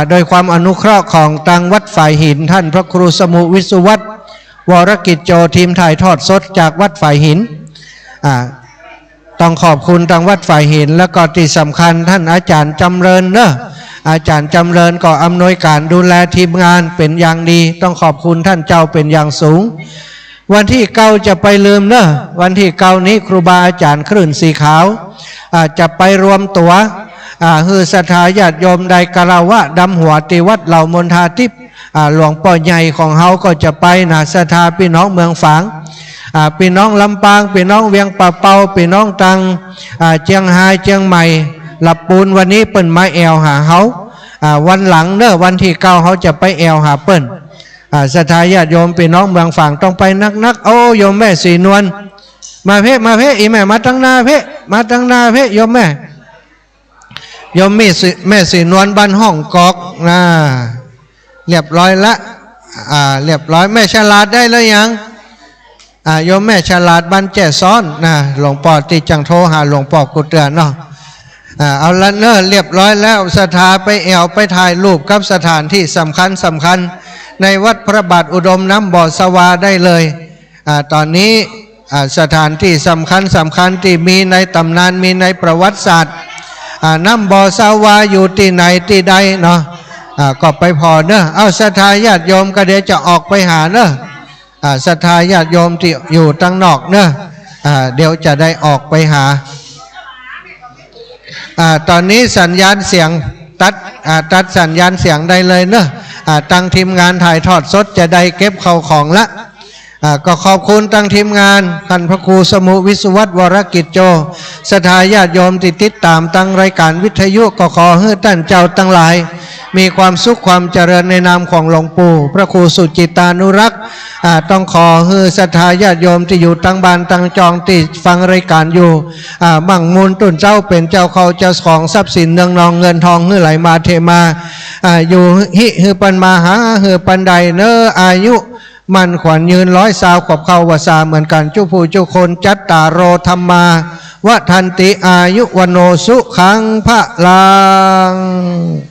Speaker 3: โดยความอนุเคราะห์ของตังวัดฝ่ายหินท่านพระครูสมุวิสุวัตรวรกิจโจทีมถ่ายทอดสดจากวัดฝ่ายหินต้องขอบคุณทางวัดฝ่ายหินแล้วก็ที่สำคัญท่านอาจารย์จำเริญเนอะอาจารย์จำเริญก็อำนวยการดูแลทีมงานเป็นอย่างดีต้องขอบคุณท่านเจ้าเป็นอย่างสูงวันที่9จะไปลืมเนอะวันที่9นี้ครูบาอาจารย์คลื่นสีขาวจะไปรวมตัวฮือศรัทธาญาติโยมใดกะลาวะดำหัวติวัดเหล่ามนทาทิพย์หลวงพ่อใหญ่ของเฮาก็จะไปนะศรัทธาพี่น้องเมืองฝางพี่น้องลำปางพี่น้องเวียงป่าเปาพี่น้องตังเชียงรายเชียงใหม่ลำปูนวันนี้เปิ้นมาแอวหาเฮาวันหลังเนอะวันที่9เขาจะไปแอวหาเปิ้นศรัทธาญาติโยมพี่น้องเมืองฝางต้องไปนักโอ้โยมแม่สีนวลมาเพอีแม่มาตั้งหน้าเพโยมแม่โยมแม่สีนวลบ้านห้องกอกนะเรียบร้อยละเรียบร้อยแม่ฉลาดได้แล้วยังโยมแม่ฉลาดบ้านแจ่ซ้อนนะหลวงพ่อติจังโทรหาหลวงพ่อกุเตือนเนาะเอาละเนอะเรียบร้อยแล้วศรัทธาไปแอวไปถ่ายรูปกับสถานที่สำคัญในวัดพระบาทอุดมน้ำบ่อสวาได้เลยตอนนี้สถานที่สำคัญที่มีในตำนานมีในประวัติศาสตร์น้ำบ่อสวาอยู่ที่ไหนที่ใดเนาะก็ไปพอเนอะเอาศรัทธาญาติโยมก็เดี๋ยวจะออกไปหาเนอะศรัทธาญาติโยมที่อยู่ตั้งนอกเนอะเดี๋ยวจะได้ออกไปหาตอนนี้สัญญาณเสียงตัดสัญญาณเสียงได้เลยเนอะตั้งทีมงานถ่ายทอดสดจะได้เก็บเข้าของละก็ขอบคุณตั้งทีมงานท่านพระครูสมุวิสุวัตรวรกิจโจศรัทธาญาติโยมที่ติดตามตั้งรายการวิทยุก็ขอให้ท่านเจ้าทั้งหลายมีความสุขความเจริญในนามของหลวงปู่พระครูสุจิตานุรักษ์ต้องขอให้ศรัทธาญาติโยมที่อยู่ตั้งบ้านตั้งจองที่ฟังรายการอยู่มั่งมูลตุนเจ้าเป็นเจ้าเขาเจ้าของทรัพย์สินเนืองนองเงินทองไหลมาเทมาอยู่หิปันมาหาหือปันใดเนออายุ มันขวัญยืนร้อยสาวขอบเข้าวาสาเหมือนกันจุผู้จุคนจัตตาโรธรรมาวะทันติอายุวโนสุขังพระลัง